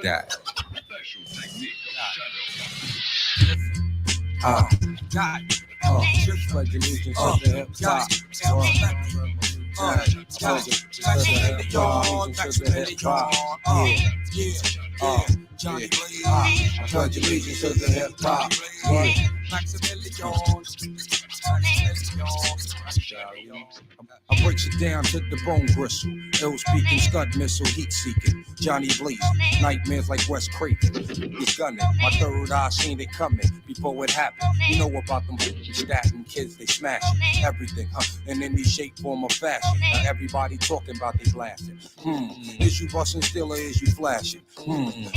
That. Just like allegiance to the hip hop. Johnny Blaze, I pledge allegiance to the hip hop. I breaks it down to the bone gristle. Ill speaking, scud missile, heat seeking. Johnny blazing, nightmares like West Craven. He's gunning, my third eye seen it coming before it happened. You know about them statin kids, they smashing everything, in any shape, form, or fashion. Now everybody talking about they blasting. Is you busting still or is you flashing?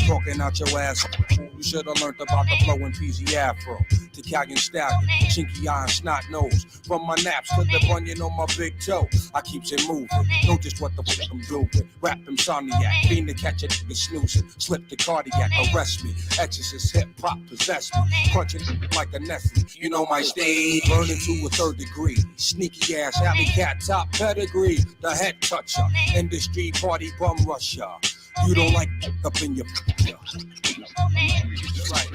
Talking out your ass. You should have learned about the flowing PZ Afro. Italian stallion, chinky eye and snot nose. From my naps to the bunion on my big toe, I keeps it moving. Know just what the fuck I'm doing. Rap insomniac, being to catch a nigga snoozing. Slip the cardiac, arrest me. Exorcist hip hop possess me. Crunching like a Nestle. You know my stage, burning to a third degree. Sneaky ass alley cat top pedigree. The head toucher, industry party bum rusher. You don't like up in your right.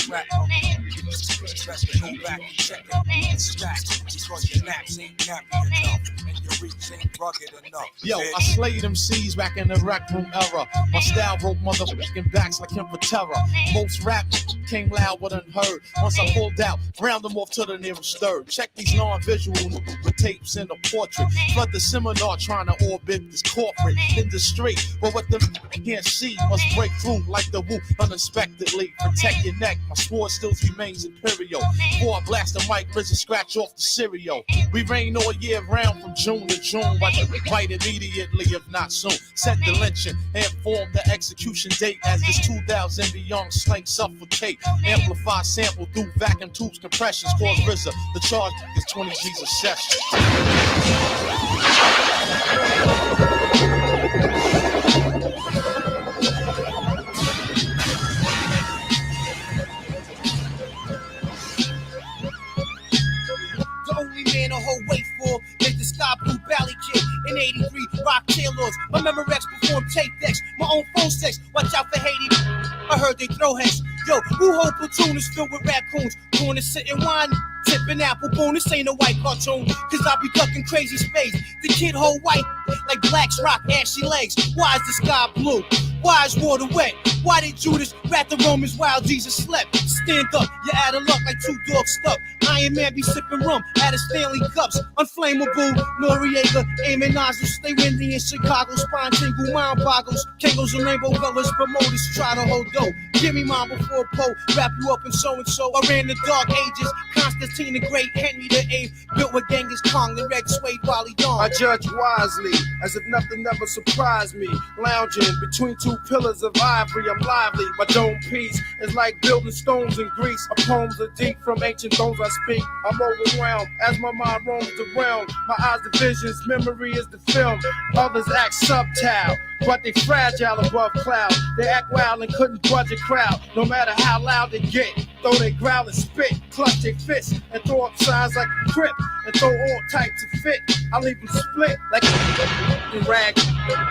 Rap. Best to go back and check it. Stack because your naps ain't nappy enough and your reach ain't rugged enough. Yo, I slayed them C's back in the rec room era. My style broke motherfucking backs like him for terror. Most rap came loud but unheard. Once I pulled out, round them off to the nearest third. Check these non-visual with tapes in the portrait. Flood the seminar trying to orbit this corporate industry. But what the can't see must break through like the woo unexpectedly. Protect your neck, my sword still remains imperial. Before I blast the mic, RZA scratch off the cereal. We reign all year round from June to June. Right immediately, if not soon. Set the lynching and form the execution date as this 2000 beyond slang suffocate. Amplify sample through vacuum tubes compressions. Cause RZA, the charge is 20 G's a session. The only man a whole wait for is the Sky Blue Valley Kid in 83 Rock Tailors. My Memorex perform tape decks, my own phone sex. Watch out for Haiti. I heard they throw heads. Yo, who whole platoon is filled with raccoons? Corner sitting wine, tipping apple bone. This ain't a white cartoon, cause I be ducking crazy space. The kid whole white, like blacks rock ashy legs. Why is the sky blue? Why is water wet? Why did Judas rat the Romans while Jesus slept? Stand up, you're out of luck like two dogs stuck. Iron Man be sipping rum out of Stanley cups. Unflammable, Noriega, aiming nozzles. Stay windy in Chicago, spine tingle, mind boggles. Kangos and rainbow colors, promoters try to hold dough. Give me mine before Poe, wrap you up in so-and-so. I ran the dark ages, Constantine the Great, Henry the Eighth. Built with Genghis Khan, the Red Suede, Wally Dawn. I judge wisely, as if nothing ever surprised me. Lounging between two pillars of ivory, I'm lively. My dome piece is like building stones in Greece. My poems are deep from ancient thrones I speak. I'm overwhelmed as my mind roams the realm. My eyes the visions, memory is the film. Others act subtile, but they fragile above cloud. They act wild and couldn't budge a crowd. No matter how loud they get, though they growl and spit, clutch their fists and throw up signs like a crip and throw all types of fit. I leave them split like a rag.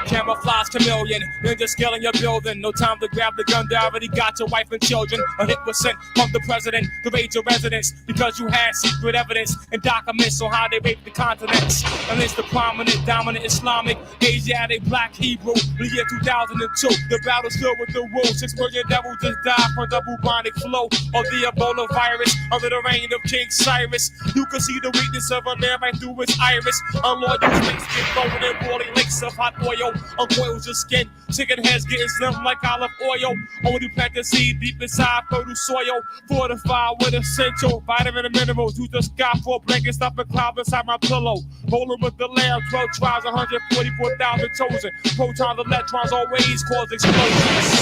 Camouflage chameleon, ninja skill in your building. No time to grab the gun, they already got your wife and children. A hit was sent from the president to raid your residence because you had secret evidence and documents on how they raped the continents. And it's the prominent, dominant Islamic, Asiatic, black Hebrew. The year 2002, the battle's filled with the wolves. 6 million devils just died from the bubonic flow of the Ebola virus under the reign of King Cyrus. You can see the weakness of a man right through his iris. Unloyal snakes get thrown in boiling lakes of hot oil. Uncoils your skin, chicken heads getting slim like olive oil. Only plant the seed deep inside fertile soil. Fortified with essential vitamin and minerals. Use the sky for a blanket, stuff a cloud beside my pillow. Rolling with the lamb, 12 tribes, 144,000 chosen. Protons, electrons always cause explosions.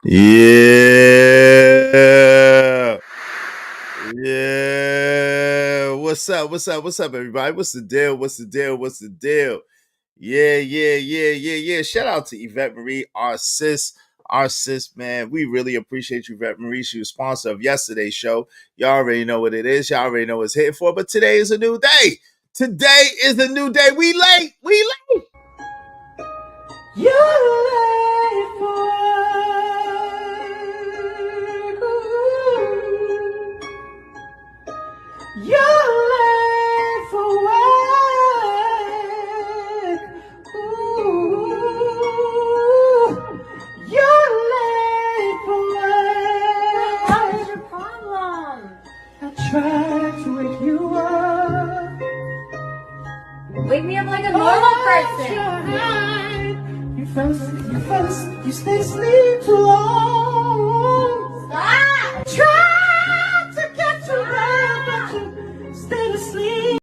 Yeah. What's up, everybody? What's the deal? Yeah. Shout out to Yvette Marie, our sis, our sis, man. We really appreciate you, Vet Marie. She was sponsor of yesterday's show. Y'all already know what it is. Y'all already know what's hitting for. But today is a new day. Today is a new day. We late. We late. You're late for work. You're late for work. You're late for work. What is your problem? I tried to wake you up. Wake me up like a normal person. You stay asleep too long. Stop! Try to get you back, but you stayed asleep.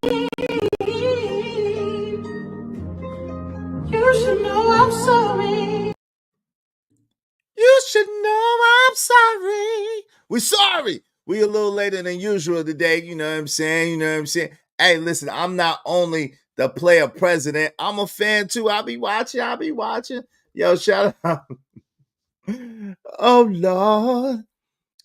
You should know I'm sorry. You should know I'm sorry. We're sorry. We a little later than usual today. You know what I'm saying? Hey, listen, I'm not only the player president, I'm a fan too. I'll be watching. Yo, shout out. Oh, Lord.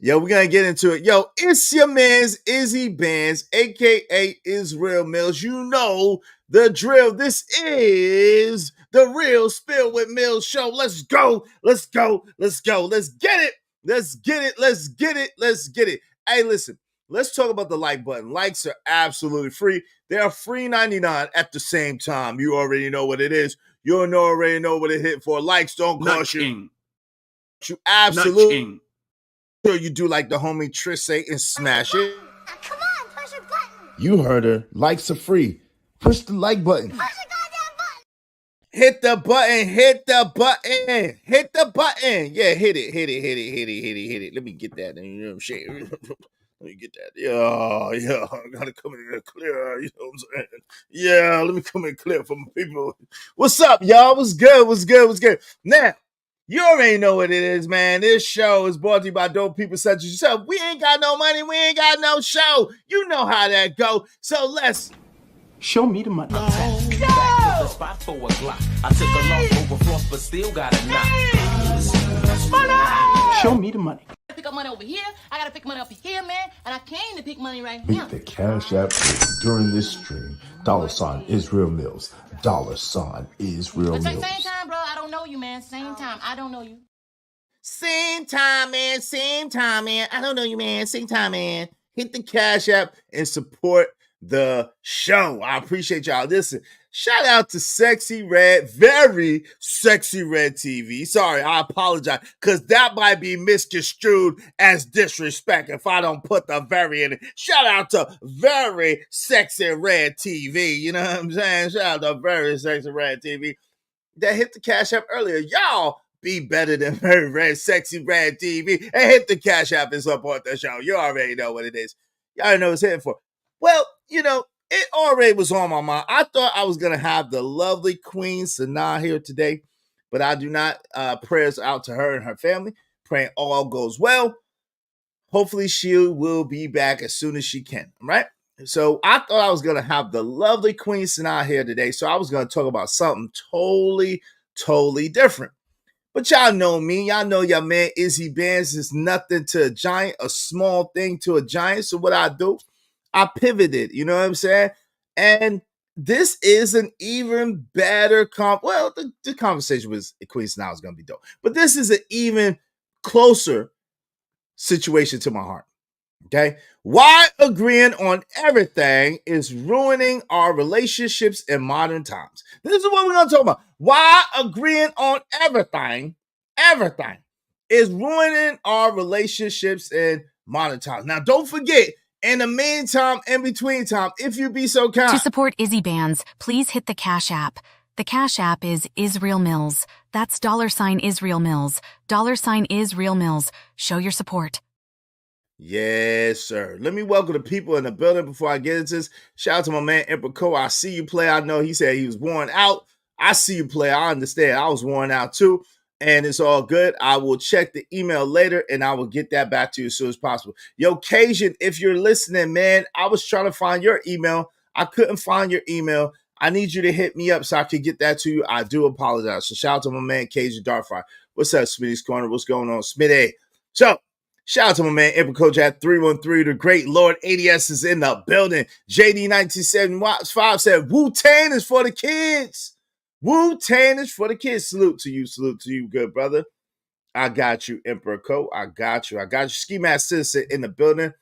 Yo, we're going to get into it. Yo, it's your man's Izzy Bands, a.k.a. Israel Mills. You know the drill. This is the Real Spill with Mills show. Let's go. Let's get it. Hey, listen, let's talk about the like button. Likes are absolutely free. They are free $99 at the same time. You already know what it is. You already know what it hit for. Likes don't cost you. You absolutely sure you do like the homie Trissay and smash it. Come on, push a button. You heard her. Likes are free. Push the like button. Push the goddamn button. Hit the button. Yeah, hit it. Let me get that. You know what I'm saying? Let me get that. Yeah. I gotta come in there clear. You know what I'm saying? Yeah, let me come in clear for my people. What's up, y'all? What's good? Now, you already know what it is, man. This show is brought to you by dope people such as yourself. We ain't got no money. We ain't got no show. You know how that go. So let's Show me the money. The spot for a Glock. I took a loss over floss, but still got a knock. Show me the money. Pick up money over here. I gotta pick money up here, man. And I came to pick money right Beat here. the Cash App during this stream. $ Israel Mills. $ Israel But Mills. same time, bro. I don't know you, man. Same time. I don't know you. Same time, man. I don't know you, man. Same time, man. Hit the Cash App and support the show. I appreciate y'all. Listen, shout out to Sexy Red, very Sexy Red TV. Sorry, I apologize, because that might be misconstrued as disrespect if I don't put the very in it. Shout out to very Sexy Red TV. You know what I'm saying? Shout out to very Sexy Red TV that hit the Cash App earlier. Y'all be better than very red, Sexy Red TV and hit the Cash App and support the show. You already know what it is. Y'all already know what it's hitting for. Well, you know, it already was on my mind. I thought I was going to have the lovely Queen Sanaa here today, but I do not. Prayers out to her and her family. Praying all goes well. Hopefully she will be back as soon as she can, right? So I thought I was going to have the lovely Queen Sanaa here today, so I was going to talk about something totally different. But y'all know me. Y'all know your man Izzy Bands is nothing to a giant, a small thing to a giant. So what I do, I pivoted, you know what I'm saying? And this is an even better the conversation with Queen Sanaa was going to be dope. But this is an even closer situation to my heart, okay? Why agreeing on everything is ruining our relationships in modern times. This is what we're going to talk about. Why agreeing on everything is ruining our relationships in modern times. Now, don't forget, in the meantime, in between time, if you be so kind. To support Izzy Bands, please hit the Cash App. The Cash App is Israel Mills. That's $ Israel Mills. $ Israel Mills. Show your support. Yes, sir. Let me welcome the people in the building before I get into this. Shout out to my man, Emperor Co. I see you play. I know he said he was worn out. I see you play. I understand. I was worn out too. And it's all good. I will check the email later and I will get that back to you as soon as possible. Yo, Cajun, if you're listening, man, I was trying to find your email. I couldn't find your email. I need you to hit me up so I can get that to you. I do apologize. So shout out to my man, Cajun Dartfire. What's up, Smitty's Corner? What's going on, Smitty? So, shout out to my man, April Coach at 313. The great Lord ADS is in the building. JD1975 said, Wu-Tang is for the kids. Wu-Tang is for the kids. Salute to you, good brother. I got you, Emperor Co. I got you. Ski Mask Citizen in the building.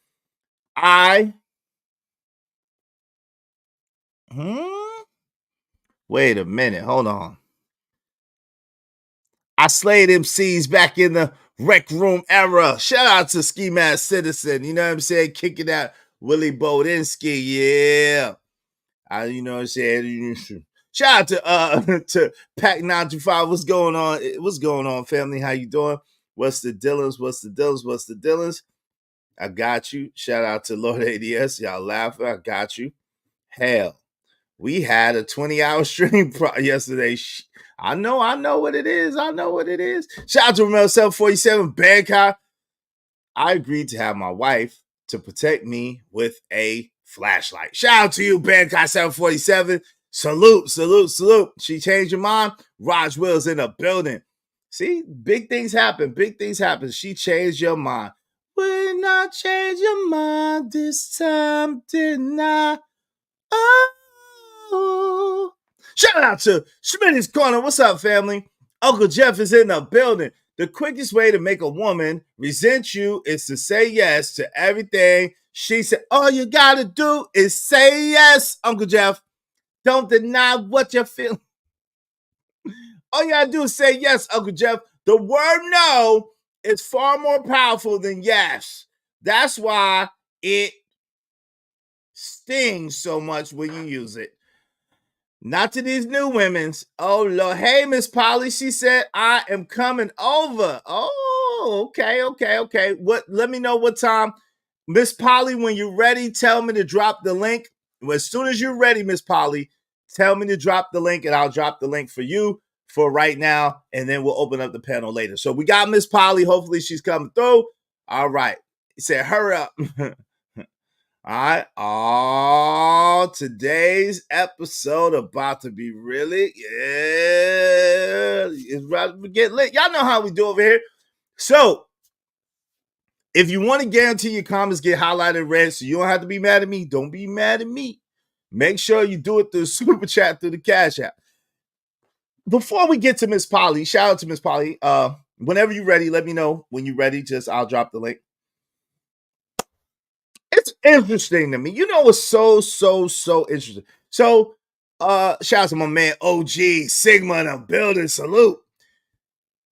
Wait a minute. Hold on. I slayed MCs back in the Rec Room era. Shout out to Ski Mask Citizen. You know what I'm saying? Kicking out Willie Bodinsky. Yeah. You know what I'm saying? Shout out to Pac 925. What's going on? What's going on, family? How you doing? What's the Dillons? I got you. Shout out to Lord ADS. Y'all laughing. I got you. Hell, we had a 20-hour stream yesterday. I know what it is. Shout out to Romel 747 Bangkok. I agreed to have my wife to protect me with a flashlight. Shout out to you, Bangkok 747. Salute. She changed your mind. Raj Will's in the building. See, big things happen. She changed your mind. When I change your mind this time, didn't I? Oh. Shout out to Smitty's Corner. What's up, family? Uncle Jeff is in the building. The quickest way to make a woman resent you is to say yes to everything she said. All you gotta do is say yes, Uncle Jeff. Don't deny what you're feeling. All you gotta do is say yes, Uncle Jeff. The word no is far more powerful than yes. That's why it stings so much when you use it. Not to these new women's. Oh, Lord. Hey, MzPoly. She said, I am coming over. Oh, okay. Let me know what time. MzPoly, when you're ready, tell me to drop the link. As soon as you're ready, MzPoly, tell me to drop the link, and I'll drop the link for you for right now, and then we'll open up the panel later. So we got MzPoly. Hopefully she's coming through. All right. He said, hurry up. All right. Oh, today's episode about to be really, it's about to get lit. Y'all know how we do over here. So, if you want to guarantee your comments get highlighted red so you don't have to be mad at me, don't be mad at me. Make sure you do it through Super Chat, through the Cash App. Before we get to MzPoly, shout out to MzPoly. Whenever you're ready, let me know when you're ready. I'll drop the link. It's interesting to me. You know what's so interesting? So, shout out to my man OG Sigma in the building. Salute.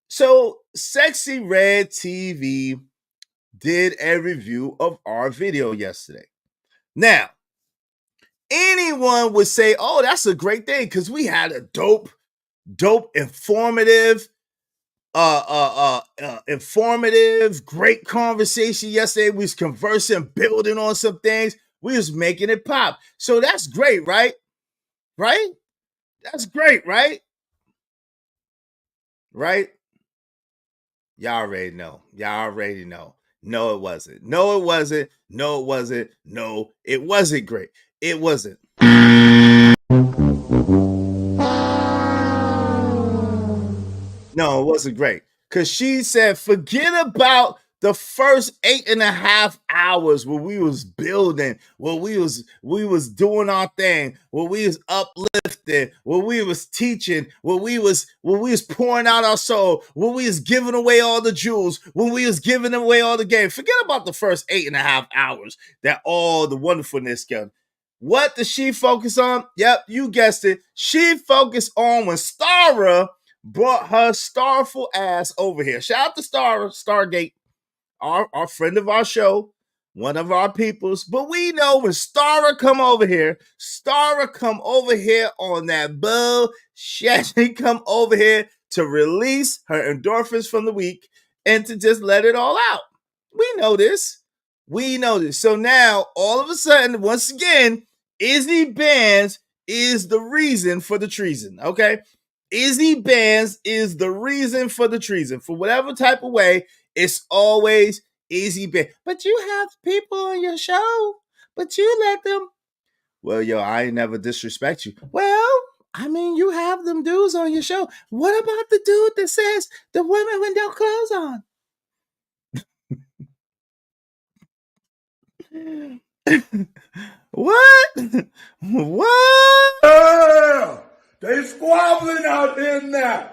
So, Sexy Red TV did a review of our video yesterday. Now, anyone would say, oh, that's a great thing because we had a dope, informative, great conversation yesterday. We was conversing, building on some things. We was making it pop. So that's great, right? That's great, right? Y'all already know. No, it wasn't. No, it wasn't great. It wasn't. No, it wasn't great. Because she said, forget about the first 8.5 hours where we was building, where we was doing our thing, where we was uplifting, where we was teaching, where we was pouring out our soul, where we was giving away all the jewels, when we was giving away all the game. Forget about the first 8.5 hours that all the wonderfulness got. What does she focus on? Yep, you guessed it. She focused on when Stara brought her starful ass over here. Shout out to Stargate, our friend of our show, one of our peoples. But we know when Stara come over here on that bullshit. She come over here to release her endorphins from the week and to just let it all out. We know this. So now, all of a sudden, once again, Izzy Bands is the reason for the treason, okay? Izzy Bands is the reason for the treason. For whatever type of way, it's always Izzy Bands. But you have people on your show, but you let them. Well, yo, I ain't never disrespect you. Well, I mean, you have them dudes on your show. What about the dude that says the women with no clothes on? What? What? Yeah! They squabbling out there now.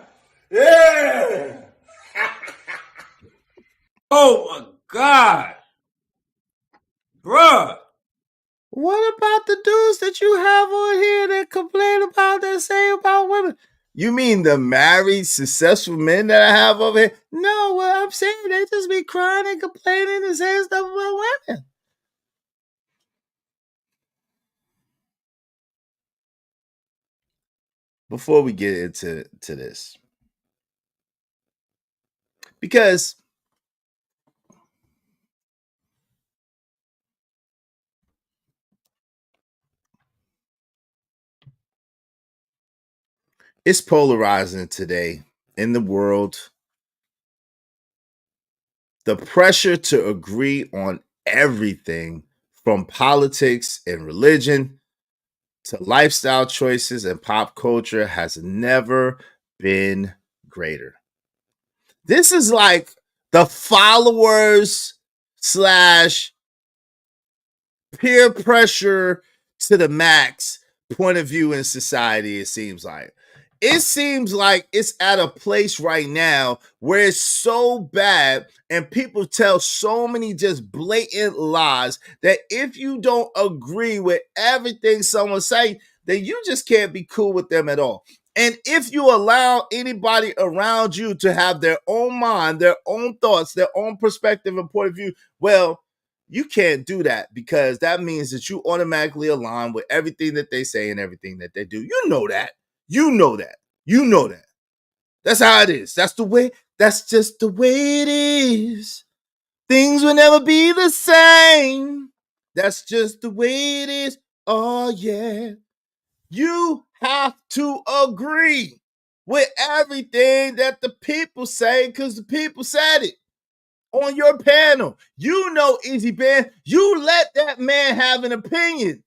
Yeah! Oh my God. Bruh. What about the dudes that you have on here that complain about that say about women? You mean the married, successful men that I have over here? No, what I'm saying, they just be crying and complaining and saying stuff about women. Before we get into this, because it's polarizing today in the world. The pressure to agree on everything from politics and religion to lifestyle choices and pop culture has never been greater. This is like the followers slash peer pressure to the max point of view in society, it seems like. It seems like it's at a place right now where it's so bad and people tell so many just blatant lies that if you don't agree with everything someone's saying, then you just can't be cool with them at all. And if you allow anybody around you to have their own mind, their own thoughts, their own perspective and point of view, well, you can't do that because that means that you automatically align with everything that they say and everything that they do. You know that. You know that. You know that. That's how it is. That's just the way it is. Things will never be the same. That's just the way it is. Oh, yeah. You have to agree with everything that the people say because the people said it on your panel. You know, Easy Ben, you let that man have an opinion.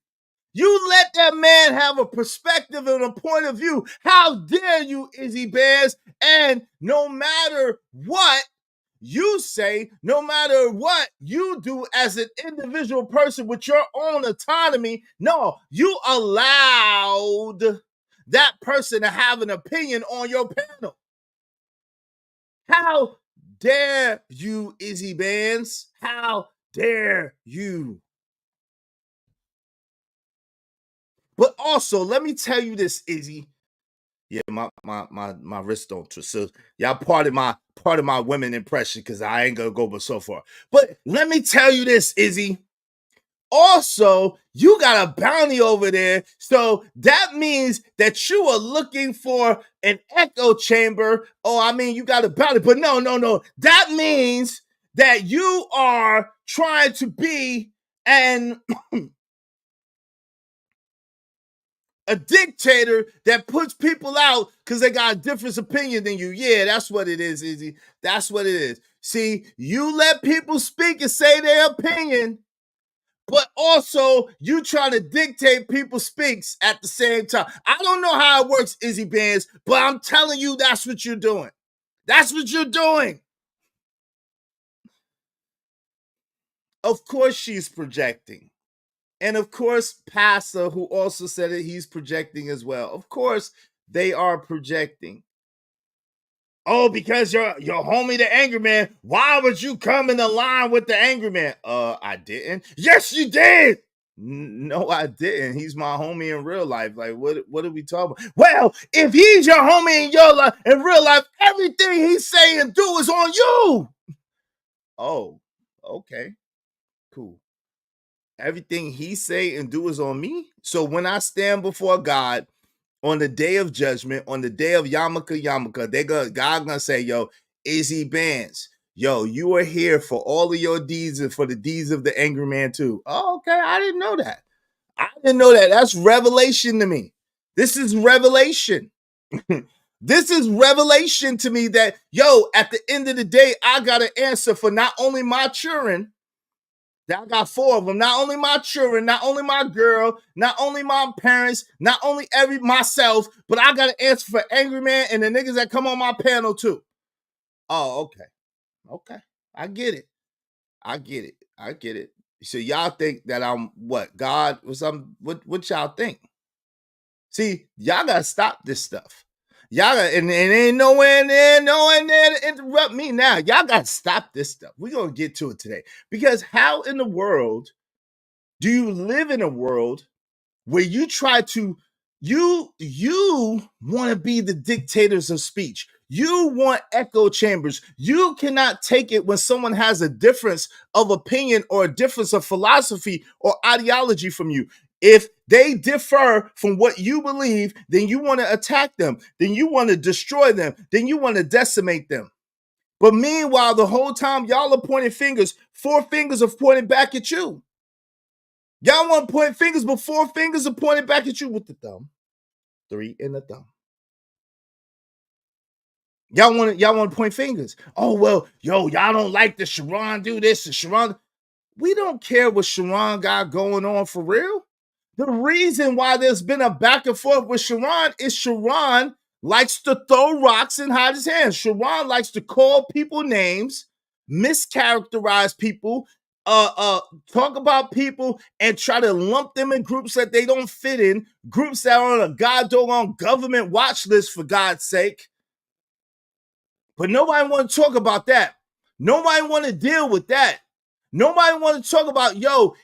You let that man have a perspective and a point of view. How dare you, Izzy Bears? And no matter what you say, no matter what you do as an individual person with your own autonomy, no, you allowed that person to have an opinion on your panel. How dare you, Izzy Bands? How dare you? But also, let me tell you this, Izzy. Yeah, my wrist don't twist. So y'all part of my women impression because I ain't gonna go but so far. But let me tell you this, Izzy. Also, you got a bounty over there. So that means that you are looking for an echo chamber. Oh, I mean, you got a bounty, but no. That means that you are trying to be a dictator that puts people out because they got a different opinion than you. Yeah, that's what it is, Izzy. That's what it is. See, you let people speak and say their opinion, but also you trying to dictate people's speaks at the same time. I don't know how it works, Izzy Bands, but I'm telling you that's what you're doing. That's what you're doing. Of course she's projecting. And of course, Pasa, who also said it, he's projecting as well. Of course, they are projecting. Oh, because you're homie the angry man. Why would you come in the line with the angry man? I didn't. Yes, you did. No, I didn't. He's my homie in real life. Like, what are we talking about? Well, if he's your homie in your life, in real life, everything he's saying and do is on you. Oh, okay. Cool. Everything he say and do is on me. So when I stand before God on the day of judgment, on the day of Yamaka, God gonna say, yo, Izzy Bands, yo, you are here for all of your deeds and for the deeds of the angry man too. Oh, okay. I didn't know that. That's revelation to me. This is revelation. This is revelation to me that, yo, at the end of the day, I got to answer for not only my children, I got 4 of them. Not only my children, not only my girl, not only my parents, not only myself, but I got to answer for Angry Man and the niggas that come on my panel too. Oh, okay. Okay. I get it. I get it. So y'all think that I'm what? God or something? What y'all think? See, y'all gotta stop this stuff. Y'all got, and ain't nowhere in there to interrupt me now. Y'all gotta stop this stuff. We're gonna get to it today. Because how in the world do you live in a world where you try to you want to be the dictators of speech? You want echo chambers. You cannot take it when someone has a difference of opinion or a difference of philosophy or ideology from you. If they differ from what you believe, then you want to attack them. Then you want to destroy them. Then you want to decimate them. But meanwhile, the whole time y'all are pointing fingers, 4 fingers are pointing back at you. Y'all want to point fingers, but 4 fingers are pointing back at you with the thumb. 3 in the thumb. Y'all want to point fingers. Oh, well, y'all don't like the Sharon do this and Sharon. We don't care what Sharon got going on for real. The reason why there's been a back and forth with Sharon is Sharon likes to throw rocks and hide his hands. Sharon likes to call people names, mischaracterize people, talk about people and try to lump them in groups that they don't fit in, groups that are on a goddamn government watch list, for God's sake. But nobody want to talk about that. Nobody want to deal with that. Nobody want to talk about,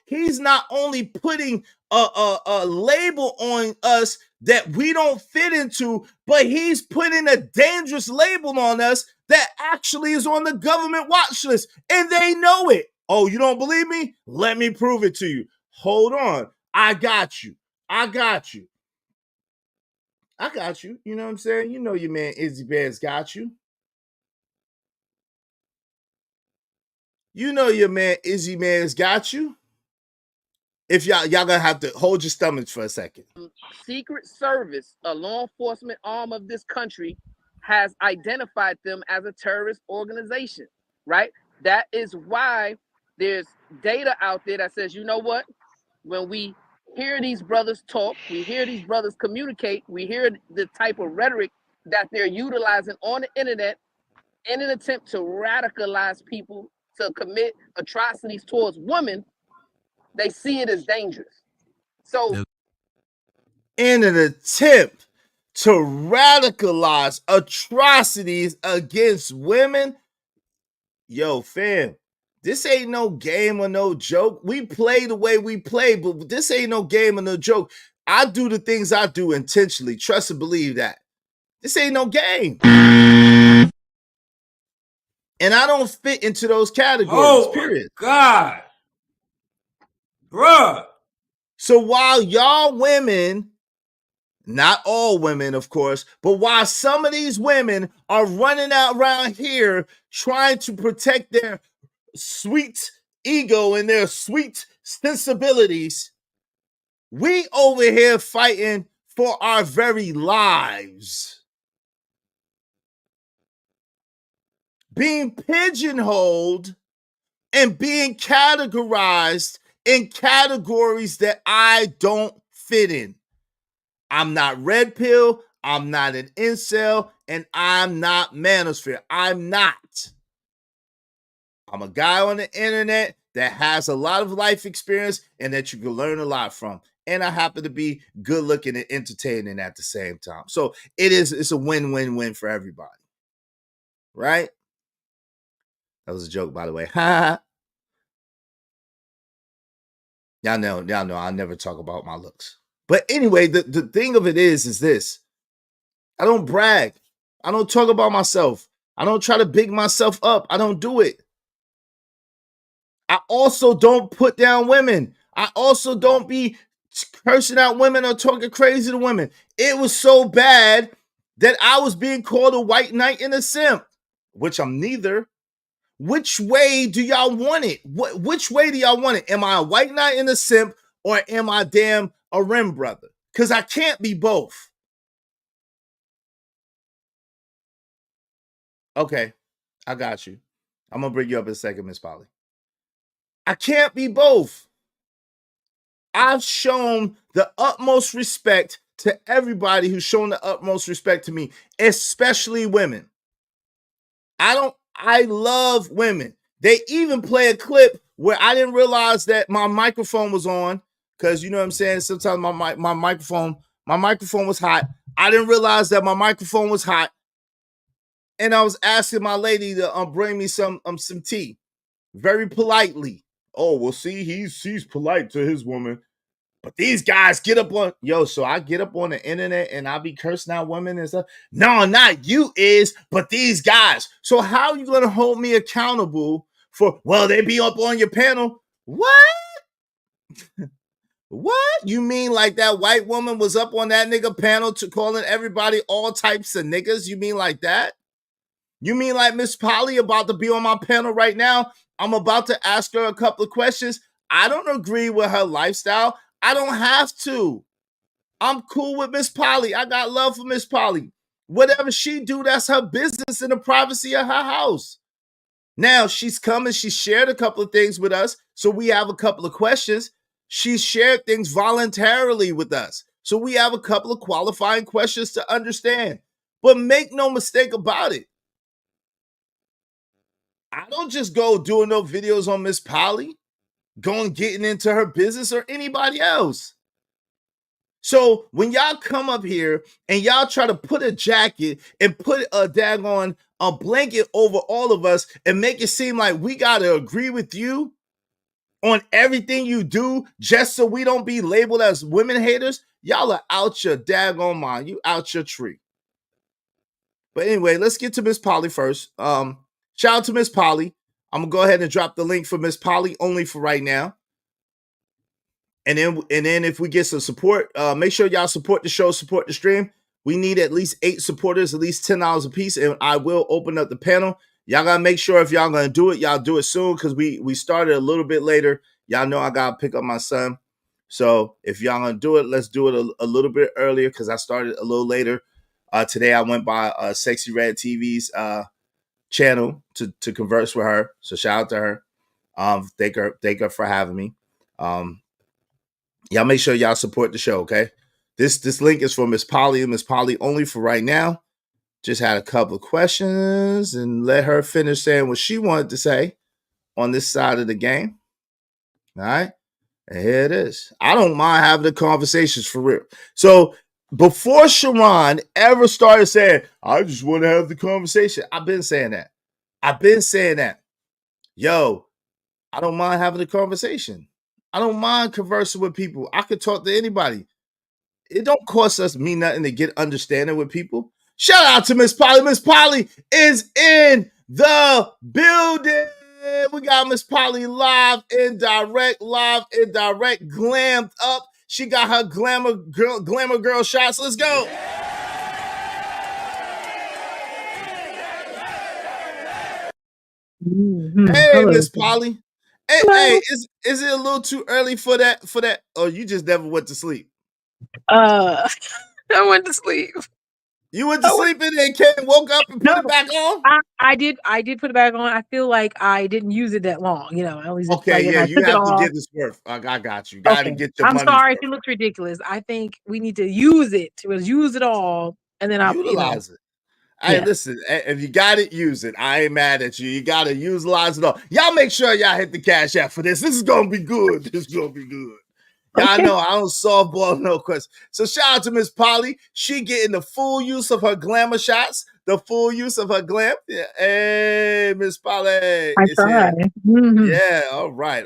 he's not only putting a label on us that we don't fit into, but he's putting a dangerous label on us that actually is on the government watch list, and they know it. Oh, you don't believe me? Let me prove it to you. Hold on. I got you. You know what I'm saying? You know your man Izzy Bear's got you. You know your man Izzy Man's got you. If y'all gonna have to hold your stomachs for a second. Secret Service, a law enforcement arm of this country, has identified them as a terrorist organization, right? That is why there's data out there that says, you know what? When we hear these brothers talk, we hear these brothers communicate, we hear the type of rhetoric that they're utilizing on the internet in an attempt to radicalize people to commit atrocities towards women, they see it as dangerous. So, in an attempt to radicalize atrocities against women, fam, this ain't no game or no joke. We play the way we play, but this ain't no game or no joke. I do the things I do intentionally. Trust and believe that. This ain't no game. And I don't fit into those categories, period. God. Bruh. So while y'all women, not all women, of course, but while some of these women are running out around here trying to protect their sweet ego and their sweet sensibilities, we over here fighting for our very lives. Being pigeonholed and being categorized in categories that I don't fit in. I'm not red pill, I'm not an incel, and I'm not manosphere. I'm not. I'm a guy on the internet that has a lot of life experience and that you can learn a lot from. And I happen to be good looking and entertaining at the same time. So it's a win-win-win for everybody. Right? That was a joke, by the way. Y'all know I never talk about my looks. But anyway, the thing of it is this. I don't brag. I don't talk about myself. I don't try to big myself up. I don't do it. I also don't put down women. I also don't be cursing out women or talking crazy to women. It was so bad that I was being called a white knight and a simp, which I'm neither. Which way do y'all want it? Which way do y'all want it? Am I a white knight and a simp, or am I damn a rim brother? Because I can't be both. Okay, I got you. I'm going to bring you up in a second, MzPoly. I can't be both. I've shown the utmost respect to everybody who's shown the utmost respect to me, especially women. I love women. They even play a clip where I didn't realize that my microphone was on, because you know what I'm saying? Sometimes my microphone was hot. I didn't realize that my microphone was hot. And I was asking my lady to bring me some tea, very politely. Oh, well, see, he's polite to his woman. But these guys get up on, so I get up on the internet and I be cursing out women and stuff. No, not you but these guys. So how are you going to hold me accountable for, well, they be up on your panel? What? What? You mean like that white woman was up on that nigga panel to calling everybody all types of niggas? You mean like that? You mean like MzPoly about to be on my panel right now? I'm about to ask her a couple of questions. I don't agree with her lifestyle. I don't have to. I'm cool with MzPoly. I got love for MzPoly. Whatever she do, that's her business in the privacy of her house. Now, she's come and she shared a couple of things with us, so we have a couple of questions. She shared things voluntarily with us, so we have a couple of qualifying questions to understand. But make no mistake about it, I don't just go doing no videos on MzPoly, going getting into her business or anybody else. So when y'all come up here and y'all try to put a jacket and put a daggone a blanket over all of us and make it seem like we gotta agree with you on everything you do just so we don't be labeled as women haters, y'all are out your daggone mind. You out your tree. But anyway, let's get to MzPoly first. Shout out to MzPoly. I'm gonna go ahead and drop the link for MzPoly only for right now. And then if we get some support, make sure y'all support the show, support the stream. We need at least 8 supporters, at least $10 a piece, and I will open up the panel. Y'all gotta make sure if y'all gonna do it, y'all do it soon, because we started a little bit later. Y'all know I gotta pick up my son. So if y'all gonna do it, let's do it a little bit earlier, because I started a little later. Today I went by Sexy Red TV's channel to converse with her. So shout out to her. Thank her for having me. Y'all make sure y'all support the show, okay? This link is for MzPoly only for right now. Just had a couple of questions and let her finish saying what she wanted to say on this side of the game. All right? And here it is. I don't mind having the conversations for real. So before Sharon ever started saying, I just want to have the conversation, I've been saying that. Yo, I don't mind having the conversation. I don't mind conversing with people. I could talk to anybody. It don't cost me nothing to get understanding with people. Shout out to MzPoly. MzPoly is in the building. We got MzPoly live and direct, glammed up. She got her glamour girl shots. Let's go. Hey, MzPoly. Hey, is it a little too early for that? Or you just never went to sleep? I went to sleep. You went to sleep and then woke up and put it back on? I did put it back on. I feel like I didn't use it that long. You know, I always okay, like, yeah, I you took have it to off. get this worth. I got you. Got to get your money. I'm sorry if it looks ridiculous. I think we need to use it. Use it all, and then I'll utilize it. Hey, listen, if you got it, use it. I ain't mad at you. You got to utilize it all. Y'all make sure y'all hit the cash app for this. This is going to be good. Y'all know I don't softball no question. So shout out to MzPoly. She getting the full use of her glamour shots, the full use of her glam. Yeah. Hey, MzPoly. I try. Mm-hmm. Yeah, all right.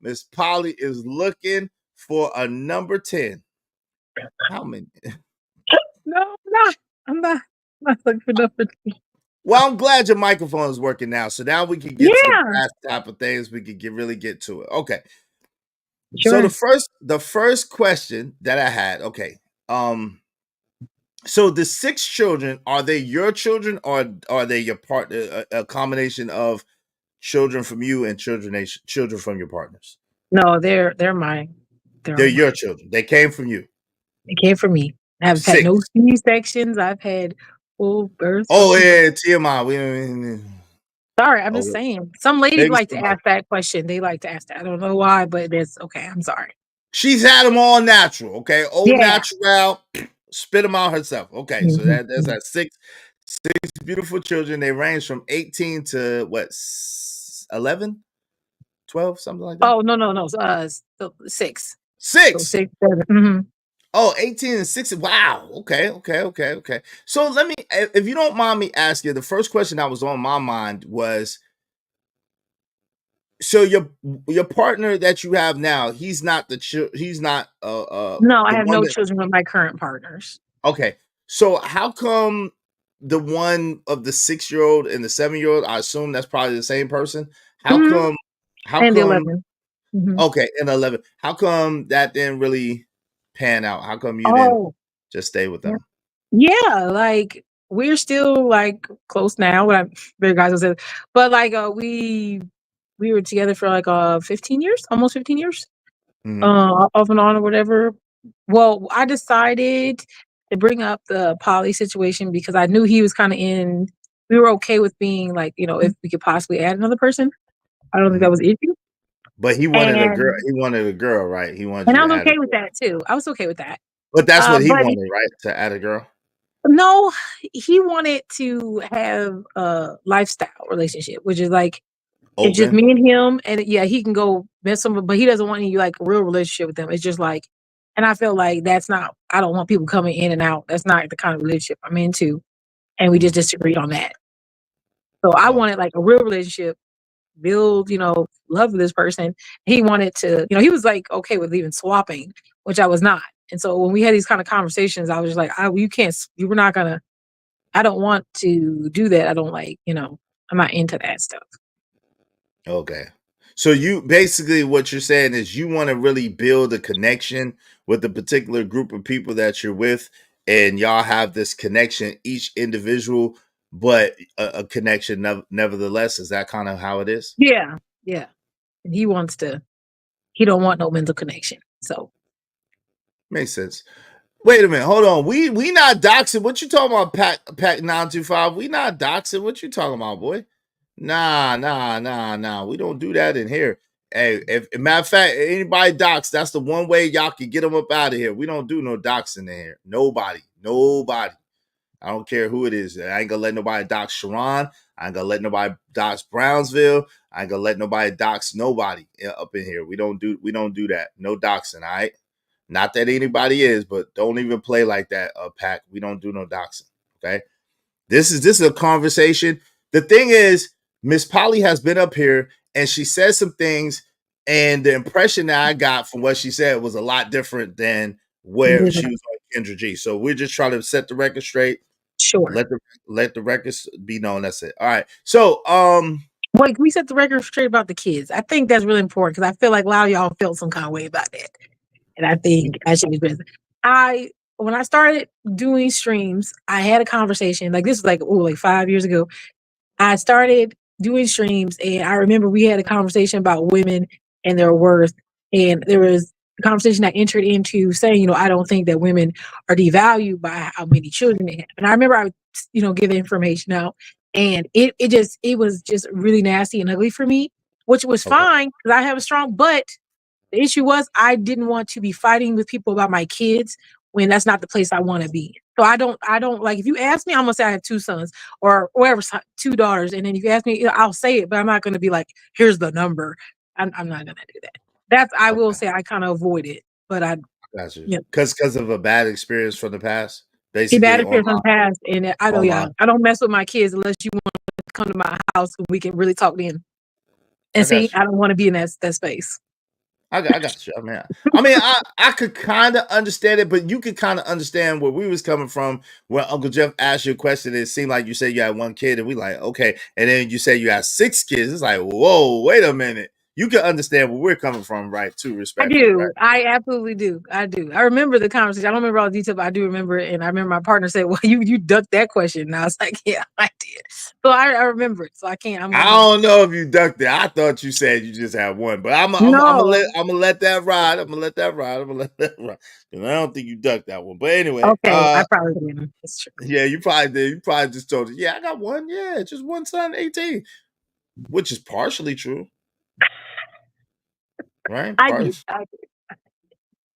MzPoly is looking for a number 10. How many? No, I'm not looking for number 10. Well, I'm glad your microphone is working now. So now we can get to the last type of things. We can really get to it. Okay. Sure. So the first question that I had, okay. So the 6 children, are they your children or are they your partner? A combination of children from you and children from your partners? No, they're mine. They're your children. They came from you. They came from me. I've had no C-sections. I've had full births. Oh yeah, TMI. Sorry, I'm just Oh, saying. Some ladies maybe like to somebody. ask that question. They like to ask that. I don't know why, but it's okay. I'm sorry. She's had them all natural, okay? Old Yeah. natural, spit them out herself. Okay, so Mhm. there's that six beautiful children. They range from 18 to what, 11, 12, something like that. Oh, no. So 6. So 6. 6, 7. Mhm. Oh, 18 and 6. Wow. Okay. So let me, if you don't mind me asking, the first question that was on my mind was, so your partner that you have now, he's not he's not No, I the have one no that. children with my current partners. Okay. So how come the one of the 6-year-old and the 7-year-old, I assume that's probably the same person. How Mhm. come And the 11. Mhm. okay, and 11. How come that didn't really pan out? How come you didn't Oh, just stay with yeah. them? Yeah, like, we're still, like, close now, but I'm very guys will say, but, like, we were together for, like, 15 years, almost 15 years, Mhm. off and on or whatever. Well, I decided to bring up the poly situation because I knew he was kinda we were okay with being, like, if we could possibly add another person. I don't think that Mhm. was an issue. But he wanted a girl. And He wanted a girl, right? He wanted and you I to was add a okay with girl. that too. I was okay with that. But that's what he But wanted, right? To add a girl. no, he wanted to have a lifestyle relationship, which is like it's just Open. me and him, and yeah, he can go mess some, but he doesn't want any like real relationship with them. It's just like, and I feel like that's not. I don't want people coming in and out. That's not the kind of relationship I'm into, and we just Mhm. disagreed on that. So I Oh, wanted like a real relationship, build, love with this person. He wanted to, he was like okay with even swapping, which I was not. And so when we had these kind of conversations, I was just like, you can't, you were not gonna. I don't want to do that. I don't like, I'm not into that stuff. okay. So you basically what you're saying is you want to really build a connection with the particular group of people that you're with, and y'all have this connection, each individual, but a connection nevertheless. Is that kind of how it is? Yeah, yeah. And he don't want no mental connection. So Makes sense. Wait a minute, hold on. We not doxing. What you talking about, Pack 925? We not doxing. What you talking about, boy? Nah. We don't do that in here. Hey, if matter of fact, anybody dox, that's the one way y'all can get them up out of here. We don't do no doxing in here. Nobody. I don't care who it is. I ain't gonna let nobody dox Sharon. I ain't gonna let nobody dox Brownsville. I ain't gonna let nobody dox nobody up in here. We don't do that. No doxing, all right? Not that anybody is, but don't even play like that, Pack. We don't do no doxing. Okay. This is a conversation. The thing is, MzPoly has been up here and she said some things, and the impression that I got from what she said was a lot different than where she was on Kendra G. So we're just trying to set the record straight. sure. Let the records be known. That's it. All right. So Wait, can we set the record straight about the kids? I think that's really important because I feel like a lot of y'all felt some kind of way about that. And I think I should be present. When I started doing streams, I had a conversation. Like this was like 5 years ago. I started doing streams, and I remember we had a conversation about women and their worth. And there was a conversation I entered into saying, I don't think that women are devalued by how many children they have. And I remember I would, give the information out, and it was just really nasty and ugly for me, which was okay. fine because I have a strong. But the issue was I didn't want to be fighting with people about my kids when that's not the place I want to be. So I don't like, if you ask me, I'm gonna say I have 2 sons or whatever, 2 daughters. And then if you ask me, I'll say it, but I'm not gonna be like, here's the number. I'm not gonna do that. I will Okay. say I kind of avoid it, but Got you. you know, Because of a bad experience from the past, see bad basically experience in the past. And I don't, online. I don't mess with my kids unless you want to come to my house and we can really talk then. I And see, got you. I don't want to be in that space. I got you. I could kind of understand it, but you could kind of understand where we was coming from. When Uncle Jeff asked you a question, it seemed like you said you had 1 kid, and we like, okay, and then you say you have 6 kids. It's like, whoa, wait a minute. You can understand where we're coming from, right? Too I respectfully, right? do. I absolutely do. I do. I remember the conversation. I don't remember all the details, but I do remember it. And I remember my partner said, "Well, you ducked that question." And I was like, "Yeah, I did." So I remember it. So I can't. I don't know if you ducked it. I thought you said you just had 1, but I'm gonna No. let that ride. I'm gonna let that ride. 'Cause I don't think you ducked that one. But anyway, Okay, I probably didn't. That's true. yeah, you probably did. You probably just told it. Yeah, I got 1. Yeah, just 1 son, 18. which is partially true, right? I do.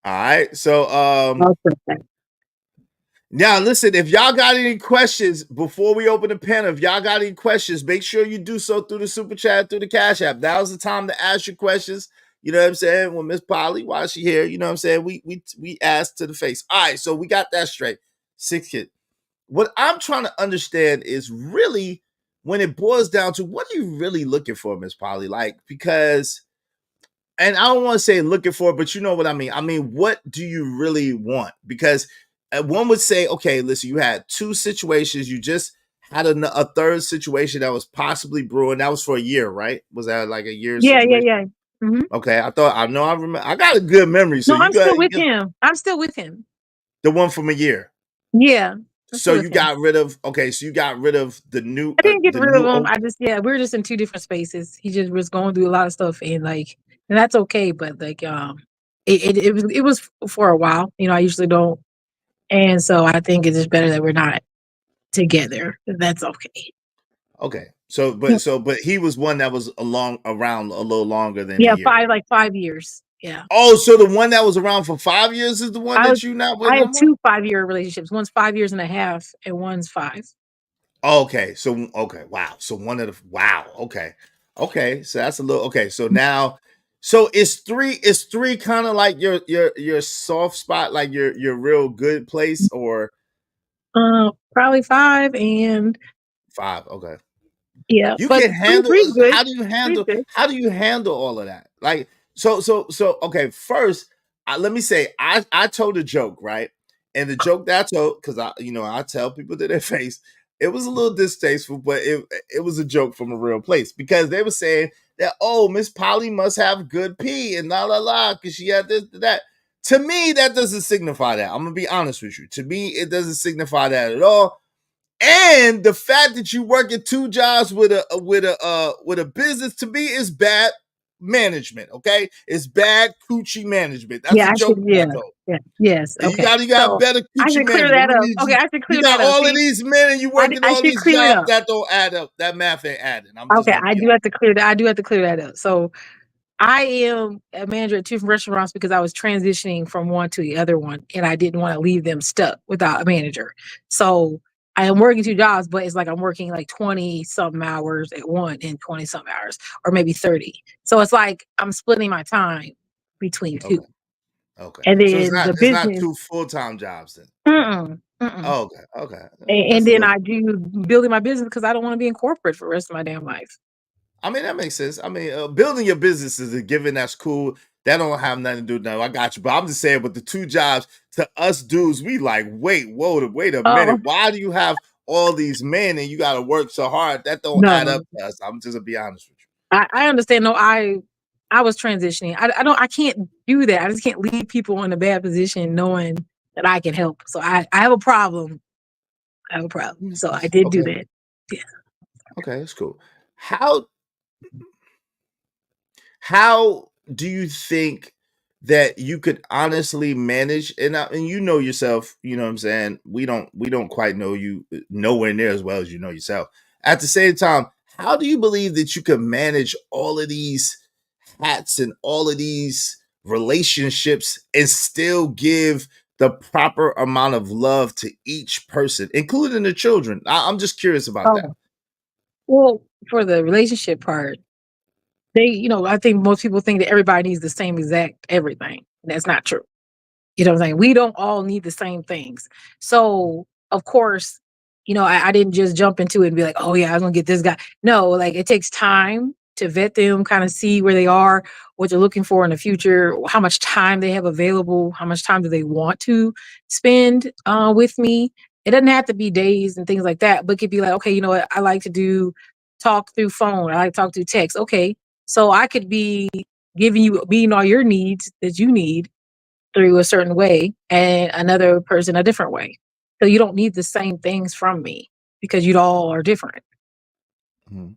All right. So now listen, if y'all got any questions before we open the panel, if y'all got any questions, make sure you do so through the super chat, through the Cash App. Now's the time to ask your questions. You know what I'm saying? When MzPoly, while she here, you know what I'm saying? We ask to the face. All right, so we got that straight. 6 kids. What I'm trying to understand is really when it boils down to what are you really looking for, MzPoly? Like, because, and I don't want to say looking for, but you know what I mean. I mean, what do you really want? Because one would say, okay, listen, you had 2 situations. You just had a third situation that was possibly brewing. That was for a year, right? Was that like a year situation? Yeah. Mm-hmm. Okay, I remember. I got a good memory. So No, I'm still with him. I'm still with him. The one from a year. Yeah. So you got rid of the new. I didn't get the rid of new him. We were just in 2 different spaces. He just was going through a lot of stuff, and that's okay. But it was for a while. You know, I usually don't, and so I think it's just better that we're not together. That's okay. Okay. But he was one that was around a little longer than a year. 5 years. Yeah. Oh, so the one that was around for 5 years is the one that you not with I no had more? 2 5-year relationships. One's 5 years and a half, and one's 5. Okay. So wow. So okay. So that's a little okay. So now, so it's three kind of like your soft spot, like your real good place, or probably 5 and 5. Okay. Yeah, You but can handle. good. How do you handle all of that? Like, so okay, first, let me say, I told a joke, right? And the joke that I told, because I tell people to their face, it was a little distasteful, but it was a joke from a real place, because they were saying that, oh, MzPoly must have good pee and la because she had this, that. To me, that doesn't signify that. I'm gonna be honest with you. To me, it doesn't signify that at all. And the fact that you work at 2 jobs with a business, to me, is bad management. Okay, it's bad coochie management. That's a joke. Yes. You Okay. got better I coochie should clear management. that up. Okay, I should clear you got that up. all of these men and you working all these jobs that don't add up. That math ain't adding. Okay, I do have to clear that. I do have to clear that up. So I am a manager at 2 restaurants because I was transitioning from one to the other one, and I didn't want to leave them stuck without a manager. So I am working 2 jobs, but it's like I'm working like 20 something hours at one and 20 something hours, or maybe 30. So it's like I'm splitting my time between 2. Okay. And then So it's the not business 2 full-time jobs then. Oh, okay. And then I do building my business because I don't want to be in corporate for the rest of my damn life. I mean, that makes sense. I mean, building your business is a given. That's cool. That don't have nothing to do with that. I got you. But I'm just saying, with the 2 jobs, to us dudes, we like, wait a minute. Why do you have all these men and you got to work so hard? That don't add up to us. I'm just gonna be honest with you. I understand. No, I was transitioning. I can't do that. I just can't leave people in a bad position knowing that I can help. So I have a problem. So I did do that. Yeah. Okay, that's cool. How do you think that you could honestly manage, and you know yourself, you know what I'm saying? We don't quite know you nowhere near as well as you know yourself. At the same time, how do you believe that you can manage all of these hats and all of these relationships and still give the proper amount of love to each person, including the children? I'm just curious about that. Well, for the relationship part, I think most people think that everybody needs the same exact everything. That's not true. You know what I'm saying? We don't all need the same things. So, of course, I didn't just jump into it and be like, oh, yeah, I'm going to get this guy. No, like it takes time to vet them, kind of see where they are, what they're looking for in the future, how much time they have available, how much time do they want to spend with me. It doesn't have to be days and things like that, but it could be like, okay, you know what? I like to talk through phone. I like to talk through text. Okay, so I could be meeting all your needs that you need through a certain way and another person a different way. So you don't need the same things from me because you all are different.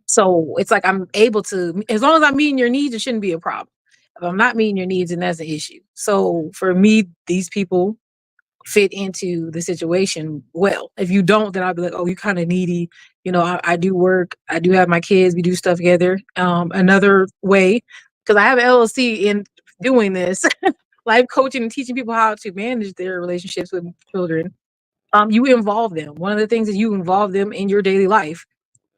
So it's like I'm able to, as long as I'm meeting your needs, it shouldn't be a problem. If I'm not meeting your needs, then that's an issue. So for me, these people fit into the situation well. If you don't, then I'll be like, oh, you kind of needy. I do work. I do have my kids. We do stuff together. Another way, because I have an LLC in doing this, life coaching and teaching people how to manage their relationships with children. You involve them. One of the things is you involve them in your daily life.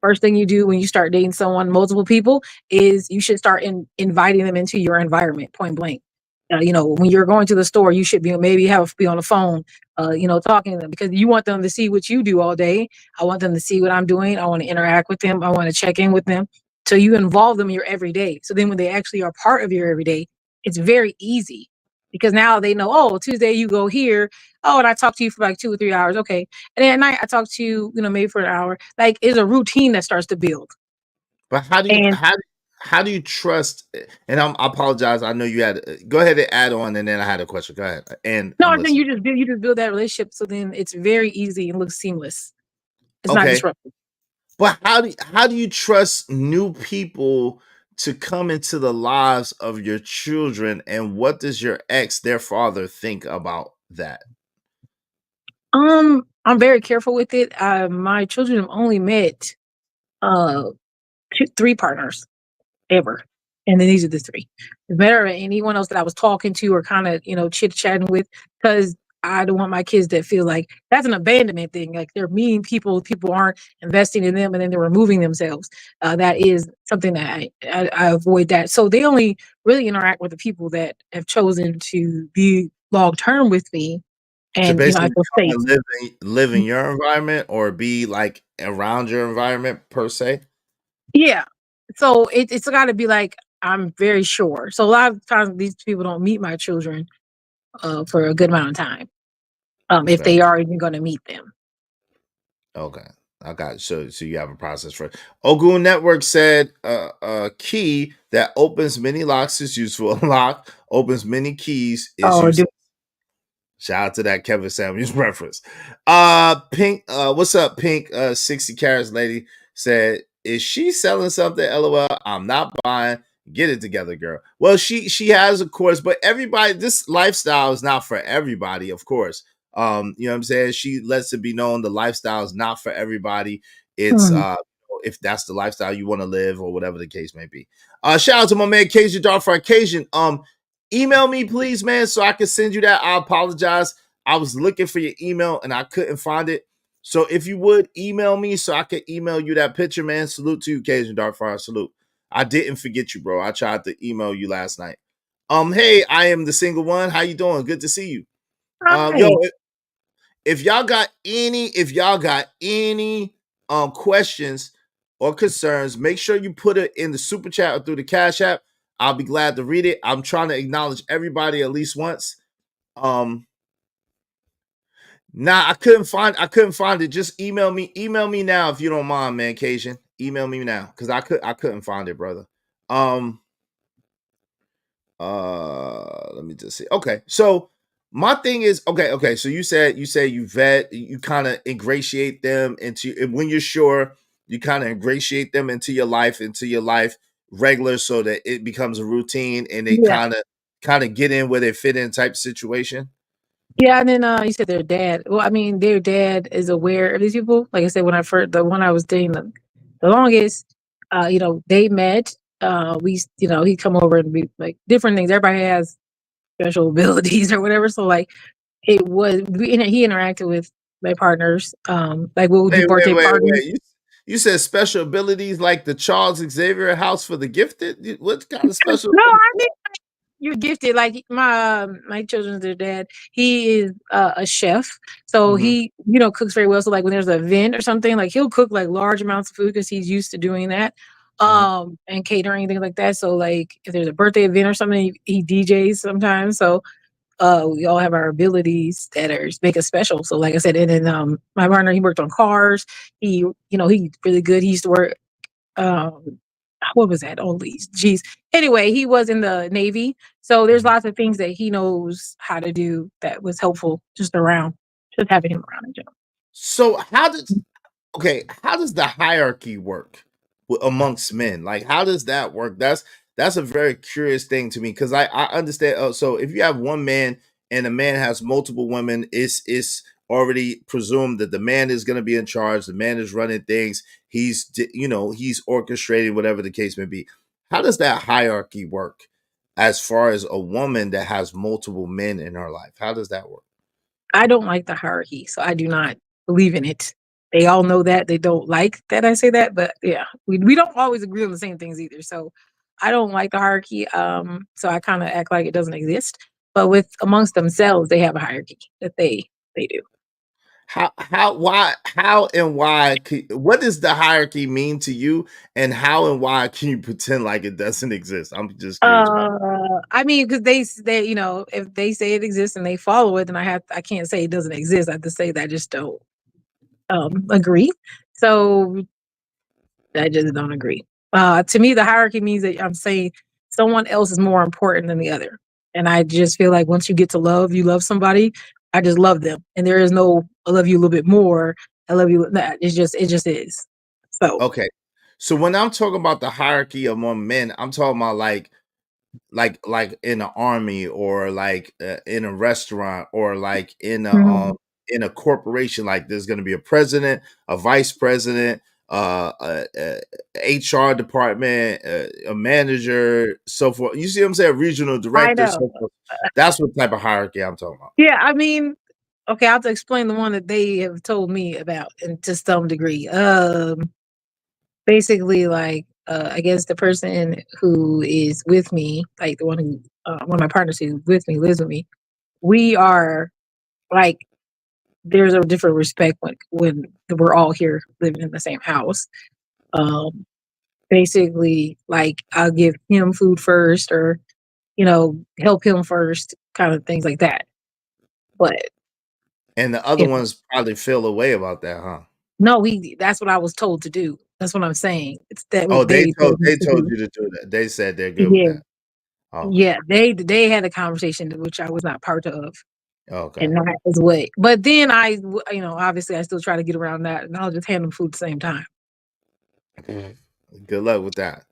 First thing you do when you start dating someone, multiple people, is you should start inviting them into your environment, point blank. When you're going to the store, you should be be on the phone, talking to them, because you want them to see what you do all day. I want them to see what I'm doing. I want to interact with them. I want to check in with them. So you involve them in your everyday. So then when they actually are part of your everyday, it's very easy because now they know, oh, Tuesday you go here. Oh, and I talk to you for like 2 or 3 hours. Okay. And then at night I talk to you, maybe for an hour. Like it's a routine that starts to build. But how do you trust? And I apologize. I know you had. Go ahead and add on, and then I had a question. Go ahead. And no, I think you just build that relationship, so then it's very easy and looks seamless. It's not Okay. disruptive. But how do you trust new people to come into the lives of your children? And what does your ex, their father, think about that? I'm very careful with it. My children have only met 3 partners ever. And then these are the 3. It's better than anyone else that I was talking to or kind of, chit-chatting with, because I don't want my kids that feel like that's an abandonment thing. Like they're meeting people aren't investing in them and then they're removing themselves. That is something that I avoid that. So they only really interact with the people that have chosen to be long-term with me. To And, I basically feel come safe. and live in your environment or be like around your environment per se. Yeah. So it's got to be like, I'm very sure. So a lot of times these people don't meet my children for a good amount of time. If Okay. they are even going to meet them. Okay. I got it. So you have a process for it. Ogun Network said a key that opens many locks is useful. A lock opens many keys is useful. Shout out to that Kevin Samuels reference. Pink, what's up, Pink? 60 carats lady said, is she selling something? LOL. I'm not buying. Get it together, girl. Well, she has, of course, but everybody, this lifestyle is not for everybody, of course. You know what I'm saying? She lets it be known the lifestyle is not for everybody. It's if that's the lifestyle you want to live or whatever the case may be. Shout out to my man Cajun Dark for Occasion. Email me, please, man, so I can send you that. I apologize. I was looking for your email and I couldn't find it. So if you would email me so I could email you that picture, man. Salute to you, Cajun Darkfire. Salute. I didn't forget you, bro. I tried to email you last night. Hey, I am the single one. How you doing? Good to see you. Yo, if y'all got any questions or concerns, make sure you put it in the super chat or through the Cash App. I'll be glad to read it. I'm trying to acknowledge everybody at least once. I couldn't find it. Just email me now if you don't mind, man. Cajun, email me now because I couldn't find it, brother. Let me just see. Okay, so my thing is okay. So you say you vet, you kind of ingratiate them into, and when you're sure, you kind of ingratiate them into your life regular, so that it becomes a routine and they kind of get in where they fit in type of situation. Yeah, and then you said their dad. Well, I mean, their dad is aware of these people. Like I said, the one I was dating the longest, they met. He'd come over and be like different things. Everybody has special abilities or whatever. So like he interacted with my partners. Like we'll do birthday parties. You said special abilities like the Charles Xavier House for the Gifted. What kind of special? No, I mean you're gifted. Like my children's their dad. He is a chef, so he cooks very well. So like when there's an event or something, like he'll cook like large amounts of food because he's used to doing that. And catering, things like that. So like if there's a birthday event or something, he DJs sometimes. So we all have our abilities that make us special. So like I said, and then my partner, he worked on cars. He's really good. He used to work what was that? Oh, geez. Anyway, he was in the Navy. So there's lots of things that he knows how to do that was helpful just having him around in general. So how does the hierarchy work amongst men? Like, how does that work? That's a very curious thing to me because I understand. So if you have one man and a man has multiple women, it's already presumed that the man is going to be in charge. The man is running things. He's he's orchestrating whatever the case may be. How does that hierarchy work as far as a woman that has multiple men in her life? How does that work? I don't like the hierarchy, so I do not believe in it. They all know that. They don't like that I say that, but yeah, we don't always agree on the same things either. So I don't like the hierarchy. So I kind of act like it doesn't exist. But with amongst themselves, they have a hierarchy that they do. How and why what does the hierarchy mean to you, and how and why can you pretend like it doesn't exist? I'm just curious about I mean, because they if they say it exists and they follow it, then I can't say it doesn't exist. I have to say that I just don't agree. So I just don't agree. To me, the hierarchy means that I'm saying someone else is more important than the other. And I just feel like once you love somebody, I just love them. And there is no, I love you a little bit more. I love you. That it just is. So, Okay. So when I'm talking about the hierarchy among men, I'm talking about like in an army, or like in a restaurant, or like mhm. in a corporation. Like there's going to be a president, a vice president, a HR department, a manager, so forth. You see what I'm saying? Regional I director, know. so forth. That's what type of hierarchy I'm talking about. Yeah, I mean, okay, I'll have to explain the one that they have told me about, and to some degree. Basically, like, I guess the person who is with me, like the one who, one of my partners who's with me, lives with me. We are like, there's a different respect when we're all here living in the same house. Um, Basically, like I'll give him food first, or help him first, kind of things like that. But And the other if ones probably feel a way about that, huh? no, we that's what I was told to do. That's what I'm saying. It's that Oh, what they told me they to told do. you to do that. They said they're good with Yeah, that. Okay. yeah. They had a conversation which I was not part of, Okay. and that is what. But then obviously I still try to get around that, and I'll just hand them food at the same time. Good luck with that.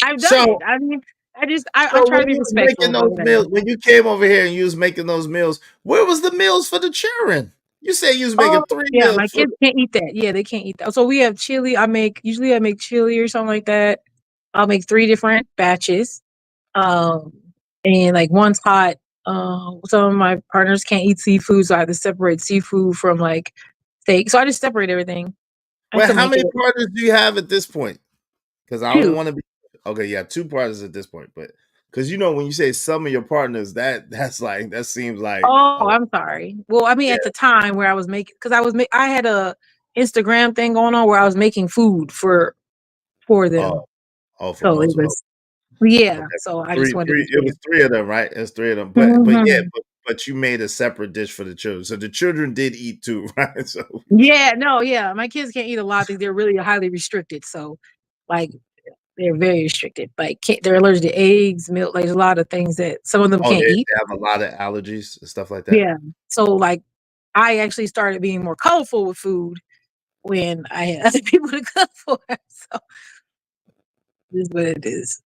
I've done it. So I mean, I So try to when be you was respectful, making but those whatever. meals, when you came over here and you was making those meals, where was the meals for the children? You said you was Oh making 3 yeah, my meals for kids can't eat that. Yeah, they can't eat that. So we have chili. I make chili or something like that. I'll make 3 different batches. Um, and like one's hot. Some of my partners can't eat seafood, so I have to separate seafood from like steak. So I just separate everything. I Well, can how make many it partners do you have at this point? Because I don't 2. want to be okay. Yeah, 2 partners at this point, but because when you say some of your partners, that seems like Oh, I'm sorry. Well, I mean, yeah. at the time where I was making, because I had a Instagram thing going on where I was making food for them. Oh, for So it multiple. was, yeah. Okay, So I just three, wanted to three. be It fair. was 3 of them, right? It's 3 of them, but yeah, Mhm. but you made a separate dish for the children, so the children did eat too, right? So Yeah, no, yeah. My kids can't eat a lot of things. They're really highly restricted. So, like, they're very restricted. Like, they're allergic to eggs, milk. Like, there's a lot of things that some of them oh, can't eat. they have a lot of allergies and stuff like that. Yeah. So, like, I actually started being more colorful with food when I had other people to cook for. So, this is what it is.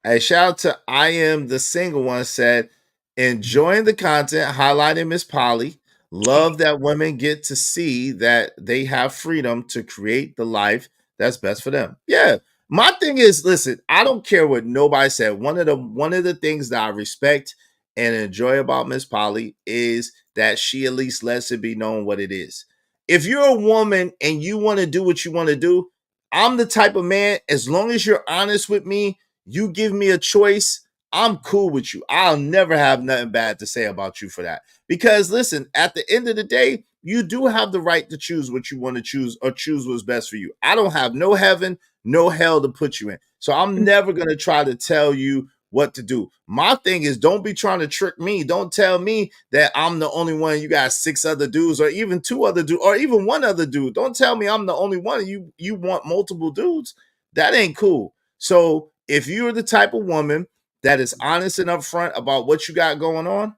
Hey, shout out to I Am the Single One said, enjoying the content, highlighting MzPoly. Love that women get to see that they have freedom to create the life that's best for them. Yeah. My thing is, listen, I don't care what nobody said. One of the things that I respect and enjoy about MzPoly is that she at least lets it be known what it is. If you're a woman and you want to do what you want to do, I'm the type of man, as long as you're honest with me, you give me a choice, I'm cool with you. I'll never have nothing bad to say about you for that. Because listen, at the end of the day, you do have the right to choose what you want to choose, or choose what's best for you. I don't have no heaven, no hell to put you in. So I'm never going to try to tell you what to do. My thing is, don't be trying to trick me. Don't tell me that I'm the only one. You got 6 other dudes, or even 2 other dudes, or even 1 other dude. Don't tell me I'm the only one. You want multiple dudes. That ain't cool. So if you're the type of woman that is honest and upfront about what you got going on,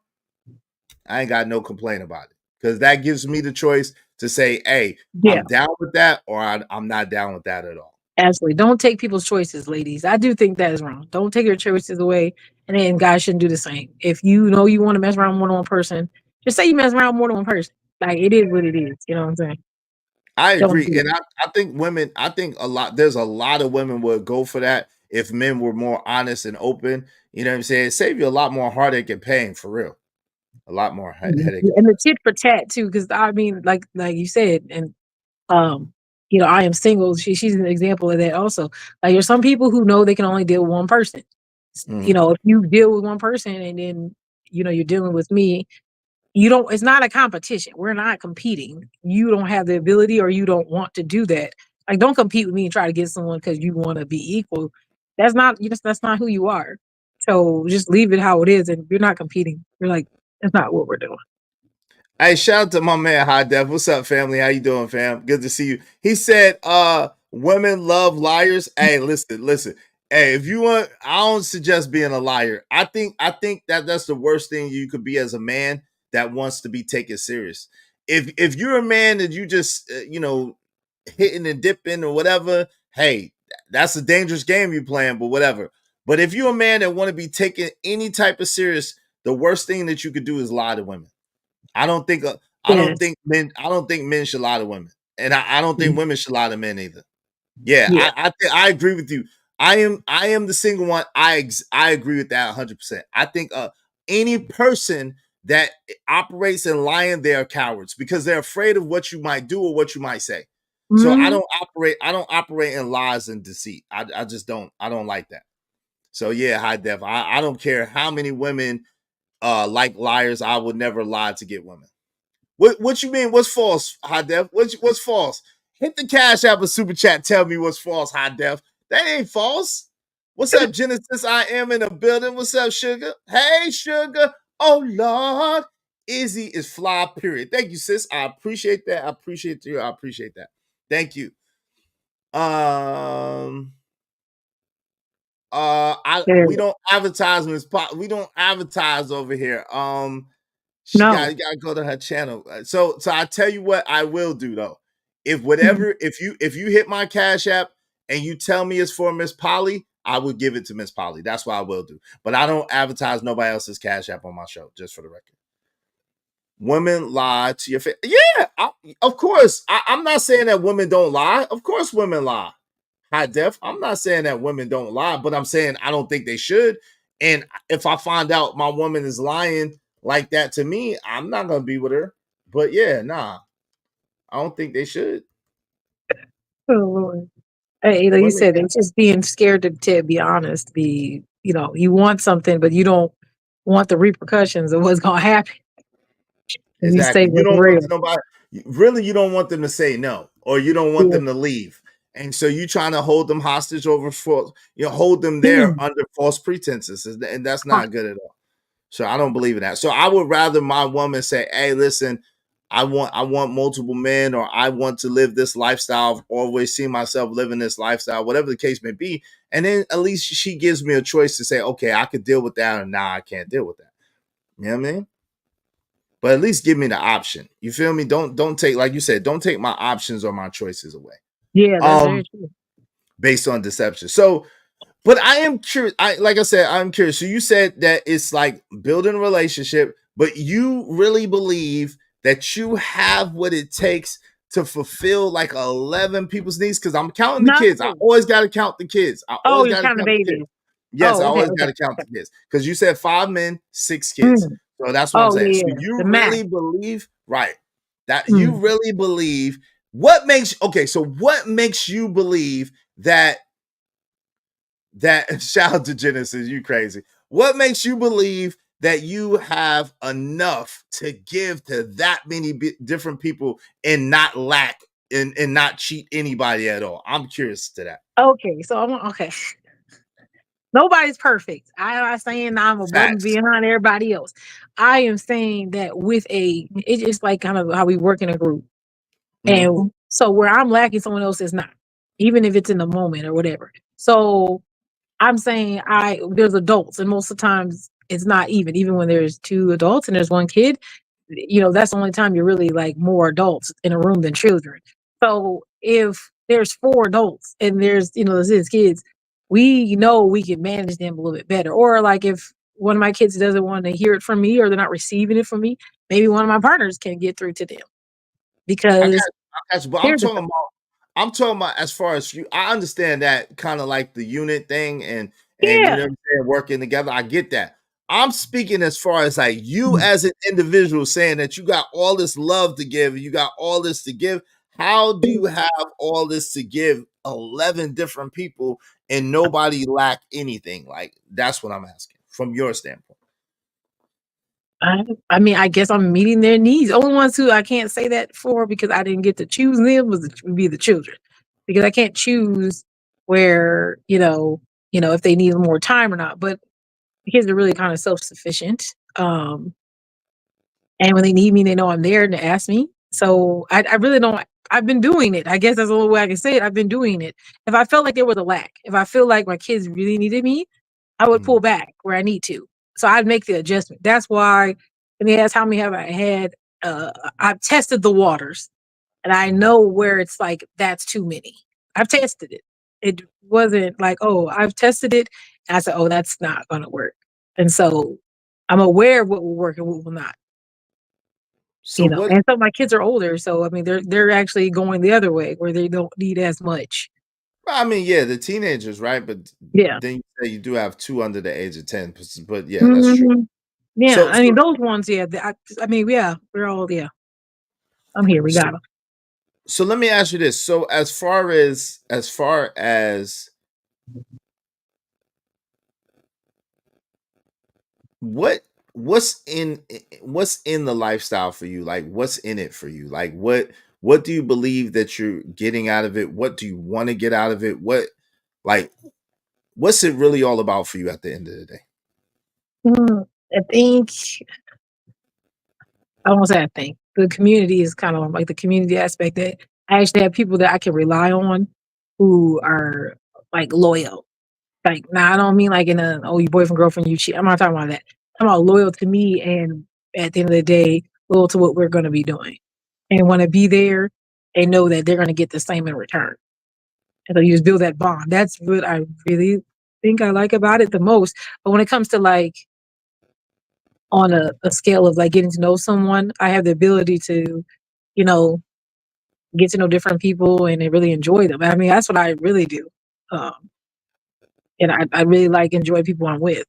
I ain't got no complaint about it, because that gives me the choice to say, hey, Yeah. I'm down with that, or I'm not down with that at all. Absolutely. Don't take people's choices, ladies. I do think that is wrong. Don't take your choices away. And then guys shouldn't do the same. If you know you want to mess around with more than one person, just say you mess around with more than one person. Like it is what it is. You know what I'm saying? I Don't agree. do And it. I think women, I think there's a lot of women would go for that if men were more honest and open. You know what I'm saying? Save you a lot more heartache and pain for real. A lot more headache. And the tit for tat too, because I mean, like you said, and um, I am single. She's an example of that also. Like there's some people who know they can only deal with one person. Mhm. If you deal with one person and then you're dealing with me, it's not a competition. We're not competing. You don't have the ability or you don't want to do that. Like don't compete with me and try to get someone because you want to be equal. That's not who you are. So just leave it how it is, and you're not competing. You're like, that's not what we're doing. Hey, shout out to my man High Def. What's up, family? How you doing, fam? Good to see you. He said, women love liars. Hey, listen. Hey, if you want, I don't suggest being a liar. I think that that's the worst thing you could be as a man that wants to be taken serious. If you're a man that you just hitting and dipping or whatever, hey, that's a dangerous game you playing, but whatever. But if you're a man that want to be taken any type of serious, the worst thing that you could do is lie to women. I don't think Yes. men should lie to women, and I don't think Mhm. women should lie to men either. Yeah, Yeah. I agree with you. I am the single one. I agree with that 100%. I think any person that operates in lying, they are cowards because they're afraid of what you might do or what you might say. So I Mhm. don't operate in lies and deceit. I just don't. I don't like that. So yeah, High Def. I don't care how many women like liars. I would never lie to get women. What you mean? What's false, High Def? What's false? Hit the cash app or super chat. Tell me what's false, High Def. That ain't false. What's up, Genesis? I am in the building. What's up, Sugar? Hey, Sugar. Oh Lord, Izzy is fly. Period. Thank you, sis. I appreciate that. I appreciate you. I appreciate that. Thank you. We Yeah. don't advertise we don't advertise over here. She No. gotta go to her channel. So I tell you what I will do though. Mhm. If you hit my cash app and you tell me it's for MzPoly, I would give it to MzPoly. That's what I will do. But I don't advertise nobody else's cash app on my show, just for the record. Women lie to your face. Yeah, of course. I'm not saying that women don't lie. Of course, women lie. High Def. I'm not saying that women don't lie, but I'm saying I don't think they should. And if I find out my woman is lying like that to me, I'm not gonna be with her. But yeah, nah, I don't think they should. Oh, Lord. Hey, like you Women, said, it's just being scared to be honest. You want something, but you don't want the repercussions of what's going to happen. If you stay exactly. You with don't want real. nobody. Really, you don't want them to say no, or you don't want Yeah. them to leave. And so you trying to hold them hostage over for hold them there Mm. under false pretenses, and that's not good at all. So I don't believe in that. So I would rather my woman say, "Hey, listen, I want multiple men, or I want to live this lifestyle. I've always seen myself living this lifestyle, whatever the case may be." And then at least she gives me a choice to say, "Okay, I could deal with that, or nah, I can't deal with that." You know what I mean? But at least give me the option. You feel me? Don't take, like you said, don't take my options or my choices away. Yeah, that's very Um, true. based on deception. So but I am curious. Like I said, I'm curious. So you said that it's like building a relationship, but you really believe that you have what it takes to fulfill like 11 people's needs? Because I'm counting the No. kids. I always got to count the kids. I Oh, always you're got to counting count the kids. babies. Yes, I Oh, okay, always okay. got to count the kids. Because you said 5 men, 6 kids. Mm. So that's what I'm Oh, saying. yeah, So yeah. The you math. really believe, right? That you Mm. really believe what makes so what makes you believe that shout out to Genesis, you crazy. What makes you believe that you have enough to give to that many different people and not lack and not cheat anybody at all? I'm curious to that. Okay, so okay. Nobody's perfect. I'm not saying I'm above and Facts. beyond everybody else. I am saying that it's just like kind of how we work in a group. Mm-hmm. And so where I'm lacking, someone else is not, even if it's in the moment or whatever. So I'm saying there's adults, and most of the times it's not even when there's 2 adults and there's 1 kid, that's the only time you're really like more adults in a room than children. So if there's 4 adults and there's, there's 6 kids. We know we can manage them a little bit better. Or like if one of my kids doesn't want to hear it from me or they're not receiving it from me, maybe one of my partners can get through to them because but I'm talking about as far as you. I understand that kind of like the unit thing and you know what I'm saying, working together. I get that. I'm speaking as far as like you as an individual saying that you got all this love to give, you got all this to give. How do you have all this to give 11 different people and nobody lack anything? Like that's what I'm asking from your standpoint. I mean, I guess I'm meeting their needs. Only ones who I can't say that for because I didn't get to choose them would be the children, because I can't choose where if they need more time or not. But the kids are really kind of self sufficient, and when they need me, they know I'm there and they ask me. So I really don't. I've been doing it. I guess that's the only way I can say it. I've been doing it. If I felt like there was a lack, if I feel like my kids really needed me, I would pull back where I need to. So I'd make the adjustment. That's why when they ask how many have I had, I've tested the waters and I know where it's like, that's too many. I've tested it. It wasn't like, oh, I've tested it. And I said, oh, that's not going to work. And so I'm aware of what will work and what will not. So and so my kids are older. So, I mean, they're actually going the other way where they don't need as much. I mean, yeah, the teenagers, right? But yeah, then you say you do have 2 under the age of 10. But yeah, that's true. Yeah, I mean those ones. Yeah, I mean, yeah, we're all I'm here. We got them. So let me ask you this. So as far as what's in the lifestyle for you? Like what's in it for you? Like what do you believe that you're getting out of it? What do you want to get out of it? What's it really all about for you at the end of the day? I think the community is kind of like the community aspect, that I actually have people that I can rely on who are like loyal. Like, now I don't mean like in your boyfriend, girlfriend, you cheat. I'm not talking about that. I'm about loyal to me, and at the end of the day, loyal to what we're going to be doing and want to be there and know that they're going to get the same in return. And so you just build that bond. That's what I really think I like about it the most. But when it comes to like on a scale of like getting to know someone, I have the ability to, get to know different people and really enjoy them. I mean, that's what I really do. And I really enjoy people I'm with.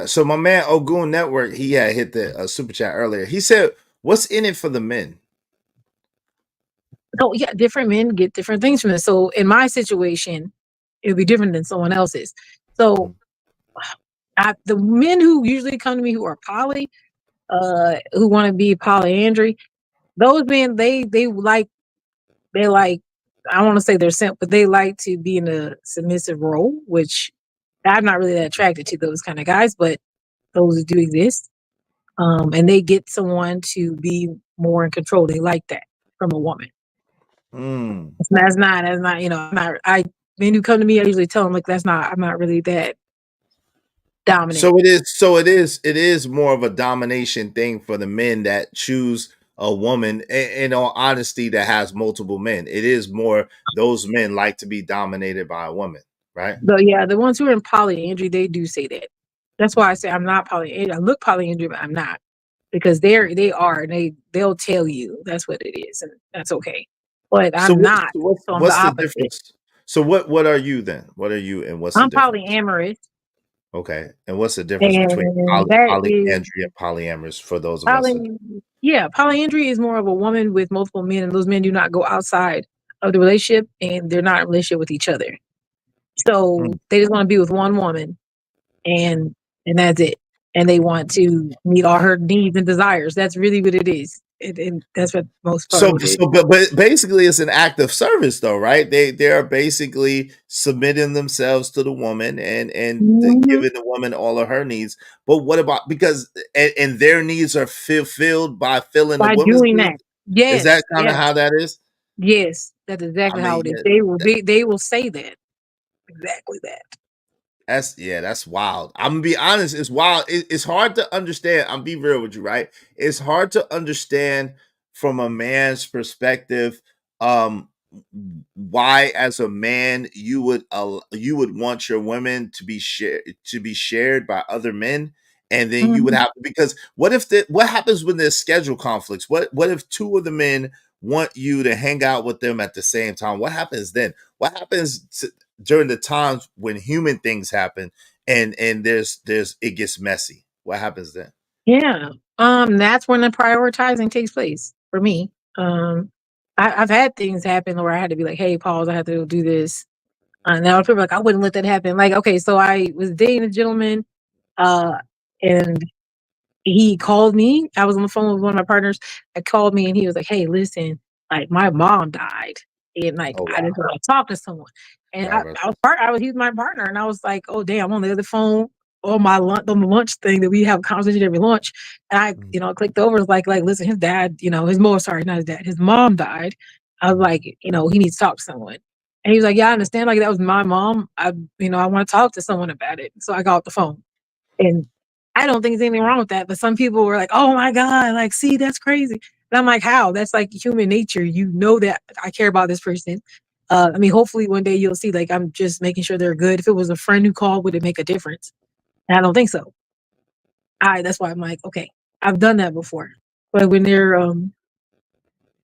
So my man Ogun Network, he had hit the super chat earlier. He said, "What's in it for the men?" Oh yeah, different men get different things from this. So in my situation, it would be different than someone else's. So the men who usually come to me who are poly, who want to be polyandry, those men they like I want to say they're simp, but they like to be in a submissive role, which I'm not really that attracted to those kind of guys, but those do exist. And they get someone to be more in control. They like that from a woman. That's not, men who come to me, I usually tell them like, I'm not really that dominant. So it is more of a domination thing for the men that choose a woman, in all honesty, that has multiple men. It is more those men like to be dominated by a woman, right? So yeah, the ones who are in polyandry, they do say that. That's why I say I'm not polyandry. I look polyandry, but I'm not, because they are, and they'll tell you that's what it is, and that's okay. But I'm not. So what's the difference? So what are you then? What are you, and what's the difference? I'm polyamorous. Okay, and what's the difference between polyandry and polyamorous for those of us? Yeah, polyandry is more of a woman with multiple men, and those men do not go outside of the relationship, and they're not in a relationship with each other. So they just want to be with one woman, and that's it. And they want to meet all her needs and desires. That's really what it is. And that's what most part but basically it's an act of service though, right? They are basically submitting themselves to the woman and giving the woman all of her needs. But what about, because and their needs are fulfilled by filling the woman's doing needs? that. Yes. Is that kind of how that is? Yes, that's exactly how it is. They will say that. Exactly that. That's wild. I'm gonna be honest, it's wild. It's hard to understand. I'm be real with you, right? It's hard to understand from a man's perspective, why, as a man, you would want your women to be shared by other men, and then you would have, because what happens when there's schedule conflicts? What if two of the men want you to hang out with them at the same time? What happens then? What happens during the times when human things happen and there's it gets messy? What happens then? Yeah. That's when the prioritizing takes place for me. I've had things happen where I had to be like, hey, pause, I have to do this. Now people are like, I wouldn't let that happen. Like, okay, so I was dating a gentleman, and he called me. I was on the phone with one of my partners. That called me and he was like, hey, listen, like my mom died. And like Oh, I just wow. want to talk to someone. And he was my partner. And I was like, oh damn, I'm on the other phone on my lunch thing that we have a conversation every lunch. And I, clicked over, it's like, listen, his dad, not his dad, his mom died. I was like, he needs to talk to someone. And he was like, yeah, I understand. Like that was my mom. I want to talk to someone about it. So I got off the phone. And I don't think there's anything wrong with that. But some people were like, oh my God, like, see, that's crazy. And I'm like, how? That's like human nature. You know that I care about this person. Hopefully one day you'll see, like, I'm just making sure they're good. If it was a friend who called, would it make a difference? And I don't think so. That's why I'm like, okay, I've done that before. But when they're,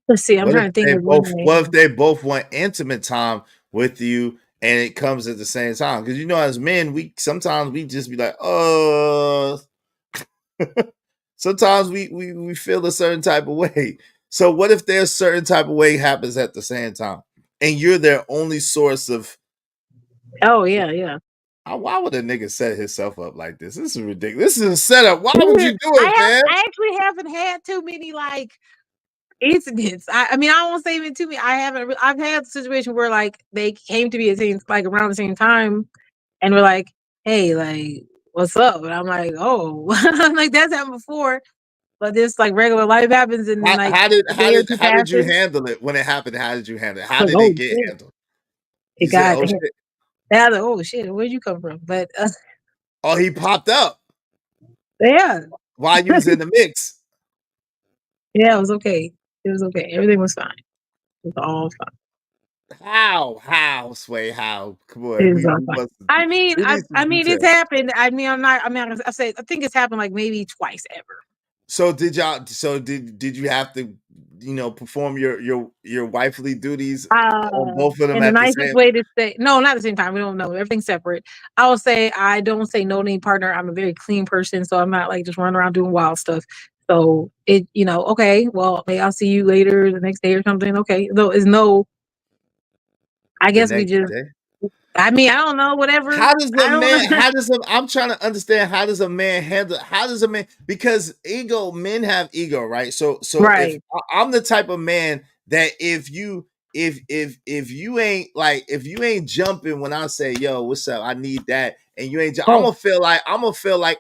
let's see, I'm trying to think of one what if they both want intimate time with you and it comes at the same time? Because as men, we sometimes just be like, sometimes we feel a certain type of way. So what if there's certain type of way happens at the same time, and you're their only source of? Oh yeah. Why would a nigga set himself up like this? This is ridiculous. This is a setup. Why would you do it, man? I actually haven't had too many like incidents. I won't say even too many. I've had a situation where like they came to me at like around the same time, and were like, "Hey, like, what's up?" And I'm like, "Oh," I'm like, that's happened before. But this like regular life happens, and then like how day or two did you passes. handle it when it happened? How did you handle it? How Like, did oh it get shit, handled? it You said, got "Oh hit. shit." Yeah, like, oh shit, where'd you come from? But Oh, he popped up. yeah, While you was in the mix. yeah, it was okay. It was okay. Everything was fine. It was all fine. How, Sway? How? Come on. It was We all fine. must. I mean, We need some it's details. happened. I think it's happened like maybe twice ever. So did y'all? So did you have to, perform your wifely duties on both of them And the at the nicest same? way to say no, not at the same time. We don't know. Everything's separate. I will say I don't say no to any partner. I'm a very clean person, so I'm not like just running around doing wild stuff. So okay, well, maybe I'll see you later the next day or something. Okay. Though is no, I The guess we next just day. I don't know, whatever. How does I a don't man? know. I'm trying to understand, how does a man handle? How does a man? Because men have ego, right? So if Right. I'm the type of man that if you ain't jumping when I say, yo, what's up? I need that, and you ain't, I'm Oh. gonna feel like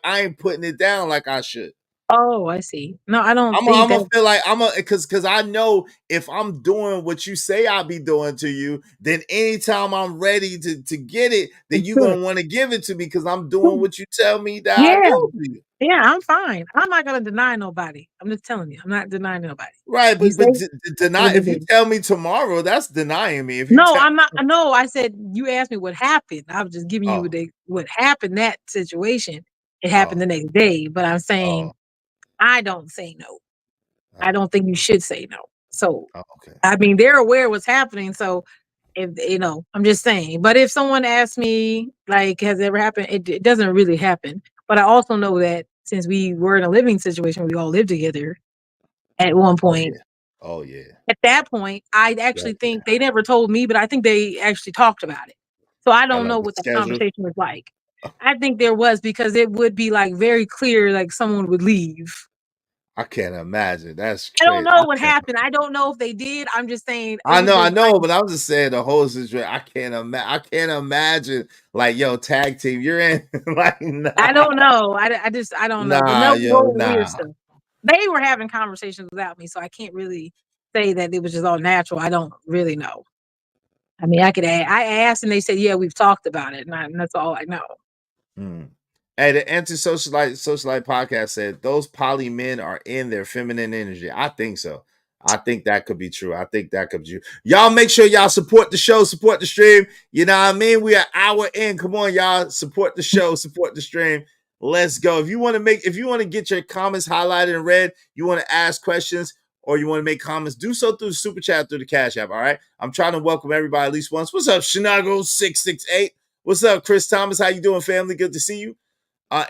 I ain't putting it down like I should. Oh, I see. No, I don't I'm think gonna that. feel like because I know if I'm doing what you say I'll be doing to you, then anytime I'm ready to get it, then you're gonna want to give it to me because I'm doing what you tell me that I Yeah. do to you. Yeah, I'm fine. I'm not gonna deny nobody. I'm just telling you, I'm not denying nobody. Right, You but say deny, if you tell me tomorrow, that's denying me. If you no, tell I'm not. No, I said you asked me what happened. I was just giving you oh what happened. That situation, it happened oh the next day. But I'm saying oh I don't say no. I oh don't think you should say no. So okay. they're aware of what's happening. So if I'm just saying. But if someone asks me like, has it ever happened? It doesn't really happen. But I also know that since we were in a living situation, we all lived together at one Oh point. yeah. Oh yeah. At that point, I actually think they never told me, but I think they actually talked about it. So I I don't like know the what the schedule. conversation was like. I think there was because it would be like very clear, like someone would leave. I can't imagine. That's I don't crazy. know what happened. I don't know if they did. I'm just saying it was I just like, know, but I'm just saying the whole situation. I can't imagine. Like, yo, tag team, you're in. Like, nah, I don't know. I don't know. But nah, no yo, weird nah. stuff. They were having conversations without me, so I can't really say that it was just all natural. I don't really know. I asked and they said, yeah, we've talked about it. And that's all I know. Hmm. Hey, the Anti-Socialite Socialite podcast said those poly men are in their feminine energy. I think so. I think that could be true. I think that could be true. Y'all make sure y'all support the show, support the stream. You know what I mean? We are hour in. Come on, y'all. Support the show, support the stream. Let's go. If you want to get your comments highlighted and read, you want to ask questions, or you want to make comments, do so through the super chat, through the Cash App. All right. I'm trying to welcome everybody at least once. What's up, Shinago668? What's up, Chris Thomas? How you doing, family? Good to see you.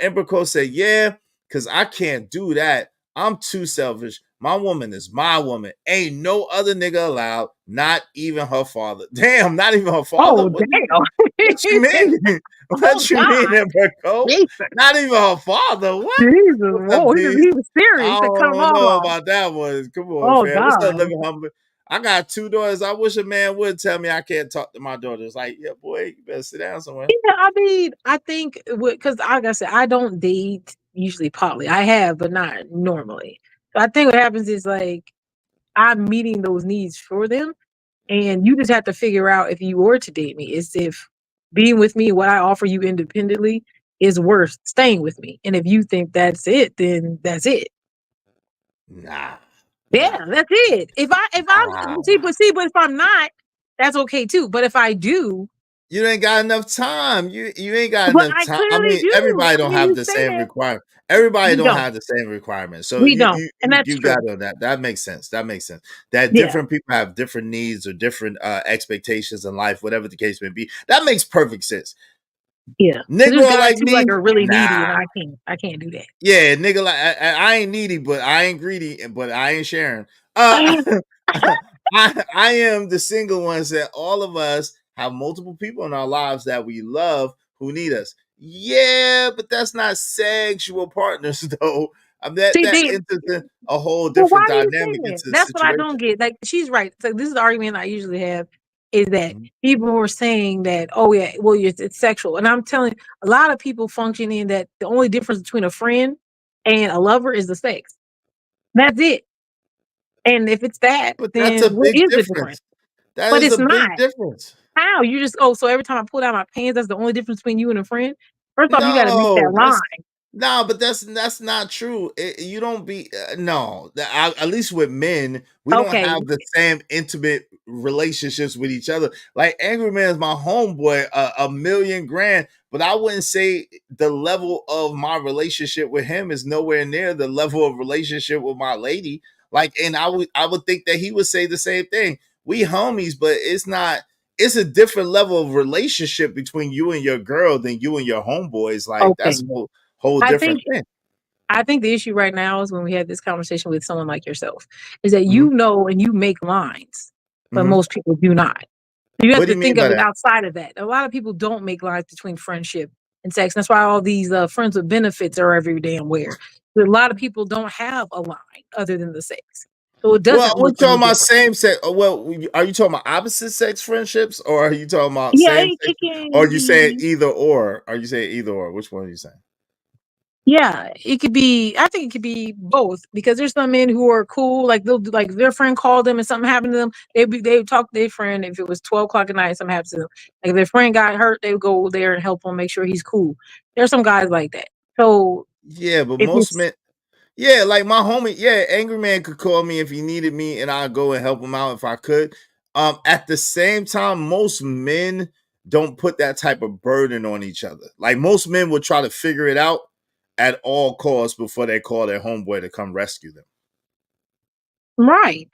Ember Cole said, yeah, because I can't do that. I'm too selfish. My woman is my woman. Ain't no other nigga allowed, not even her father. Damn, not even her father? Oh, damn. What you mean? What you mean, Ember Cole? Not even her father. What? Jesus, What's up, whoa, he D's? was serious I to come don't know off. about that one. Come on, Oh, fam. What's up, God. Living Humble? I got 2 daughters. I wish a man would tell me I can't talk to my daughters. Like, yeah, boy, you better sit down somewhere. Yeah, I mean, I think because like I said, I don't date usually poly. I have, but not normally. So I think what happens is like I'm meeting those needs for them, and you just have to figure out if you were to date me, is if being with me, what I offer you independently, is worth staying with me. And if you think that's it, then that's it. Nah. Yeah, that's it. If I'm but if I'm not, that's okay too. But if I do, you ain't got enough time. You ain't got but enough I time. I clearly mean, do. everybody don't have You the say same that. requirement. Everybody We don't don't. have the same requirements. So We don't. And that's you true. got on that. That makes sense. That makes sense. That Yeah. different people have different needs or different expectations in life, whatever the case may be. That makes perfect sense. Yeah. Nigga There's guys like who me, like are really needy, nah. and I can't do that. Yeah, nigga, like I ain't needy, but I ain't greedy, but I ain't sharing. I am the single ones that all of us have multiple people in our lives that we love who need us. Yeah, but that's not sexual partners though. That enters a whole Well, why different do you say dynamic into that? the That's what I situation. don't get. Like, she's right. So this is the argument I usually have is that people who are saying that, oh yeah, well, it's sexual. And I'm telling a lot of people function in that the only difference between a friend and a lover is the sex. That's it. And if it's that, But that's a then what big is the difference? difference. That But is it's a big not. difference. How? You just, so every time I pull down my pants, that's the only difference between you and a friend? First off, you got to make that No, line. but that's not true. You don't be no. At least with men, we don't Okay. have the same intimate relationships with each other. Like Angry Man's my homeboy, a million grand, but I wouldn't say the level of my relationship with him is nowhere near the level of relationship with my lady. Like, and I would think that he would say the same thing. We homies, but it's a different level of relationship between you and your girl than you and your homeboys. Like Okay. that's a whole I different think thing. I think the issue right now is when we had this conversation with someone like yourself, is that Mm-hmm. you know and you make lines, but Mm-hmm. most people do not. You have What do to you think mean by of it that? outside of that. A lot of people don't make lines between friendship and sex. That's why all these friends with benefits are every damn where. But a lot of people don't have a line other than the sex. So it Well, doesn't we're look any talking about different. same sex. Well, are you talking about opposite sex friendships, or are you talking about Yeah, same sex? it can Or are you saying be. either or? Are you saying either or? Which one are you saying? Yeah, it could be. I think it could be both because there's some men who are cool. Like they'll do, like their friend called them and something happened to them. They would talk to their friend if it was 12 o'clock at night. Something happened to them. Like if their friend got hurt, they would go there and help him make sure he's cool. There's some guys like that. So Yeah, but if most it's men. Yeah, like my homie. Yeah, Angry Man could call me if he needed me, and I'd go and help him out if I could. At the same time, most men don't put that type of burden on each other. Like most men would try to figure it out at all costs before they call their homeboy to come rescue them. right,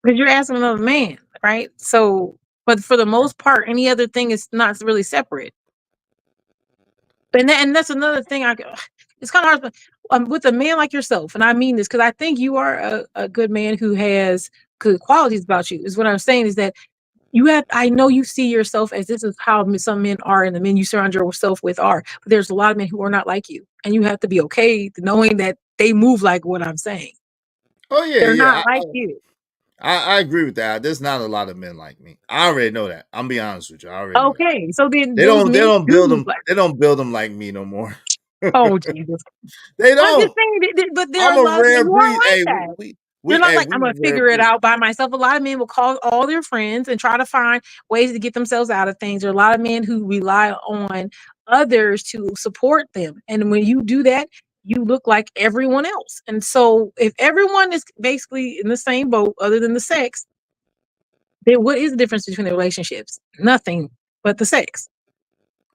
because you're asking another man, right? So, but for the most part, any other thing is not really separate. And that's another thing. It's kind of hard with a man like yourself, and I mean this because I think you are a good man who has good qualities about you. Is what I'm saying is that you have. I know you see yourself as this is how some men are, and the men you surround yourself with are. But there's a lot of men who are not like you, and you have to be okay knowing that they move like what I'm saying. Oh yeah, They're yeah. not like you. I agree with that. There's not a lot of men like me. I already know that. I'm be honest with you. I already know that. Okay, so then They those don't men do build move them. like. They don't build them like me no more. Oh Jesus. They I'm just don't. saying, but there are I'm a a lot of men rare who are breed. like Hey, that. They're we not hey, like, we I'm gonna rare figure it breed. out by myself. A lot of men will call all their friends and try to find ways to get themselves out of things. There are a lot of men who rely on others to support them. And when you do that, you look like everyone else. And so if everyone is basically in the same boat other than the sex, then what is the difference between the relationships? Nothing but the sex.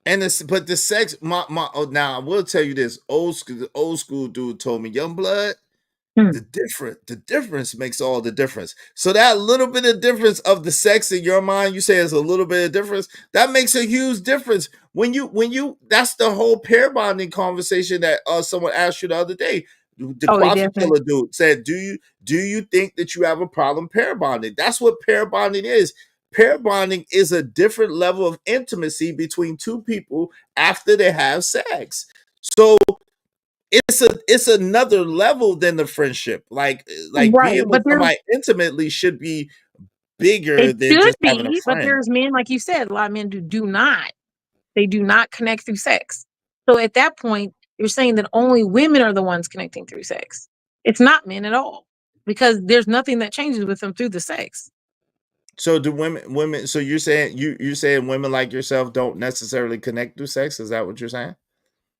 And but the sex, now I will tell you this: the old school dude told me, "Young blood, the difference makes all the difference." So that little bit of difference of the sex in your mind, you say is a little bit of difference. That makes a huge difference when you. That's the whole pair bonding conversation that someone asked you the other day. The coffee killer dude said, "Do you think that you have a problem pair bonding?" That's what pair bonding is. Pair bonding is a different level of intimacy between two people after they have sex. So it's another level than the friendship. Like being with somebody intimately should be bigger than just having a friend. But there's men, like you said, a lot of men do not. They do not connect through sex. So at that point, you're saying that only women are the ones connecting through sex. It's not men at all, because there's nothing that changes with them through the sex. So do women? So you're saying women like yourself don't necessarily connect through sex? Is that what you're saying?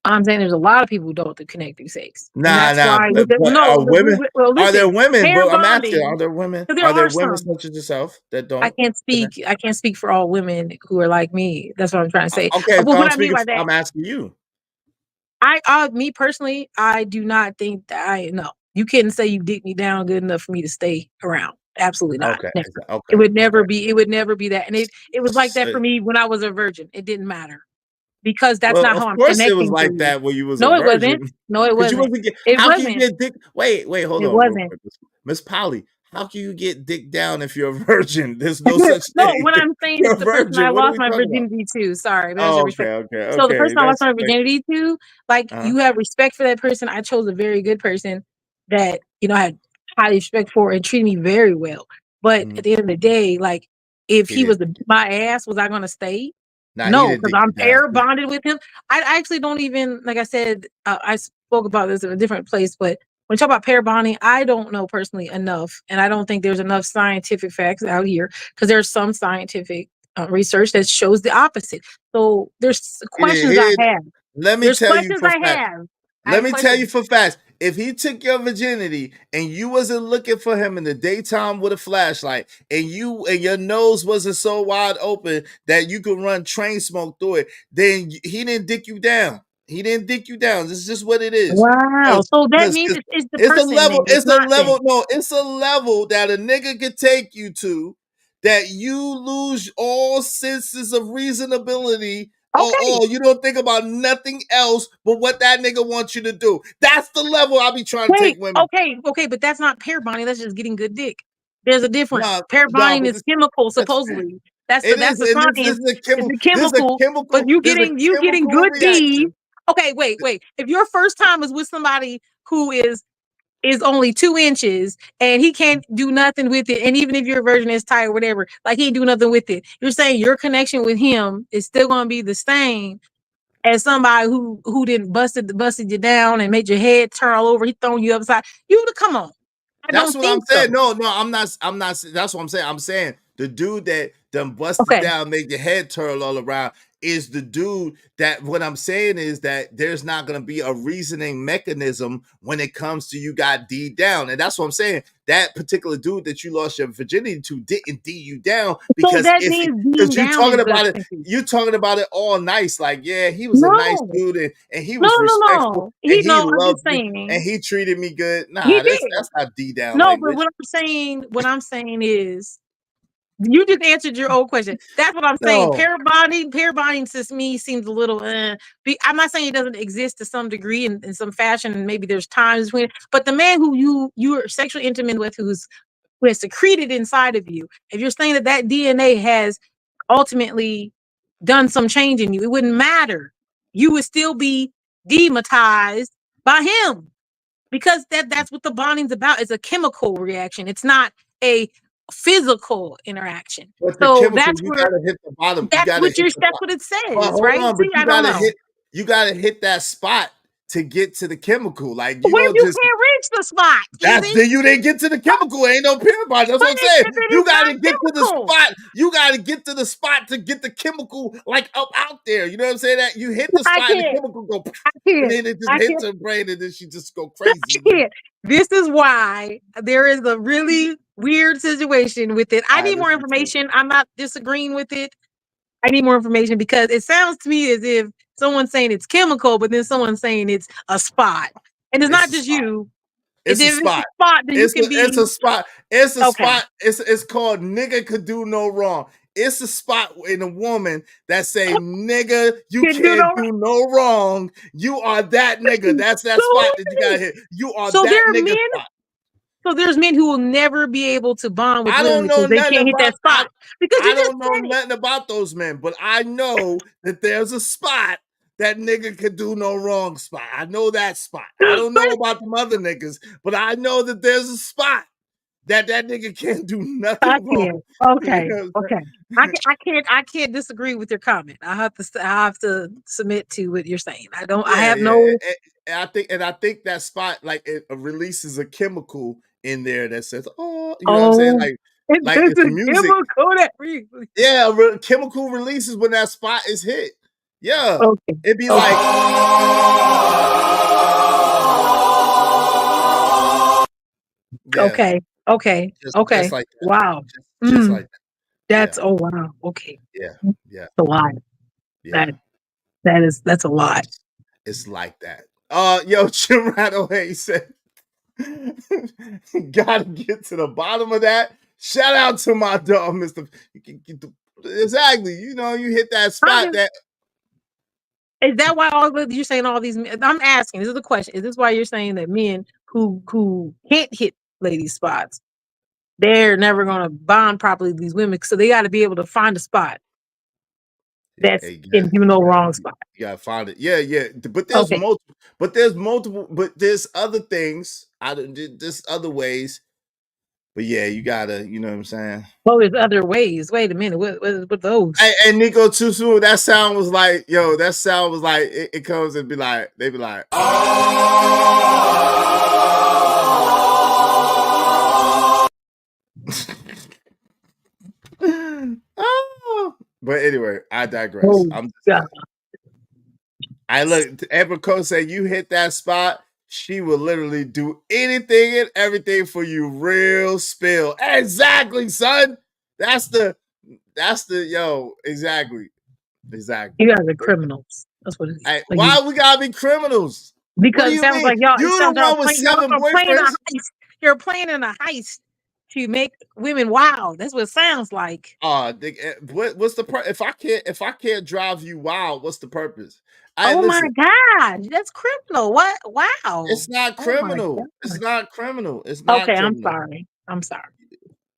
I'm saying there's a lot of people who don't connect through sex. Nah. Why, But no, women? well, listen, Are there women? But I'm asking, bonding, are there women? there Are there are women some. such as yourself that don't? I can't speak for all women who are like me. That's what I'm trying to say. Okay, Well, so what I mean by that, I'm asking you. Me personally, I do not think that no. You couldn't say you dick me down good enough for me to stay around. Absolutely not. Okay. Never. Okay. It would never be. It would never be that. And it was like that So, for me when I was a virgin. It didn't matter because that's well, not of how I'm course it was connecting to like you. that when you was a No, it wasn't. virgin. No, it Because you wasn't. wasn't get. It How can you wasn't. get dick? Wait, hold It on, real wasn't. quick, Miss Polly. How can you get dick down if you're a virgin? There's no such No, thing. what I'm saying You're is a the person I virgin. What are lost we my talking about? virginity to. Sorry, measure Oh, respect. So the okay. person I lost That's my like, virginity to, like you have respect for that person. I chose a very good person that I had high respect for and treated me very well. But at the end of the day, like if he was to beat my ass, was I going to stay? Nah, he No, didn't because dick I'm you down. pair bonded with him. I actually don't even, like I said, I spoke about this in a different place, but when you talk about pair bonding, I don't know personally enough, and I don't think there's enough scientific facts out here because there's some scientific research that shows the opposite. So there's questions I have. Let me There's tell you questions for I fact. have. I Let have me tell you questions. for facts. If he took your virginity and you wasn't looking for him in the daytime with a flashlight, and your nose wasn't so wide open that you could run train smoke through it, then he didn't dick you down. He didn't dick you down. This is just what it is. Wow. So that means it's the person. Then it's not them. No, it's a level that a nigga could take you to that you lose all senses of reasonability. Oh, you don't think about nothing else but what that nigga wants you to do. That's the level I be trying to Wait, take women. okay, but that's not pair bonding. That's just getting good dick. There's a difference. No, Pair bonding but is chemical, that's supposedly. That's it the is, and this science. is a It's chemical. the chemical, but you There's a getting chemical good D. reaction. Okay, wait. If your first time is with somebody who is only 2 inches and he can't do nothing with it, and even if your virgin is tight or whatever, like he ain't do nothing with it, you're saying your connection with him is still gonna be the same as somebody who didn't busted you down and made your head turn all over. He thrown you upside. Come on. I That's don't what I'm think so. saying. No, I'm not. That's what I'm saying. I'm saying the dude that done busted down, make your head turn all around, is the dude that. What I'm saying is that there's not going to be a reasoning mechanism when it comes to you got D down, and that's what I'm saying. That particular dude that you lost your virginity to didn't D you down So because that means being you down talking is about it. good. You talking about it all nice, like he was a nice No. dude and he was respectful No. and he I'm just loved me and saying. he treated me good. He Nah, that's did. not D down No, but language. what I'm saying is you just answered your old question. That's what I'm saying. No. Pair bonding to me seems a little. I'm not saying it doesn't exist to some degree in some fashion, and maybe there's times between. But the man who you are sexually intimate with, who has secreted inside of you, if you're saying that DNA has ultimately done some change in you, it wouldn't matter. You would still be dematized by him because that's what the bonding's about. It's a chemical reaction. It's not a physical interaction. But the So chemical, that's you where gotta hit the bottom. You that's gotta what hit the that's bottom. what it Well, says, hold right? on, but See, I don't know. you gotta hit that spot to get to the chemical. Like you What if don't you just can't reach the spot? then you didn't get to the chemical. Ain't no peanut butter. That's what I'm saying. You got to get to the spot. You got to get to the spot to get the chemical like up out there. You know what I'm saying? That you hit the spot and the chemical go, and then it just hits her brain and then she just go crazy. This is why there is a really weird situation with it. I need more information. I'm not disagreeing with it. I need more information because it sounds to me as if someone's saying it's chemical, but then someone's saying it's a spot. And it's not just you. It's a spot. Then you can be. It's a spot. It's a spot. It's called nigga could do no wrong. It's a spot in a woman that say, nigga, you can't do no wrong. You are that nigga. That's that spot that you gotta hit. You are that nigga spot. So there's men who will never be able to bond with women because they can't hit that spot. Because I don't know nothing about those men, but I know that there's a spot that nigga could do no wrong spot. I know that spot. I don't know about the other niggas, but I know that there's a spot that nigga can't do nothing wrong. Okay. Okay. I can't disagree with your comment. I have to submit to what you're saying. I have no. And I think that spot like it releases a chemical in there that says, "Oh," you know what I'm saying? Like it's music. Chemical releases when that spot is hit. Yeah, it'd be like. Okay. Just like that. Wow. Just like that. That's wow. Okay. Yeah. It's a lot. Yeah. That's a lot. It's like that. Yo, Jim Rattlehey said, gotta get to the bottom of that. Shout out to my dog, Mr. Exactly. You know, you hit that spot Is that why you're saying all these? I'm asking. This is the question. Is this why you're saying that men who can't hit ladies' spots, they're never going to bond properly with these women? So they got to be able to find a spot that's in no wrong spot. You gotta find it. Yeah. But there's multiple. But there's other things. There's other ways. But yeah, you gotta. You know what I'm saying? Oh, there's other ways. Wait a minute. What those? Hey, Nico, too soon. That sound was like, it comes and they be like, oh. But anyway, I digress. I look. Amber Cole said, "You hit that spot, she will literally do anything and everything for you. Real spill." Exactly, son. That's the exactly. You guys are criminals. That's what it is. Hey, why we gotta be criminals? Because it sounds like y'all. You the one with 7 boyfriends. You're playing in a heist to make women wild. That's what it sounds like. What's the if I can't drive you wild? What's the purpose? My God, that's criminal. What? Wow. It's not criminal. It's not criminal. It's not. Okay, criminal. I'm sorry.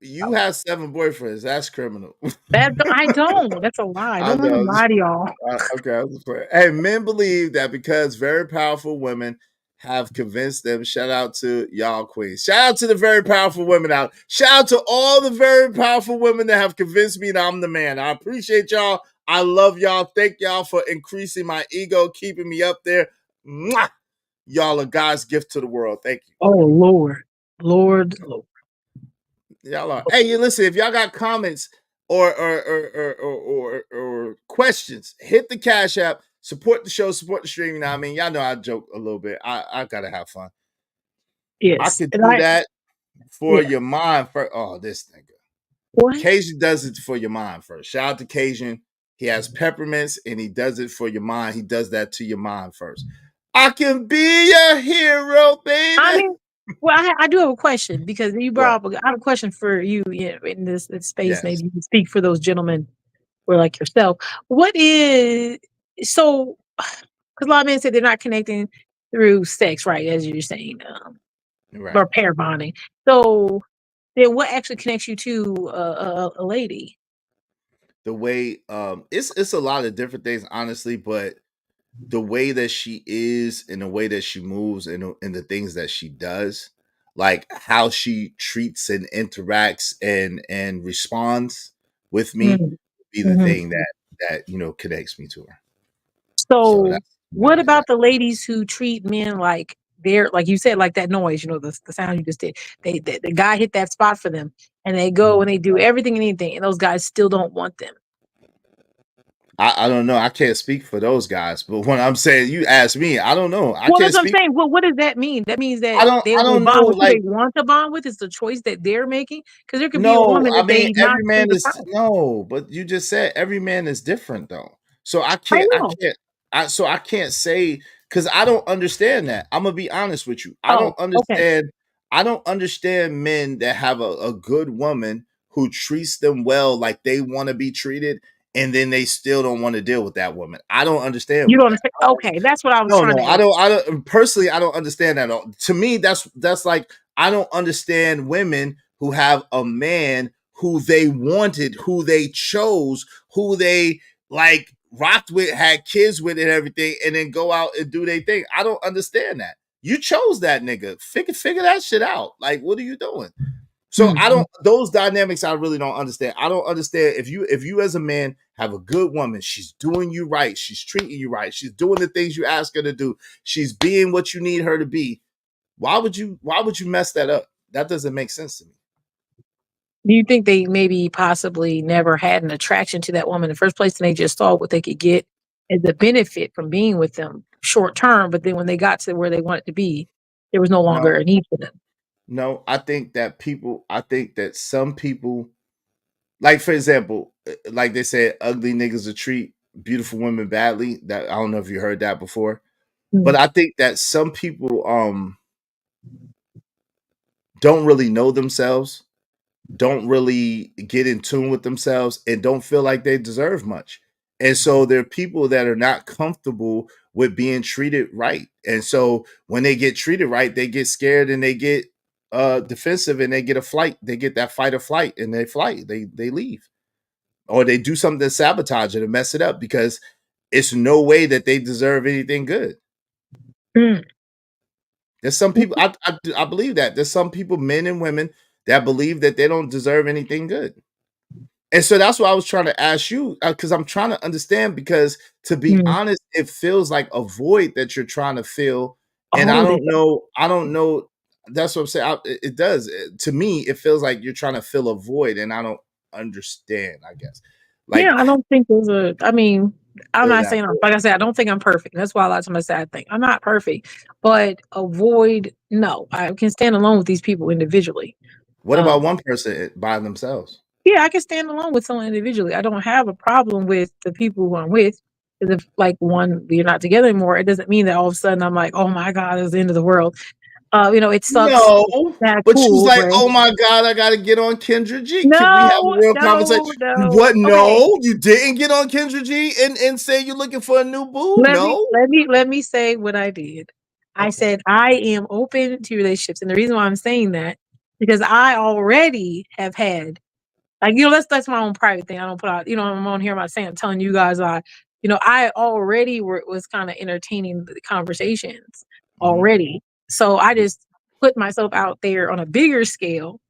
You have 7 boyfriends. That's criminal. I don't. That's a lie. I don't want to lie to y'all. Okay, I was just playing. Hey, men believe that because very powerful women have convinced them. Shout out to y'all queens. Shout out to the very powerful women out. Shout out to all the very powerful women that have convinced me that I'm the man. I appreciate y'all. I love y'all. Thank y'all for increasing my ego, keeping me up there. Mwah! Y'all are God's gift to the world. Thank you. Oh, Lord. Y'all are. Hey, listen, if y'all got comments or questions, hit the Cash App. Support the show, support the stream. You know what I mean? Y'all know I joke a little bit. I gotta have fun. Yes. I could do that for your mind first. Oh, this nigga. What? Cajun does it for your mind first. Shout out to Cajun. He has peppermints and he does it for your mind. He does that to your mind first. I can be your hero, baby. I mean, I do have a question because you brought up. I have a question for you in this space. Yes. Maybe you can speak for those gentlemen or like yourself. What is so? Because a lot of men say they're not connecting through sex, right? As you're saying, or pair bonding. So then, what actually connects you to a lady? The way it's a lot of different things, honestly, but the way that she is and the way that she moves and the things that she does, like how she treats and interacts and responds with me, be the thing that connects me to her. So What about the ladies who treat men like they're, like you said, like that noise, the sound you just did. The guy hit that spot for them, and they go and they do everything and anything, and those guys still don't want them. I don't know. I can't speak for those guys, but when I'm saying, you ask me, I don't know. I Well, can't that's what I'm speak. saying. Well, what does that mean? That means I that don't. they I only don't know. bond with who Like, they want to bond with. It's the choice that they're making. Because there could be a no, woman I that mean they not every think man is is fine. no, but you just said every man is different though. So I I can't. I know. can't. I can't say because I don't understand that. I'm gonna be honest with you. I Oh, don't okay. understand. I don't understand men that have a good woman who treats them well, like they want to be treated, and then they still don't want to deal with that woman. I don't understand You with don't that. understand. Okay, that's what I was No, trying no, to I ask. don't. I don't personally. I don't understand that at all. To me, that's like I don't understand women who have a man who they wanted, who they chose, who they like rocked with, had kids with, and everything, and then go out and do their thing. I don't understand that. You chose that nigga. Figure that shit out. Like, what are you doing? So I don't, those dynamics I really don't understand. I don't understand if you as a man have a good woman, she's doing you right, she's treating you right, she's doing the things you ask her to do, she's being what you need her to be. Why would you mess that up? That doesn't make sense to me. Do you think they maybe possibly never had an attraction to that woman in the first place, and they just saw what they could get as a benefit from being with them short term, but then when they got to where they wanted to be, there was no No, longer a need for them? no, I think that some people, like for example, like they said, ugly niggas will treat beautiful women badly. That I don't know if you heard that before. But I think that some people don't really know themselves, don't really get in tune with themselves, and don't feel like they deserve much. And so there are people that are not comfortable with being treated right. And so when they get treated right, they get scared and they get defensive and they get a flight. They get that fight or flight and they flight. They leave. Or they do something to sabotage it and mess it up because it's no way that they deserve anything good. There's some people I believe that there's some people, men and women, that believe that they don't deserve anything good. And so that's what I was trying to ask you because I'm trying to understand. Because to be honest, it feels like a void that you're trying to fill, and I Oh, don't know. I don't know. That's what I'm saying. It does to me. It feels like you're trying to fill a void, and I don't understand. I guess yeah, like I don't think there's a. I mean, I'm fill not that saying, void. like I said, I don't think I'm perfect. That's why a lot of times I say I think I'm not perfect, but avoid. No, I can stand alone with these people individually. What about Um, one person by themselves? Yeah, I can stand alone with someone individually. I don't have a problem with the people who I'm with. 'Cause if like one, we're not together anymore, it doesn't mean that all of a sudden I'm like, oh my God, it's the end of the world. It sucks. No, It's not but you was cool, like, but "Oh my god, I gotta get on Kendra G. Can we have a no, real conversation?" no, What? no. Okay. No, you didn't get on Kendra G and say you're looking for a new boo. Let me No. let me let me say what I did. I Okay. said I am open to relationships. And the reason why I'm saying that, because I already have had, like, that's my own private thing. I don't put out, I'm on here, I'm not saying, I'm telling you guys, I already was kind of entertaining the conversations already. So I just put myself out there on a bigger scale,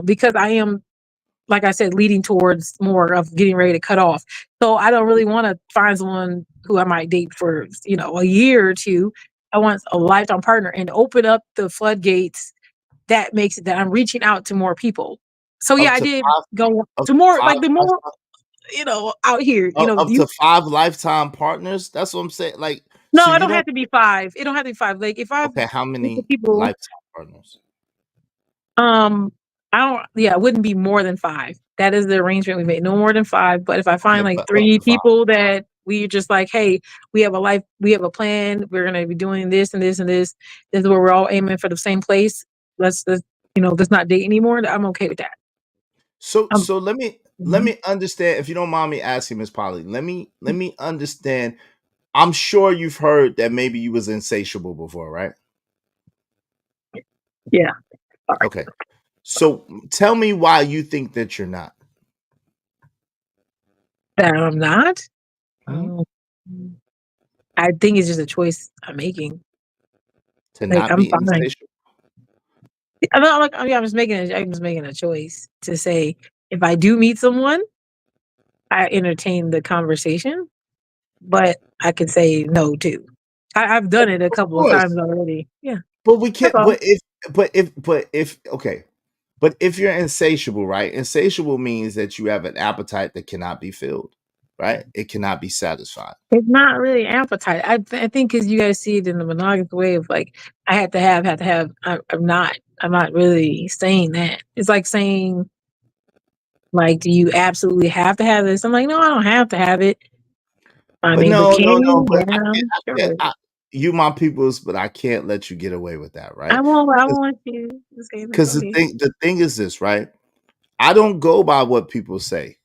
because I am, like I said, leading towards more of getting ready to cut off. So I don't really want to find someone who I might date for, a year or two. I want a lifetime partner and open up the floodgates. That makes it that I'm reaching out to more people. So yeah, Up I to did five. go Up to to more, five. like the more, out here, Up to 5 lifetime partners. That's what I'm saying. Like, no, so it you don't don't. have to be 5. It don't have to be 5. Like if I've Okay, how with the many people, lifetime partners? um, I don't, yeah, it wouldn't be more than 5. That is the arrangement we made. No more than 5. But if I Okay, find like but up 3 to five. people that we just like, hey, we have a life, we have a plan, we're gonna be doing this and this and this. This is where we're all aiming for the same place. Let's not date anymore. I'm okay with that. So Um, so let me understand, if you don't mind me asking, Miss Polly. Let me understand. I'm sure you've heard that maybe you was insatiable before, right? yeah. All right. Okay. So tell me why you think that you're not. That I'm not. Mhm. Um, I think it's just a choice I'm making. To Like not I'm be fine. insatiable. I'm not like, I'm just making a choice to say if I do meet someone, I entertain the conversation. but I can say no too. I've done it a Of couple of times course. already. Yeah. But we That's can't. all. But if you're insatiable, right? Insatiable means that you have an appetite that cannot be filled, right? It cannot be satisfied. It's not really appetite. I think because you guys see it in the monogamous way of like, I had to have. I'm not really saying that. It's like saying, like, do you absolutely have to have this? I'm like, no, I don't have to have it. I But mean, but no, can no, no. you? But Yeah, sure. you my peoples, but I can't let you get away with that, right? I won't you to say that. Because Okay. the thing is this, right? I don't go by what people say.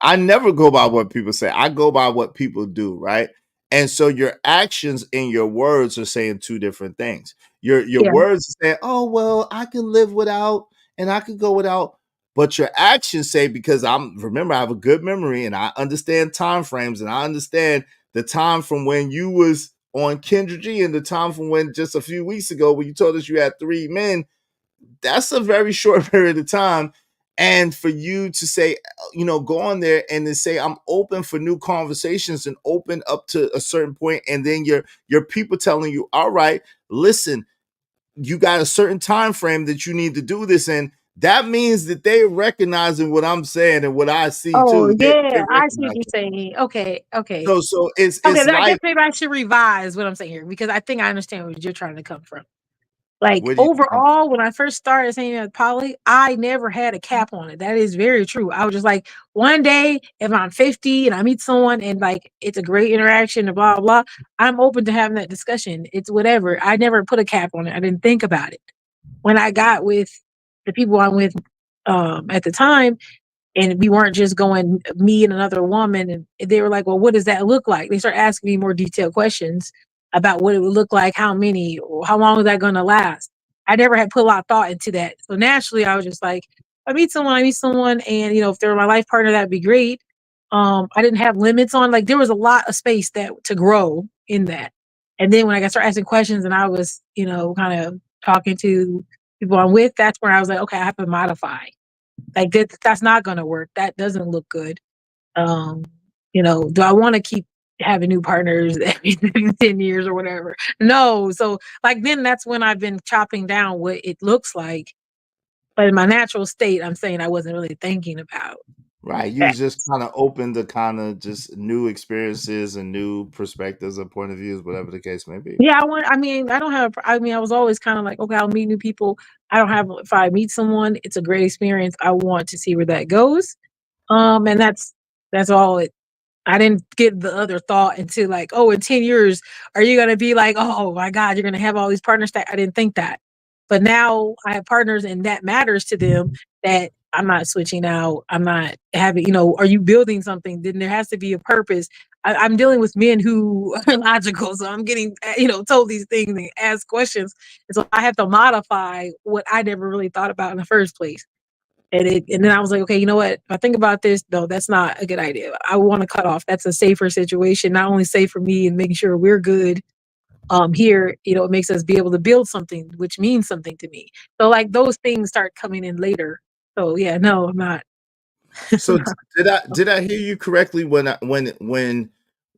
I never go by what people say. I go by what people do, right? And so your actions and your words are saying two different things. Your Yeah. words are saying, "Oh well, I can live without, and I could go without." But your actions say, because remember, I have a good memory and I understand time frames and I understand the time from when you was on Kendra G and the time from when just a few weeks ago when you told us you had 3 men. That's a very short period of time. And for you to say, go on there and then say, I'm open for new conversations and open up to a certain point, and then your people telling you, all right, listen, you got a certain time frame that you need to do this in. That means that they're recognizing what I'm saying and what I see Oh too. They yeah, I see what recognize you're it. saying. Okay, okay. So it's Okay, it's I guess like, maybe I should revise what I'm saying here because I think I understand where you're trying to come from. Like what do you think? overall, when I first started saying that poly, I never had a cap on it. That is very true. I was just like, one day if I'm 50 and I meet someone and like it's a great interaction and blah blah, I'm open to having that discussion. It's whatever. I never put a cap on it. I didn't think about it. When I got with the people I'm with at the time, and we weren't just going me and another woman, and they were like, well, what does that look like? They start asking me more detailed questions about what it would look like, how many, or how long is that going to last. I never had put a lot of thought into that, so naturally I was just like, I meet someone, and if they're my life partner, that'd be great. I didn't have limits on, like, there was a lot of space that to grow in that. And then when I got started asking questions and I was kind of talking to people I'm with, that's where I was like, okay, I have to modify. Like that's not gonna work. That doesn't look good. Um, do I want to keep having new partners every 10 years or whatever? No. So like then that's when I've been chopping down what it looks like. But in my natural state, I'm saying I wasn't really thinking about Right. You that. was just kind of open to kind of just new experiences and new perspectives and point of views, whatever the case may be. Yeah, I mean, I don't have, I mean, I was always kind of like, okay, I'll meet new people. I don't have, if I meet someone, it's a great experience. I want to see where that goes. And that's all it I didn't get the other thought into like, oh, in 10 years, are you gonna be like, oh my God, you're gonna have all these partners that I didn't think that. But now I have partners and that matters to them that I'm not switching out. I'm not having, are you building something? Then there has to be a purpose. I'm dealing with men who are logical. So I'm getting, told these things and asked questions. And so I have to modify what I never really thought about in the first place. And then I was like, okay, you know what? If I think about this, no, that's not a good idea. I want to cut off. That's a safer situation, not only safe for me and making sure we're good here, it makes us be able to build something, which means something to me. So like those things start coming in later. So yeah, no, I'm not. So did I hear you correctly when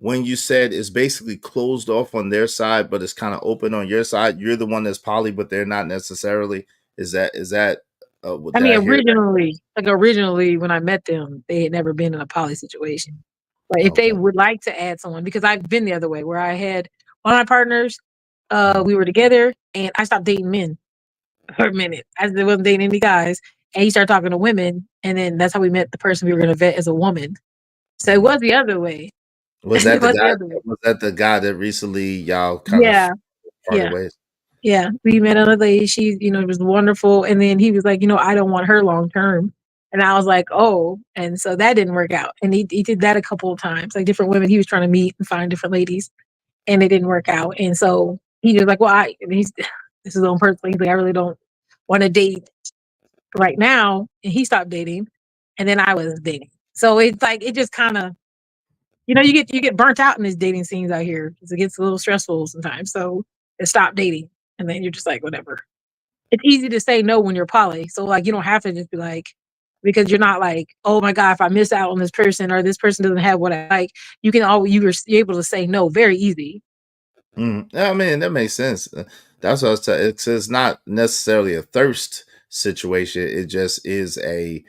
you said it's basically closed off on their side, but it's kind of open on your side? You're the one that's poly, but they're not necessarily. Is that I did mean, I hear that? originally when I met them, they had never been in a poly situation. But if they Okay. would like to add someone, because I've been the other way where I had one of my partners, we were together and I stopped dating men for a minute. I wasn't dating any guys. And he started talking to women. And then that's how we met the person we were going to vet as a woman. So it was the other way. Was It that the was the guy? other way. Was that the guy that recently y'all kind of Yeah. parted Yeah. ways? Yeah. We met another lady. She, was wonderful. And then he was like, I don't want her long term. And I was like, oh. And so that didn't work out. And he did that a couple of times, like different women he was trying to meet and find different ladies. And it didn't work out. And so he was like, well, this is his own person. He's like, I really don't want to date right now. And he stopped dating. And then I was dating. So it's like, it just kind of, you get burnt out in these dating scenes out here because it gets a little stressful sometimes. So they stop dating. And then you're just like, whatever. It's easy to say no when you're poly. So like, you don't have to just be like, because you're not like, oh my God, if I miss out on this person or this person doesn't have what I like, you can always you're able to say no very easy. I mean, that makes sense. That's what I was saying. It's not necessarily a thirst situation. It just is a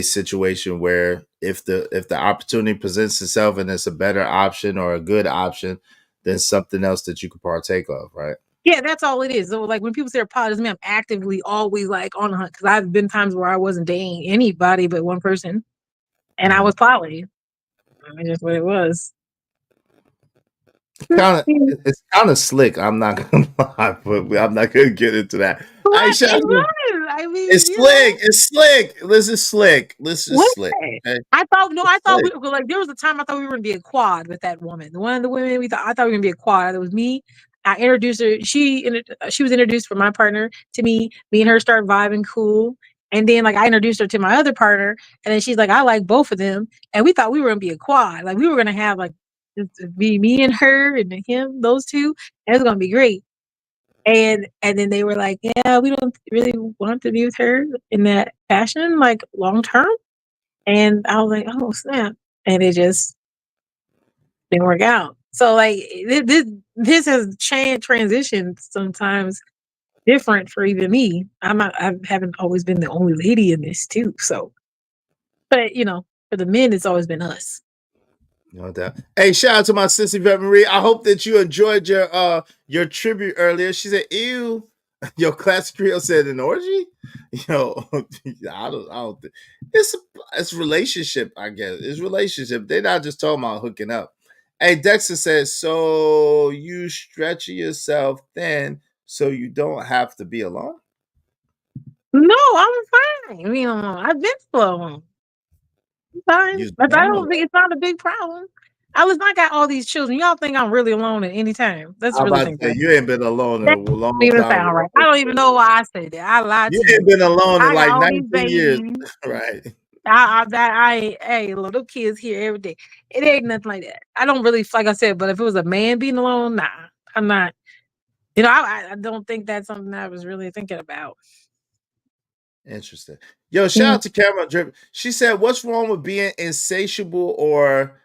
situation where if the opportunity presents itself and it's a better option or a good option, then something else that you could partake of, right? Yeah, that's all it is. So like when people say poly, doesn't mean I'm actively always like on the hunt, because I've been times where I wasn't dating anybody but one person, and I was poly. I mean, just what it was. It's kind of slick. I'm not gonna lie, but I'm not gonna get into that. What? Aisha, It was. I mean, it's slick. It's slick. This is slick. This is what? slick. Okay? I thought I thought slick. we like there was a time I thought we were gonna be a quad with that woman. One of the women I thought we were gonna be a quad. It was me. I introduced her. She was introduced for my partner to me. Me and her started vibing cool. And then like I introduced her to my other partner, and then she's like, I like both of them. And we thought we were gonna be a quad. Like we were gonna have like be me and her and him, those two. And it was gonna be great. And then they were like, yeah, we don't really want to be with her in that fashion, like long term. And I was like, oh snap. And it just didn't work out. So like this has transitioned sometimes different for even me. I haven't always been the only lady in this too. So but for the men it's always been us. No doubt. Hey, shout out to my sister Yvette Marie. I hope that you enjoyed your tribute earlier. She said, ew. Yo, Classic Creole said an orgy. Yo, I don't think it's relationship, I guess. It's relationship. They're not just talking about hooking up. Hey, Dexter says, so you stretch yourself thin so you don't have to be alone? No, I'm fine. I mean, I've been alone. Fine. But I don't think it's not a big problem. I got all these children. Y'all think I'm really alone at any time. Let's I'm really about think to say, that. you ain't been alone in That a long don't even time. sound right. I don't even know why I said that. I lied You to you. ain't been alone in I got like all these 19 years. babies. Right. Hey, little kids here every day. It ain't nothing like that. I don't really, like I said, but if it was a man being alone, nah, I'm not. I don't think that's something I was really thinking about. Interesting. Yo, shout out to Camera Drip. She said, what's wrong with being insatiable or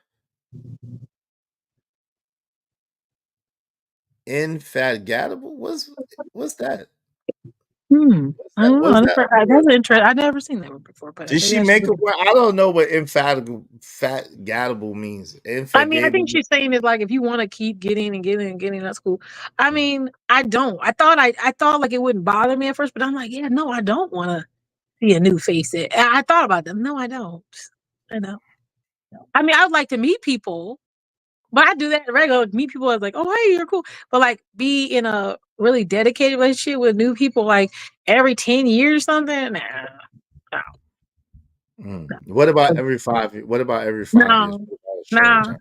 infatigable? What's that? I don't know. What's that? That's interesting. I've never seen that one before. But Did she make a word? I don't know what infatigable means. I mean, I think Infatigable. she's saying is like if you want to keep getting and getting and getting, that's cool. I mean, I don't. I thought like it wouldn't bother me at first, but I'm like, yeah, no, I don't want to see a new face. I thought about them. No, I don't. I know. I mean, I would like to meet people, but I do that regular. Meet people as like, oh, hey, you're cool. But like, be in a really dedicated relationship with new people, like every 10 years or something. Nah, no. What about every 5 years? What about every 5 years? No.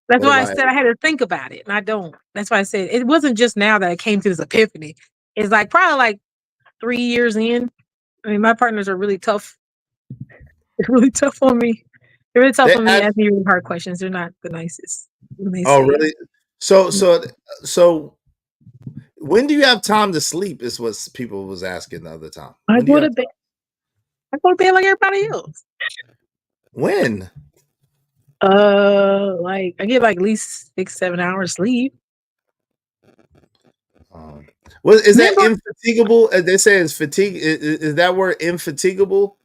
That's why I said I had to think about it, and I don't. That's why I said it wasn't just now that I came to this epiphany. It's like probably like 3 years in. I mean, my partners are really tough. They're really tough on me. They're really tough on me, asking me really hard questions. They're not the nicest. Oh, really? So when do you have time to sleep? Is what people was asking the other time. I go to bed. I go to bed like everybody else. When? Like I get like at least 6-7 hours sleep. Well, is that infatigable? They say it's fatigue. Is that word infatigable?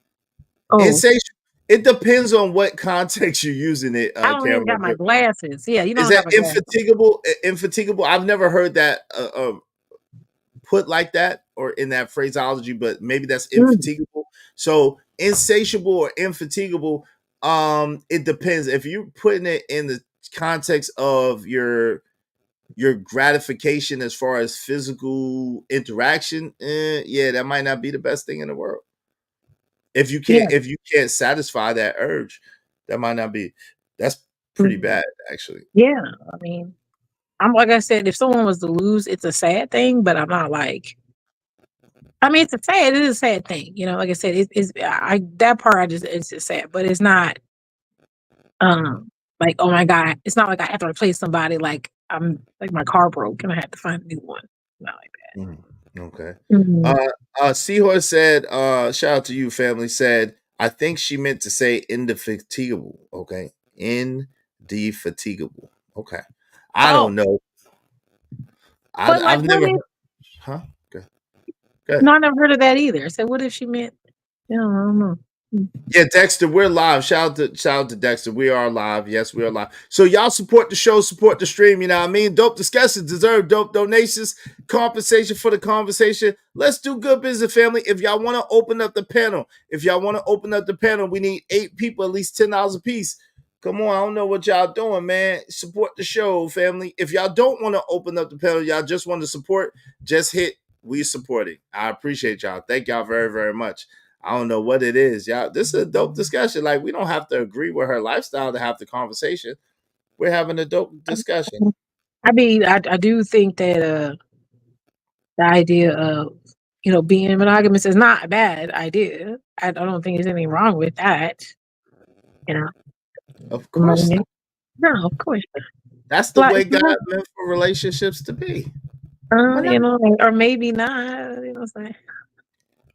Insatiable. It depends on what context you're using it. I don't even got my glasses. Yeah, you know. Is that infatigable? Infatigable. I've never heard that put like that or in that phraseology, but maybe that's infatigable. So insatiable or infatigable. It depends. If you're putting it in the context of your gratification as far as physical interaction, yeah, that might not be the best thing in the world. If you can't satisfy that urge, that might not be. That's pretty bad, actually. Yeah, I mean, I'm like I said, if someone was to lose, it's a sad thing, but I'm not like. I mean, it is a sad thing, Like I said, that part it's just sad, but it's not. Like oh my god, it's not like I have to replace somebody. Like I'm like my car broke and I have to find a new one. Not like that. Okay. Mhm. Seahorse said, shout out to you, family, said, I think she meant to say indefatigable. Okay. Indefatigable. Okay. I Oh, don't know. but like, I've what never if? heard. Huh? Good. Good. No, I never heard of that either. So what if she meant? I don't know. Yeah, Dexter, we're live. Shout out to Dexter. We are live. Yes, we are live. So y'all support the show, support the stream. You know what I mean? Dope discussions deserve dope donations, compensation for the conversation. Let's do good business, family. If y'all want to open up the panel, we need 8 people, at least $10 a piece. Come on, I don't know what y'all doing, man. Support the show, family. If y'all don't want to open up the panel, y'all just want to support, just hit we supporting. I appreciate y'all. Thank y'all very, very much. I don't know what it is, y'all. This is a dope discussion. Like, we don't have to agree with her lifestyle to have the conversation. We're having a dope discussion. I mean, I do think that the idea of being monogamous is not a bad idea. I don't think there's anything wrong with that. You know, Of course not. No, of course not. That's the Like, way God meant for relationships to be. or maybe not. You know what I'm saying?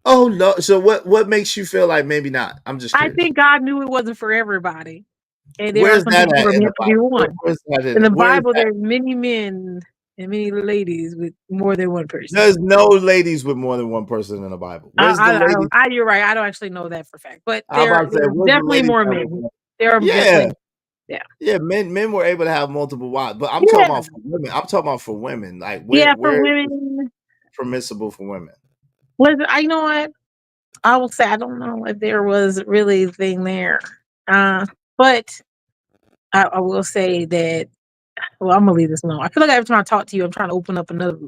Oh no! So what makes you feel like maybe not? I'm just I curious. think God knew it wasn't for everybody, and there are Where's some that people who at are in the meant to be Bible? one. Where's that In the where is Bible, that? there are many men and many ladies with more than one person. There's no ladies with more than one person in the Bible. Where's the lady? You're right. I don't actually know that for a fact, but I'm about to say, there are where's the definitely ladies more that men. was? There are Yeah, definitely, yeah. yeah. Men were able to have multiple wives, but I'm talking Yeah. about for women. I'm talking about for women. Like Yeah, for where women. permissible for women. You know what? I will say I don't know if there was really a thing there. But I will say that. Well, I'm gonna leave this alone. I feel like every time I talk to you, I'm trying to open up another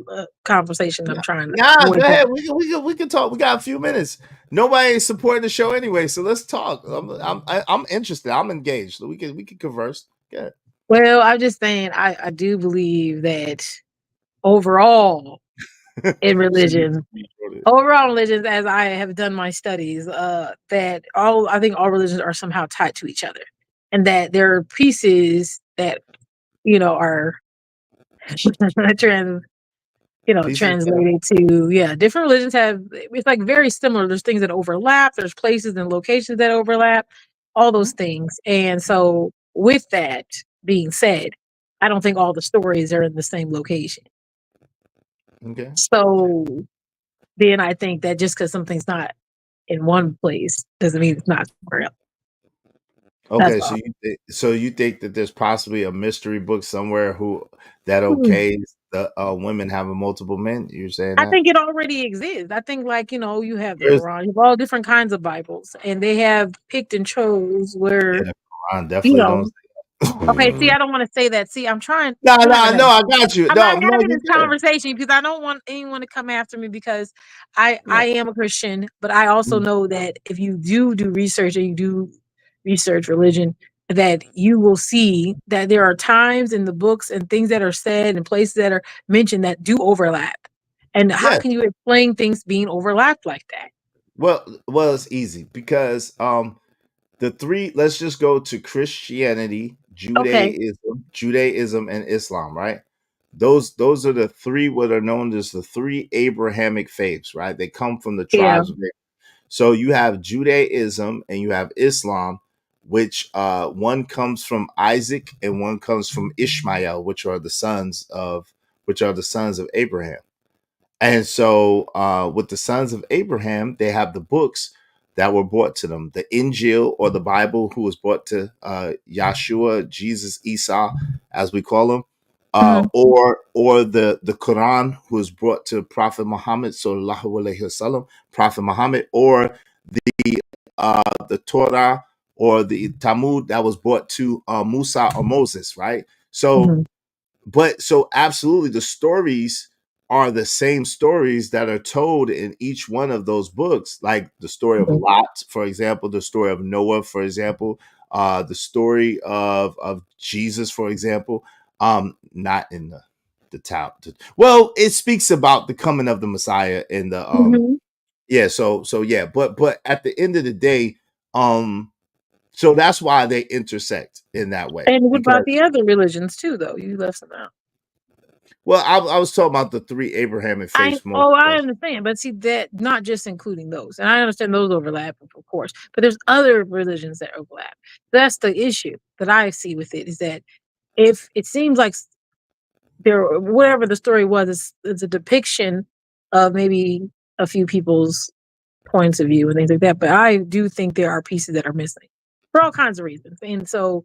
conversation. I'm trying to Nah, avoid go that. ahead. We can talk. We got a few minutes. Nobody is supporting the show anyway, so let's talk. I'm interested. I'm engaged. We can converse. Yeah. Well, I'm just saying I do believe that overall in religion, as I have done my studies, that I think all religions are somehow tied to each other, and that there are pieces that are translated to different religions have it's like very similar. There's things that overlap, there's places and locations that overlap, all those things. And so with that being said, I don't think all the stories are in the same location. Okay. So then I think that just because something's not in one place doesn't mean it's not somewhere else. Okay, so you think that there's possibly a mystery book somewhere that okays the women having multiple men? You're saying I that? think it already exists. I think, you have the There's- Quran, you have all different kinds of Bibles, and they have picked and chose where, yeah, the Quran you definitely don't. know, okay, see, I don't want to say that. See, I'm trying. No, we're not no, gonna- no. I got you. I'm No, not no, having you this good. conversation because I don't want anyone to come after me because I Yeah. am a Christian, but I also know that if you do research and you do research religion, that you will see that there are times in the books and things that are said and places that are mentioned that do overlap. And how Yes. can you explain things being overlapped like that? Well, it's easy because the three. Let's just go to Christianity, Okay. Judaism, and Islam. Right. Those are the three what are known as the three Abrahamic faiths. Right. They come from the Yeah. tribes of Abraham. So you have Judaism and you have Islam, which one comes from Isaac and one comes from Ishmael, which are the sons of Abraham. And so with the sons of Abraham, they have the books that were brought to them, the Injil or the Bible, who was brought to Yahshua, Jesus, Esau, as we call him, or the Quran, who was brought to Prophet Muhammad, sallallahu alaihi wasallam, Prophet Muhammad, or the Torah or the Talmud that was brought to Musa or Moses, right? So, so absolutely, the stories are the same stories that are told in each one of those books, like the story of Lot, for example, the story of Noah, for example, the story of Jesus, for example. Not in the town. Well, it speaks about the coming of the Messiah in the yeah. So yeah, but at the end of the day, so that's why they intersect in that way. And what Because about the other religions too, though? You left some out. Well, I was talking about the three Abrahamic faiths. I understand, but see that not just including those, and I understand those overlap, of course, but there's other religions that overlap. That's the issue that I see with it, is that if it seems like there, whatever the story was, it's a depiction of maybe a few people's points of view and things like that, but I do think there are pieces that are missing for all kinds of reasons, and so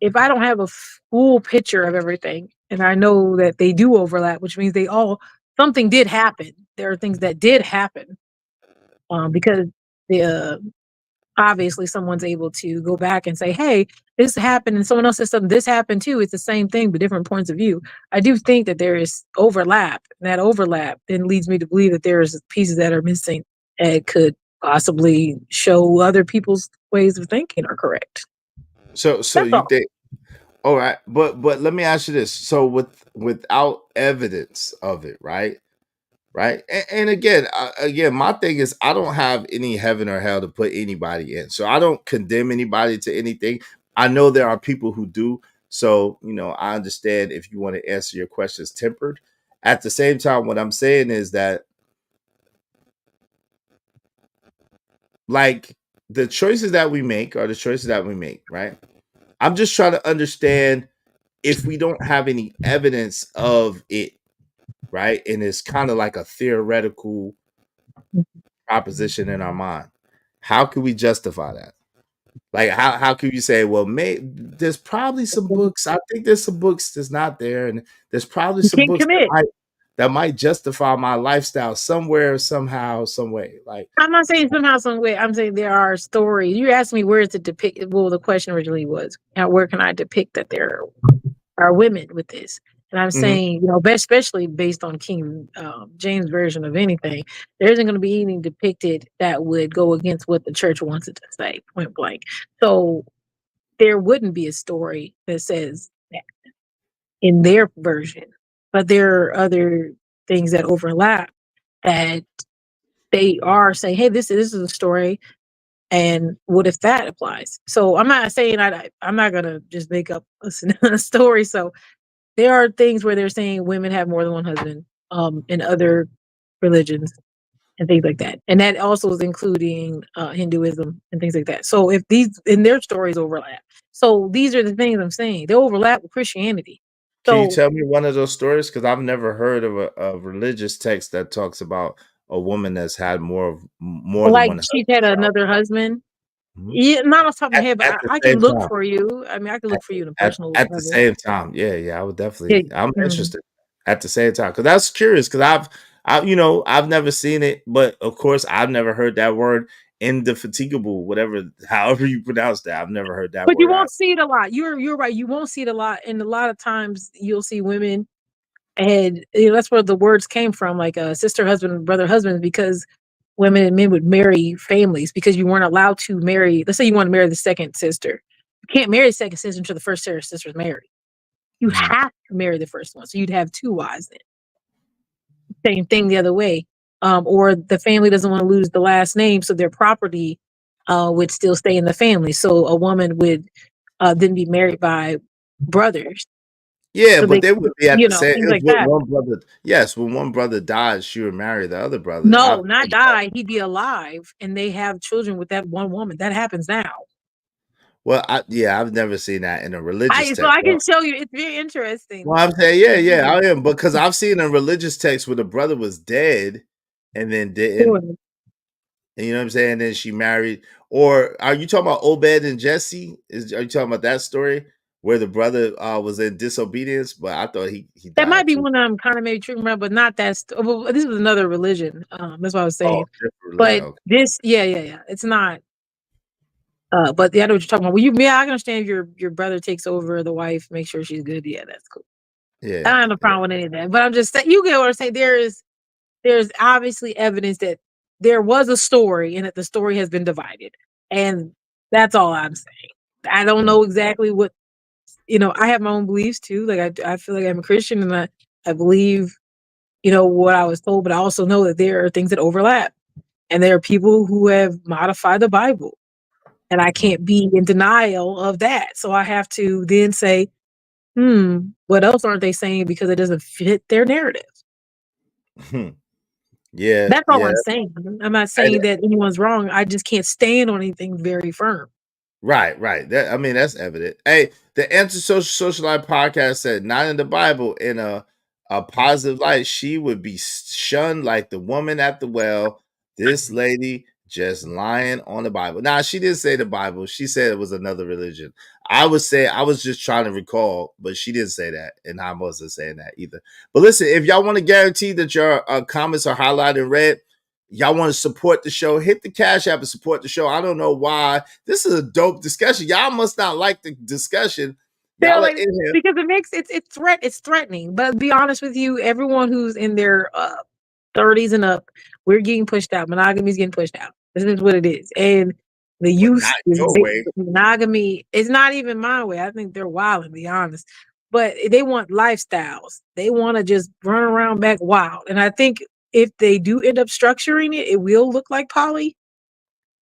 if I don't have a full picture of everything, and I know that they do overlap, which means something did happen. There are things that did happen, because the obviously someone's able to go back and say, "Hey, this happened," and someone else says something. This happened too. It's the same thing, but different points of view. I do think that there is overlap, and that overlap then leads me to believe that there's pieces that are missing and could possibly show other people's ways of thinking are correct. So That's you all. think, all right, but let me ask you this. So without evidence of it, right? And again, my thing is I don't have any heaven or hell to put anybody in. So I don't condemn anybody to anything. I know there are people who do. So, I understand if you want to answer your questions tempered. At the same time, what I'm saying is that, like, the choices that we make are the choices that we make, right? I'm just trying to understand if we don't have any evidence of it, right? And it's kind of like a theoretical proposition in our mind. How can we justify that? Like, how can you say, well, there's probably some books. I think there's some books that's not there, and there's probably You some can't books commit. that might justify my lifestyle somewhere, somehow, some way. Like, I'm not saying somehow, some way. I'm saying there are stories. You asked me where is it depicted. Well, the question originally was, where can I depict that there are women with this? And I'm saying, especially based on King James version of anything, there isn't going to be anything depicted that would go against what the church wants it to say, point blank. So there wouldn't be a story that says that in their version, but there are other things that overlap that they are saying, hey, this is a story, and what if that applies? So I'm not saying I'm not gonna just make up a story. So there are things where they're saying women have more than one husband, in other religions and things like that, and that also is including Hinduism and things like that. So if these in their stories overlap, so these are the things I'm saying, they overlap with Christianity. can you So tell me one of those stories? Because I've never heard of a religious text that talks about a woman that's had more than like one she's husband. had another husband. Mhm. Yeah, not off the top of my head, but At the I can same look time. for you. I mean, I can look for you in a At personal at the level. same time, yeah, I would Yeah. definitely. I'm Mhm. interested at the same time because that's curious. Because I've never seen it, but of course I've never heard that word indefatigable, whatever, however you pronounce that. I've never heard that But you word. won't see it a lot. You're right. You won't see it a lot, and a lot of times you'll see women, and that's where the words came from, like sister husband, brother husband, because women and men would marry families because you weren't allowed to marry. Let's say you want to marry the second sister, you can't marry the second sister until the first sister's married. You have to marry the first one, so you'd have two wives then. Same thing the other way. Or the family doesn't want to lose the last name, so their property would still stay in the family. So a woman would then be married by brothers. Yeah, So but they, they would be at the same. things If like that. one brother, yes, when one brother dies, she would marry the other brother. No, not die. He'd be alive, and they have children with that one woman. That happens now. Well, I've never seen that in a religious So text. I can show you. It's very interesting. Well, I'm saying, yeah, I am because I've seen a religious text where the brother was dead and then didn't. Sure. And you know what I'm saying? Then she married. Or are you talking about Obed and Jesse? Are you talking about that story where the brother was in disobedience? But I thought he That might died be too. one I'm kind of maybe tripping around, but not that. Well, this was another religion. That's what I was Oh, saying. different religion. But Okay. this, yeah. It's not. But I know what you're talking about. Well, I can understand if your brother takes over the wife, make sure she's good. Yeah, that's cool. I Yeah. don't have a problem with any of that. But I'm just saying, you get what I'm saying. There's obviously evidence that there was a story and that the story has been divided, and that's all I'm saying. I don't know exactly what I have my own beliefs too. Like I feel like I'm a Christian, and I believe what I was told, but I also know that there are things that overlap, and there are people who have modified the Bible. And I can't be in denial of that. So I have to then say, What else aren't they saying because it doesn't fit their narrative? Yeah, That's all yeah. I'm saying. I'm not And saying that anyone's wrong. I just can't stand on anything very firm. right. That, I mean, that's evident. Hey, the Antisocial Socialite podcast said, not in the Bible, in a positive light, she would be shunned like the woman at the well. This lady just lying on the Bible. Now, she didn't say the Bible. She said it was another religion. I would say, I was just trying to recall, but she didn't say that, and I wasn't saying that either. But listen, if y'all want to guarantee that your comments are highlighted in red, y'all want to support the show, hit the Cash App and support the show. I don't know why. This is a dope discussion. Y'all must not like the discussion. Y'all are in here. Because it makes it's threatening. But be honest with you, everyone who's in their 30s and up, we're getting pushed out. Monogamy is getting pushed out. This is what it is. And the youth not is your way. monogamy. It's not even my way. I think they're wild, to be honest. But they want lifestyles. They want to just run around back wild. And I think if they do end up structuring it, it will look like poly.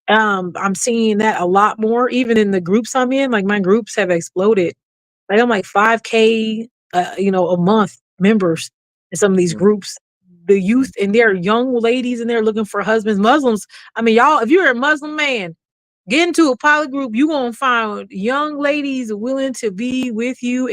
I'm seeing that a lot more, even in the groups I'm in. Like my groups have exploded. Like I'm like 5K, a month members in some of these groups. The youth and they're young ladies and they're looking for husbands. Muslims. I mean, y'all, if you're a Muslim man, get into a poly group, you're gonna find young ladies willing to be with you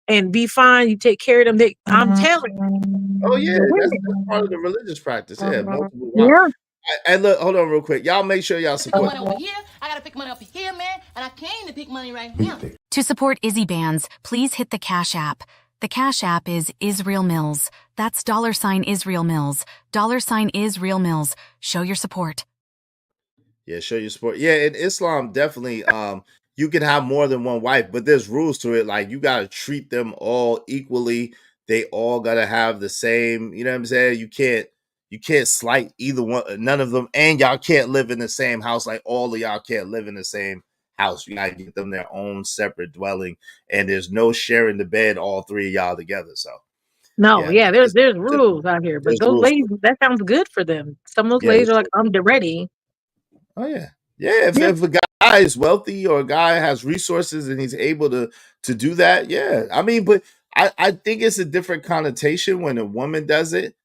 and be fine. You take care of them. I'm telling you. Oh yeah, that's part of the religious practice. Yeah, multiple wives. Yeah. And look, hold on real quick. Y'all make sure y'all support. Money over here. I gotta pick money up here, man. And I came to pick money right here. To support Izzy Bands, please hit the Cash App. The Cash App is Israel Mills. That's $Israel Mills. $Israel Mills. Show your support. Yeah, show your support. Yeah, in Islam, definitely, you can have more than one wife, but there's rules to it. Like you gotta treat them all equally. They all gotta have the same. You know what I'm saying? You can't slight either one, none of them, and y'all can't live in the same house. Like all of y'all can't live in the same house. You gotta get them their own separate dwelling, and there's no sharing the bed. All three of y'all together. So no, yeah, there's rules out here, but those ladies, that sounds good for them. Some of those ladies are like, I'm ready. Oh yeah. Yeah, if a guy is wealthy or a guy has resources and he's able to do that, yeah. I mean, but I think it's a different connotation when a woman does it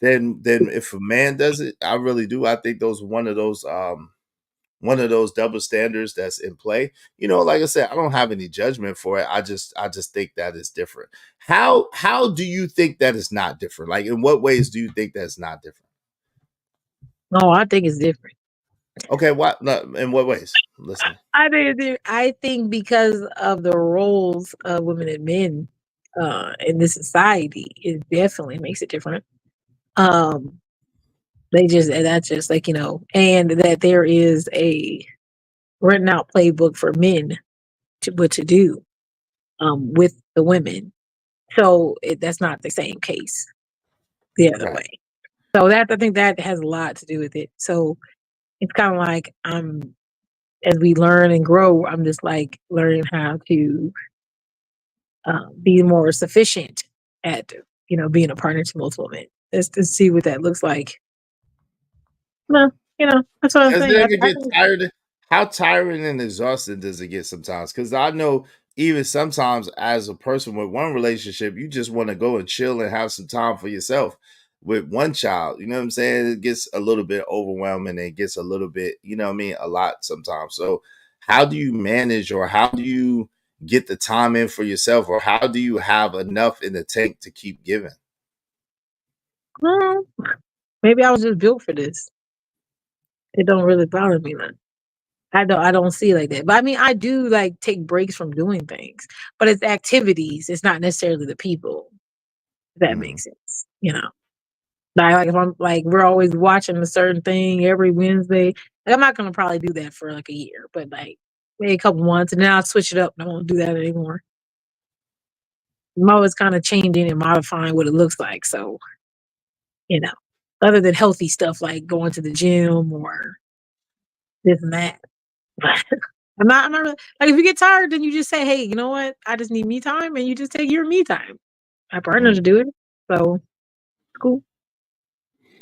than if a man does it. I really do. I think those one of those double standards that's in play. You know, like I said, I don't have any judgment for it. I just think that is different. How do you think that is not different? Like in what ways do you think that's not different? No, I think it's different. Okay, what? In what ways? Listen, I think because of the roles of women and men in this society, it definitely makes it different. That's just like, and that there is a written out playbook for men to do with the women. So that's not the same case the other way. So I think that has a lot to do with it. So it's kind of like as we learn and grow, I'm just like learning how to be more sufficient at, being a partner to multiple men. Let's to see what that looks like. No, that's what I'm does saying. it ever get tired? How tiring and exhausting does it get sometimes? Because I know even sometimes as a person with one relationship, you just want to go and chill and have some time for yourself with one child. You know what I'm saying? It gets a little bit overwhelming and it gets a little bit, a lot sometimes. So how do you manage, or how do you get the time in for yourself, or how do you have enough in the tank to keep giving? Well, maybe I was just built for this. It don't really bother me much. I don't see it like that. But I mean, I do like take breaks from doing things, but it's activities. It's not necessarily the people. If that makes sense, Like if I'm like, we're always watching a certain thing every Wednesday. Like, I'm not gonna probably do that for like a year, but like maybe a couple months, and then I'll switch it up and I won't do that anymore. I'm always kind of changing and modifying what it looks like. So, other than healthy stuff like going to the gym or this and that. I'm not really, like, if you get tired, then you just say, hey, you know what? I just need me time, and you just take your me time. My partners do it. So cool.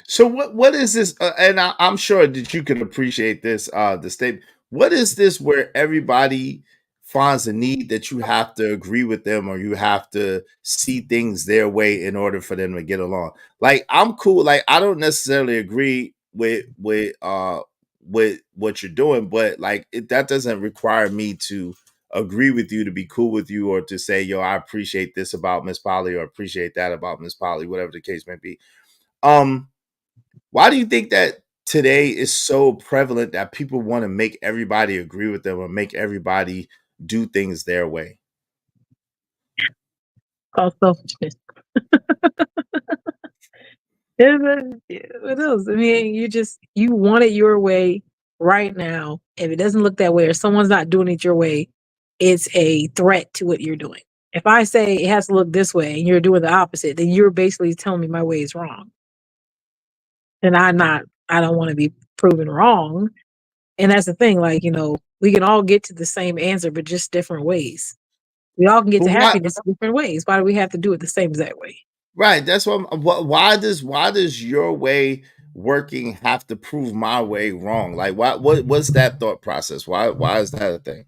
So what is this? And I'm sure that you can appreciate this. The statement. What is this where everybody finds a need that you have to agree with them or you have to see things their way in order for them to get along. Like I'm cool. Like I don't necessarily agree with what you're doing, but like that doesn't require me to agree with you, to be cool with you, or to say, yo, I appreciate this about MzPoly or appreciate that about MzPoly, whatever the case may be. Why do you think that today is so prevalent that people want to make everybody agree with them or make everybody do things their way? Called selfishness. It is. I mean, you want it your way right now. If it doesn't look that way or someone's not doing it your way, it's a threat to what you're doing. If I say it has to look this way and you're doing the opposite, then you're basically telling me my way is wrong. And I don't want to be proven wrong. And that's the thing, like, we can all get to the same answer, but just different ways. We all can get But to why, happiness in different ways. Why do we have to do it the same exact way? right? That's why does your way working have to prove my way wrong? Like what's that thought process? Why is that a thing?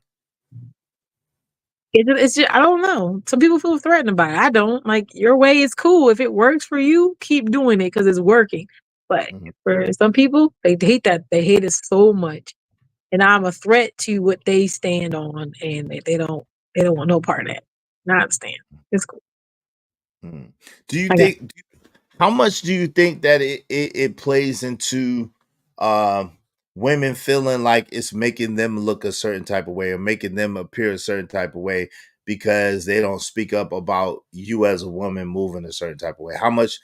It's just, I don't know. Some people feel threatened by it. I don't. Like, your way is cool. If it works for you, keep doing it because it's working. But for some people, they hate that. They hate it so much. And I'm a threat to what they stand on, and they don't want no part of that. Not stand. It's cool. Do you think how much do you think that it plays into women feeling like it's making them look a certain type of way or making them appear a certain type of way because they don't speak up about you as a woman moving a certain type of way? How much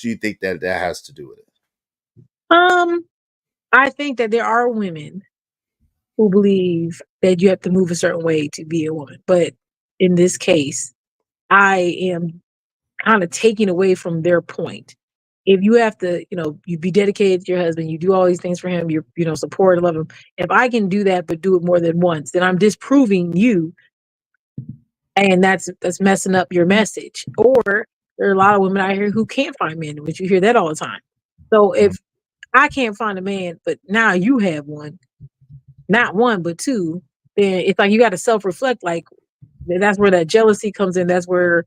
do you think that has to do with it? I think that there are women who believe that you have to move a certain way to be a woman. But in this case, I am kind of taking away from their point. If you have to, you be dedicated to your husband, you do all these things for him, you support and love him. If I can do that, but do it more than once, then I'm disproving you. And that's messing up your message. Or there are a lot of women out here who can't find men, but you hear that all the time. So if I can't find a man, but now you have one, not one, but two, then it's like you got to self-reflect. Like, that's where that jealousy comes in. That's where,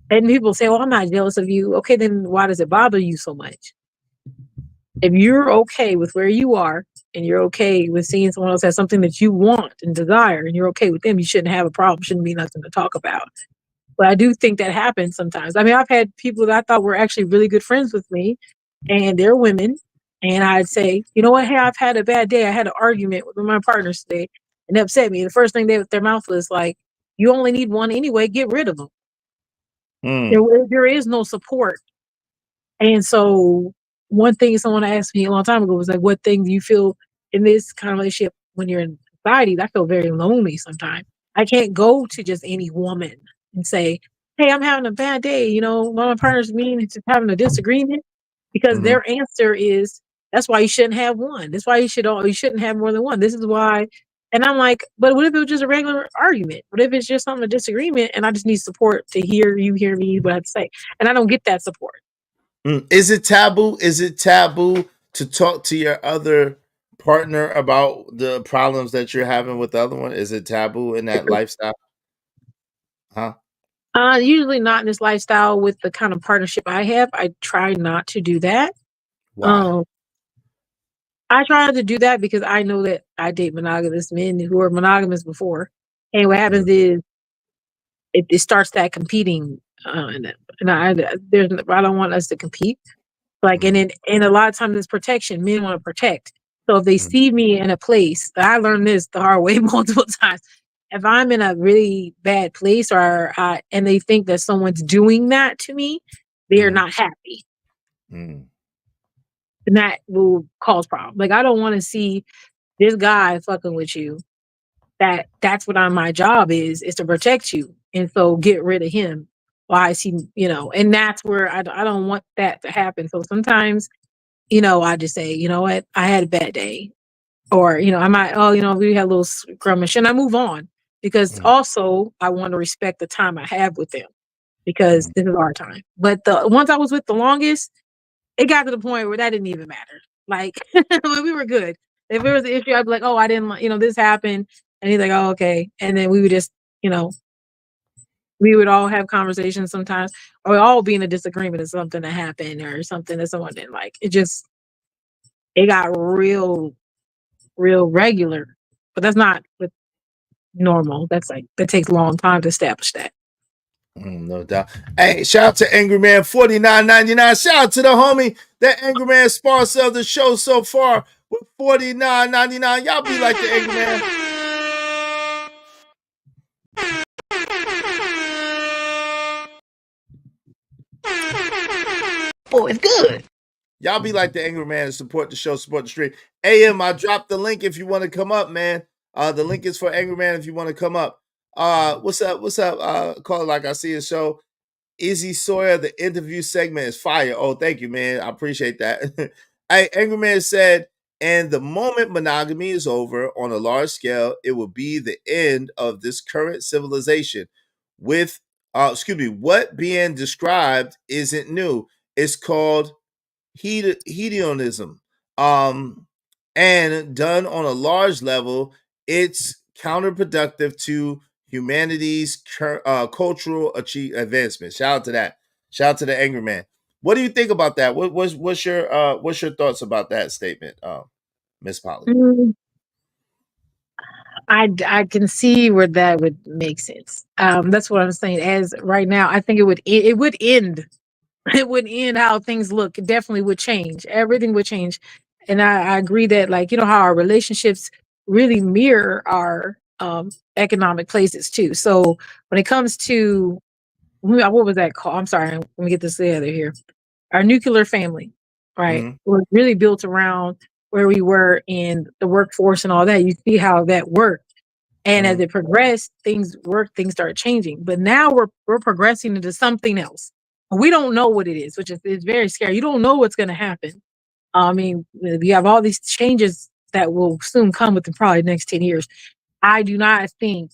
and people say, "Oh, I'm not jealous of you." Okay, then why does it bother you so much? If you're okay with where you are and you're okay with seeing someone else has something that you want and desire and you're okay with them, you shouldn't have a problem. Shouldn't be nothing to talk about. But I do think that happens sometimes. I mean, I've had people that I thought were actually really good friends with me, and they're women. And I'd say, you know what? Hey, I've had a bad day. I had an argument with my partners today, and it upset me. The first thing their mouth was like, "You only need one anyway. Get rid of them." There is no support. And so, one thing someone asked me a long time ago was like, "What thing do you feel in this kind of relationship when you're in society?" I feel very lonely sometimes. I can't go to just any woman and say, "Hey, I'm having a bad day. One of my partners and me is just having a disagreement," because their answer is, "That's why you shouldn't have one. That's why you shouldn't have more than one. This is why." And I'm like, but what if it was just a regular argument? What if it's just something, a disagreement, and I just need support to hear me, what I have to say, and I don't get that support. Is it taboo? Is it taboo to talk to your other partner about the problems that you're having with the other one? Is it taboo in that lifestyle? Huh? Usually not in this lifestyle with the kind of partnership I have. I try not to do that. Why? I try not to do that because I know that I date monogamous men who were monogamous before. And what happens is it starts that competing, and I don't want us to compete. Like, and a lot of times it's protection. Men want to protect. So if they see me in a place, I learned this the hard way multiple times. If I'm in a really bad place and they think that someone's doing that to me, they are not happy. And that will cause problems. Like, I don't want to see this guy fucking with you. That's what my job is to protect you. And so get rid of him. Why is he, and that's where I don't want that to happen. So sometimes, I just say, you know what, I had a bad day. Or, I might, we had a little skirmish and I move on. Because also I want to respect the time I have with them. Because this is our time. But the ones I was with the longest, it got to the point where that didn't even matter. Like, we were good. If there was an issue, I'd be like, "Oh, I didn't, this happened." And he's like, oh, okay. And then we would just, we would all have conversations sometimes, or we'd all be in a disagreement of something that happened or something that someone didn't like. It got real regular. But that's not normal. That takes a long time to establish that. No doubt. Hey, shout out to Angry Man 49.99. Shout out to the homie, that Angry Man sponsor of the show so far with $49.99. Y'all be like the Angry Man. Oh, it's good. Y'all be like the Angry Man and support the show, support the stream. AM, I dropped the link if you want to come up, man. The link is for Angry Man if you want to come up. What's up? Call it like I see a show. Izzy Sawyer, the interview segment is fire. Oh, thank you, man. I appreciate that. Hey, Angry Man said, and the moment monogamy is over on a large scale, it will be the end of this current civilization. With, what being described isn't new. It's called hedonism. And done on a large level, it's counterproductive to humanity's cultural advancement. Shout out to that. Shout out to the Angry Man. What do you think about that? What's your thoughts about that statement, MzPoly? I can see where that would make sense. That's what I'm saying. As right now, I think it would end. It would end how things look. It definitely would change. Everything would change. And I agree that, like, how our relationships really mirror our economic places too. So when it comes to, what was that called? I'm sorry, let me get this together here. Our nuclear family, right? Was really built around where we were in the workforce and all that. You see how that worked. And as it progressed, things started changing. But now we're progressing into something else. We don't know what it is, which is very scary. You don't know what's going to happen. I mean, you have all these changes that will soon come within probably the next 10 years. I do not think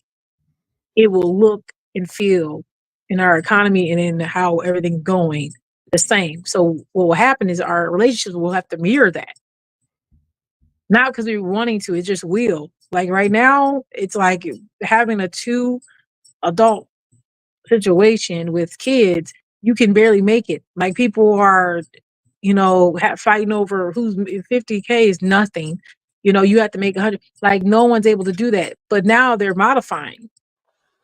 it will look and feel in our economy and in how everything's going the same. So what will happen is our relationships will have to mirror that. Not because we're wanting to, it just will. Like right now, it's like having a 2 adult situation with kids, you can barely make it. Like people are, fighting over who's 50K is nothing. You have to make 100. Like no one's able to do that. But now they're modifying.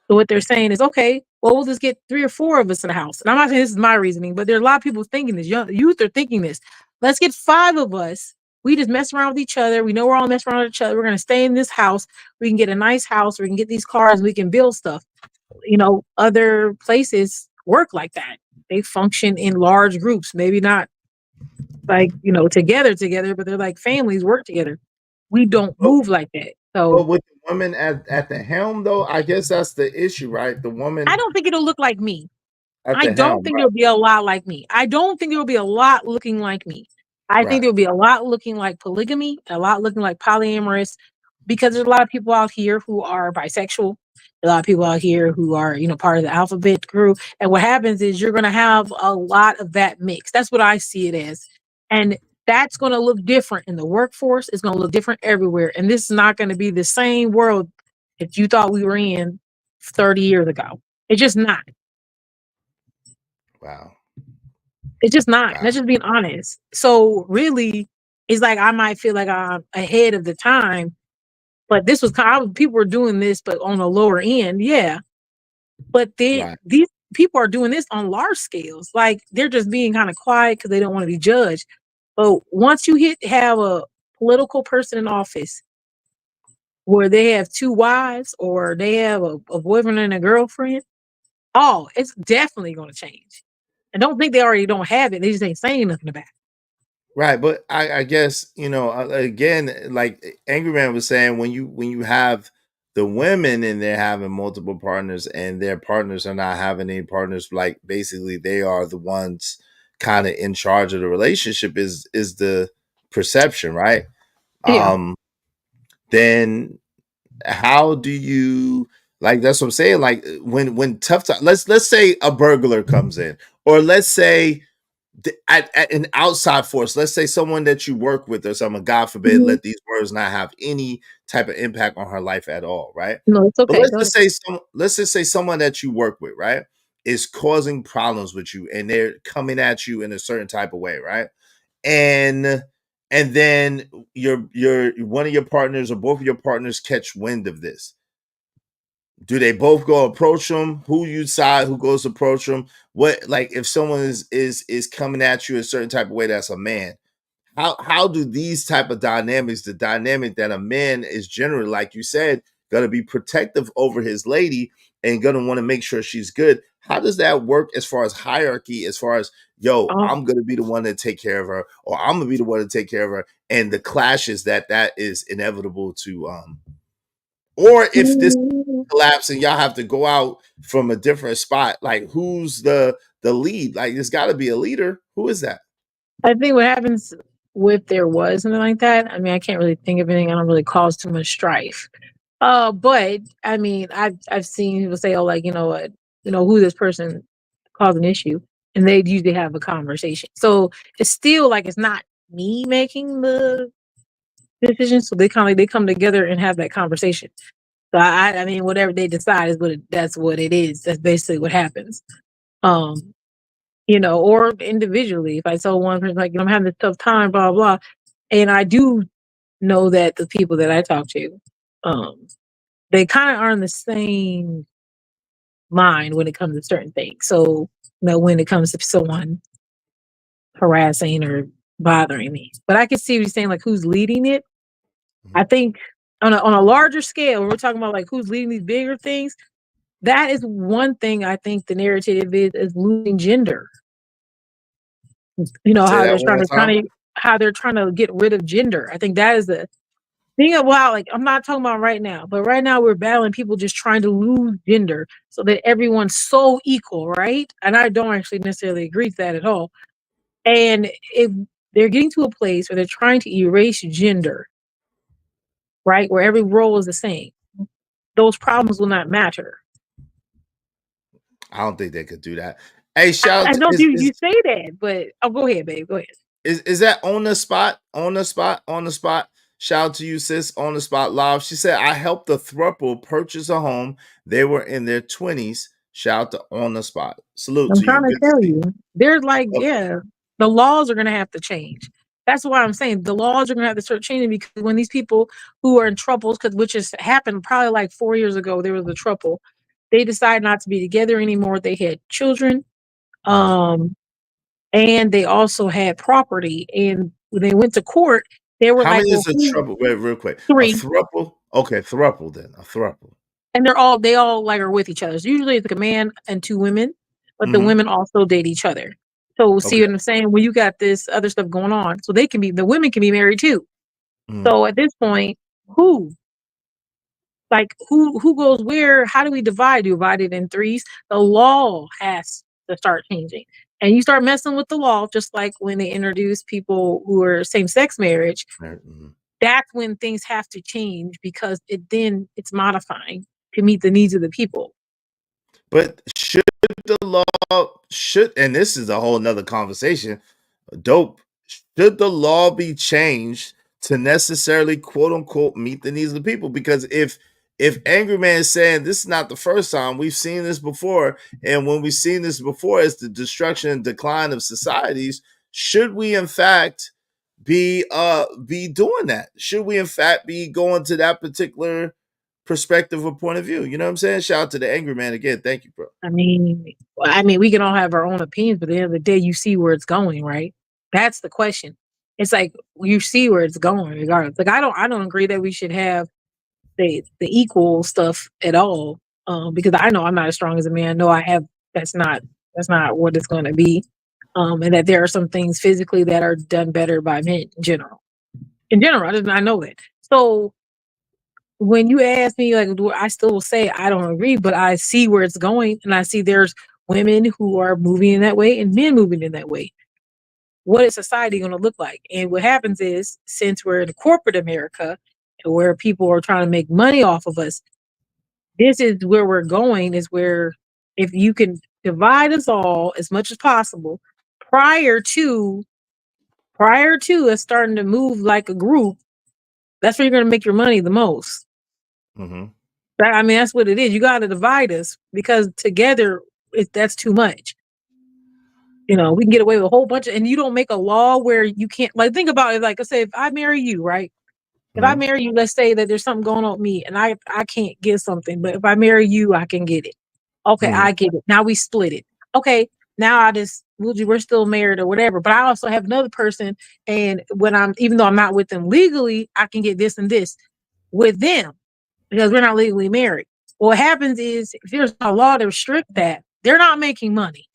So what they're saying is, okay, well, we'll just get 3 or 4 of us in the house. And I'm not saying this is my reasoning, but there are a lot of people thinking this. Youth are thinking this. Let's get 5 of us. We just mess around with each other. We know we're all messing around with each other. We're going to stay in this house. We can get a nice house. We can get these cars. We can build stuff. Other places work like that. They function in large groups. Maybe not like, together, but they're like families work together. We don't move like that. So with the woman at the helm, though, I guess that's the issue, right? The woman. I don't think it'll look like me. I don't think there'll be a lot like me. I don't think there'll be a lot looking like me. I think there'll be a lot looking like polygamy, a lot looking like polyamorous, because there's a lot of people out here who are bisexual, a lot of people out here who are, part of the alphabet crew. And what happens is you're going to have a lot of that mix. That's what I see it as. And that's going to look different in the workforce. It's going to look different everywhere. And this is not going to be the same world that you thought we were in 30 years ago. It's just not. Wow. It's just not. Wow. That's just being honest. So really, it's like I might feel like I'm ahead of the time, but this was people were doing this, but on a lower end, yeah. But these people are doing this on large scales. Like they're just being kind of quiet because they don't want to be judged. But once you have a political person in office where they have 2 wives or they have a boyfriend and a girlfriend, it's definitely going to change. I don't think they already don't have it. They just ain't saying nothing about it. Right. But I guess, again, like Angry Man was saying, when you have the women and they're having multiple partners and their partners are not having any partners, like basically they are the ones kind of in charge of the relationship is the perception, right? Yeah. Then how do you, like, that's what I'm saying. Like when tough time, let's say a burglar comes in, or let's say at an outside force, let's say someone that you work with or something, God forbid, let these words not have any type of impact on her life at all, right? No, it's But okay. let's just say someone that you work with, right, is causing problems with you and they're coming at you in a certain type of way, right? And then your one of your partners or both of your partners catch wind of this. Do they both go approach them? Who you decide who goes to approach them? What, like, if someone is coming at you a certain type of way, that's a man. How do these type of dynamics, the dynamic that a man is generally, like you said, gonna be protective over his lady and gonna want to make sure she's good? How does that work as far as hierarchy, as far as, yo, I'm gonna be the one to take care of her, or I'm gonna be the one to take care of her, and the clashes that is inevitable to or if this collapse and y'all have to go out from a different spot, like who's the lead? Like there's got to be a leader. Who is that? I think what happens if there was something like that, I mean, I can't really think of anything. I don't really cause too much strife. But I mean, I've seen people say, "Oh, like, you know what, who this person caused an issue," and they usually have a conversation. So it's still like it's not me making the decision. So they come together and have that conversation. So I mean, whatever they decide is that's what it is. That's basically what happens. Um, or individually, if I tell one person, like, I'm having this tough time, blah, blah, and I do know that the people that I talk to, they kind of are in the same mind when it comes to certain things. So, when it comes to someone harassing or bothering me, but I can see what you're saying, like who's leading it. I think on a larger scale, when we're talking about like who's leading these bigger things, that is one thing I think the narrative is losing gender. Say How that they're one more time. how they're trying to get rid of gender. I think that is the thing about, like, I'm not talking about right now, but right now we're battling people just trying to lose gender so that everyone's so equal, right? And I don't actually necessarily agree with that at all. And if they're getting to a place where they're trying to erase gender, right, where every role is the same, those problems will not matter. I don't think they could do that. Hey, shout I out to know you say that, but go ahead, babe. Go ahead. is that on the spot? On the spot? On the spot? Shout out to you, sis. On the spot live. She said, I helped the throuple purchase a home. They were in their 20s. Shout out to On the Spot. Salute I'm to you. trying to Good to tell see you. you, there's like, Okay. the laws are going to have to change. That's why I'm saying the laws are going to have to start changing, because when these people who are in troubles, which has happened probably like 4 years ago, there was a trouble. They decided not to be together anymore. They had children, and they also had property. And when they went to court, they were How like, many "Well, is a who?" trouble? Wait, real quick. A 3, throuple? Okay, throuple then. A throuple. and they all like are with each other. So usually it's like a man and 2 women, but the Mm-hmm. women also date each other. So see Okay. what I'm saying? When you got this other stuff going on, so the women can be married too. Mm. So at this point, who who goes where? How do we divide? Do we divide it in threes? The law has to start changing, and you start messing with the law, just like when they introduce people who are same sex marriage. Mm-hmm. That's when things have to change, because it's modifying to meet the needs of the people. But should the law and this is a whole nother conversation, dope. Should the law be changed to necessarily quote unquote meet the needs of the people? Because if Angry Man is saying this is not the first time, we've seen this before, and when we've seen this before, it's the destruction and decline of societies. Should we in fact be doing that? Should we in fact be going to that particular perspective or point of view? You know what I'm saying? Shout out to the Angry Man again. Thank you, bro. I mean, we can all have our own opinions, but at the end of the day, you see where it's going, right? That's the question. It's like you see where it's going, regardless. Like I don't agree that we should have the equal stuff at all, because I know I'm not as strong as a man. I know I have. That's not what it's going to be, and that there are some things physically that are done better by men in general. I know that. So when you ask me, like, I still will say I don't agree, but I see where it's going, and I see there's women who are moving in that way and men moving in that way. What is society going to look like? And what happens is, since we're in corporate America, where people are trying to make money off of us, this is where we're going. Is where, if you can divide us all as much as possible, prior to us starting to move like a group, that's where you're going to make your money the most. Mm-hmm. I mean, that's what it is. You got to divide us because together, that's too much. You know, we can get away with a whole bunch of, and you don't make a law where you can't, like, think about it. Like I say, if I marry you, right? If I marry you, let's say that there's something going on with me and I can't get something, but if I marry you, I can get it. Okay, I get it. Now we split it. Okay, now we're still married or whatever, but I also have another person, and even though I'm not with them legally, I can get this and this with them because we're not legally married. What happens is if there's a law to restrict that, they're not making money.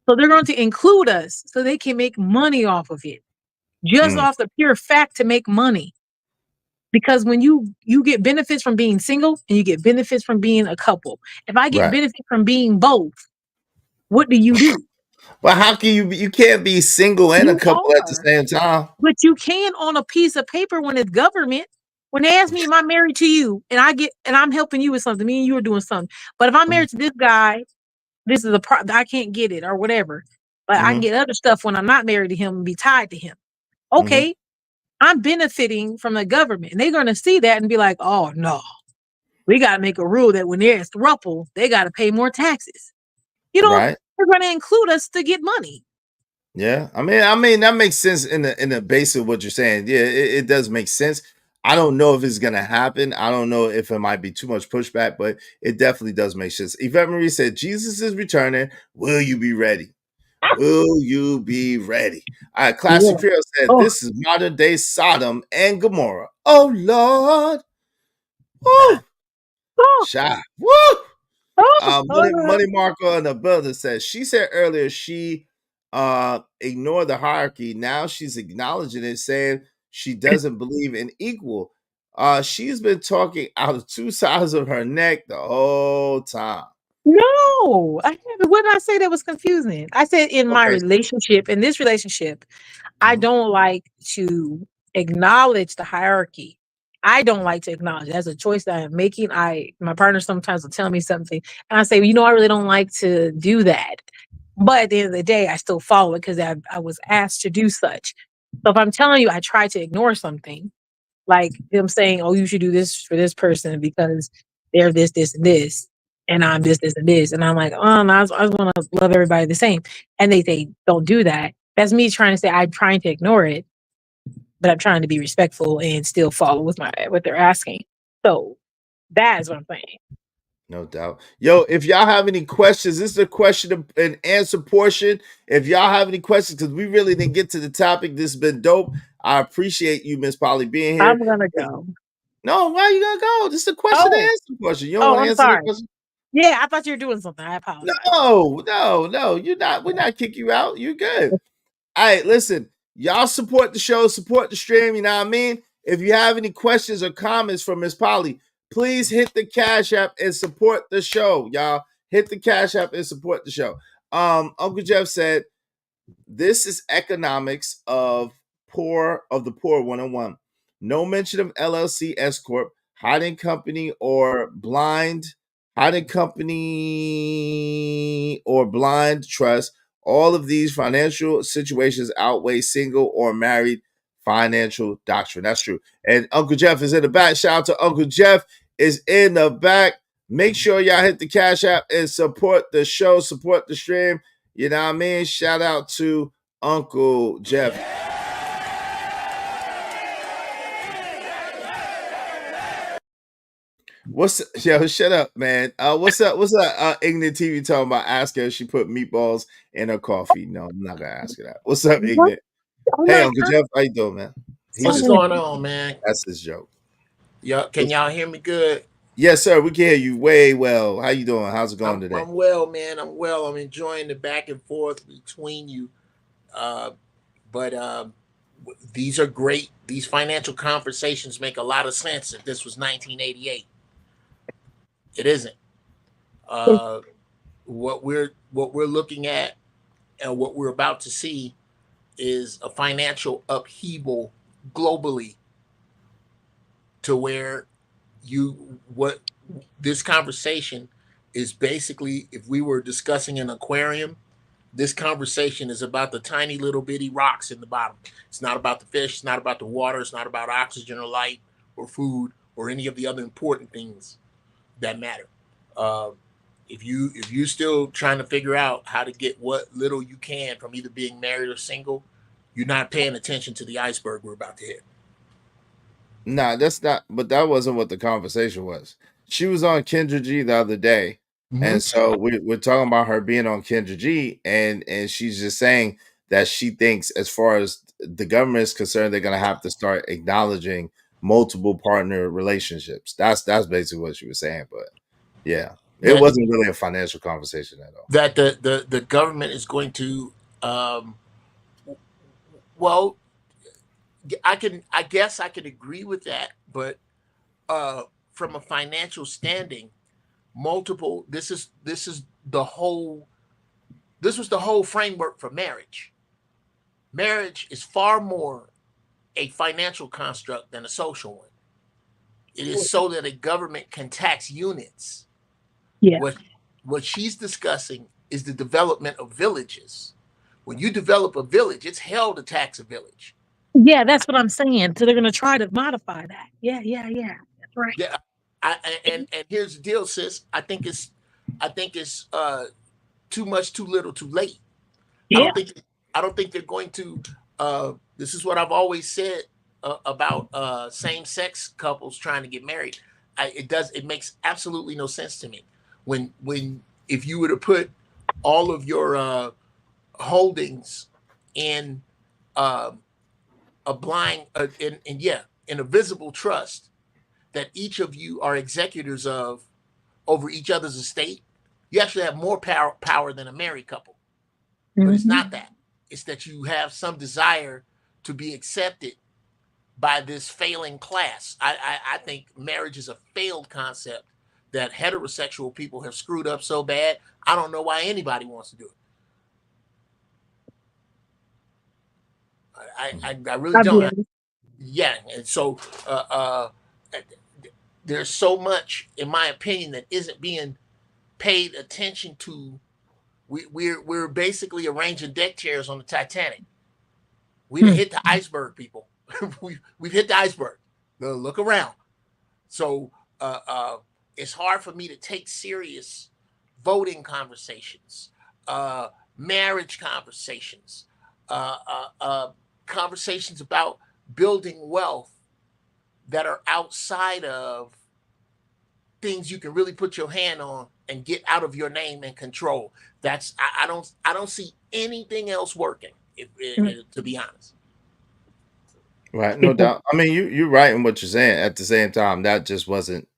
So they're going to include us so they can make money off of it, just off the pure fact to make money. Because when you get benefits from being single and you get benefits from being a couple. If I get benefits from being both, what do you do? Well, how can you can't be single and a couple at the same time? But you can on a piece of paper when it's government. When they ask me, am I married to you? And I'm helping you with something, me and you are doing something. But if I'm married to this guy, this is I can't get it or whatever. But I can get other stuff when I'm not married to him and be tied to him. Okay. I'm benefiting from the government. And they're going to see that and be like, oh, no, we got to make a rule that when there's throuple, they got to pay more taxes. You know, they're going to include us to get money. Yeah. I mean, that makes sense in the base of what you're saying. Yeah, it does make sense. I don't know if it's going to happen. I don't know if it might be too much pushback, but it definitely does make sense. Yvette Marie said, Jesus is returning. Will you be ready? Will you be ready? All right, Classic Hero said, this is modern day Sodom and Gomorrah. Oh, Lord. Woo! Shy. Woo! Money Marco in the building says, she said earlier she ignored the hierarchy. Now she's acknowledging it, saying she doesn't believe in equal. She's been talking out of two sides of her neck the whole time. No, I haven't. What did I say that was confusing? I said in this relationship, I don't like to acknowledge the hierarchy. I don't like to acknowledge. That's a choice that I'm making. My partner sometimes will tell me something, and I say, well, I really don't like to do that. But at the end of the day, I still follow it because I was asked to do such. So if I'm telling you I try to ignore something, like them saying, oh, you should do this for this person because they're this, this, and this, and I'm this, this, and this. And I'm like, oh, no, I just want to love everybody the same. And they say, don't do that. That's me trying to say I'm trying to ignore it, but I'm trying to be respectful and still follow with what they're asking. So that is what I'm saying. No doubt. Yo, if y'all have any questions, this is a question and answer portion. If y'all have any questions, because we really didn't get to the topic, this has been dope. I appreciate you, Miss being here. I'm gonna go. No, why are you gonna go? This is a question and answer portion. You don't want to answer the question? Yeah, I thought you were doing something. I apologize. No, you're not. We're not kicking you out. You're good. All right, listen. Y'all support the show, support the stream. You know what I mean? If you have any questions or comments for Miss Poly, please hit the Cash App and support the show, y'all. Hit the Cash App and support the show. Uncle Jeff said, this is economics of the poor 101. No mention of LLC, S Corp, hiding company or blind trust. All of these financial situations outweigh single or married financial doctrine. That's true. And Uncle Jeff is in the back. Shout out to Uncle Jeff is in the back. Make sure y'all hit the Cash App and support the show, support the stream. You know what I mean? Shout out to Uncle Jeff. Shut up, man. What's up? Ignorant TV talking about? Ask her if she put meatballs in her coffee. No, I'm not gonna ask her that. What's up, Ignorant? Hey, Uncle Jeff, how you doing, man? What's going on, man? That's his joke. Can y'all hear me good? Yes, sir. We can hear you way well. How you doing? How's it going today? I'm well, man. I'm well. I'm enjoying the back and forth between you. But these are great. These financial conversations make a lot of sense if this was 1988. It isn't. What we're looking at and what we're about to see is a financial upheaval globally, to where what this conversation is basically, if we were discussing an aquarium this conversation is about the tiny little bitty rocks in the bottom. It's not about the fish. It's not about the water. It's not about oxygen or light or food or any of the other important things that matter. Uh, if you still trying to figure out how to get what little you can from either being married or single, you're not paying attention to the iceberg we're about to hit. Nah, that's not. But that wasn't what the conversation was. She was on Kendra G the other day, and so we're talking about her being on Kendra G, and she's just saying that she thinks, as far as the government is concerned, they're gonna have to start acknowledging multiple partner relationships. That's basically what she was saying. But yeah, it wasn't really a financial conversation at all. That the government is going to, well, I guess I could agree with that, but from a financial standing, multiple. This was the whole framework for marriage. Marriage is far more a financial construct than a social one. It is so that a government can tax units. Yeah. What she's discussing is the development of villages. When you develop a village, it's hell to tax a village. Yeah, that's what I'm saying. So they're going to try to modify that. Yeah. That's right. Yeah, and here's the deal, sis. I think it's too much, too little, too late. Yeah. I don't think they're going to. This is what I've always said about same-sex couples trying to get married. It makes absolutely no sense to me. If you were to put all of your holdings in a blind in a visible trust that each of you are executors of over each other's estate, you actually have more power than a married couple. But it's not that. It's that you have some desire to be accepted by this failing class. I think marriage is a failed concept that heterosexual people have screwed up so bad. I don't know why anybody wants to do it. I really don't. Yeah, and so there's so much, in my opinion, that isn't being paid attention to. We're basically arranging deck chairs on the Titanic. We've hit the iceberg, people. we've hit the iceberg. Look around. So it's hard for me to take serious voting conversations, marriage conversations, conversations about building wealth that are outside of things you can really put your hand on and get out of your name and control. I don't see anything else working, to be honest. Right, no doubt. I mean, you're right in what you're saying. At the same time, that just wasn't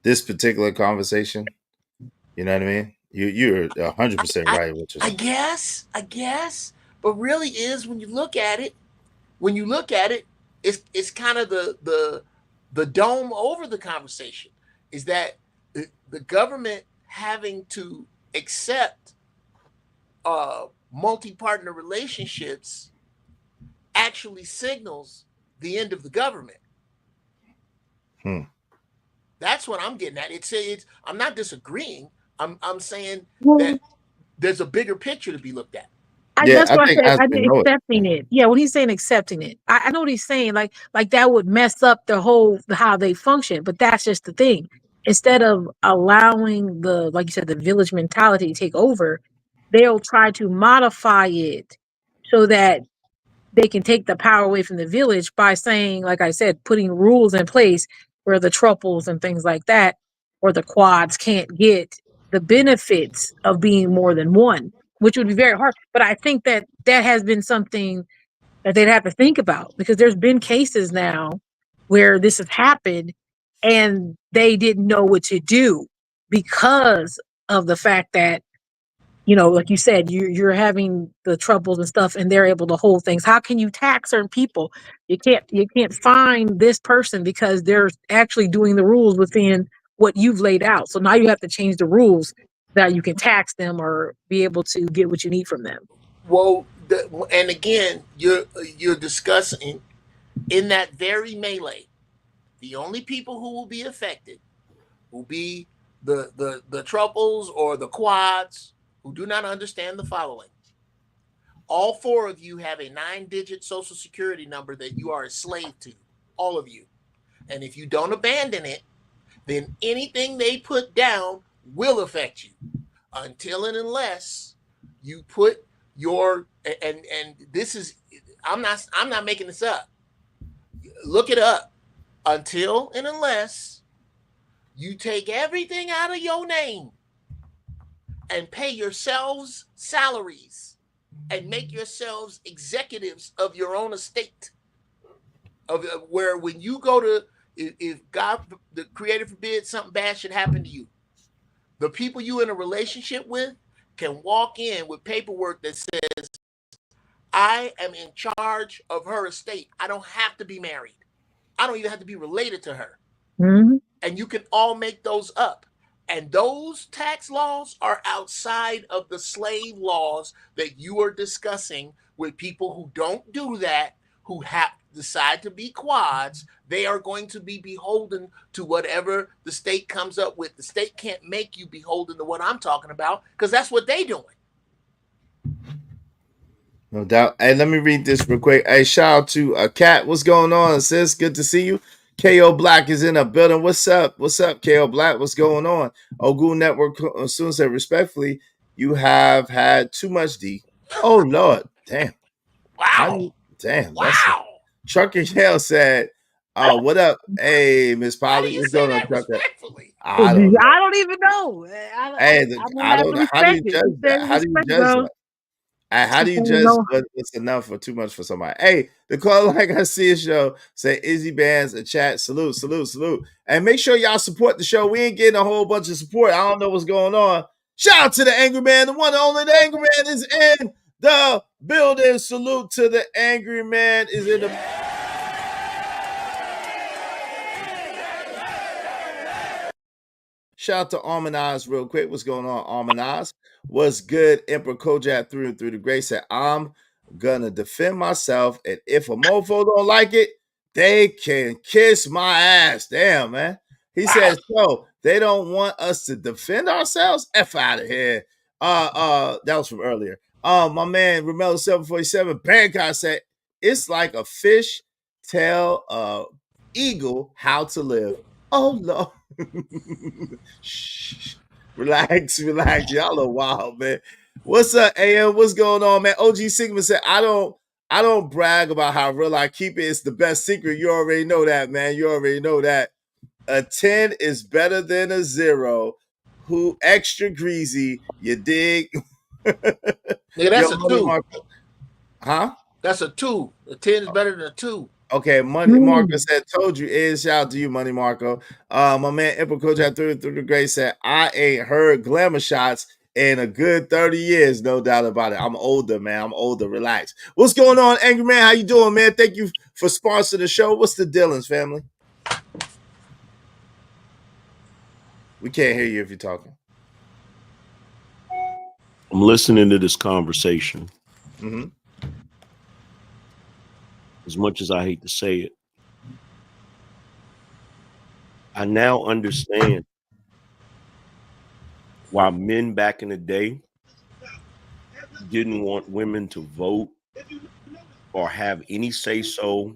this particular conversation. You know what I mean? You're 100% right in what you're saying. I guess, but really is when you look at it, it's kind of the dome over the conversation is that the government having to accept multi-partner relationships actually signals the end of the government. That's what I'm getting at. It's I'm not disagreeing. I'm saying that there's a bigger picture to be looked at. That's what I said. I did accepting it. Yeah, when he's saying accepting it, I know what he's saying. Like that would mess up how they function. But that's just the thing. Instead of allowing like you said, the village mentality to take over, they'll try to modify it so that they can take the power away from the village by saying, like I said, putting rules in place where the triples and things like that, or the quads can't get the benefits of being more than one, which would be very hard. But I think that has been something that they'd have to think about, because there's been cases now where this has happened and they didn't know what to do because of the fact that, like you said, you're having the troubles and stuff, and they're able to hold things. How can you tax certain people? You can't find this person because they're actually doing the rules within what you've laid out. So now you have to change the rules that you can tax them or be able to get what you need from them. Well, and again, you're discussing in that very melee, the only people who will be affected will be the triples or the quads who do not understand the following. All 4 of you have a 9-digit social security number that you are a slave to, all of you. And if you don't abandon it, then anything they put down will affect you until and unless you put your, and this is, I'm not making this up. Look it up. Until and unless you take everything out of your name and pay yourselves salaries and make yourselves executives of your own estate, of where when you go to, if God, the Creator forbid, something bad should happen to you, the people you in a relationship with can walk in with paperwork that says, I am in charge of her estate. I don't have to be married. I don't even have to be related to her. Mhm. And you can all make those up. And those tax laws are outside of the slave laws that you are discussing with people who don't do that, who have decide to be quads. They are going to be beholden to whatever the state comes up with. The state can't make you beholden to what I'm talking about because that's what they doing. No doubt. Hey, let me read this real quick. Hey, shout out to Kat. What's going on, sis? Good to see you. KO Black is in the building. What's up? What's up, KO Black? What's going on? Ogu Network student said, respectfully, you have had too much D. Oh, Lord. Damn. Wow. Damn. That's a, Trucker Hale said, what up? Hey, MzPoly. What's going on, Trucker? Respectfully? I don't know. I don't even know. Hey, I'm gonna I have don't to know. How do you respect it. judge He said that? How do you respect, judge bro. that? How do you She said judge no. what's enough or too much for somebody? Hey, the call like I see a show say Izzy Bands a chat. Salute, salute, salute. And make sure y'all support the show. We ain't getting a whole bunch of support. I don't know what's going on. Shout out to the Angry Man, the one and only. The Angry Man is in the building. Salute to the Angry Man is in the. Shout out to Armanaz real quick. What's going on, Armanaz? What's good? Emperor Kojak through and through the grace said, I'm gonna defend myself, and if a mofo don't like it, they can kiss my ass. Damn, man. He says, so they don't want us to defend ourselves? F out of here. That was from earlier. My man Romelo 747 Bangkok said, it's like a fish tell eagle how to live. Oh Lord. Shh. Relax. Y'all are wild, man. What's up, AM? What's going on, man? OG Sigma said, I don't brag about how real I keep it. It's the best secret. You already know that, man. You already know that. A 10 is better than a 0. Who extra greasy, you dig? Yeah, that's a 2. Marco. Huh? That's a 2. A 10 is better than a 2. Okay, Money Marco said, told you, is shout out to you, Money Marco. My man Emperor Coach through the great said, I ain't heard glamour shots in a good 30 years, no doubt about it. I'm older, man. I'm older. Relax. What's going on, Angry Man? How you doing, man? Thank you for sponsoring the show. What's the Dillons, family? We can't hear you if you're talking. I'm listening to this conversation. Mm-hmm. As much as I hate to say it, I now understand why men back in the day didn't want women to vote or have any say-so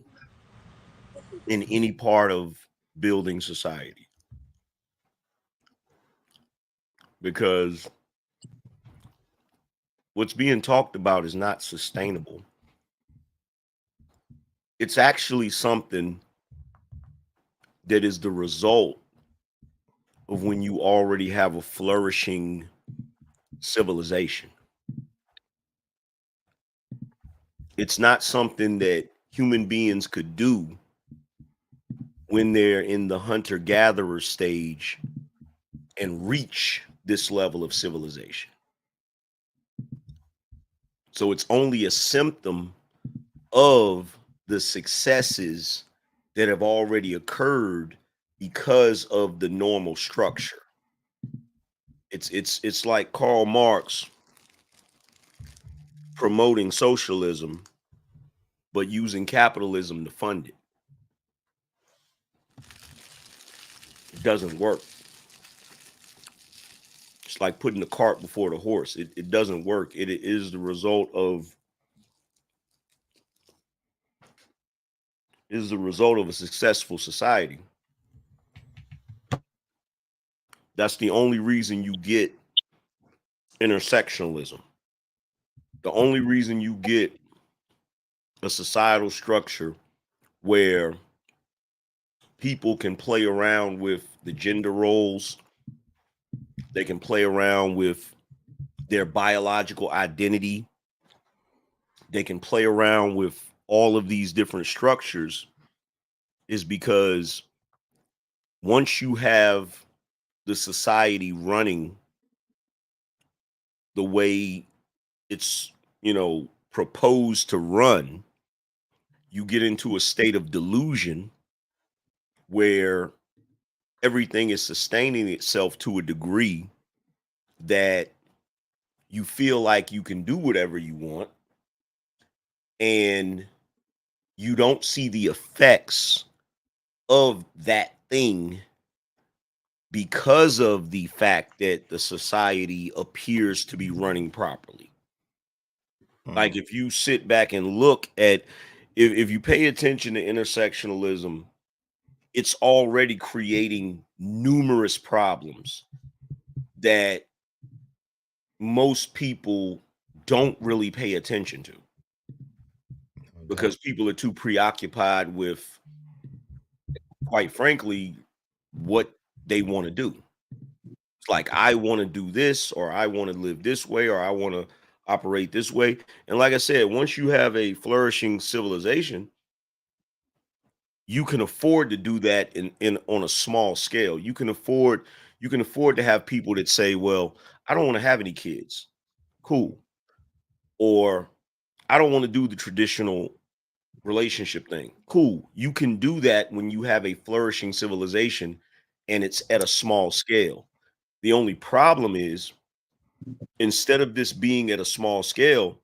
in any part of building society. Because what's being talked about is not sustainable. It's actually something that is the result of when you already have a flourishing civilization. It's not something that human beings could do when they're in the hunter-gatherer stage and reach this level of civilization. So it's only a symptom of the successes that have already occurred because of the normal structure. It's like Karl Marx promoting socialism, but using capitalism to fund it. It doesn't work. It's like putting the cart before the horse. It doesn't work. It is the result of is the result of a successful society. That's the only reason you get intersectionalism. The only reason you get a societal structure where people can play around with the gender roles, they can play around with their biological identity, they can play around with all of these different structures, is because once you have the society running the way it's, proposed to run, you get into a state of delusion where everything is sustaining itself to a degree that you feel like you can do whatever you want, and you don't see the effects of that thing because of the fact that the society appears to be running properly. Like if you sit back and look at, if you pay attention to intersectionalism, it's already creating numerous problems that most people don't really pay attention to because people are too preoccupied with, quite frankly, what they want to do. It's like, I want to do this, or I want to live this way, or I want to operate this way. And like I said, once you have a flourishing civilization, you can afford to do that in on a small scale. You can afford to have people that say, well, I don't want to have any kids. Cool. Or I don't want to do the traditional relationship thing. Cool. You can do that when you have a flourishing civilization and it's at a small scale. The only problem is, instead of this being at a small scale,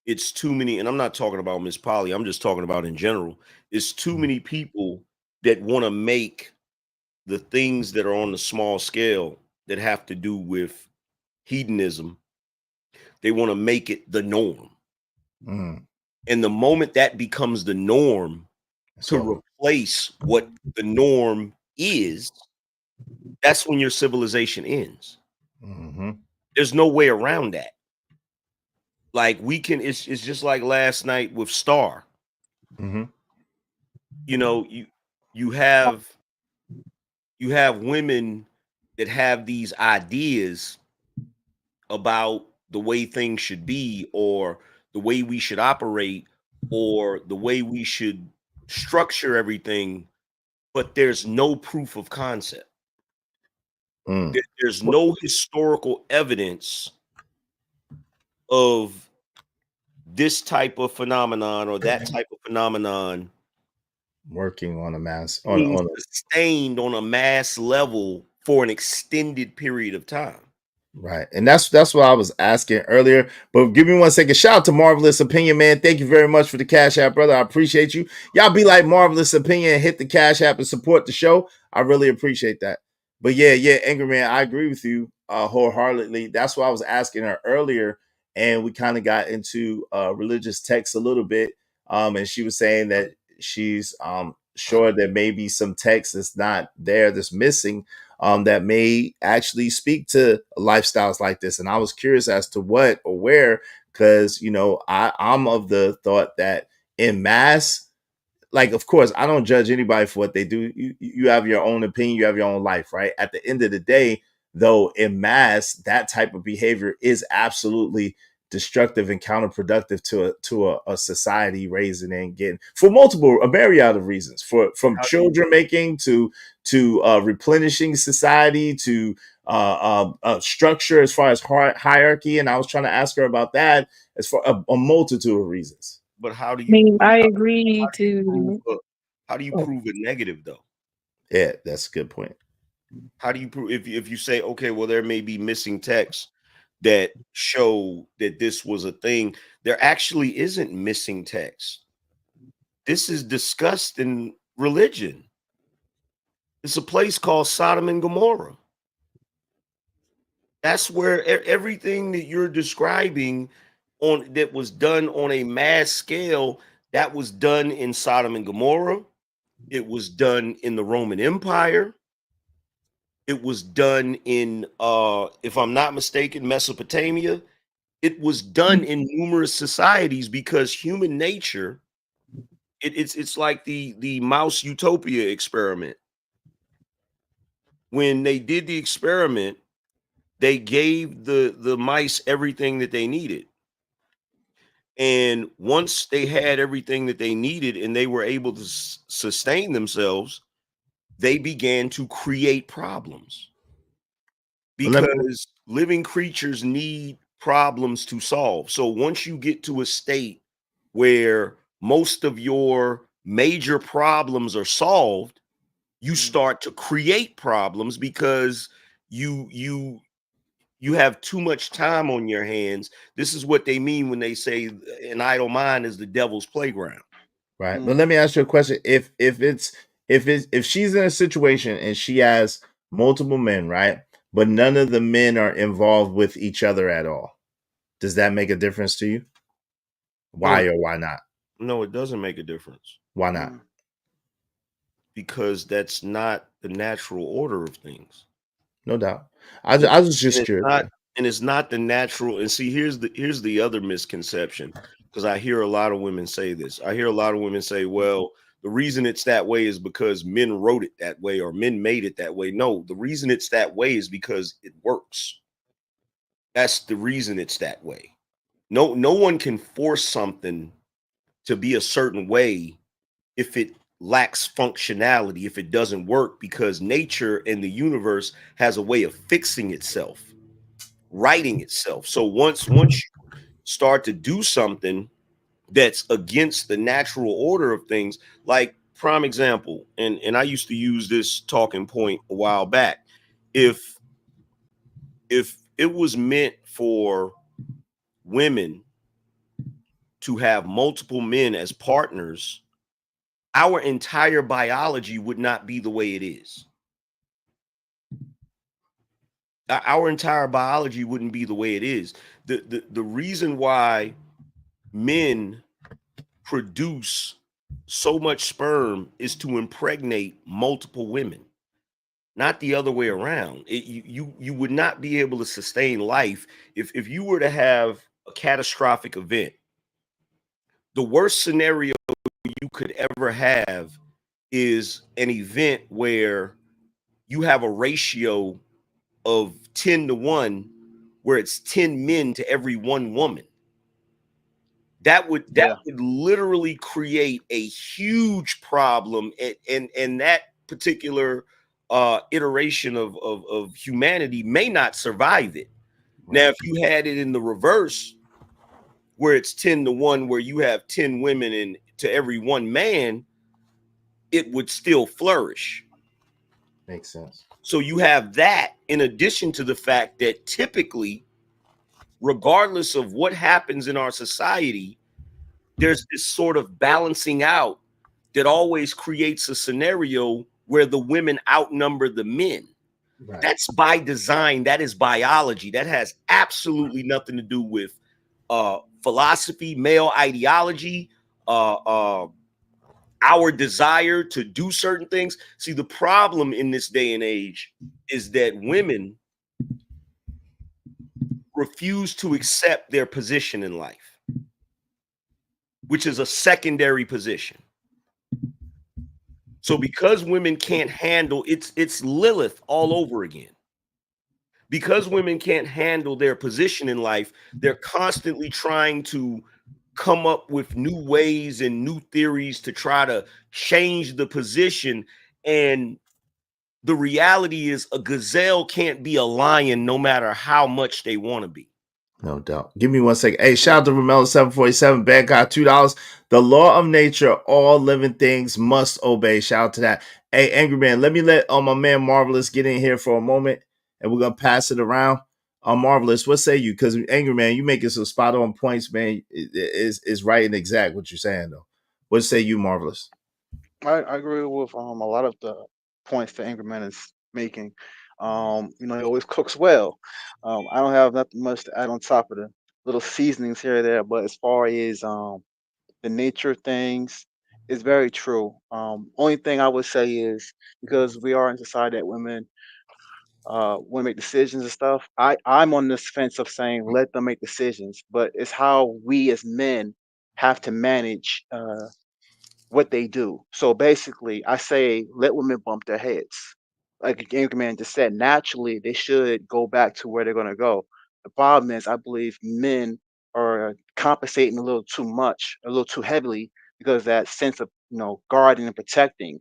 it's too many, and I'm not talking about MzPoly, I'm just talking about in general. It's too many people that want to make the things that are on the small scale that have to do with hedonism, they want to make it the norm. And the moment that becomes the norm to replace what the norm is, that's when your civilization ends. There's no way around that. Like it's just like last night with Star. You have women that have these ideas about the way things should be, or the way we should operate, or the way we should structure everything, but there's no proof of concept. There's no historical evidence of this type of phenomenon or that type of phenomenon working on a mass being sustained on a mass level for an extended period of time. Right. And that's what I was asking earlier. But give me 1 second. Shout out to Marvelous Opinion, man. Thank you very much for the Cash App, brother. I appreciate you. Y'all be like Marvelous Opinion and hit the Cash App and support the show. I really appreciate that. But yeah, Angry Man, I agree with you wholeheartedly. That's why I was asking her earlier. And we kind of got into religious texts a little bit. And she was saying that she's sure there may be some text that's not there, that's missing, that may actually speak to lifestyles like this. And I was curious as to what or where, because, I'm of the thought that in mass, like, of course, I don't judge anybody for what they do. You have your own opinion, you have your own life, right? At the end of the day, though, in mass, that type of behavior is absolutely destructive and counterproductive to a society raising and getting, for a myriad of reasons, from children making to replenishing society to structure as far as hierarchy. And I was trying to ask her about that as for a multitude of reasons. But how do you? I agree to. How do you prove a negative though? Yeah, that's a good point. How do you prove, if you say, okay, well, there may be missing texts that show that this was a thing? There actually isn't missing text. This is discussed in religion. It's a place called Sodom and Gomorrah. That's where everything that you're describing that was done on a mass scale, That was done in Sodom and Gomorrah. It was done in the Roman Empire. It was done in, if I'm not mistaken, Mesopotamia. It was done in numerous societies because human nature, it's like the mouse utopia experiment. When they did the experiment, they gave the mice everything that they needed. And once they had everything that they needed and they were able to sustain themselves, they began to create problems Let me, because living creatures need problems to solve. So once you get to a state where most of your major problems are solved, you start to create problems because you have too much time on your hands. This is what they mean when they say an idle mind is the devil's playground. right. But let me ask you a question. If she's in a situation and she has multiple men, right? But none of the men are involved with each other at all. Does that make a difference to you? Why or why not? No, it doesn't make a difference. Why not? Because that's not the natural order of things. No doubt. I was just And it's curious. not, and it's not the natural. And see, here's the other misconception, because I hear a lot of women say this. I hear a lot of women say, well, the reason it's that way is because men wrote it that way or men made it that way. No, the reason it's that way is because it works. That's the reason it's that way. No one can force something to be a certain way if it lacks functionality, if it doesn't work, because nature and the universe has a way of fixing itself, righting itself. So once you start to do something that's against the natural order of things, like prime example, and I used to use this talking point a while back. If it was meant for women to have multiple men as partners, our entire biology would not be the way it is. Our entire biology wouldn't be the way it is. The reason why men produce so much sperm is to impregnate multiple women, not the other way around. You would not be able to sustain life if you were to have a catastrophic event. The worst scenario you could ever have is an event where you have a ratio of 10 to 1 where it's 10 men to every 1 woman. That would literally create a huge problem, and that particular iteration of humanity may not survive it. Now, if you had it in the reverse, where it's 10 to 1, where you have 10 women and to every 1 man, it would still flourish. Makes sense. So you have that in addition to the fact that typically, regardless of what happens in our society, there's this sort of balancing out that always creates a scenario where the women outnumber the men. Right. That's by design. That is biology. That has absolutely nothing to do with philosophy, male ideology, our desire to do certain things. See, the problem in this day and age is that women refuse to accept their position in life, which is a secondary position. So because women can't handle it's Lilith all over again. Because women can't handle their position in life, they're constantly trying to come up with new ways and new theories to try to change the position. And the reality is a gazelle can't be a lion no matter how much they want to be. No doubt. Give me 1 second. Hey, shout out to Ramelo 747. Bad guy, $2. The law of nature, all living things must obey. Shout out to that. Hey, Angry Man, let me let my man Marvelous get in here for a moment, and we're gonna pass it around. Marvelous, what say you? Because Angry Man, you making some spot on points, man. Is right and exact what you're saying though. What say you, Marvelous? I agree with a lot of the points that Angerman is making. He always cooks well. I don't have nothing much to add on top of the little seasonings here or there, but as far as the nature of things is very true. Only thing I would say is because we are in society that women want to make decisions and stuff. I'm on this fence of saying let them make decisions, but it's how we as men have to manage what they do. So basically, I say let women bump their heads. Like the game command just said, naturally they should go back to where they're going to go. The problem is, I believe men are compensating a little too much, a little too heavily, because that sense of guarding and protecting.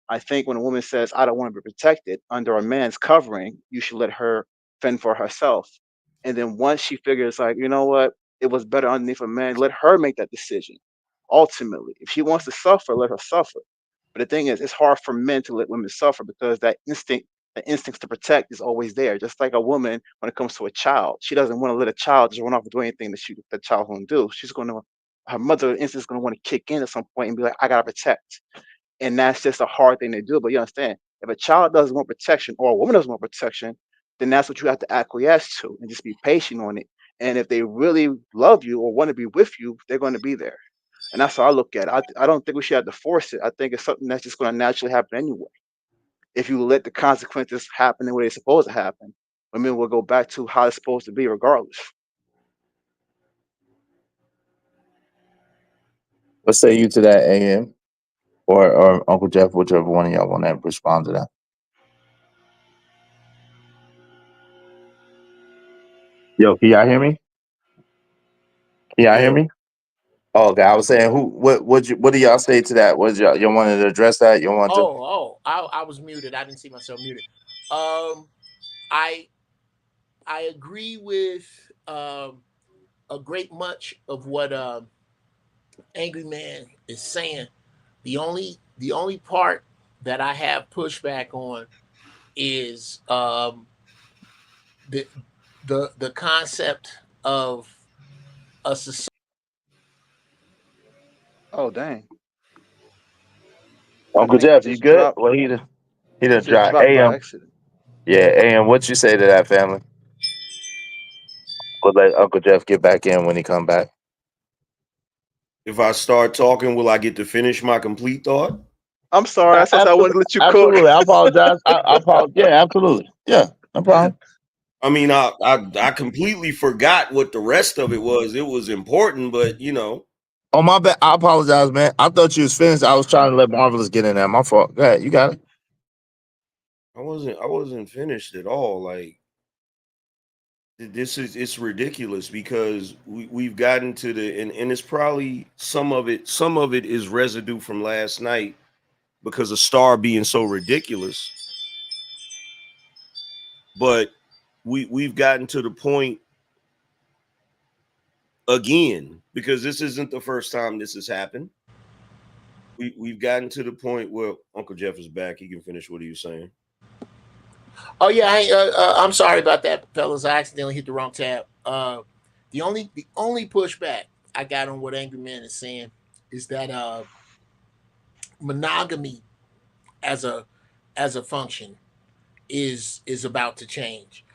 I think when a woman says, I don't want to be protected under a man's covering, you should let her fend for herself. And then once she figures, like, you know what, it was better underneath a man, let her make that decision. Ultimately, if she wants to suffer, let her suffer. But the thing is, it's hard for men to let women suffer because that instinct, the instincts to protect is always there. Just like a woman, when it comes to a child, she doesn't want to let a child just run off and do anything that child won't do. She's going to, her mother instinct is going to want to kick in at some point and be like, I got to protect. And that's just a hard thing to do. But you understand, if a child doesn't want protection or a woman doesn't want protection, then that's what you have to acquiesce to and just be patient on it. And if they really love you or want to be with you, they're going to be there. And that's how I look at it. I don't think we should have to force it. I think it's something that's just going to naturally happen anyway. If you let the consequences happen the way they're supposed to happen, women will go back to how it's supposed to be regardless. What say you to that, AM? Or Uncle Jeff, whichever one of y'all want to respond to that. Yo, can y'all hear me? Can y'all hear me? Oh, okay. I was saying, what do y'all say to that? What y'all wanted to address that? You want to? I was muted. I didn't see myself muted. I agree with a great much of what Angry Man is saying. The only part that I have pushback on is the concept of a society. Oh, dang. Uncle Jeff, you good? Well, he done Just dropped. dropped by AM. accident. Yeah, AM, what you say to that, family? We'll let Uncle Jeff get back in when he come back. If I start talking, will I get to finish my complete thought? I'm sorry. I said I wanted to let you cook. Absolutely. I apologize. I apologize. Yeah, absolutely. Yeah, no problem. I mean, I completely forgot what the rest of it was. It was important, but Oh, my bad. I apologize, man. I thought you was finished. I was trying to let Marvelous get in there. My fault. Go ahead. You got it. I wasn't finished at all. Like, it's ridiculous because we've gotten to and it's probably some of it is residue from last night because of Star being so ridiculous. But we've gotten to the point again, because this isn't the first time this has happened. We've gotten to the point where Uncle Jeff is back. He can finish what he was saying. Oh yeah, I'm sorry about that, fellas. I accidentally hit the wrong tab. The only pushback I got on what Angry Man is saying is that monogamy as a function is about to change.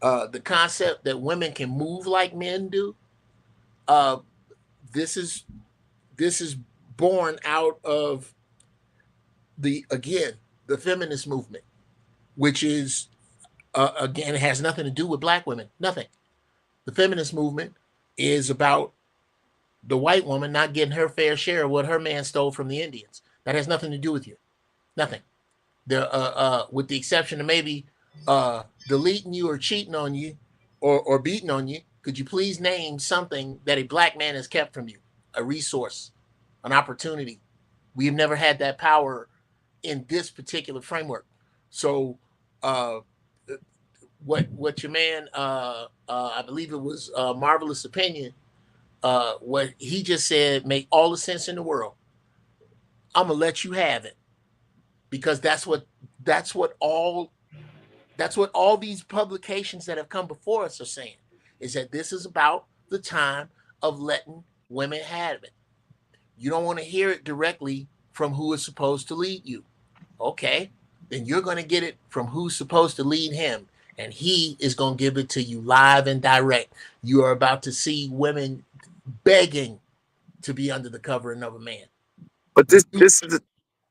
The concept that women can move like men do. This is born out of the feminist movement, which is again has nothing to do with black women. Nothing. The feminist movement is about the white woman not getting her fair share of what her man stole from the Indians. That has nothing to do with you. Nothing. With the exception of maybe deleting you or cheating on you or beating on you. Could you please name something that a black man has kept from you? A resource, an opportunity. We've never had that power in this particular framework. So what your man I believe it was Marvelous Opinion, what he just said make all the sense in the world. I'm gonna let you have it because that's what all these publications that have come before us are saying, is that this is about the time of letting women have it. You don't want to hear it directly from who is supposed to lead you. Okay, then you're going to get it from who's supposed to lead him, and he is going to give it to you live and direct. You are about to see women begging to be under the covering of a man. But this is.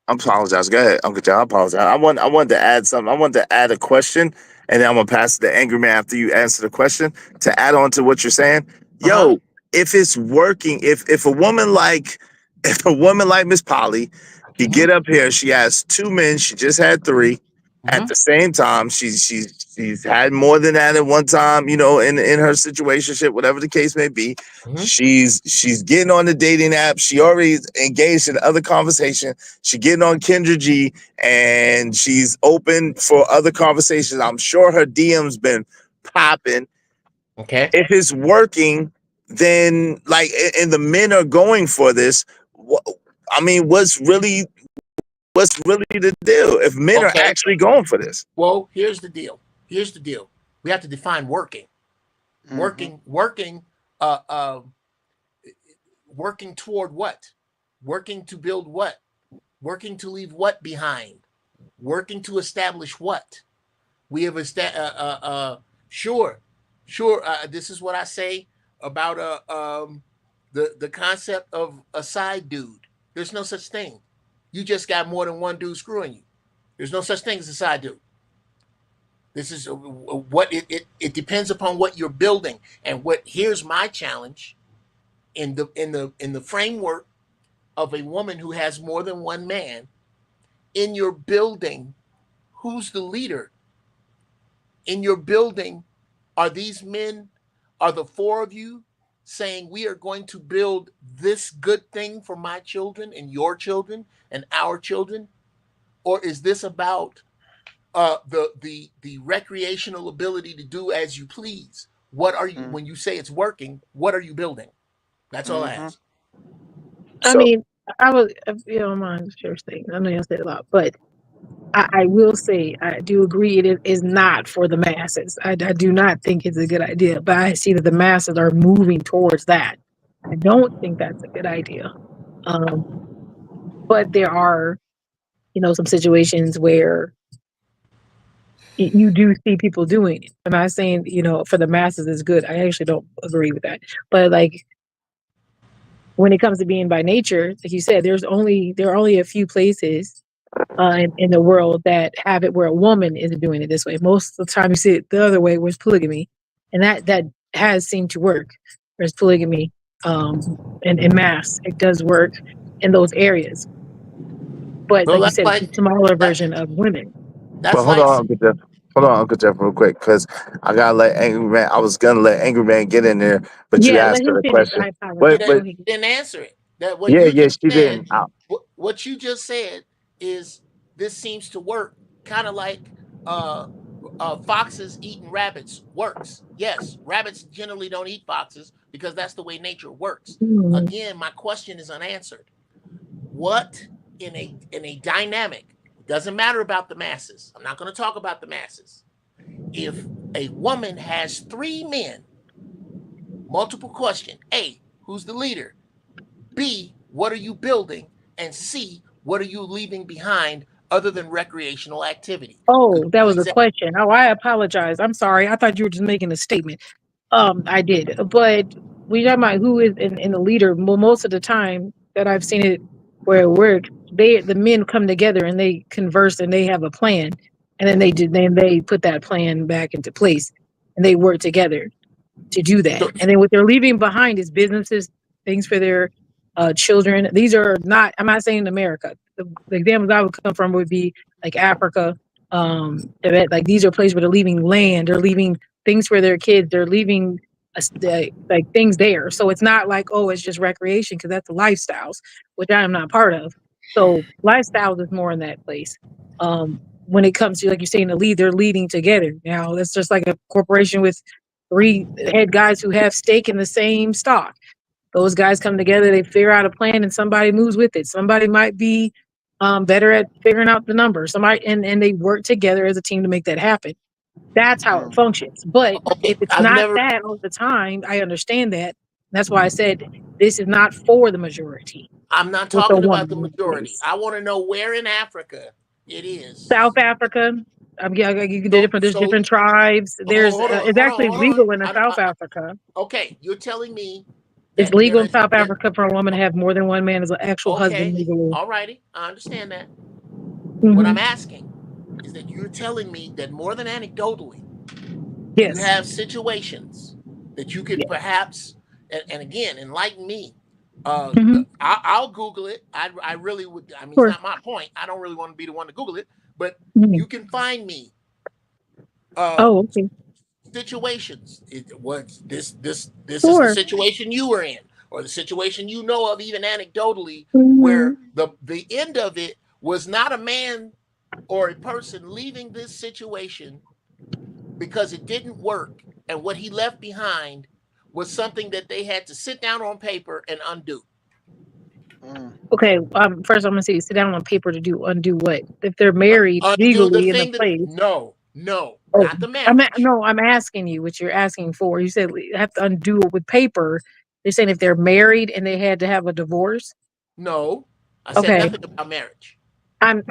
I apologize. Go ahead, Uncle John. I apologize. I wanted to add something. I wanted to add a question, and then I'm gonna pass it to Angry Man after you answer the question to add on to what you're saying. Yo, if it's working, if a woman like MzPoly, she get up here, she has 2 men, she just had 3. At the same time, she's had more than that at one time, you know, in her situationship, whatever the case may be. She's getting on the dating app. She already engaged in other conversation. She getting on Kendra G, and she's open for other conversations. I'm sure her DM's been popping. Okay. If it's working, then like, and the men are going for this. I mean, what's really the deal if men are actually going for this? Well, here's the deal. We have to define working. Working toward what? Working to build what? Working to leave what behind? Working to establish what? We have sure. This is what I say about the concept of a side dude. There's no such thing. You just got more than one dude screwing you. There's no such thing as a side dude. This is what it depends upon what you're building. And here's my challenge in the framework of a woman who has more than one man. In your building, who's the leader? In your building, are these men, are the 4 of you saying we are going to build this good thing for my children and your children and our children? Or is this about the recreational ability to do as you please? What are you, when you say it's working, what are you building? That's all I ask. I mean, I was, if you don't mind, sure thing. I know you said a lot, but I will say I do agree it is not for the masses. I do not think it's a good idea, but I see that the masses are moving towards that. I don't think that's a good idea. But there are, some situations where you do see people doing it. I'm not saying, for the masses is good. I actually don't agree with that. But like when it comes to being by nature, like you said, there are only a few places in the world that have it where a woman is doing it this way. Most of the time you see it the other way, where it's polygamy. And that has seemed to work. There's polygamy in mass. It does work in those areas. But like you said, it's a smaller version of women. But hold on, Uncle Jeff, real quick, because I gotta let Angry Man. I was gonna let Angry Man get in there, but you asked her the question. But didn't answer it. That what she didn't. What you just said is this seems to work, kind of like foxes eating rabbits works. Yes, rabbits generally don't eat foxes because that's the way nature works. Again, my question is unanswered. What in a dynamic, doesn't matter about the masses. I'm not going to talk about the masses. If a woman has 3 men, multiple question. A, who's the leader? B, what are you building? And C, what are you leaving behind other than recreational activity? Oh, that was a question. Oh, I apologize. I'm sorry. I thought you were just making a statement. I did. But we talking about who is in the leader. Well, most of the time that I've seen it where it works, the men come together and they converse and they have a plan. And then they put that plan back into place and they work together to do that. And then what they're leaving behind is businesses, things for their children. These are not, I'm not saying America. The examples I would come from would be like Africa. Like these are places where they're leaving land, they're leaving things for their kids, they're leaving like things there. So it's not like, oh, it's just recreation, because that's lifestyles, which I am not part of. So lifestyles is more in that place. When it comes to, like you're saying, the lead, they're leading together. Now that's just like a corporation with 3 head guys who have stake in the same stock. Those guys come together, they figure out a plan, and somebody moves with it. Somebody might be better at figuring out the numbers. Somebody and they work together as a team to make that happen. That's how it functions. But if it's that all the time, I understand that. That's why I said this is not for the majority. I'm not talking about the majority. I want to know where in Africa it is. South Africa. There's different tribes. It's actually legal in South Africa. Okay, you're telling me It's that legal in South Africa for a woman to have more than one man as an actual husband okay, legally. all righty, I understand that. Mhm. What I'm asking is that you're telling me that more than anecdotally, you Yes. have situations that you could perhaps, and again, enlighten me. I'll Google it. I really would. I mean, it's not my point. I don't really want to be the one to Google it, but you can find me Okay. situations. It was this is the Sure. situation you were in, or the situation you know of, even anecdotally, Mhm. where the end of it was not a man or a person leaving this situation because it didn't work, and what he left behind was something that they had to sit down on paper and undo. Okay. First, I'm gonna say sit down on paper to undo what? If they're married Undo the legally in a thing that place. no, Oh, not the marriage. I'm asking you what you're asking for. You said you have to undo it with paper. You're saying if they're married and they had to have a divorce. No, I said Okay. nothing about marriage. I'm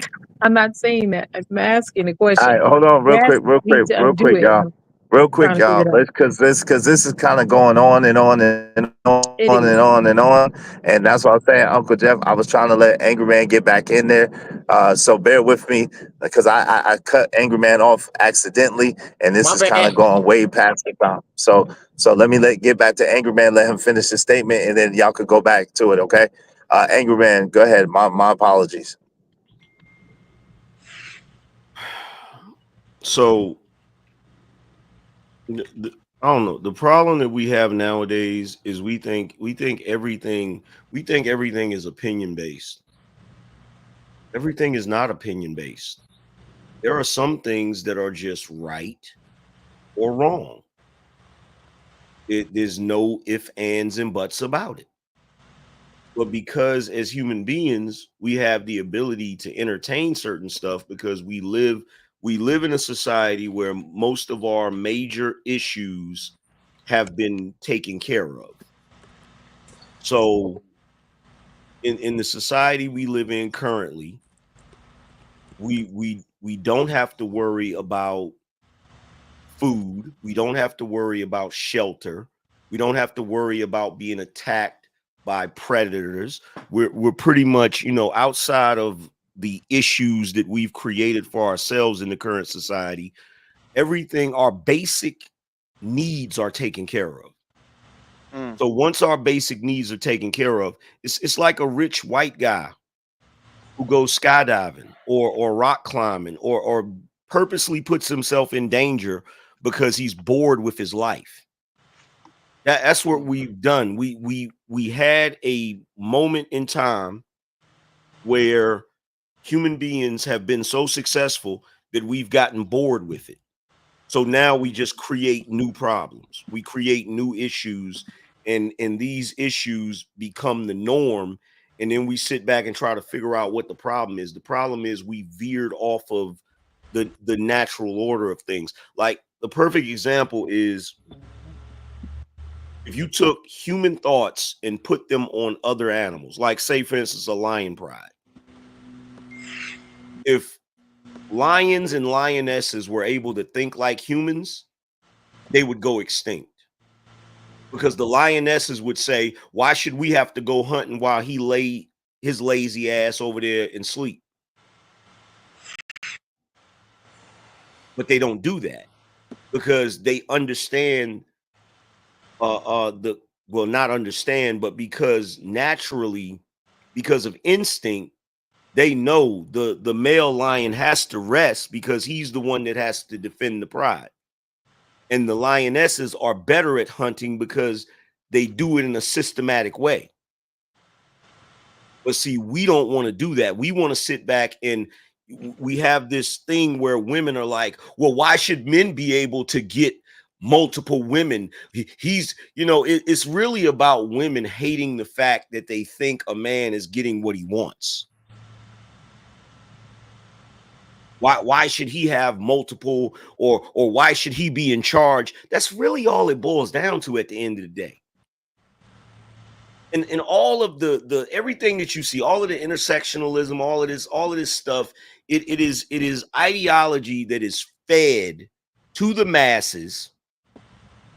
not saying that. I'm asking a All question. right, hold on, You're real quick, asking me to undo it. y'all. And I'm Real quick, trying to figure y'all. it out. Let's because this is kind of going on and on and on It and is. on and on, and that's what I'm saying, Uncle Jeff. I was trying to let Angry Man get back in there, so bear with me because I cut Angry Man off accidentally, and this My is kind of bad. going way past the time. So let me get back to Angry Man, let him finish his statement, and then y'all could go back to it. Okay, Angry Man, go ahead. My apologies. So I don't know. The problem that we have nowadays is we think everything is opinion based. Everything is not opinion based. There are some things that are just right or wrong. There's no ifs, ands, and buts about it. But because as human beings, we have the ability to entertain certain stuff because we live in a society where most of our major issues have been taken care of. So in the society we live in currently, we don't have to worry about food. We don't have to worry about shelter. We don't have to worry about being attacked by predators. We're pretty much, outside of the issues that we've created for ourselves in the current society, everything, our basic needs are taken care of. So once our basic needs are taken care of, it's like a rich white guy who goes skydiving or rock climbing or purposely puts himself in danger because he's bored with his life. That's what we've done. We had a moment in time where human beings have been so successful that we've gotten bored with it. So now we just create new problems. We create new issues, and these issues become the norm. And then we sit back and try to figure out what the problem is. The problem is we veered off of the natural order of things. Like the perfect example is if you took human thoughts and put them on other animals, like say for instance, a lion pride. If lions and lionesses were able to think like humans, they would go extinct. Because the lionesses would say, why should we have to go hunting while he lay his lazy ass over there and sleep? But they don't do that because they understand not understand, but because naturally, because of instinct, they know the male lion has to rest because he's the one that has to defend the pride. And the lionesses are better at hunting because they do it in a systematic way. But see, we don't want to do that. We want to sit back, and we have this thing where women are like, well, why should men be able to get multiple women? It's really about women hating the fact that they think a man is getting what he wants. Why should he have multiple, or why should he be in charge? That's really all it boils down to at the end of the day. And all of the everything that you see, all of the intersectionalism, all of this stuff, it is ideology that is fed to the masses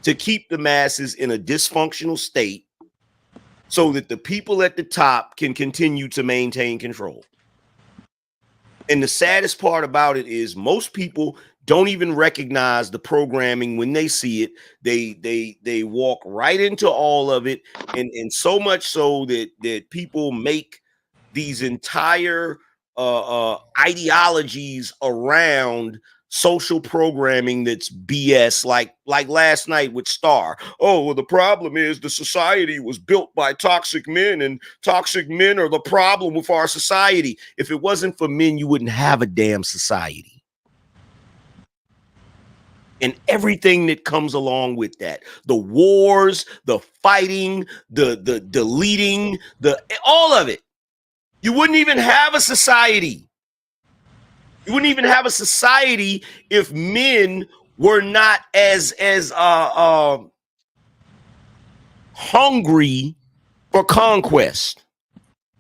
to keep the masses in a dysfunctional state so that the people at the top can continue to maintain control. And the saddest part about it is most people don't even recognize the programming when they see it. They walk right into all of it, and so much so that people make these entire ideologies around social programming that's BS, like last night with Star. Oh, well, the problem is the society was built by toxic men, and toxic men are the problem with our society. If it wasn't for men, you wouldn't have a damn society. And everything that comes along with that, the wars, the fighting, the deleting, all of it. You wouldn't even have a society. You wouldn't even have a society if men were not as hungry for conquest,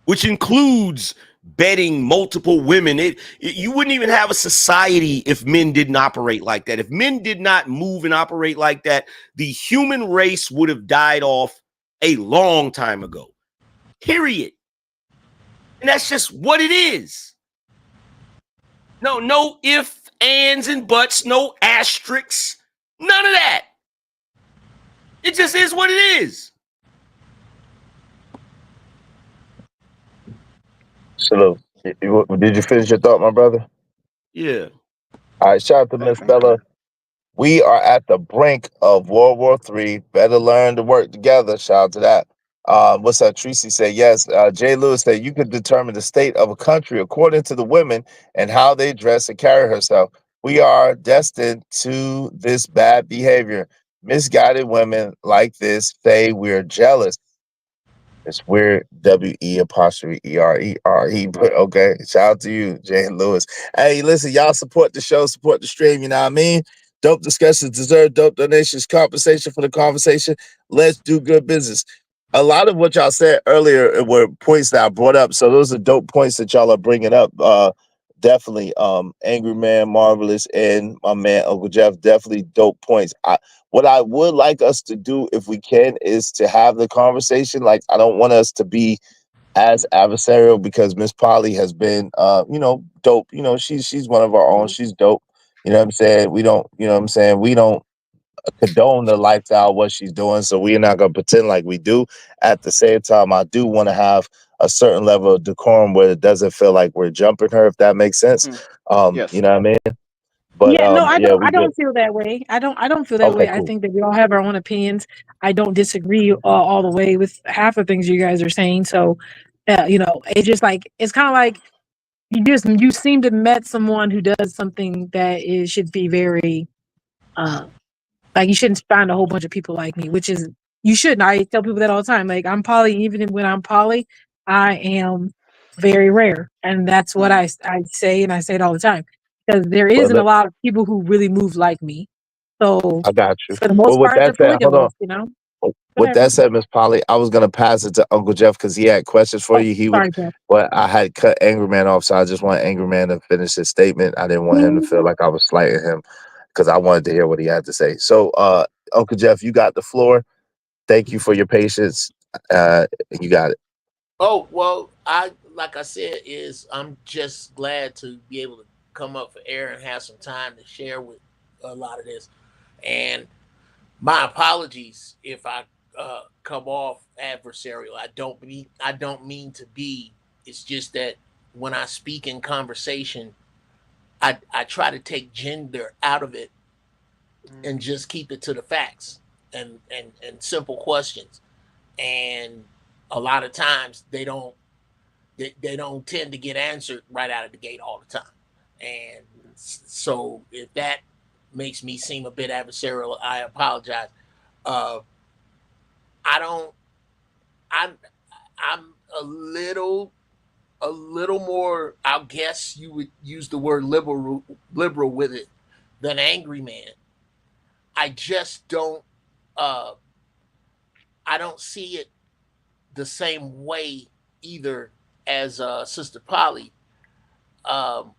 which includes bedding multiple women. You wouldn't even have a society if men didn't operate like that. If men did not move and operate like that, the human race would have died off a long time ago. Period. And that's just what it is. No ifs, ands, and buts, no asterisks, none of that. It just is what it is. Salute. Did you finish your thought, my brother? Yeah. All right, shout out to Miss Bella. We are at the brink of World War III. Better learn to work together. Shout out to that. What's that? Tracy said, yes. Jay Lewis said, you could determine the state of a country according to the women and how they dress and carry herself. We are destined to this bad behavior. Misguided women like this say we're jealous. It's weird. WE''ERE. But okay. Shout out to you, Jay Lewis. Hey, listen, y'all support the show, support the stream. You know what I mean? Dope discussions deserve dope donations, compensation for the conversation. Let's do good business. A lot of what y'all said earlier were points that I brought up. So those are dope points that y'all are bringing up. Definitely. Angry Man, Marvelous, and my man, Uncle Jeff, definitely dope points. What I would like us to do, if we can, is to have the conversation. Like, I don't want us to be as adversarial because MzPoly has been, dope. She's one of our own. She's dope. You know what I'm saying? We don't, we don't condone the lifestyle, what she's doing. So we're not going to pretend like we do. At the same time, I do want to have a certain level of decorum where it doesn't feel like we're jumping her, if that makes sense. Yes. You know what I mean? But yeah, no, I don't. we I don't good. feel that way. I don't feel that Okay, way. I cool. think that we all have our own opinions. I don't disagree all the way with half the things you guys are saying. So, it's just like it's kind of like you seem to met someone who does something that should be very like you shouldn't find a whole bunch of people like me, which is you shouldn't. I tell people that all the time. Like I'm poly, even when I'm poly, I am very rare, and that's what I say, and I say it all the time because there Well, isn't a lot of people who really move like me. So I got you. for the Well, most with part, that they're said, hold on. polygamous. With Whatever. that said, Miss Polly, I was gonna pass it to Uncle Jeff because he had questions for you. He would, Sorry, Jeff. but I had cut Angry Man off, so I just want Angry Man to finish his statement. I didn't want him to feel like I was slighting him because I wanted to hear what he had to say. So, Uncle Jeff, you got the floor. Thank you for your patience. You got it. Oh, well, like I said, I'm just glad to be able to come up for air and have some time to share with a lot of this. And my apologies if I come off adversarial. I don't mean to be. It's just that when I speak in conversation, I try to take gender out of it and just keep it to the facts and simple questions. And a lot of times they don't tend to get answered right out of the gate all the time. And so if that makes me seem a bit adversarial, I apologize. Uh, I don't. I'm a little more. I guess you would use the word liberal with it than angry man. I just don't. Uh, I don't see it the same way either as Sister Polly. Um,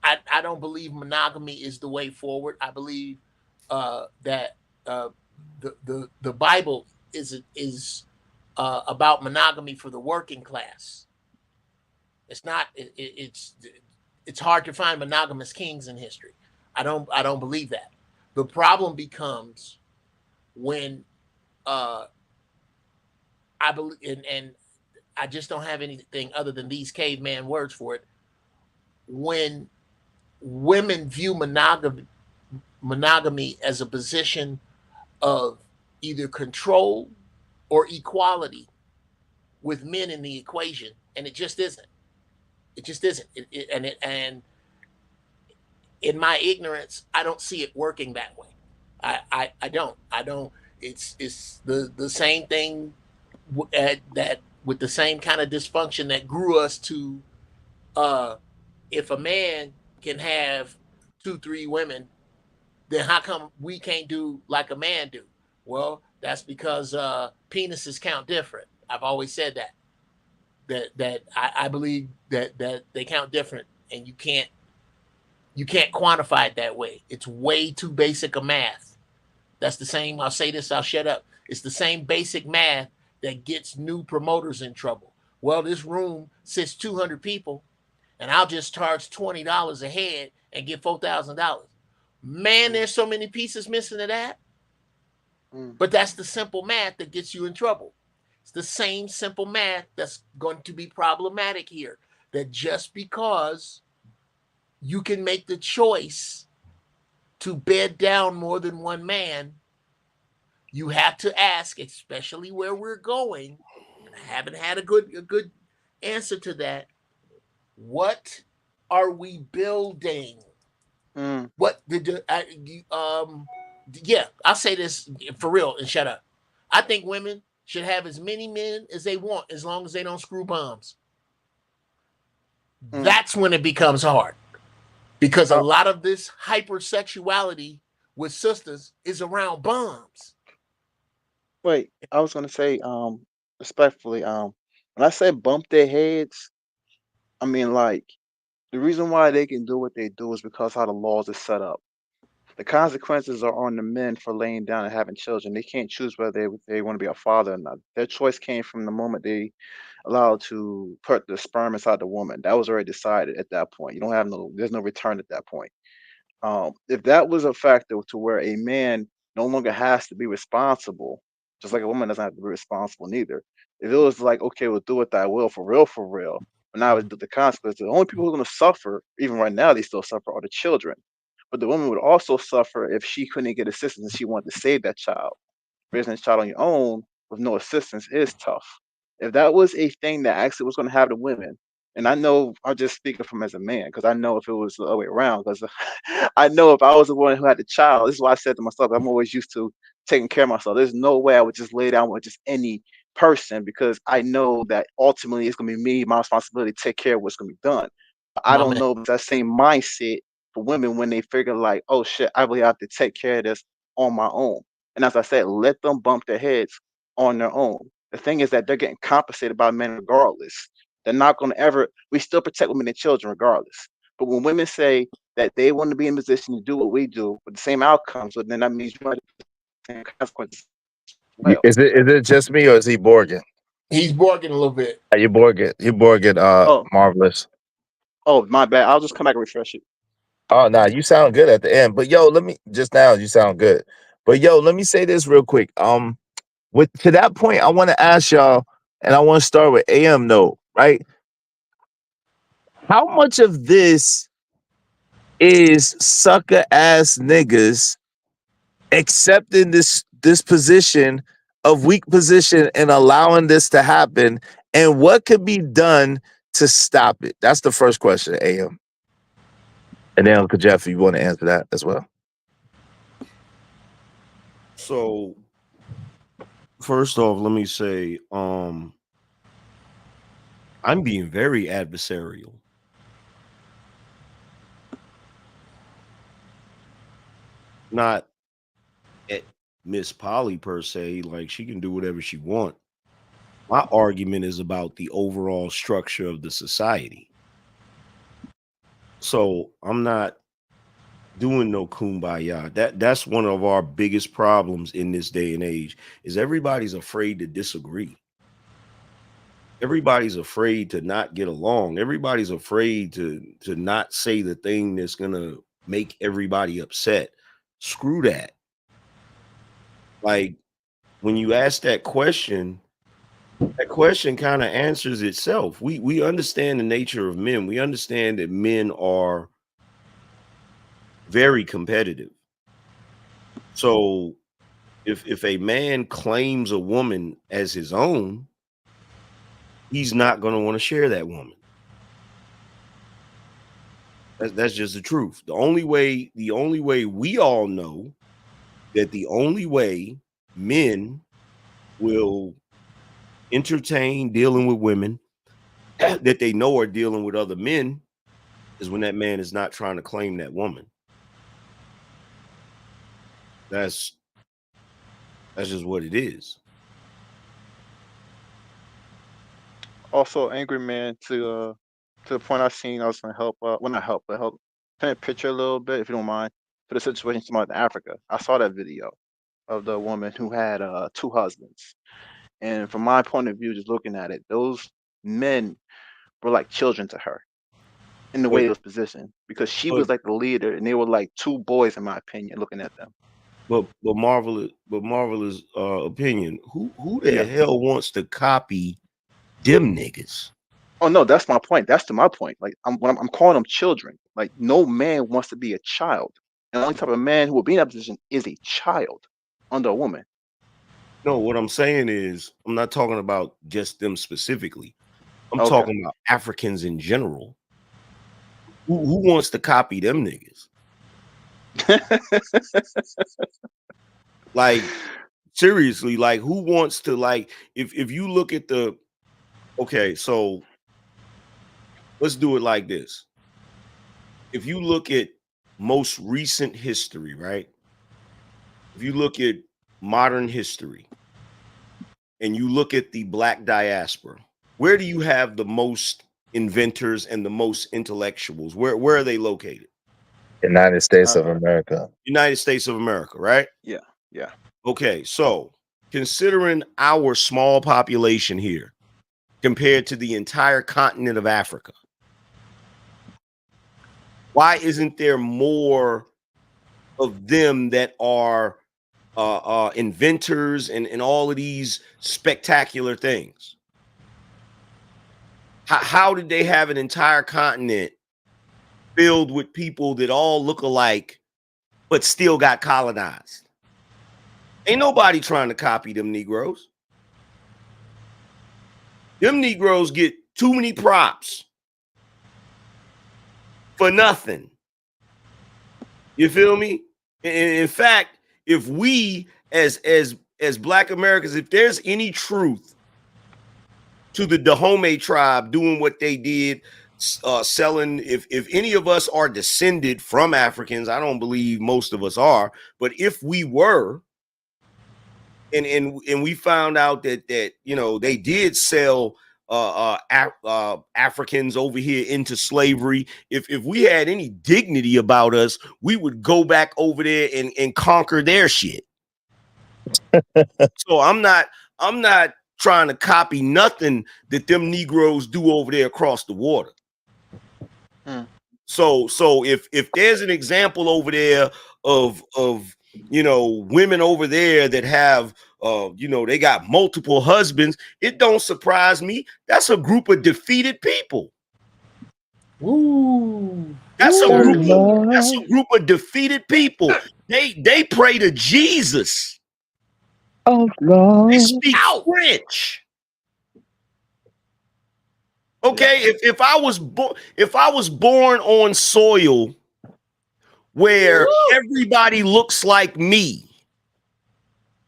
I don't believe monogamy is the way forward. I believe that the Bible is about monogamy for the working class. It's not. It's hard to find monogamous kings in history. I don't believe that. The problem becomes when I believe, and I just don't have anything other than these caveman words for it. When women view monogamy as a position of either control or equality with men in the equation, and it just isn't. It just isn't. And in my ignorance, I don't see it working that way. I don't. It's the same thing that with the same kind of dysfunction that grew us to. If a man can have 2, 3 women, then how come we can't do like a man do? Well, that's because penises count different. I've always said that. I believe that they count different, and you can't quantify it that way. It's way too basic a math. That's the same. I'll say this. I'll shut up. It's the same basic math that gets new promoters in trouble. Well, this room sits 200 people, and I'll just charge $20 a head and get $4,000. Man, there's so many pieces missing to that. But that's the simple math that gets you in trouble. It's the same simple math that's going to be problematic here. That just because you can make the choice to bed down more than one man, you have to ask, especially where we're going. And I haven't had a good answer to that. What are we building? What did yeah, I'll say this for real and shut up. I think women should have as many men as they want as long as they don't screw bombs. That's when it becomes hard. Because a lot of this hypersexuality with sisters is around bombs. Wait, I was gonna say, respectfully, when I say bump their heads, I mean like the reason why they can do what they do is because how the laws are set up. The consequences are on the men for laying down and having children. They can't choose whether they want to be a father or not. Their choice came from the moment they allowed to put the sperm inside the woman. That was already decided at that point. You don't have there's no return at that point. If that was a factor to where a man no longer has to be responsible, just like a woman doesn't have to be responsible neither. If it was like, okay, we'll do what thy will for real, but now it's the consequences. The only people who are going to suffer, even right now, they still suffer, are the children. But the woman would also suffer if she couldn't get assistance and she wanted to save that child. Raising a child on your own with no assistance is tough. If that was a thing that actually was going to happen to women, and I know I'm just speaking from as a man, because I know if it was the other way around, because I know if I was the one who had the child, this is why I said to myself, I'm always used to taking care of myself. There's no way I would just lay down with just any person because I know that ultimately it's going to be me, my responsibility to take care of what's going to be done. I don't know if that same mindset for women when they figure like, oh shit, I really have to take care of this on my own. And as I said, let them bump their heads on their own. The thing is that they're getting compensated by men regardless. They're not going to ever, we still protect women and children regardless. But when women say that they want to be in a position to do what we do with the same outcomes, so then that means you might have the same consequences. Well, Is it just me or is he Borgin? He's Borgin a little bit. You Borgin. You Borgin. Marvelous. Oh, my bad. I'll just come back and refresh it. Oh, nah, you sound good at the end. But yo, let me just now you sound good. But yo, let me say this real quick. With to that point, I want to ask y'all, and I want to start with AM though, right? How much of this is sucker ass niggas accepting this position of weak position and allowing this to happen? And what could be done to stop it? That's the first question, AM. And then Uncle Jeff, you want to answer that as well. So first off, let me say, I'm being very adversarial. Not at MzPoly per se, like she can do whatever she want. My argument is about the overall structure of the society. So I'm not doing no kumbaya. That's one of our biggest problems in this day and age is everybody's afraid to disagree. everybody's afraid to not get along. Everybody's afraid to not say the thing that's gonna make everybody upset. Screw that. Like, when you ask that question kind of answers itself. We understand the nature of men. We understand that men are very competitive. So if a man claims a woman as his own, he's not going to want to share that woman. That's just the truth. The only way we all know that the only way men will entertain dealing with women that they know are dealing with other men is when that man is not trying to claim that woman. That's just what it is. Also, angry man to the point I seen. I was gonna help. Well, not help, but help paint a picture a little bit, if you don't mind, for the situation about Africa. I saw that video of the woman who had 2 husbands, and from my point of view, just looking at it, those men were like children to her in the way it was positioned, because she was like the leader, and they were like 2 boys, in my opinion, looking at them. But marvelous opinion. Who the hell wants to copy them niggas? Oh no, that's my point. That's to my point. Like I'm calling them children. Like no man wants to be a child, and the only type of man who will be in that position is a child under a woman. No, what I'm saying is I'm not talking about just them specifically. I'm Okay. talking about Africans in general. Who wants to copy them niggas? Like, seriously, like, who wants to, like, if you look at the, okay, so let's do it like this. If you look at most recent history, right? If you look at modern history and you look at the Black diaspora, where do you have the most inventors and the most intellectuals? Where are they located? United States of America. United States of America, right? Yeah. Okay, so considering our small population here compared to the entire continent of Africa, why isn't there more of them that are inventors and all of these spectacular things? How did they have an entire continent filled with people that all look alike but still got colonized? Ain't nobody trying to copy them Negroes. Them Negroes get too many props for nothing. You feel me? In fact, if we as Black Americans, if there's any truth to the Dahomey tribe doing what they did, selling, if any of us are descended from Africans, I don't believe most of us are, but if we were, and we found out that you know, they did sell Africans over here into slavery. If we had any dignity about us, we would go back over there and conquer their shit. So I'm not trying to copy nothing that them Negroes do over there across the water. So if there's an example over there of you know, women over there that have you know, they got multiple husbands, it don't surprise me. That's a group of defeated people. Ooh. That's a group of defeated people. They pray to Jesus. Oh Lord. They speak French. Okay, if I was born on soil where everybody looks like me,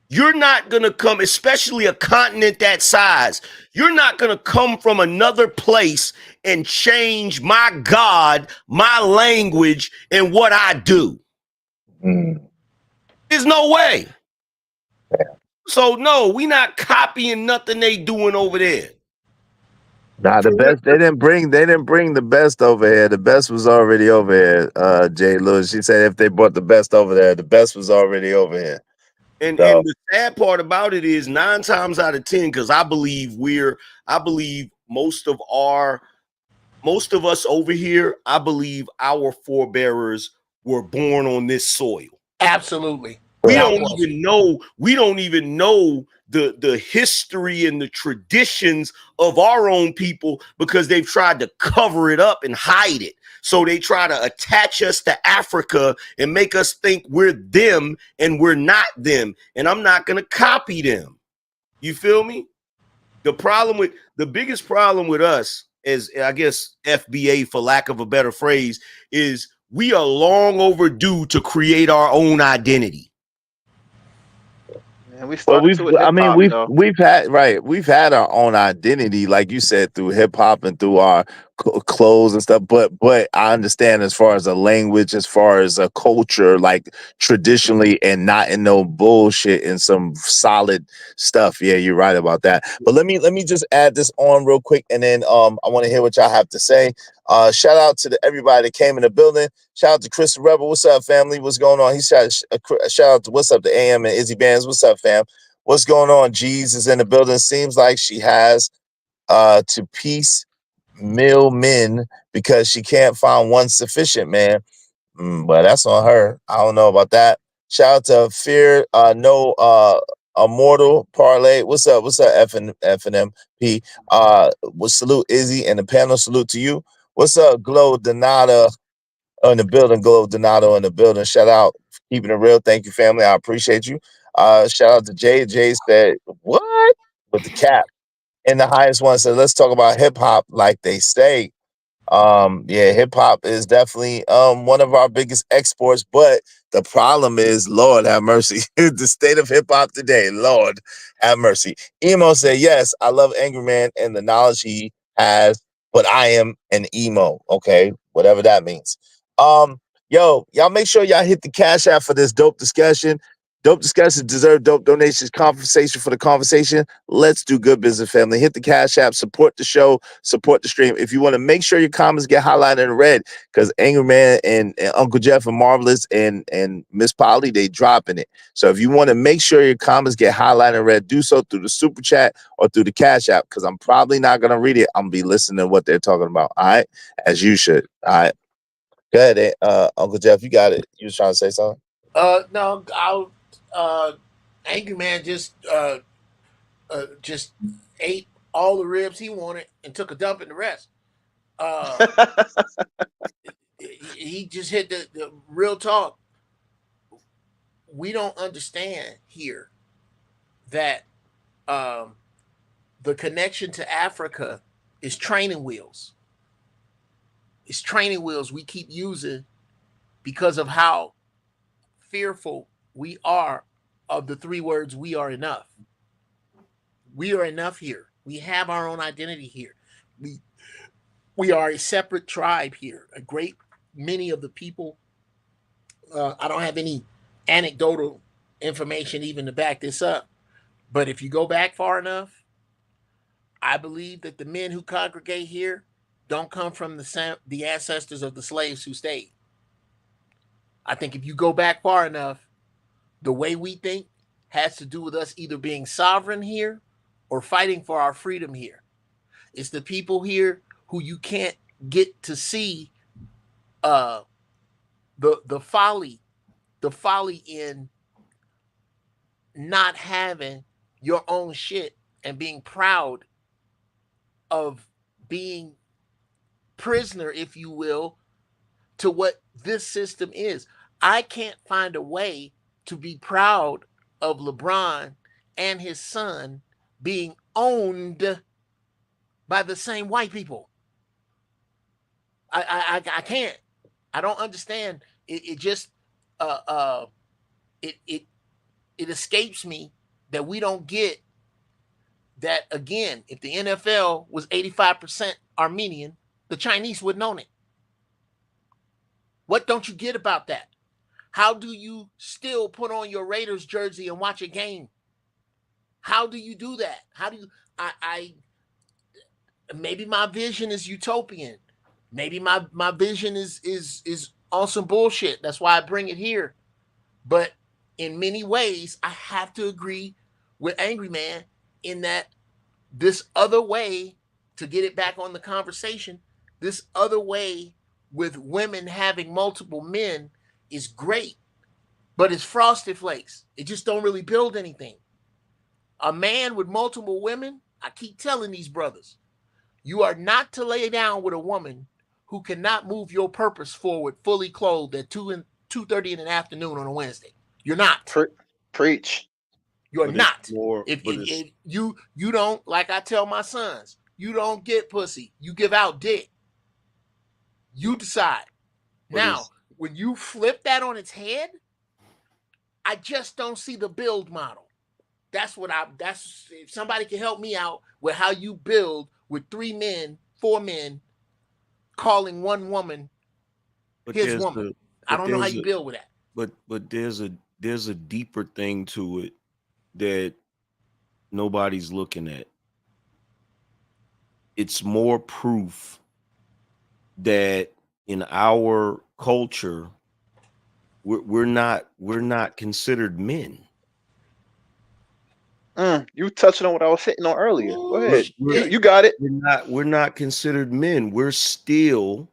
you're not gonna come, especially a continent that size, you're not gonna come from another place and change my God, my language, and what I do. There's no way. So no, we not copying nothing they doing over there. Nah, the best they didn't bring the best over here. The best was already over here. Jay Lewis, she said if they brought the best over there, the best was already over here. And So the sad part about it is 9 times out of 10, because I believe most of us over here, I believe our forebearers were born on this soil. Absolutely. We don't even know the history and the traditions of our own people because they've tried to cover it up and hide it. So they try to attach us to Africa and make us think we're them and we're not them. And I'm not going to copy them. You feel me? The biggest problem with us is, I guess, FBA, for lack of a better phrase, is we are long overdue to create our own identity. And we well, started to with hip hop, though. we've had our own identity, like you said, through hip hop and through our clothes and stuff. But I understand as far as a language, as far as a culture, like traditionally, and not in no bullshit and some solid stuff. Yeah, you're right about that. But let me just add this on real quick, and then I want to hear what y'all have to say. Shout out to everybody that came in the building. Shout out to Chris the Rebel. What's up, family? What's going on? He shout out to what's up to AM and Izzy Bands. What's up, fam? What's going on? Jeez is in the building. Seems like she has to piece mill men because she can't find one sufficient man. But that's on her. I don't know about that. Shout out to Fear No Immortal Parlay. What's up? What's up, FNMP? Well, salute Izzy and the panel. Salute to you. What's up, Glow Donata in the building? Glow Donato in the building. Shout out, keeping it real. Thank you, family. I appreciate you. Shout out to Jay. Jay said, what? With the cap. And the highest one said, let's talk about hip hop like they say. Yeah, hip hop is definitely one of our biggest exports, but the problem is, Lord have mercy, the state of hip hop today. Lord have mercy. Emo said, yes, I love Angry Man and the knowledge he has, but I am an emo. Okay, whatever that means. Yo, y'all make sure y'all hit the cash app for this dope discussion. Dope discussions deserve dope donations. Conversation for the conversation. Let's do good business, family. Hit the cash app. Support the show. Support the stream. If you want to make sure your comments get highlighted in red, because Angry Man and Uncle Jeff and Marvelous and MzPoly, they dropping it. So if you want to make sure your comments get highlighted in red, do so through the super chat or through the cash app, because I'm probably not going to read it. I'm going to be listening to what they're talking about. All right? As you should. All right. Go ahead, Uncle Jeff. You got it. You was trying to say something? No, Angry Man just ate all the ribs he wanted and took a dump in the rest. He just hit the real talk. We don't understand here that the connection to Africa is training wheels. It's training wheels we keep using because of how fearful we are of the 3 words, we are enough. We are enough here. We have our own identity here. We are a separate tribe here. A great many of the people, I don't have any anecdotal information even to back this up, but if you go back far enough, I believe that the men who congregate here don't come from the ancestors of the slaves who stayed. I think if you go back far enough, the way we think has to do with us either being sovereign here or fighting for our freedom here. It's the people here who you can't get to see the folly in not having your own shit and being proud of being prisoner, if you will, to what this system is. I can't find a way to be proud of LeBron and his son being owned by the same white people. I can't. I don't understand. It just it escapes me that we don't get that. Again, if the NFL was 85% Armenian, the Chinese wouldn't own it. What don't you get about that? How do you still put on your Raiders jersey and watch a game? How do you do that? How do you I maybe my vision is utopian. Maybe my vision is on some bullshit. That's why I bring it here. But in many ways, I have to agree with Angry Man in that this other way, to get it back on the conversation, this other way with women having multiple men is great, but it's frosted flakes. It just don't really build anything. A man with multiple women, I keep telling these brothers, you are not to lay down with a woman who cannot move your purpose forward fully clothed at 2:30 in the afternoon on a Wednesday. You're not. Preach. You're But it's not. more. If But it's you don't, like I tell my sons, you don't get pussy. You give out dick. You decide. But Now, when you flip that on its head, I just don't see the build model. That's if somebody can help me out with how you build with 3 men, 4 men, calling one woman his woman. I don't know how you build with that. But there's a deeper thing to it that nobody's looking at. It's more proof that in our culture we're not considered men. You touching on what I was hitting on earlier. Go ahead. You got it. We're not considered men. We're still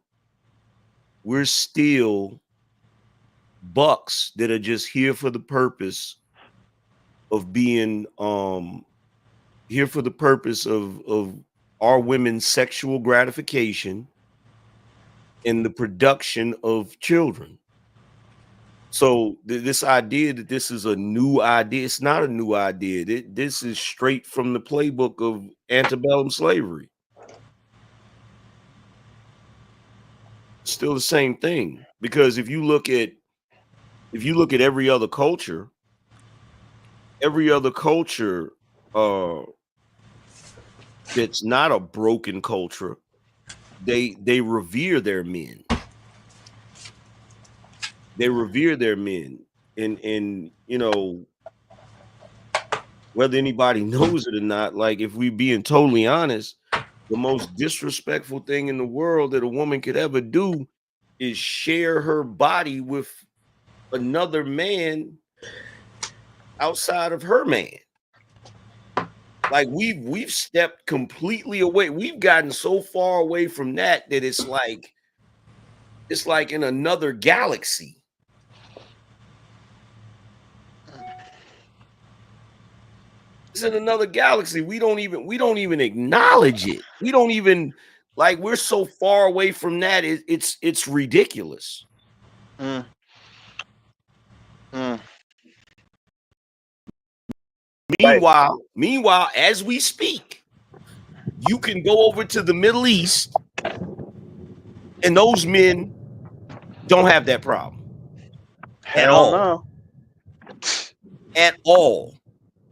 bucks that are just here for the purpose of being here for the purpose of our women's sexual gratification and the production of children. So this idea that this is a new idea, it's not a new idea. This is straight from the playbook of antebellum slavery. Still the same thing, because if you look at every other culture that's not a broken culture, they revere their men. They revere their men, and you know, whether anybody knows it or not, like, if we being totally honest, the most disrespectful thing in the world that a woman could ever do is share her body with another man outside of her man. Like, we've stepped completely away. We've gotten so far away from that it's like in another galaxy. It's in another galaxy. We don't even acknowledge it. We don't even, like, we're so far away from that. It's ridiculous. Meanwhile, as we speak, you can go over to the Middle East and those men don't have that problem at all. At all.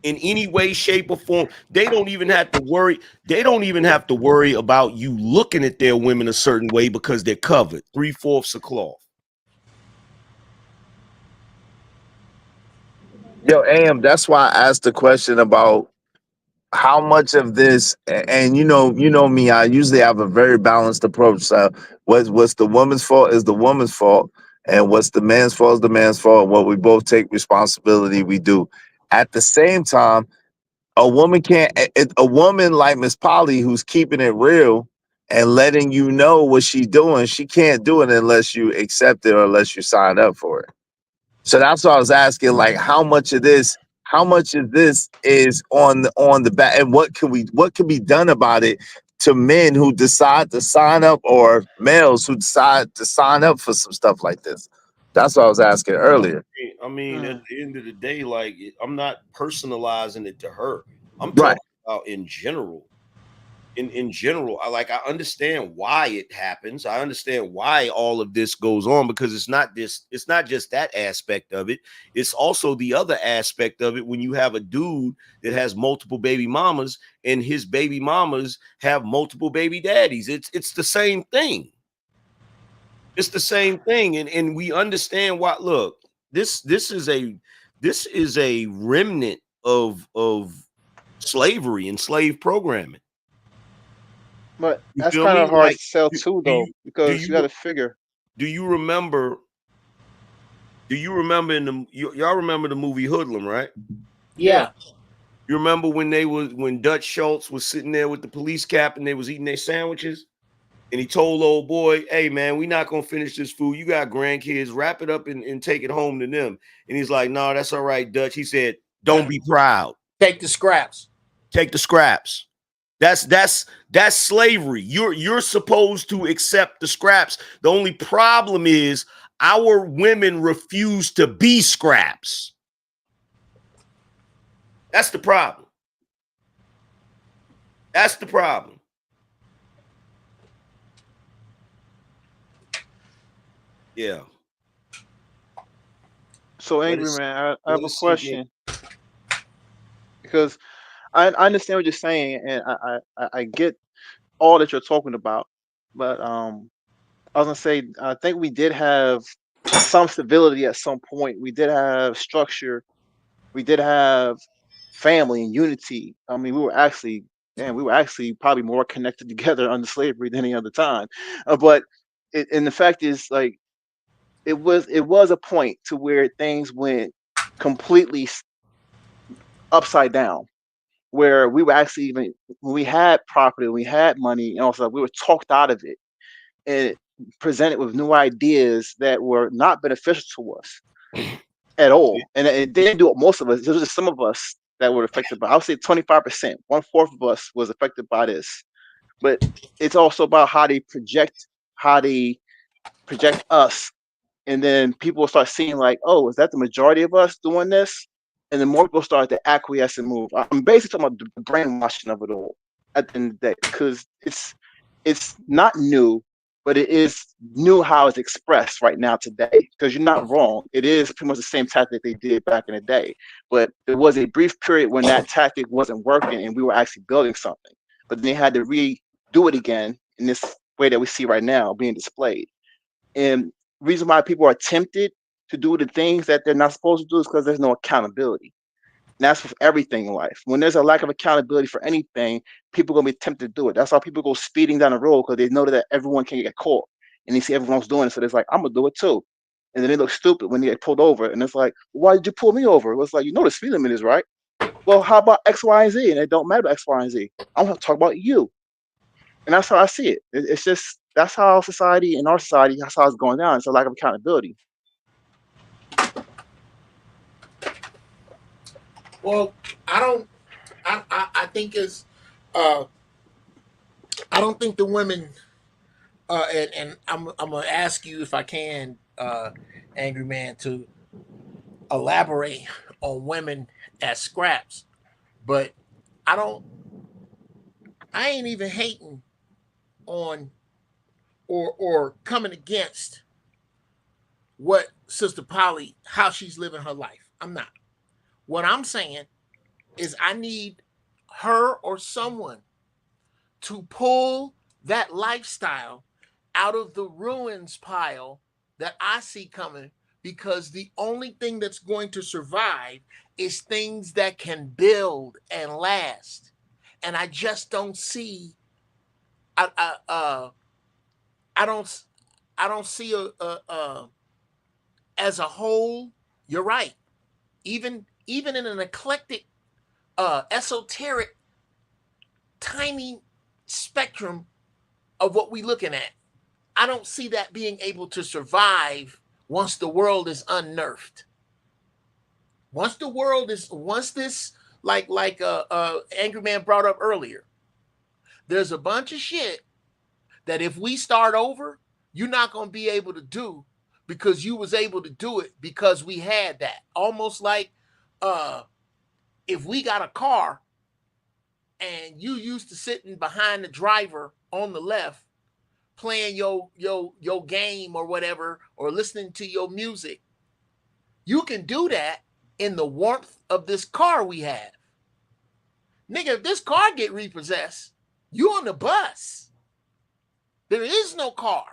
In any way, shape, or form. They don't even have to worry. They don't even have to worry about you looking at their women a certain way because they're covered 3/4 of cloth. Yo, Am, that's why I asked the question about how much of this, and you know me, I usually have a very balanced approach. So what's the woman's fault is the woman's fault, and what's the man's fault is the man's fault. What we both take responsibility, we do. At the same time, a woman can't, a woman like MzPoly who's keeping it real and letting you know what she's doing, she can't do it unless you accept it or unless you sign up for it. So that's what I was asking, like, how much of this is on the back, and what can be done about it to men who decide to sign up, or males who decide to sign up for some stuff like this? That's what I was asking earlier. I mean, at the end of the day, like, I'm not personalizing it to her. I'm Right. talking about in general. In general, I understand why it happens. I understand why all of this goes on, because it's not just that aspect of it. It's also the other aspect of it when you have a dude that has multiple baby mamas and his baby mamas have multiple baby daddies. It's the same thing. It's the same thing. And we understand why. Look, this is a remnant of slavery and slave programming. But You that's feel kind me? of hard Like, to sell too, though, because you got to figure. Do you remember Do you remember y'all remember the movie Hoodlum, right? Yeah. You remember when Dutch Schultz was sitting there with the police cap and they was eating their sandwiches? And he told old boy, hey, man, we not going to finish this food. You got grandkids. Wrap it up and take it home to them. And he's like, no, that's all right, Dutch. He said, don't be proud. Take the scraps. Take the scraps. That's slavery. You're supposed to accept the scraps. The only problem is our women refuse to be scraps. That's the problem. That's the problem. Yeah. So Angry Man, I have a question because I understand what you're saying, and I get all that you're talking about, but I was gonna say I think we did have some stability at some point. We did have structure. We did have family and unity. I mean, we were actually probably more connected together under slavery than any other time. But and the fact is, like, it was a point to where things went completely upside down, where we were actually, even when we had property, we had money, and also we were talked out of it and presented with new ideas that were not beneficial to us at all. And it didn't do it. Most of us, there was just some of us that were affected by, I would say 25%, 1/4 of us was affected by this. But it's also about how they project us. And then people will start seeing like, oh, is that the majority of us doing this? And then more people start to acquiesce and move. I'm basically talking about the brainwashing of it all at the end of the day, because it's not new, but it is new how it's expressed right now today. Because you're not wrong. It is pretty much the same tactic they did back in the day. But there was a brief period when that tactic wasn't working and we were actually building something. But then they had to redo it again in this way that we see right now being displayed. And reason why people are tempted to do the things that they're not supposed to do is because there's no accountability. And that's with everything in life. When there's a lack of accountability for anything, people are gonna be tempted to do it. That's why people go speeding down the road, because they know that everyone can get caught. And they see everyone else doing it, so it's like, I'm gonna do it too. And then they look stupid when they get pulled over. And it's like, why did you pull me over? It was like, the speed limit is right. Well, how about X, Y, and Z? And it don't matter about X, Y, and Z. I want to talk about you. And that's how I see it. It's just, that's how society, in our society, that's how it's going down. It's a lack of accountability. Well, I think it's I don't think the women and I'm gonna ask you, if I can, Angry Man, to elaborate on women as scraps. But I ain't even hating on or coming against what Sister Polly, how she's living her life. I'm not. What I'm saying is I need her or someone to pull that lifestyle out of the ruins pile that I see coming, because the only thing that's going to survive is things that can build and last. And I just don't see I don't see as a whole. You're right. Even in an eclectic, esoteric, tiny spectrum of what we're looking at, I don't see that being able to survive once the world is unnerved. Once this, like Angry Man brought up earlier, there's a bunch of shit that if we start over, you're not going to be able to do, because you was able to do it because we had that. Almost like if we got a car and you used to sitting behind the driver on the left playing your game or whatever, or listening to your music, you can do that in the warmth of this car we have. Nigga, if this car get repossessed, you on the bus. There is no car.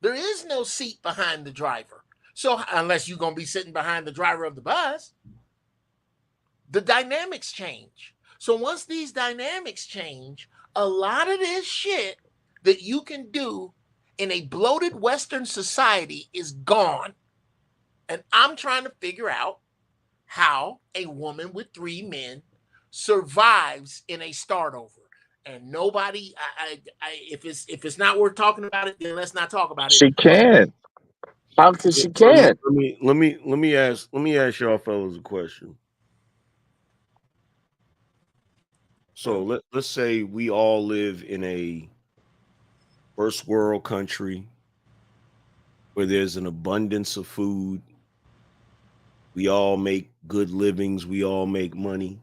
There is no seat behind the driver. So unless you're going to be sitting behind the driver of the bus, the dynamics change. So once these dynamics change, a lot of this shit that you can do in a bloated Western society is gone. And I'm trying to figure out how a woman with 3 men survives in a start over. And nobody, if it's not worth talking about it, then let's not talk about it. She can. How can she can? Let me ask y'all fellas a question. So let's say we all live in a first world country where there's an abundance of food. We all make good livings. We all make money.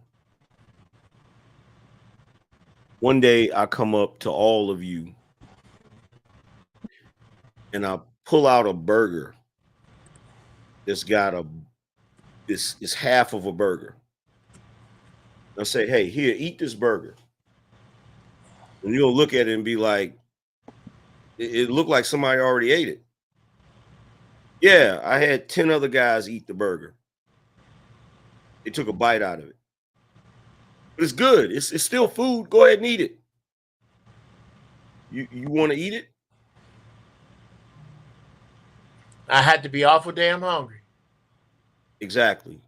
One day I come up to all of you and I pull out a burger that's got this half of a burger. I say, hey, here, eat this burger. And you'll look at it and be like, it looked like somebody already ate it. Yeah, I had 10 other guys eat the burger. They took a bite out of it. But it's good. It's still food. Go ahead and eat it. You want to eat it? I had to be awful damn hungry. Exactly.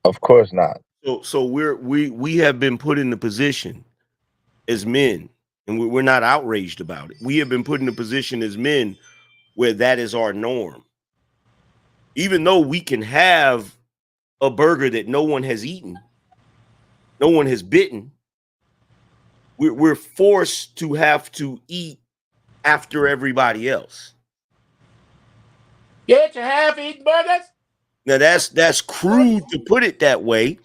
Of course not. So we have been put in the position as men, and we're not outraged about it. We have been put in a position as men where that is our norm. Even though we can have a burger that no one has eaten, no one has bitten, we're forced to have to eat after everybody else. Get your half-eaten burgers. Now that's crude to put it that way,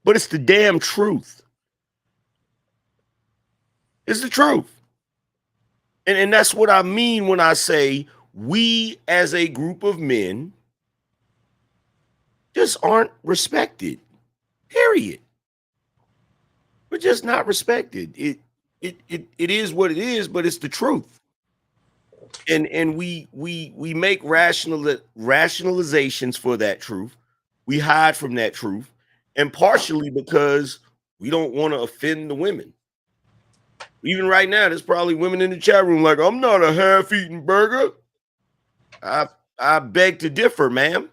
but it's the damn truth. It's the truth. And that's what I mean when I say we as a group of men just aren't respected. Period. We're just not respected. It is what it is, but it's the truth. And we make rationalizations for that truth. We hide from that truth, and partially because we don't want to offend the women. Even right now, there's probably women in the chat room like, I'm not a half-eaten burger. I beg to differ, ma'am.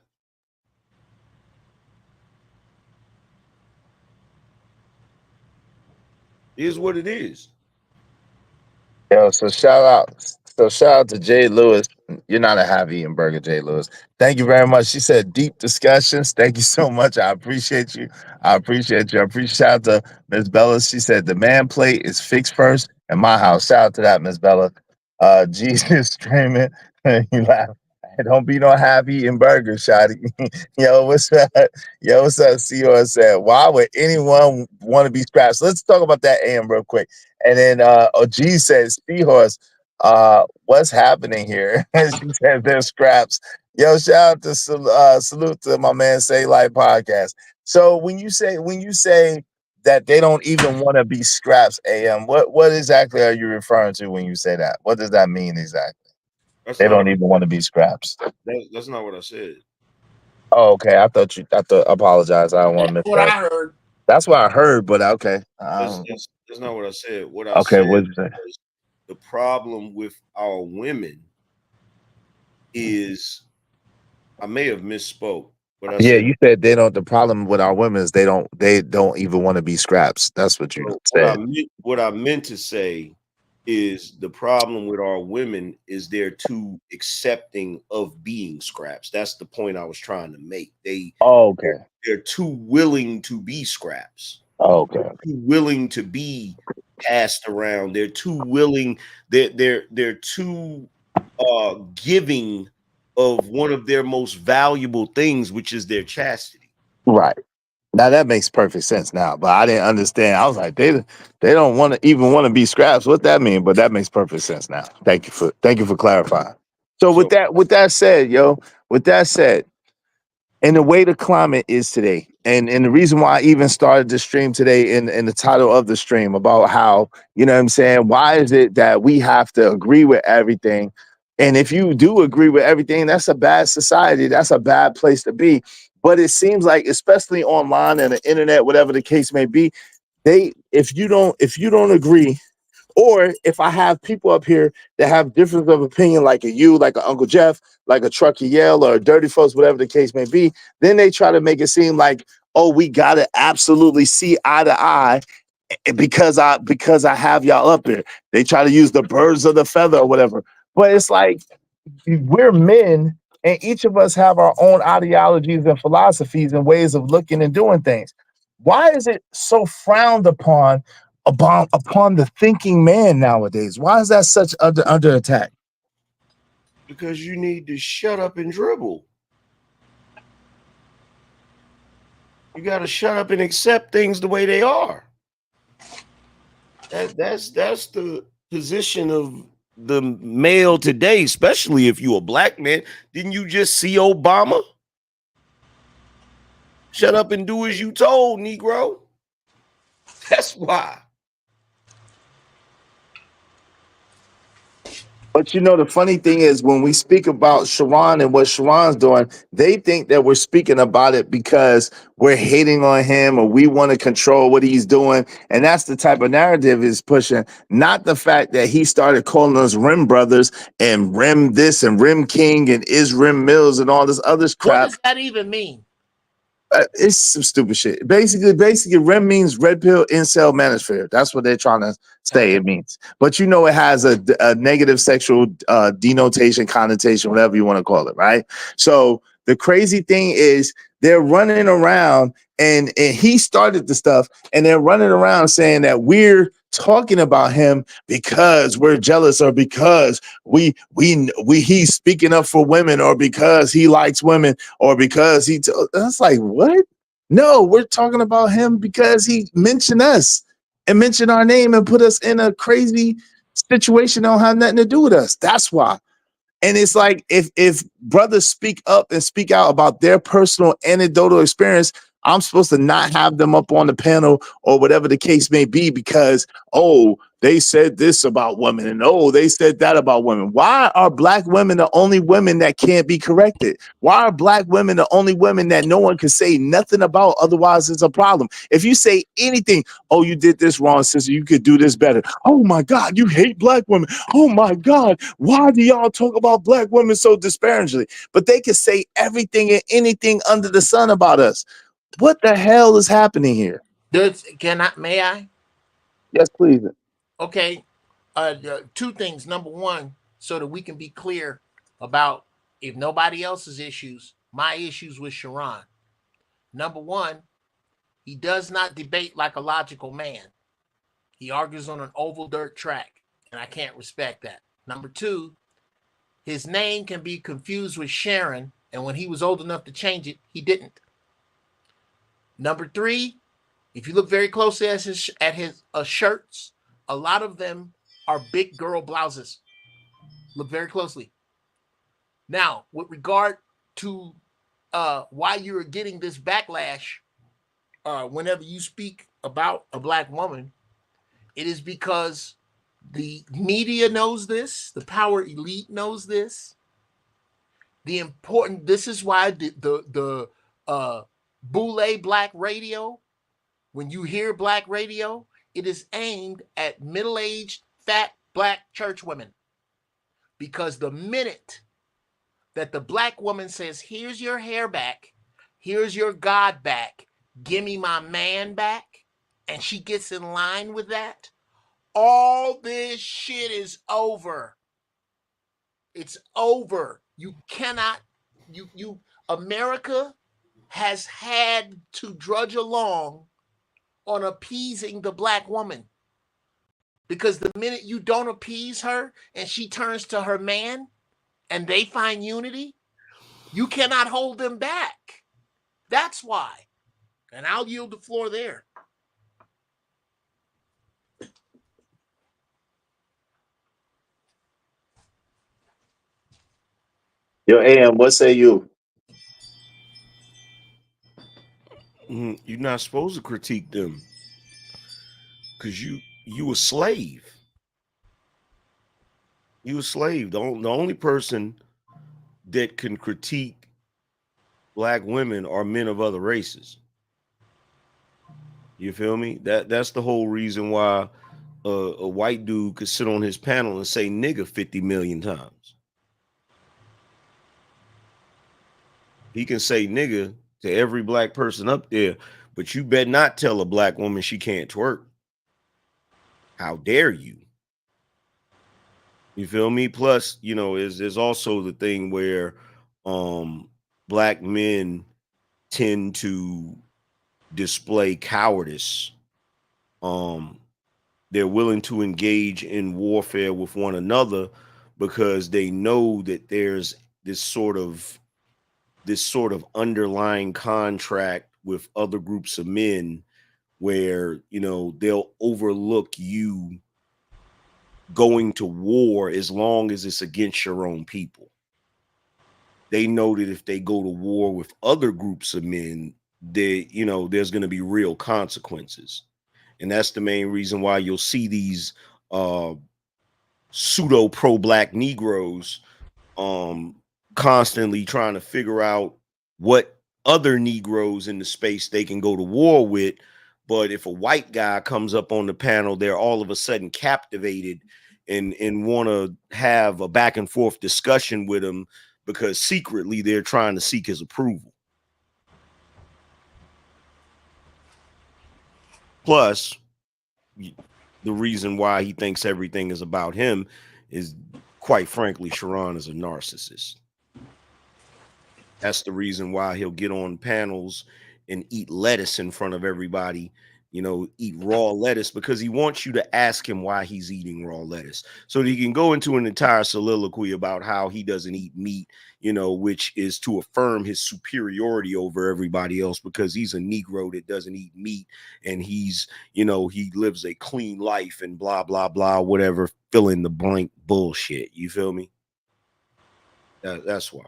It is what it is. Yo, so shout out to Jay Lewis. You're not a half-eaten burger, Jay Lewis. Thank you very much. She said deep discussions. Thank you so much. I appreciate you. I appreciate shout out to Miss Bella. She said the man plate is fixed first in my house. Shout out to that, Miss Bella. Jesus streaming. You laugh. Hey, don't be no half-eaten burger, shawty. Yo, what's up? Yo, what's up? CEO said, why would anyone want to be scrapped? So let's talk about that AM real quick. And then OG says, Seahorse, what's happening here? And she said there's scraps. Yo, shout out to salute to my man Say Life Podcast. So when you say that they don't even want to be scraps, AM, what exactly are you referring to when you say that? What does that mean exactly? They don't even want to be scraps. That's not what I said. Oh, okay. I thought apologize. I don't want to miss What that. I heard. That's what I heard, but okay. That's not what I said. What I okay, said what did you say? was the problem with our women is, I may have misspoke, but I said, you said they don't. The problem with our women is they don't even want to be scraps. That's what you said. What I meant to say is the problem with our women is they're too accepting of being scraps. That's the point I was trying to make. They're too willing to be scraps. They're too willing to be passed around. They're too willing. They're too giving of one of their most valuable things, which is their chastity. Right. Now that makes perfect sense now, but I didn't understand. I was like, they don't want to even want to be scraps. What that mean? But that makes perfect sense now. Thank you for clarifying. So with that said, and the way the climate is today, and the reason why I even started the stream today in the title of the stream about how, you know what I'm saying, why is it that we have to agree with everything? And if you do agree with everything, that's a bad society. That's a bad place to be. But it seems like, especially online and the internet, whatever the case may be, if you don't agree Or if I have people up here that have difference of opinion, like a you, like a Uncle Jeff, like a Truckee Yale or a Dirty Folks, whatever the case may be, then they try to make it seem like, oh, we gotta absolutely see eye to eye because I have y'all up here. They try to use the birds of the feather or whatever. But it's like we're men and each of us have our own ideologies and philosophies and ways of looking and doing things. Why is it so frowned upon the thinking man nowadays? Why is that such under attack? Because you need to shut up and dribble. You got to shut up and accept things the way they are. That's the position of the male today, especially if you a black man. Didn't you just see Obama? Shut up and do as you told, Negro. That's why. But you know, the funny thing is when we speak about Sharon and what Sharon's doing, they think that we're speaking about it because we're hating on him or we want to control what he's doing. And that's the type of narrative he's pushing, not the fact that he started calling us Rim Brothers and Rim this and Rim King and Is Rim Mills and all this other crap. What does that even mean? It's some stupid shit. Basically, REM means red pill incel manosphere. That's what they're trying to say it means. But you know, it has a negative sexual denotation, connotation, whatever you want to call it, right? So the crazy thing is they're running around and he started the stuff and they're running around saying that we're talking about him because we're jealous or because he's speaking up for women or because he likes women or because that's like, what? No, we're talking about him because he mentioned us and mentioned our name and put us in a crazy situation that don't have nothing to do with us. That's why. And it's like if brothers speak up and speak out about their personal anecdotal experience, I'm supposed to not have them up on the panel or whatever the case may be because, oh, they said this about women and oh, they said that about women. Why are black women the only women that can't be corrected? Why are black women the only women that no one can say nothing about? Otherwise, it's a problem. If you say anything, oh, you did this wrong, sister, you could do this better. Oh my God, you hate black women. Oh my God, why do y'all talk about black women so disparagingly? But they can say everything and anything under the sun about us. What the hell is happening here? May I? Yes, please. Okay. Two things. Number one, so that we can be clear about if nobody else's issues, my issues with Sharon. Number one, he does not debate like a logical man. He argues on an oval dirt track, and I can't respect that. Number two, his name can be confused with Sharon, and when he was old enough to change it, he didn't. Number three, if you look very closely at his shirts, a lot of them are big girl blouses. Look very closely. Now, with regard to why you're getting this backlash whenever you speak about a black woman, it is because the media knows this, the power elite knows this. This is why the Boule Black Radio, when you hear black radio, it is aimed at middle-aged, fat, black church women. Because the minute that the black woman says, here's your hair back, here's your God back, give me my man back, and she gets in line with that, all this shit is over. It's over. You cannot, America has had to drudge along on appeasing the black woman. Because the minute you don't appease her and she turns to her man and they find unity, you cannot hold them back. That's why. And I'll yield the floor there. Yo, AM, what say you? You're not supposed to critique them because you a slave. You a slave. The only person that can critique black women are men of other races. You feel me? That's the whole reason why a white dude could sit on his panel and say nigga 50 million times. He can say nigga to every black person up there, but you better not tell a black woman she can't twerk. How dare you? You feel me? Plus, you know, there's also the thing where black men tend to display cowardice. They're willing to engage in warfare with one another because they know that there's this sort of underlying contract with other groups of men where, you know, they'll overlook you going to war as long as it's against your own people. They know that if they go to war with other groups of men, they, you know, there's going to be real consequences. And that's the main reason why you'll see these pseudo pro-black Negroes constantly trying to figure out what other Negroes in the space they can go to war with. But if a white guy comes up on the panel, they're all of a sudden captivated and want to have a back and forth discussion with him because secretly they're trying to seek his approval. Plus, the reason why he thinks everything is about him is, quite frankly, Sharon is a narcissist. That's the reason why he'll get on panels and eat lettuce in front of everybody, you know, eat raw lettuce, because he wants you to ask him why he's eating raw lettuce. So that he can go into an entire soliloquy about how he doesn't eat meat, you know, which is to affirm his superiority over everybody else because he's a Negro that doesn't eat meat and he's, you know, he lives a clean life and blah, blah, blah, whatever, fill in the blank bullshit. You feel me? That's why.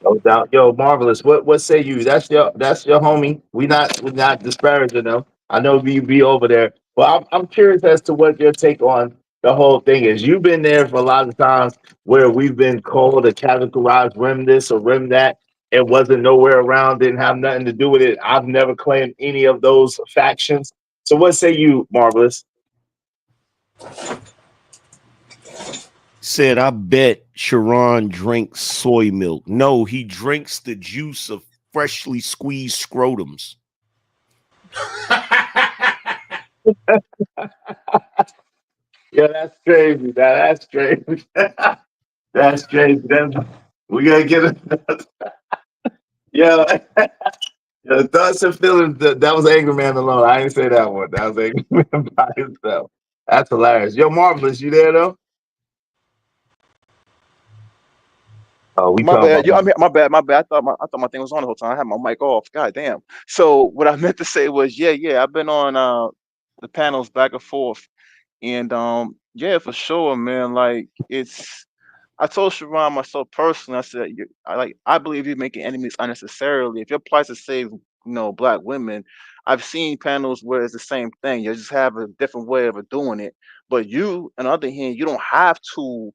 No doubt. Yo, Marvelous. What say you? That's your homie. We not disparaging them. I know we be over there. But I'm curious as to what your take on the whole thing is. You've been there for a lot of times where we've been called or categorized rim this or rim that. It wasn't nowhere around, didn't have nothing to do with it. I've never claimed any of those factions. So what say you, Marvelous? Said, I bet Sharon drinks soy milk. No, he drinks the juice of freshly squeezed scrotums. Yeah, that's crazy. That's crazy. That's crazy. We gotta get it. Yeah. Yeah, thoughts and feelings. That was Angry Man alone. I didn't say that one. That was Angry Man by himself. That's hilarious. Yo, Marvelous, you there though? Oh, we My talking bad. about I'm here. My bad. My bad. I thought my thing was on the whole time. I had my mic off. God damn. So what I meant to say was, yeah. I've been on the panels back and forth, and yeah, for sure, man. Like it's. I told Sharon myself personally. I said, I believe you're making enemies unnecessarily. If your plight is to save, black women, I've seen panels where it's the same thing. You just have a different way of doing it. But you, on the other hand, you don't have to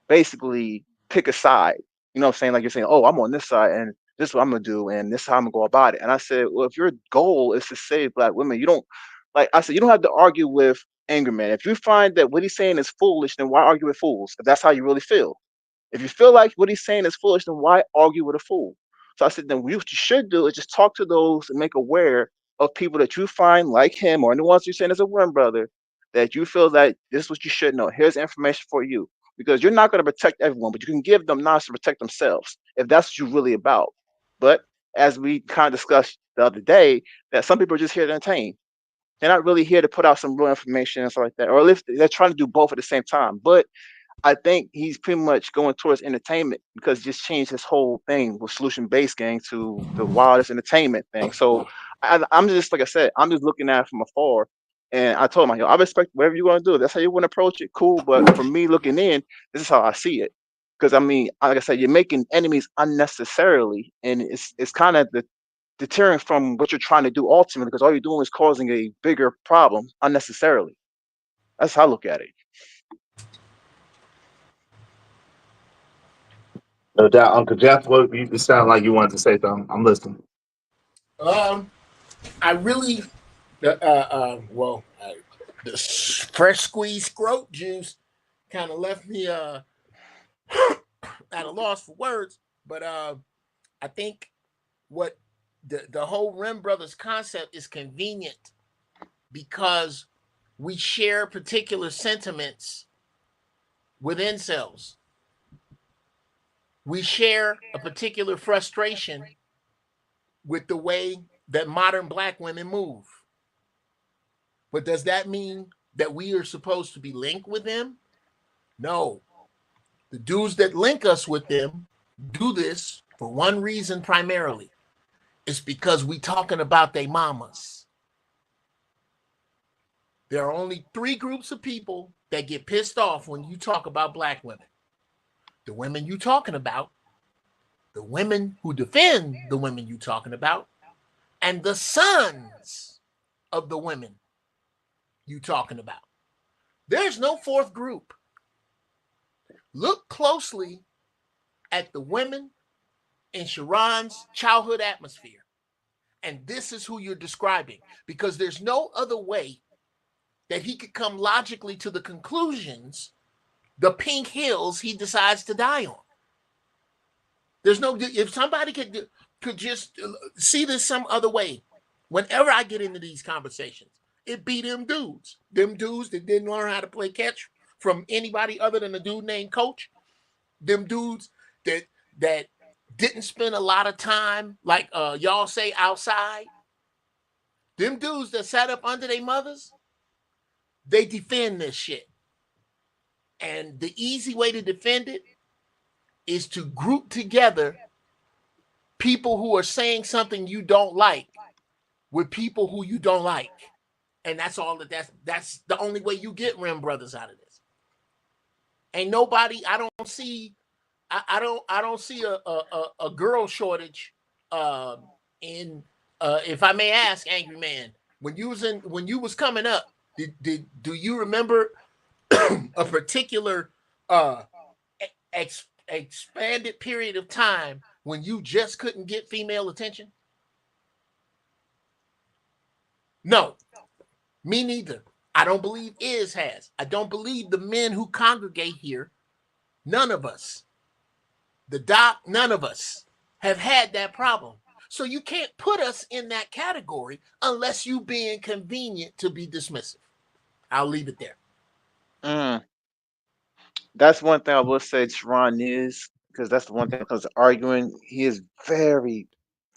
basically pick a side. You know what I'm saying? Like you're saying, oh, I'm on this side and this is what I'm gonna do and this is how I'm gonna go about it. And I said, well, if your goal is to save black women, you don't like I said, you don't have to argue with anger man. If you find that what he's saying is foolish, then why argue with fools? If that's how you really feel. If you feel like what he's saying is foolish, then why argue with a fool? So I said, then what you should do is just talk to those and make aware of people that you find like him or anyone else you're saying is a one brother that you feel that this is what you should know. Here's information for you. Because you're not going to protect everyone, but you can give them knowledge to protect themselves if that's what you're really about. But as we kind of discussed the other day, that some people are just here to entertain. They're not really here to put out some real information and stuff like that. Or if they're trying to do both at the same time. But I think he's pretty much going towards entertainment because he just changed his whole thing with solution based gang to the wildest entertainment thing. So I'm just like I said, I'm just looking at it from afar. And I told him, I respect whatever you want to do. That's how you want to approach it. Cool. But for me looking in, this is how I see it. Because I mean, like I said, you're making enemies unnecessarily. And it's kind of deterring from what you're trying to do ultimately, because all you're doing is causing a bigger problem unnecessarily. That's how I look at it. No doubt, Uncle Jeff. What you sound like you wanted to say something. I'm listening. I really, the fresh squeezed scrote juice kind of left me at a loss for words. But I think what the whole Rim Brothers concept is convenient because we share particular sentiments with incels. We share a particular frustration with the way that modern black women move. But does that mean that we are supposed to be linked with them? No. The dudes that link us with them do this for one reason primarily. It's because we talking about they mamas. There are only 3 groups of people that get pissed off when you talk about black women. The women you talking about, the women who defend the women you talking about, and the sons of the women you talking about. There's no 4th group. Look closely at the women in Sharon's childhood atmosphere. And this is who you're describing, because there's no other way that he could come logically to the conclusions, the pink hills he decides to die on. There's no, if somebody could just see this some other way, whenever I get into these conversations, it be them dudes that didn't learn how to play catch from anybody other than a dude named Coach, them dudes that didn't spend a lot of time, like y'all say, outside, them dudes that sat up under their mothers, they defend this shit. And the easy way to defend it is to group together people who are saying something you don't like with people who you don't like. And that's all that's the only way you get Rim Brothers out of this. Ain't nobody, I don't see a girl shortage in if I may ask, Angry Man, when you was coming up, do you remember a particular expanded period of time when you just couldn't get female attention? No, me neither. I don't believe Iz has. I don't believe the men who congregate here, none of us, the doc, none of us have had that problem. So you can't put us in that category unless you being convenient to be dismissive. I'll leave it there. That's one thing I will say Ron is, because that's the one thing because arguing, he is very,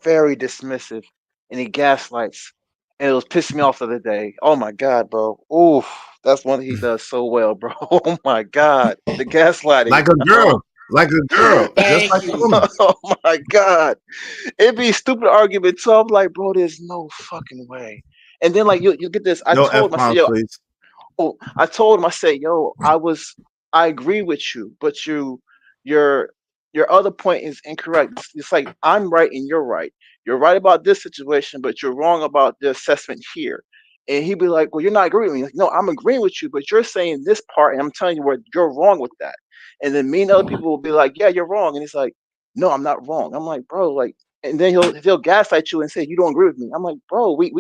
very dismissive and he gaslights. And it was pissing me off the other day. Oh my god, bro. Ooh, that's one thing he does so well, bro. Oh my god. The gaslighting. Like a girl. Like a girl. Just like a woman. Oh my god. It'd be a stupid argument too. I'm like, bro, there's no fucking way. And then like you get this. I No told him, I said, F-bombs, yo, please. I told him, I said, yo, I agree with you, but your other point is incorrect. It's like I'm right and you're right. You're right about this situation, but you're wrong about the assessment here. And he'd be like, well, you're not agreeing with me. Like, no, I'm agreeing with you, but you're saying this part, and I'm telling you where you're wrong with that. And then me and other people will be like, yeah, you're wrong. And he's like, no, I'm not wrong. I'm like, bro, like, and then he'll gaslight you and say you don't agree with me. I'm like, bro, we're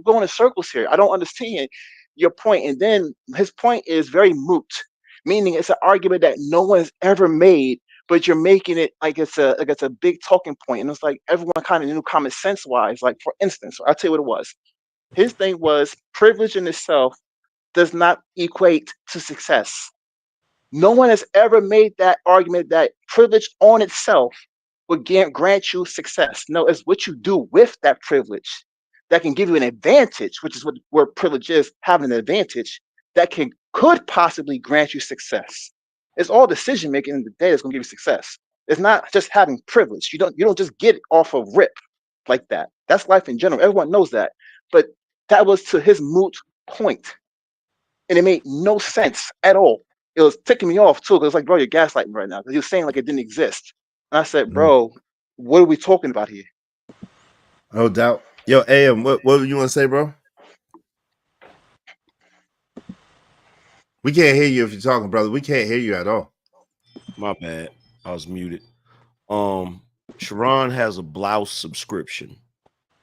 going in circles here. I don't understand your point. And then his point is very moot, meaning it's an argument that no one's ever made, but you're making it like it's a big talking point. And it's like everyone kind of knew common sense wise. Like for instance, I'll tell you what it was. His thing was privilege in itself does not equate to success. No one has ever made that argument that privilege on itself would grant you success. No, it's what you do with that privilege that can give you an advantage, which is where privilege is, having an advantage that could possibly grant you success. It's all decision making in the day that's going to give you success. It's not just having privilege. You don't just get it off of rip like that. That's life in general. Everyone knows that. But that was to his moot point, and it made no sense at all. It was ticking me off too, because it's like, bro, you're gaslighting right now, because you're saying like it didn't exist. And I said, bro, what are we talking about here? No doubt. Yo, AM, what do you want to say, bro? We can't hear you if you're talking, brother. We can't hear you at all. My bad. I was muted. Sharon has a blouse subscription.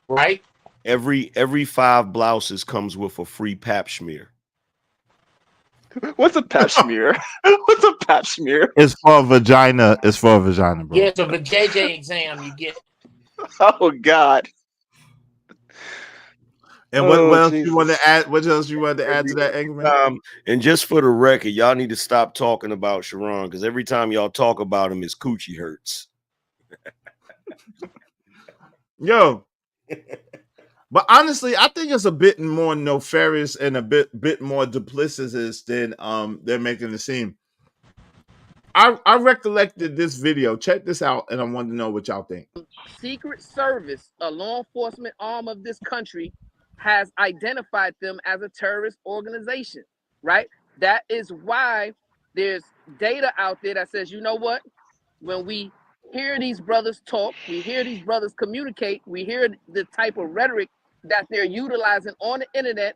Right. Every 5 blouses comes with a free pap smear. What's a pap smear? What's a pap smear? It's for a vagina. It's for a vagina, bro. Yeah, it's a JJ exam you get. Oh God. And what else you want to add? What else you want to add to that, Angry? And just for the record, y'all need to stop talking about Sharon, because every time y'all talk about him, his coochie hurts. Yo. But honestly, I think it's a bit more nefarious and a bit more duplicitous than they're making it seem. I recollected this video. Check this out, and I want to know what y'all think. Secret Service, a law enforcement arm of this country, has identified them as a terrorist organization, right? That is why there's data out there that says, you know what? When we hear these brothers talk, we hear these brothers communicate, we hear the type of rhetoric that they're utilizing on the internet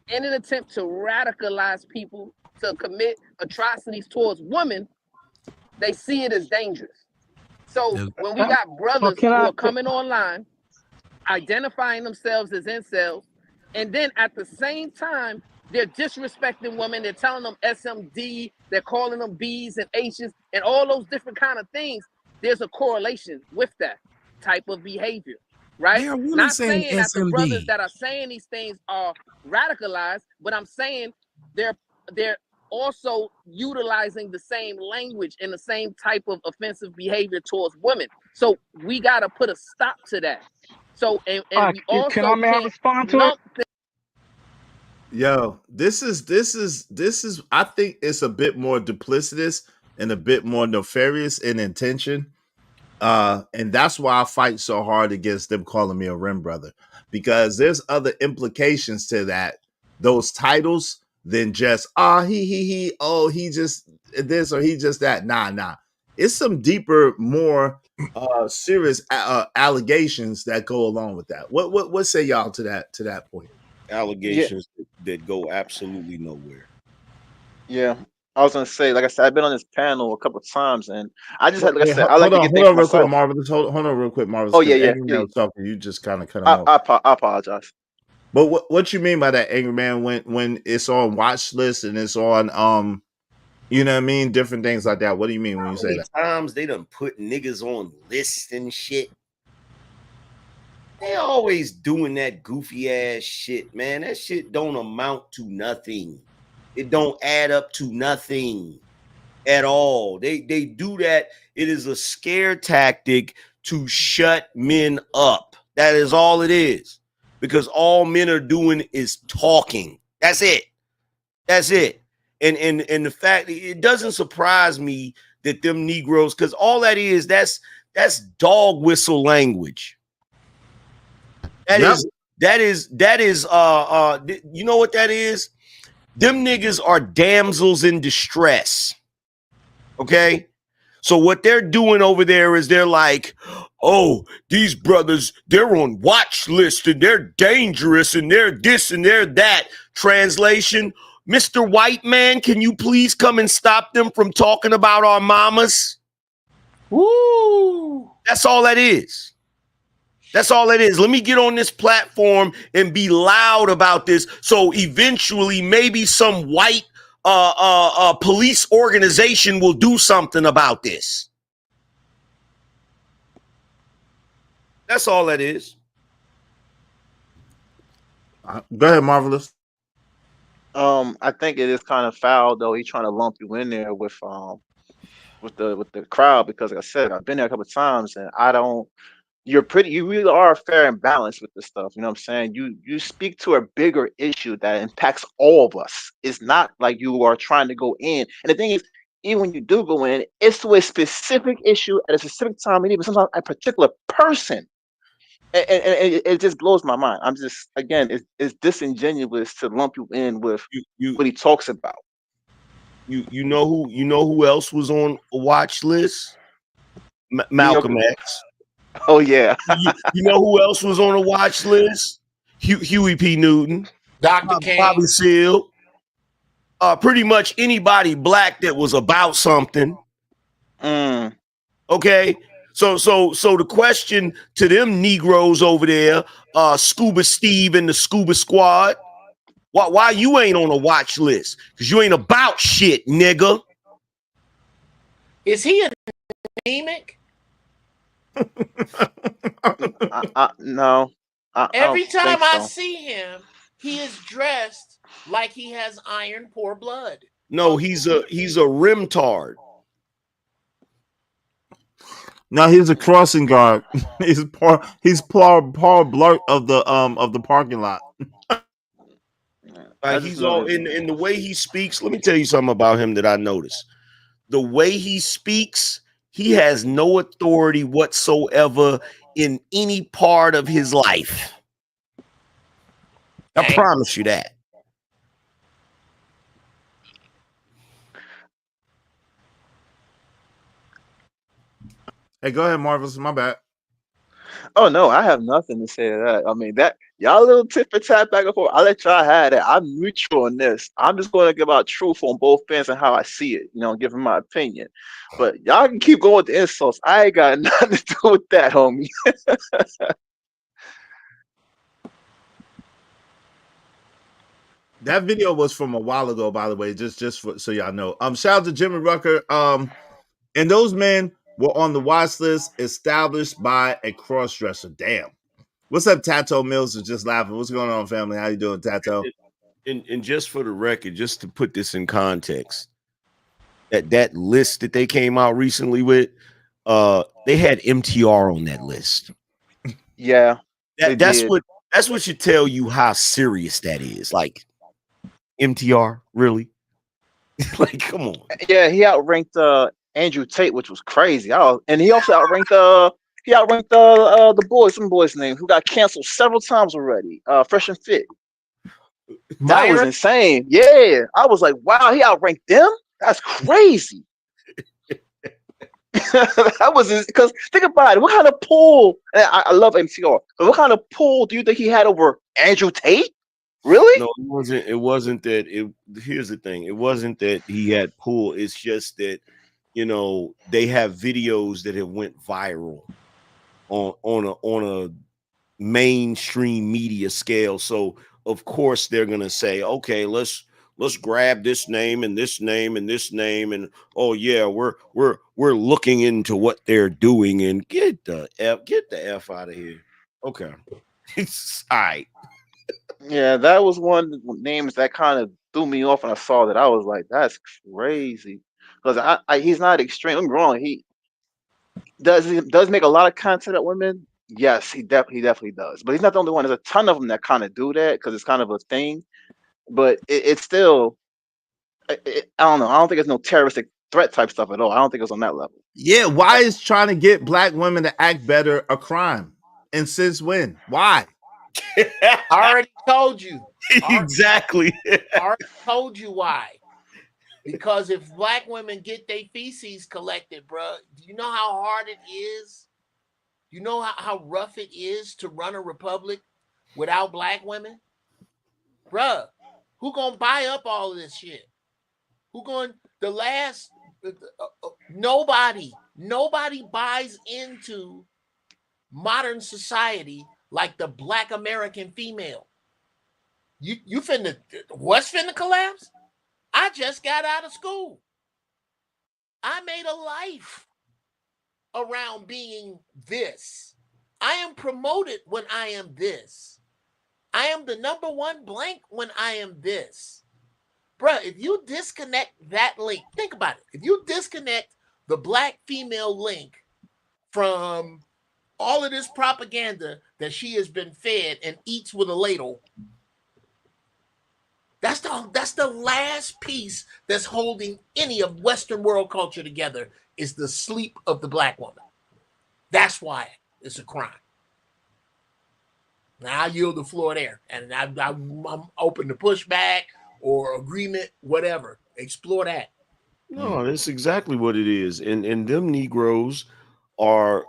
in an attempt to radicalize people to commit atrocities towards women, they see it as dangerous. So when we got brothers who are coming online, identifying themselves as incels, and then at the same time, they're disrespecting women, they're telling them SMD, they're calling them B's and H's, and all those different kind of things, there's a correlation with that type of behavior, right? They're really Not saying saying that the SMD. brothers that are saying these things are radicalized, but I'm saying they're also utilizing the same language and the same type of offensive behavior towards women. So we got to put a stop to that. So, and we also can I may I respond to it? Yo, this is I think it's a bit more duplicitous and a bit more nefarious in intention. And that's why I fight so hard against them calling me a rim brother, because there's other implications to that, those titles, than just he just this or he just that. Nah. It's some deeper, more serious allegations that go along with that. What say y'all to that point? Allegations that go absolutely nowhere. Yeah. I was gonna say, like I said, I've been on this panel a couple of times, and I just had, like I said, I hold like to on, get things hold on real quick, myself. Marvelous. Hold on real quick, Marvelous. Oh yeah, Angry Man please. was talking. You just kind of cut him off. I apologize. But what you mean by that, Angry Man, when it's on watch list and it's on you know what I mean, different things like that? What do you mean when you say that? Times they done put niggas on lists and shit. They always doing that goofy ass shit, man. That shit don't amount to nothing. It don't add up to nothing at all. They do that. It is a scare tactic to shut men up. That is all it is. Because all men are doing is talking. That's it. That's it. And the fact, it doesn't surprise me that them Negroes, because all that is, that's dog whistle language. That is you know what that is? Them niggas are damsels in distress. Okay? So what they're doing over there is they're like, oh, these brothers, they're on watch list and they're dangerous and they're this and they're that. Translation, Mr. White Man, can you please come and stop them from talking about our mamas? Woo! That's all that is. That's all it is. Let me get on this platform and be loud about this. So eventually maybe some white police organization will do something about this. That's all that is. Go ahead, Marvelous. I think it is kind of foul though. He's trying to lump you in there with the crowd, because like I said, I've been there a couple of times, and you really are fair and balanced with this stuff. You know what I'm saying? You speak to a bigger issue that impacts all of us. It's not like you are trying to go in. And the thing is, even when you do go in, it's to a specific issue at a specific time, and even sometimes a particular person. And it just blows my mind. I'm just, again, it's disingenuous to lump you in with what he talks about. You know who else was on a watch list? Malcolm X. Oh yeah. you know who else was on a watch list? Huey P. Newton, Dr. King, Bobby Seale, pretty much anybody black that was about something. Okay, So the question to them Negroes over there, Scuba Steve and the Scuba Squad, why you ain't on a watch list? Because you ain't about shit, nigga. Is he anemic? No. Every I don't time think I so. see him, he is dressed like he has iron poor blood. No, he's a rimtard. No, he's a crossing guard. He's Paul Blart of the parking lot. Like he's all in the way he speaks. Let me tell you something about him that I noticed. The way he speaks, he has no authority whatsoever in any part of his life. I promise you that. Hey, go ahead, Marvelous. My bad. Oh no, I have nothing to say to that. I mean, that y'all little tit for tat back and forth. I'll let y'all have that. I'm neutral on this. I'm just going to give out truth on both ends and how I see it. Giving my opinion. But y'all can keep going with the insults. I ain't got nothing to do with that, homie. That video was from a while ago, by the way, just so y'all know. Shout out to Jimmy Rucker. And those men were on the watch list established by a cross-dresser. Damn. What's up, Tato Mills is just laughing. What's going on, family? How you doing, Tato? And just for the record, just to put this in context, that list that they came out recently with, they had MTR on that list. Yeah. That's what should tell you how serious that is. Like MTR, really? Like, come on. Yeah, he outranked Andrew Tate, which was crazy. And he also outranked the boys, some boy's name, who got canceled several times already. Fresh and Fit. That was insane. Yeah. I was like, wow, he outranked them? That's crazy. That was because think about it. What kind of pull? I love MTR, but what kind of pull do you think he had over Andrew Tate? Really? No, it wasn't that. Here's the thing. It wasn't that he had pull. It's just that, they have videos that have went viral on a mainstream media scale. So of course they're gonna say, okay, let's grab this name and this name and this name, and oh yeah, we're looking into what they're doing, and get the F out of here. Okay. It's all right. Yeah, that was one of the names that kind of threw me off when I saw that. I was like, that's crazy. Because he's not extreme. I'm wrong. He does make a lot of content at women. Yes, he definitely does. But he's not the only one. There's a ton of them that kind of do that because it's kind of a thing. But it's still, I don't know. I don't think it's no terroristic threat type stuff at all. I don't think it's on that level. Yeah, why is trying to get black women to act better a crime? And since when? Why? I already told you. Exactly. I already told you why. Because if black women get their feces collected, bro, do you know how hard it is? You know how rough it is to run a republic without black women? Bruh, who gonna buy up all of this shit? Nobody buys into modern society like the black American female. What's finna collapse? I just got out of school. I made a life around being this. I am promoted when I am this. I am the number one blank when I am this. Bruh, if you disconnect that link, think about it. If you disconnect the black female link from all of this propaganda that she has been fed and eats with a ladle, that's the last piece that's holding any of Western world culture together, is the sleep of the black woman. That's why it's a crime. Now I yield the floor there, and I'm open to pushback or agreement, whatever. Explore that. No, that's exactly what it is. And them Negroes are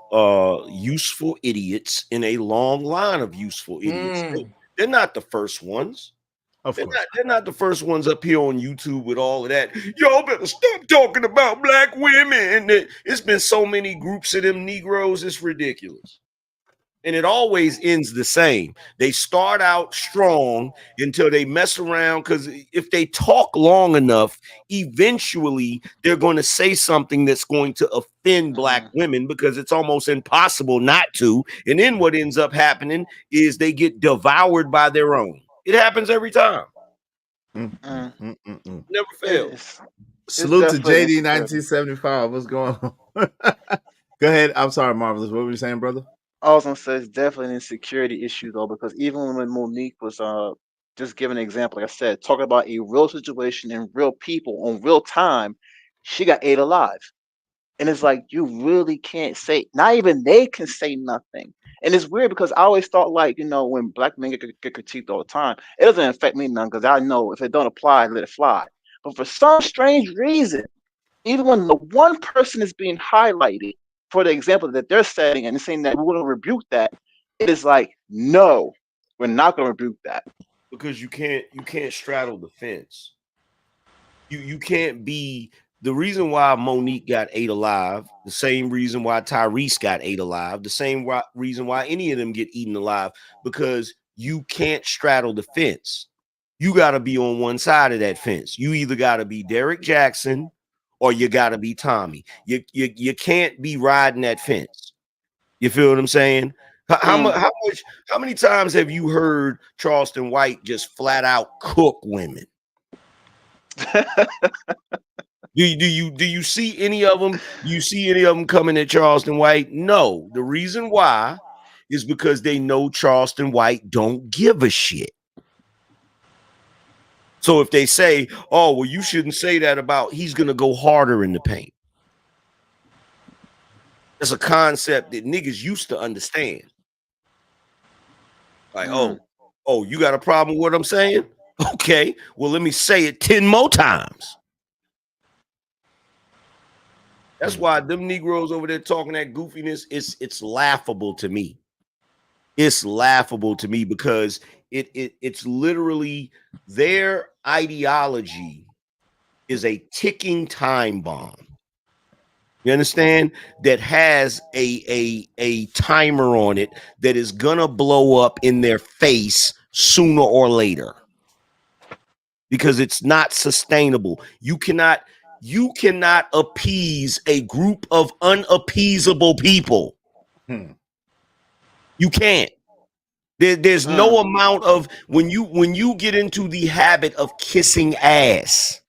useful idiots in a long line of useful idiots. They're not the first ones. Of course. They're not the first ones up here on YouTube with all of that. Y'all better stop talking about black women. It's been so many groups of them Negroes, it's ridiculous. And it always ends the same. They start out strong until they mess around, because if they talk long enough, eventually they're going to say something that's going to offend black women, because it's almost impossible not to. And then what ends up happening is they get devoured by their own. It happens every time. Never fails. Salute to JD 1975. What's going on? Go ahead. I'm sorry, Marvelous. What were you saying, brother? I was gonna say it's definitely an insecurity issue though, because even when Monique was just giving an example, like I said, talking about a real situation and real people on real time, she got ate alive. And it's like you really can't say, not even they can say nothing. And it's weird because I always thought, like, when black men get critiqued all the time, it doesn't affect me none, because I know if it don't apply, let it fly. But for some strange reason, even when the one person is being highlighted for the example that they're setting and saying that we're going to rebuke that, it is like, no, we're not going to rebuke that. Because you can't straddle the fence. You can't be the reason why Monique got ate alive, the same reason why Tyrese got ate alive, the same reason why any of them get eaten alive, because you can't straddle the fence. You got to be on one side of that fence. You either got to be Derek Jackson or you got to be Tommy. You can't be riding that fence. You feel what I'm saying? How many times have you heard Charleston White just flat out cook women? Do you see any of them? You see any of them coming at Charleston White? No. The reason why is because they know Charleston White don't give a shit. So if they say, "Oh, well, you shouldn't say that about," he's gonna go harder in the paint. That's a concept that niggas used to understand. Like, oh, you got a problem with what I'm saying? Okay, well, let me say it 10 more times. That's why them Negroes over there talking that goofiness, it's laughable to me. It's laughable to me because it's literally their ideology is a ticking time bomb. You understand? That has a timer on it that is gonna blow up in their face sooner or later, because it's not sustainable. You cannot appease a group of unappeasable people. You can't. There's no amount of when you get into the habit of kissing ass,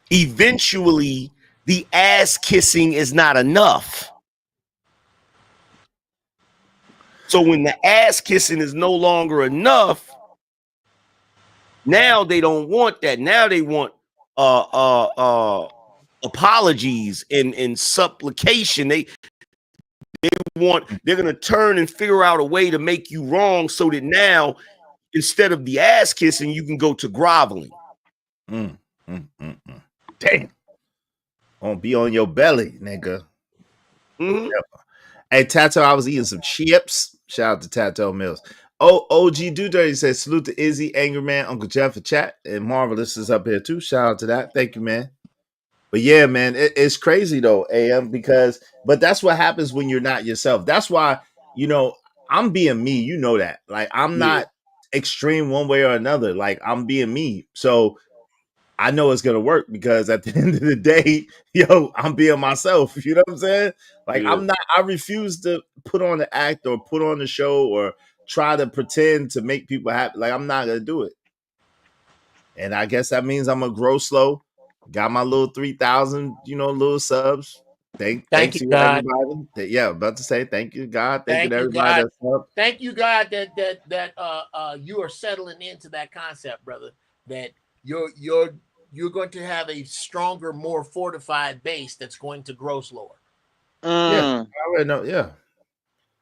eventually the ass kissing is not enough. So when the ass kissing is no longer enough, now they don't want that. Now they want apologies and supplication. They're gonna turn and figure out a way to make you wrong, so that now instead of the ass kissing, you can go to groveling. Damn. Won't be on your belly, nigga. Mm-hmm. Hey, Tato, I was eating some chips. Shout out to Tato Mills. OG Do Dirty says, salute to Izzy, Angry Man, Uncle Jeff for chat. And Marvelous is up here too. Shout out to that. Thank you, man. But yeah, man, it's crazy though, AM, but that's what happens when you're not yourself. That's why, I'm being me. You know that. Like, I'm not extreme one way or another. Like, I'm being me. So I know it's gonna work, because at the end of the day, I'm being myself. You know what I'm saying? Like, I refuse to put on the act or put on the show or try to pretend to make people happy. Like, I'm not gonna do it. And I guess that means I'm gonna grow slow. Got my little 3,000, little subs. Thanks you, to God. everybody. Yeah, about to say thank you, God. Thank you to everybody God. that's up. Thank you, God, that you are settling into that concept, brother. That you're going to have a stronger, more fortified base that's going to grow slower. Yeah, I already know. Yeah,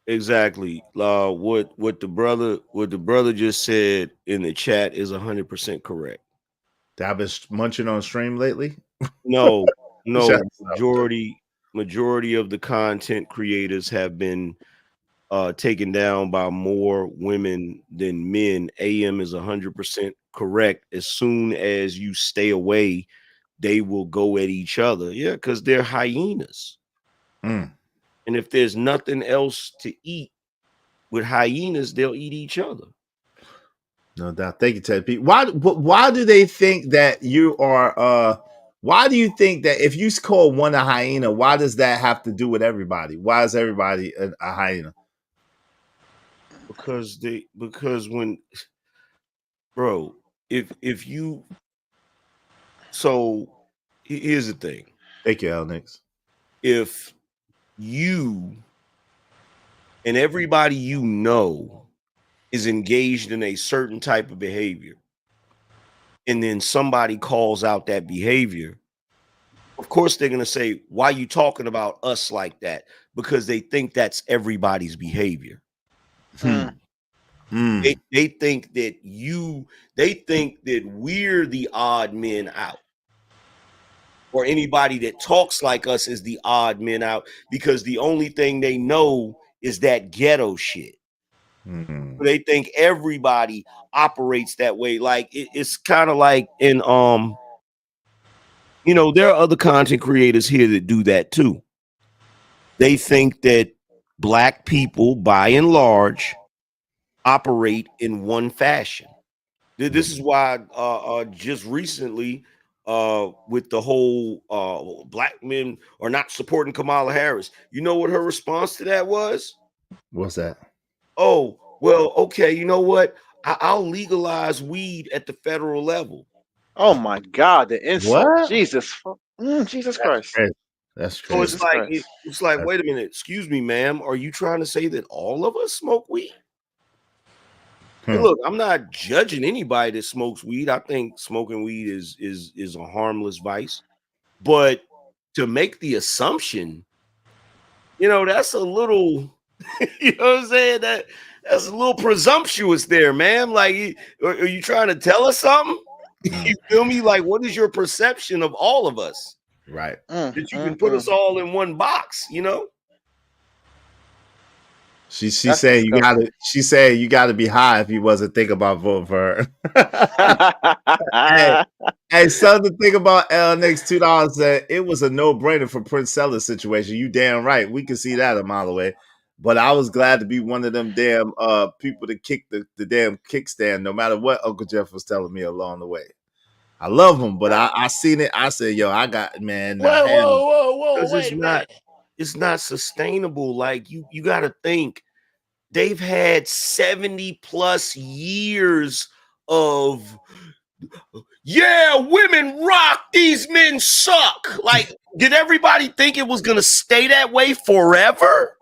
exactly. What the brother just said in the chat is 100% correct. I've been munching on stream lately. No. Majority of the content creators have been taken down by more women than men. AM is 100% correct. As soon as you stay away, they will go at each other. Yeah, because they're hyenas. Mm. And if there's nothing else to eat with hyenas, they'll eat each other. No doubt. Thank you, Ted P. Why do they think that you are why do you think that if you call one a hyena, why does that have to do with everybody? Why is everybody a hyena? Because when, bro, if you, so here's the thing. Thank you, Alex. If you and everybody you know is engaged in a certain type of behavior, and then somebody calls out that behavior, of course they're going to say, why are you talking about us like that? Because they think that's everybody's behavior. They think that we're the odd men out, or anybody that talks like us is the odd men out, because the only thing they know is that ghetto shit. They think everybody operates that way. Like it's kind of like in there are other content creators here that do that too. They think that black people, by and large, operate in one fashion. This is why just recently, with the whole black men are not supporting Kamala Harris, you know what her response to that was? What's that? Oh, well, okay, you know what? I'll legalize weed at the federal level. Oh my God, the insult! What? Jesus Christ! That's So crazy. it's like, wait a minute, excuse me, ma'am, are you trying to say that all of us smoke weed? And look, I'm not judging anybody that smokes weed. I think smoking weed is a harmless vice. But to make the assumption, that's a little, you know what I'm saying? That's a little presumptuous there, man. Like, are you trying to tell us something? You feel me? Like, what is your perception of all of us? Right. That you can put us all in one box, She's saying you gotta be high if you wasn't thinking about voting for her. hey, something to think about. Next $2 said it was a no-brainer for Prince Sellers situation. You damn right. We can see that a mile away. But I was glad to be one of them damn people to kick the damn kickstand, no matter what Uncle Jeff was telling me along the way. I love him, but I seen it. I said, yo, I got man. Whoa, it's not sustainable. Like you got to think they've had 70 plus years of women rock, these men suck. Like, did everybody think it was gonna stay that way forever?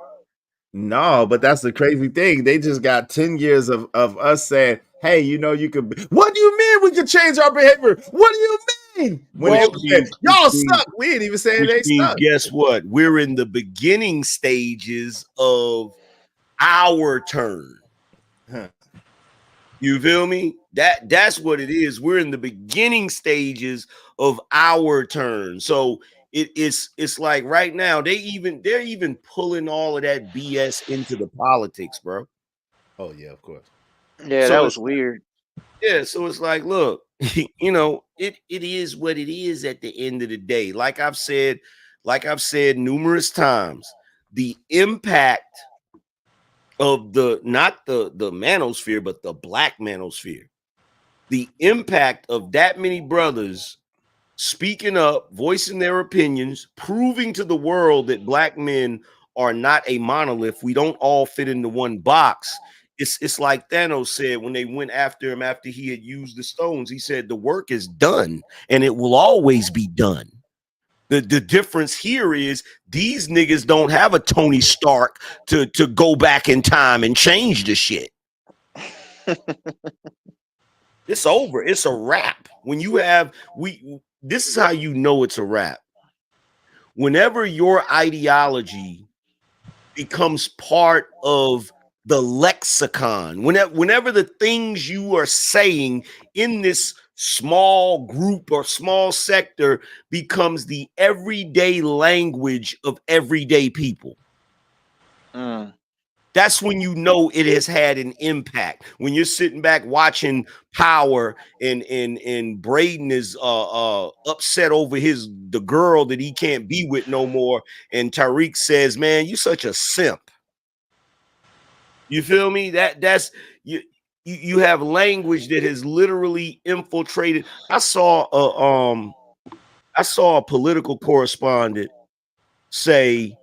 No, but that's the crazy thing. They just got 10 years of us saying, hey, you could what do you mean we could change our behavior? What do you mean? When y'all suck, we ain't even saying they suck. Guess what? We're in the beginning stages of our turn. You feel me? That's what it is. We're in the beginning stages of our turn. So it's like right now they're even pulling all of that BS into the politics, bro. Oh yeah, of course. Yeah, that was weird. Yeah, so it's like, look, it is what it is at the end of the day. Like I've said numerous times, the impact of not the manosphere, but the black manosphere. The impact of that many brothers speaking up, voicing their opinions, proving to the world that black men are not a monolith. We don't all fit into one box. It's like Thanos said when they went after him after he had used the stones. He said, the work is done and it will always be done. The difference here is these niggas don't have a Tony Stark to go back in time and change the shit. It's over. It's a wrap. When you have this is how you know it's a wrap. Whenever your ideology becomes part of the lexicon, whenever the things you are saying in this small group or small sector becomes the everyday language of everyday people. That's when you know it has had an impact. When you're sitting back watching Power and Braden is upset over the girl that he can't be with no more, and Tariq says, "Man, you such a simp." You feel me? That's you. You have language that has literally infiltrated. I saw a political correspondent say,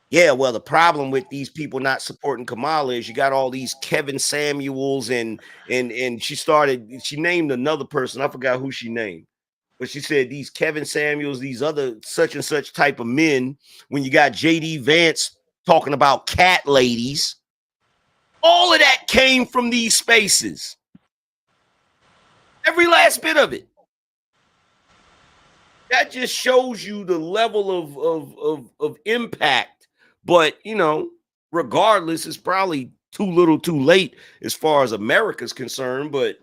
yeah, well, the problem with these people not supporting Kamala is you got all these Kevin Samuels and she named another person. I forgot who she named, but she said these Kevin Samuels, these other such and such type of men, when you got JD Vance talking about cat ladies, all of that came from these spaces. Every last bit of it. That just shows you the level of impact. But, regardless, it's probably too little too late as far as America's concerned. But,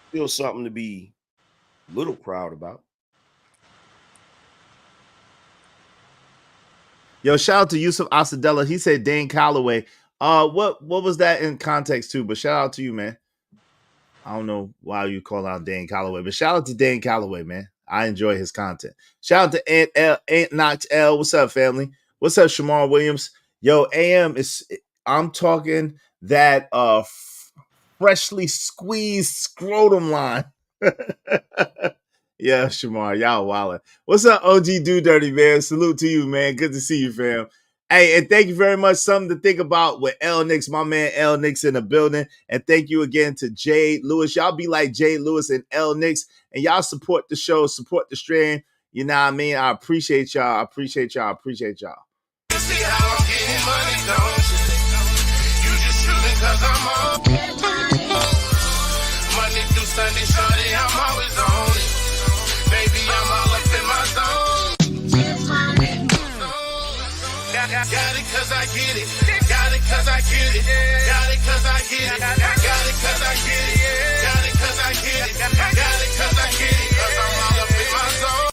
still something to be a little proud about. Yo, shout out to Yusuf Asadella. He said Dane Calloway. What was that in context too? But shout out to you, man. I don't know why you call out Dane Calloway, but shout out to Dane Calloway, man. I enjoy his content. Shout out to Aunt Knox L. What's up, family? What's up, Shamar Williams? Yo, I'm talking that freshly squeezed scrotum line. Yeah, Shamar, y'all wildin'. What's up, OG Do Dirty, man? Salute to you, man. Good to see you, fam. Hey, and thank you very much. Something to think about with L Nix, my man L Nix in the building. And thank you again to Jade Lewis. Y'all be like Jade Lewis and L Nix, and y'all support the show, support the stream. You know what I mean? I appreciate y'all. I appreciate y'all. I appreciate y'all. You see how I'm getting money, don't you? You just shooting cause I'm on. Monday through Sunday, shorty, I'm always on it. Baby, I'm all up in my zone. Got it cause I get it. Got it cause I get it. Got it cause I get it. Got it cause I get it. Got it cause I get it. Got it cause I get it. Cause I'm all up in my zone.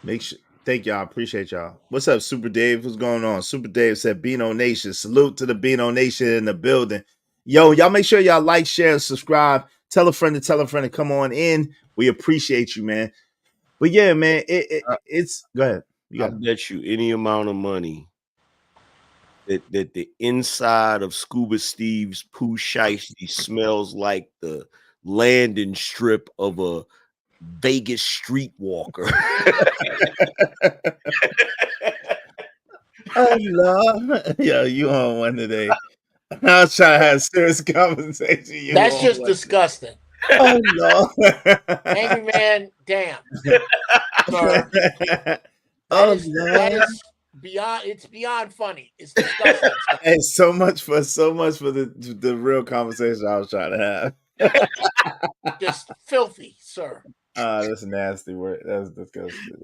Make sure. Thank y'all. Appreciate y'all. What's up, Super Dave? What's going on? Super Dave said Beano Nation. Salute to the Beano Nation in the building. Yo, y'all make sure y'all like, share, and subscribe. Tell a friend to come on in. We appreciate you, man. But yeah, man, it's go ahead. I bet you any amount of money that the inside of Scuba Steve's Pooh Shiesty smells like the landing strip of a Vegas streetwalker. Oh, Lord. Yo, you on one today. I was trying to have a serious conversation. That's just disgusting. Oh, Lord. Angry man, damn. Sir. That is beyond. It's beyond funny. It's disgusting. Hey, so much for the real conversation I was trying to have. Just filthy, sir. That's a nasty word. That's disgusting.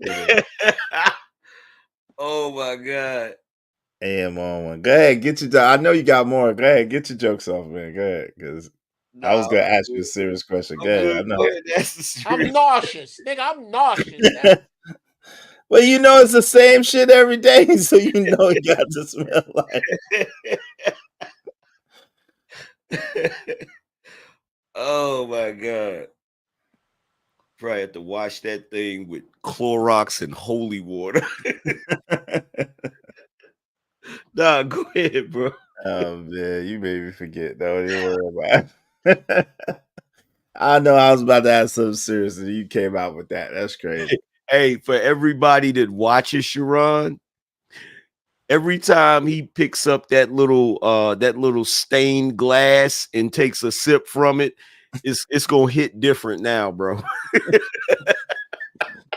Oh my God. AM on one. Go ahead, get your. I know you got more. Go ahead, get your jokes off, man. Go ahead, because I was gonna ask you a serious question. Go ahead. I know. I'm nauseous, nigga. I'm nauseous. Well, you know it's the same shit every day, so you know it got to smell like. Oh my God. Probably have to wash that thing with Clorox and holy water. Nah, go ahead, bro. Oh man, you made me forget. Don't even worry about it. I know I was about to ask something serious, and you came out with that. That's crazy. Hey, for everybody that watches Sharon, every time he picks up that little stained glass and takes a sip from it, it's gonna hit different now, bro.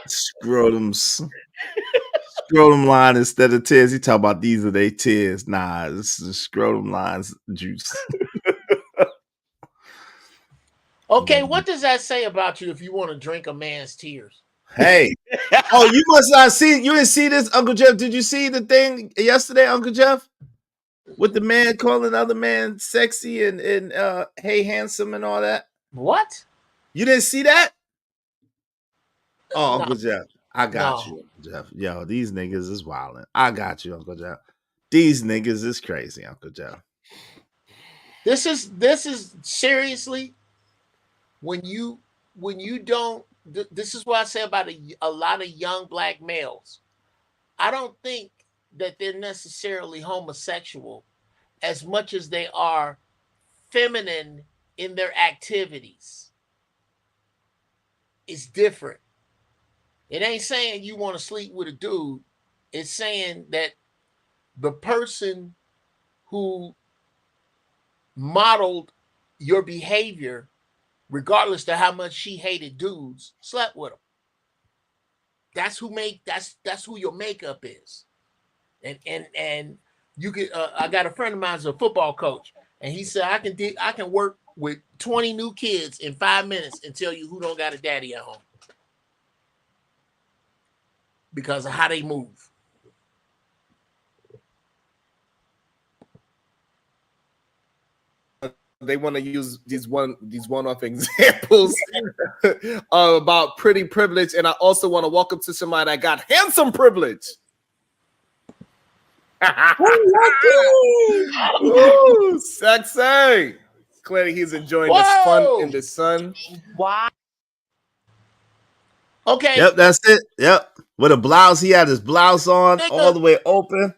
Scrotum line instead of tears. He talk about these are they tears. Nah, this is scrotum lines juice. Okay, what does that say about you if you want to drink a man's tears? Hey, you must not see. You didn't see this, Uncle Jeff. Did you see the thing yesterday, Uncle Jeff, with the man calling other man sexy and hey handsome and all that? What? You didn't see that? Oh, Uncle Jeff, I got you. Jeff. Yo, these niggas is wilding. I got you, Uncle Jeff. These niggas is crazy, Uncle Jeff. This is seriously when you don't. This is what I say about a lot of young black males. I don't think that they're necessarily homosexual as much as they are feminine in their activities. It's different. It ain't saying you want to sleep with a dude. It's saying that the person who modeled your behavior, regardless to how much she hated dudes, slept with them. That's who your makeup is. And you could I got a friend of mine who's a football coach, and he said I can work with 20 new kids in 5 minutes and tell you who don't got a daddy at home because of how they move. They want to use these one-off examples about pretty privilege, and I also want to welcome to somebody that got handsome privilege. Ooh, sexy. Clearly, he's enjoying this fun in the sun. Wow. Okay. Yep, that's it. Yep. With a blouse, he had his blouse on all the way open.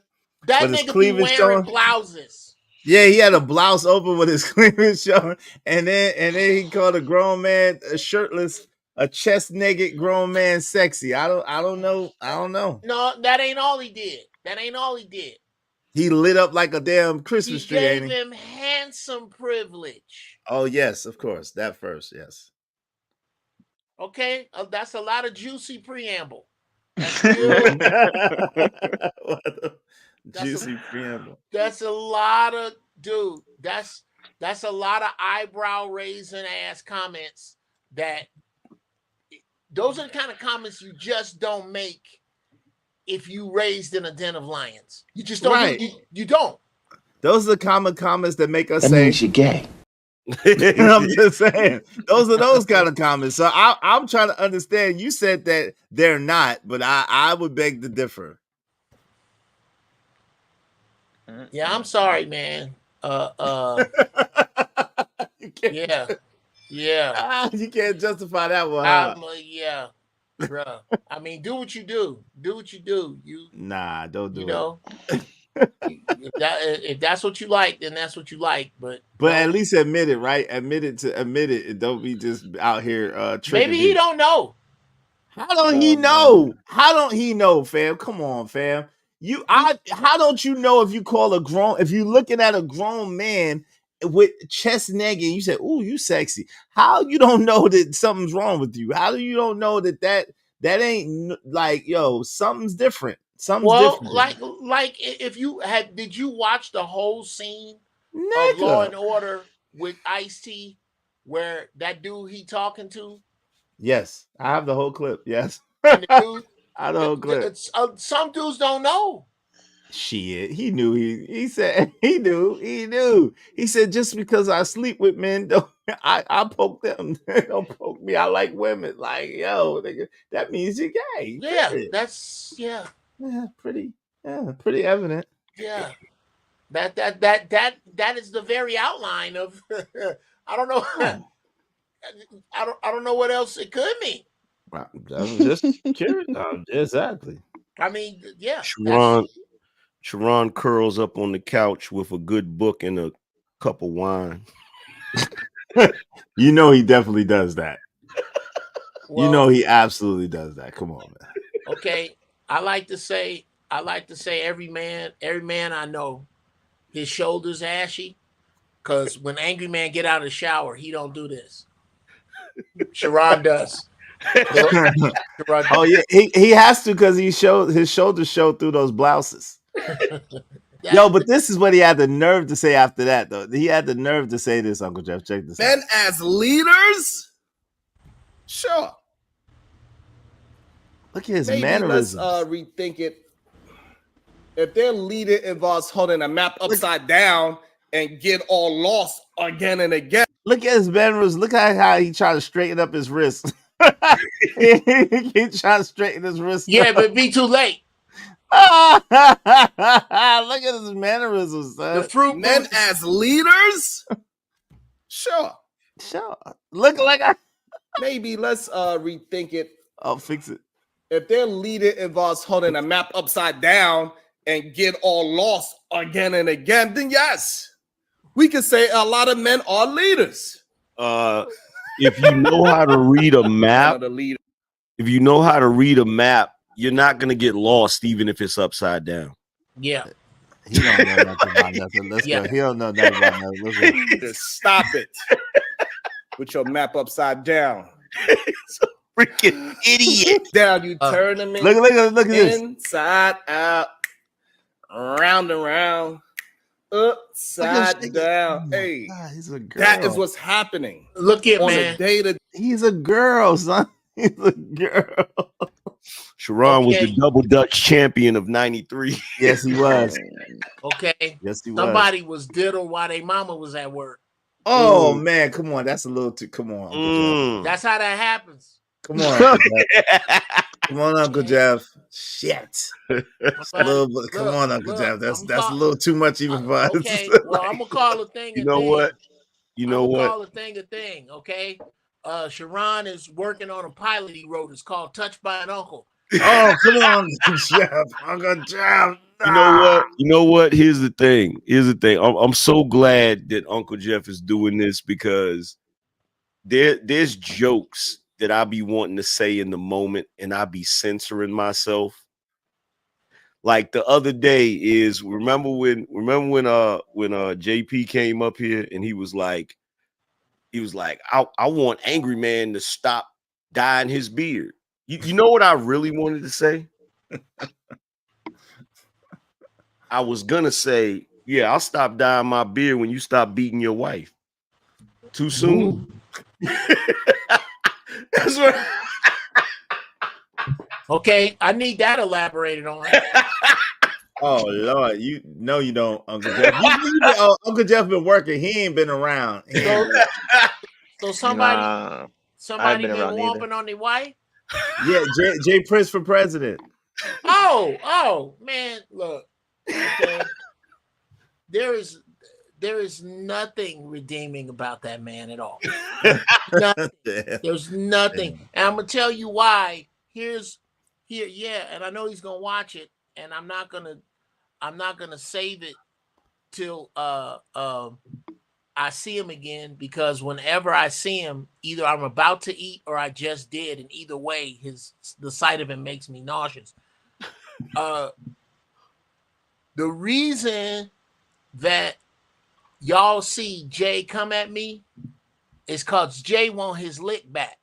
That with his nigga be cleavage wearing showing. blouses. Yeah, he had a blouse open with his cleavage showing, and then he called a grown man shirtless, a chest naked grown man sexy. I don't know. No, that ain't all he did. He lit up like a damn Christmas tree, Gave ain't he? him handsome privilege. Oh yes, of course. That first, yes. Okay, that's a lot of juicy preamble. Juicy preamble. That's a lot of That's a lot of eyebrow raising ass comments. Those are the kind of comments you just don't make if you raised in a den of lions. You just don't. Right. You don't. Those are the common comments that make us That say means you're gay. I'm just saying. Those are those kind of comments. So I'm trying to understand. You said that they're not, but I would beg to differ. Yeah, I'm sorry, man. Yeah. You can't justify that one. Huh? Yeah, bro. I mean, do what you do. Nah, don't do it. You know, if that's what you like, then that's what you like. But at least admit it, right? Admit it. And don't be just out here tricking maybe he people. don't know. How don't he know? How don't he know, fam? Come on, fam. How don't you know if you're looking at a grown man with chest nagging, you say, "Ooh, you sexy." How you don't know that something's wrong with you? How do you don't know that ain't like, yo, something's different. Something's different. Like if you did you watch the whole scene of Law and Order with Ice-T where that dude he talking to? Yes, I have the whole clip. Yes. And the dude, I have the whole clip. Some dudes don't know. Shit, he knew. He said he knew. He said, just because I sleep with men, I poke them. Don't poke me. I like women. Like, yo, nigga, that means you're gay. Yeah, period. that's pretty evident. Yeah, that is the very outline of. I don't know. I don't know what else it could mean. I was just curious. Exactly. I mean, yeah. Sharon curls up on the couch with a good book and a cup of wine. You know he definitely does that. Well, you know he absolutely does that. Come on, man. Okay, I like to say every man I know, his shoulders ashy, because when angry man get out of the shower, he don't do this. Sharon does. Oh yeah, he has to, because his shoulders show through those blouses. Yo, but this is what he had the nerve to say after that, though. He had the nerve to say this, Uncle Jeff. Check this out. Men as leaders? Sure. Look at his Maybe mannerisms. Let's rethink it. If their leader involves holding a map upside down and get all lost again and again. Look at his mannerisms. Look at how he tried to straighten up his wrist. He keep trying to straighten his wrist. Yeah, up. but it'd be too late. Look at his mannerisms, son. The fruit Men as leaders? Sure. Look like I. Maybe let's rethink it. I'll fix it. If their leader involves holding a map upside down and get all lost again and again, then yes, we can say a lot of men are leaders. If you know how to read a map, you're not gonna get lost even if it's upside down. Yeah. He don't know nothing about nothing. Let's go. He don't know nothing about nothing. Let's go. Just stop it with your map upside down. It's a freaking idiot. Down, you turn them in. Look at this. Inside out, round and round, upside down. Hey, God, he's a girl. that is what's happening. Look at on man. a day-to-day. He's a girl, son. He's a girl. Sharon was the double Dutch champion of '93. Yes, he was. Okay. Yes, he was. Somebody was diddled while their mama was at work. Oh man, come on. That's a little too. Come on. Uncle Jeff. That's how that happens. Come on, Uncle Jeff. Come on, Uncle Jeff. Shit. A little bit. Come on, Uncle Jeff. That's a little too much even for us. Okay, well, I'm gonna call a thing. You know what? You know what? Call a thing. Okay. Sharon is working on a pilot he wrote. It's called "Touched by an Uncle." Oh, come on, Jeff. Uncle Jeff. You know what? Here's the thing. I'm so glad that Uncle Jeff is doing this because there's jokes that I be wanting to say in the moment and I be censoring myself. Like the other day is remember when JP came up here and he was like, I want Angry Man to stop dyeing his beard. You know what I really wanted to say? I was gonna say, yeah, I'll stop dyeing my beard when you stop beating your wife. Too soon? That's what. Okay, I need that elaborated on. Oh Lord, you don't, Uncle Jeff. Uncle Jeff been working. He ain't been around. So somebody been whomping on their wife. Yeah, Jay Prince for president. Oh man, look. Okay. There is nothing redeeming about that man at all. Nothing. There's nothing. And I'm gonna tell you why. And I know he's gonna watch it, and I'm not gonna save it till I see him again, because whenever I see him, either I'm about to eat or I just did, and either way, the sight of him makes me nauseous. The reason that y'all see Jay come at me is because Jay want his lick back.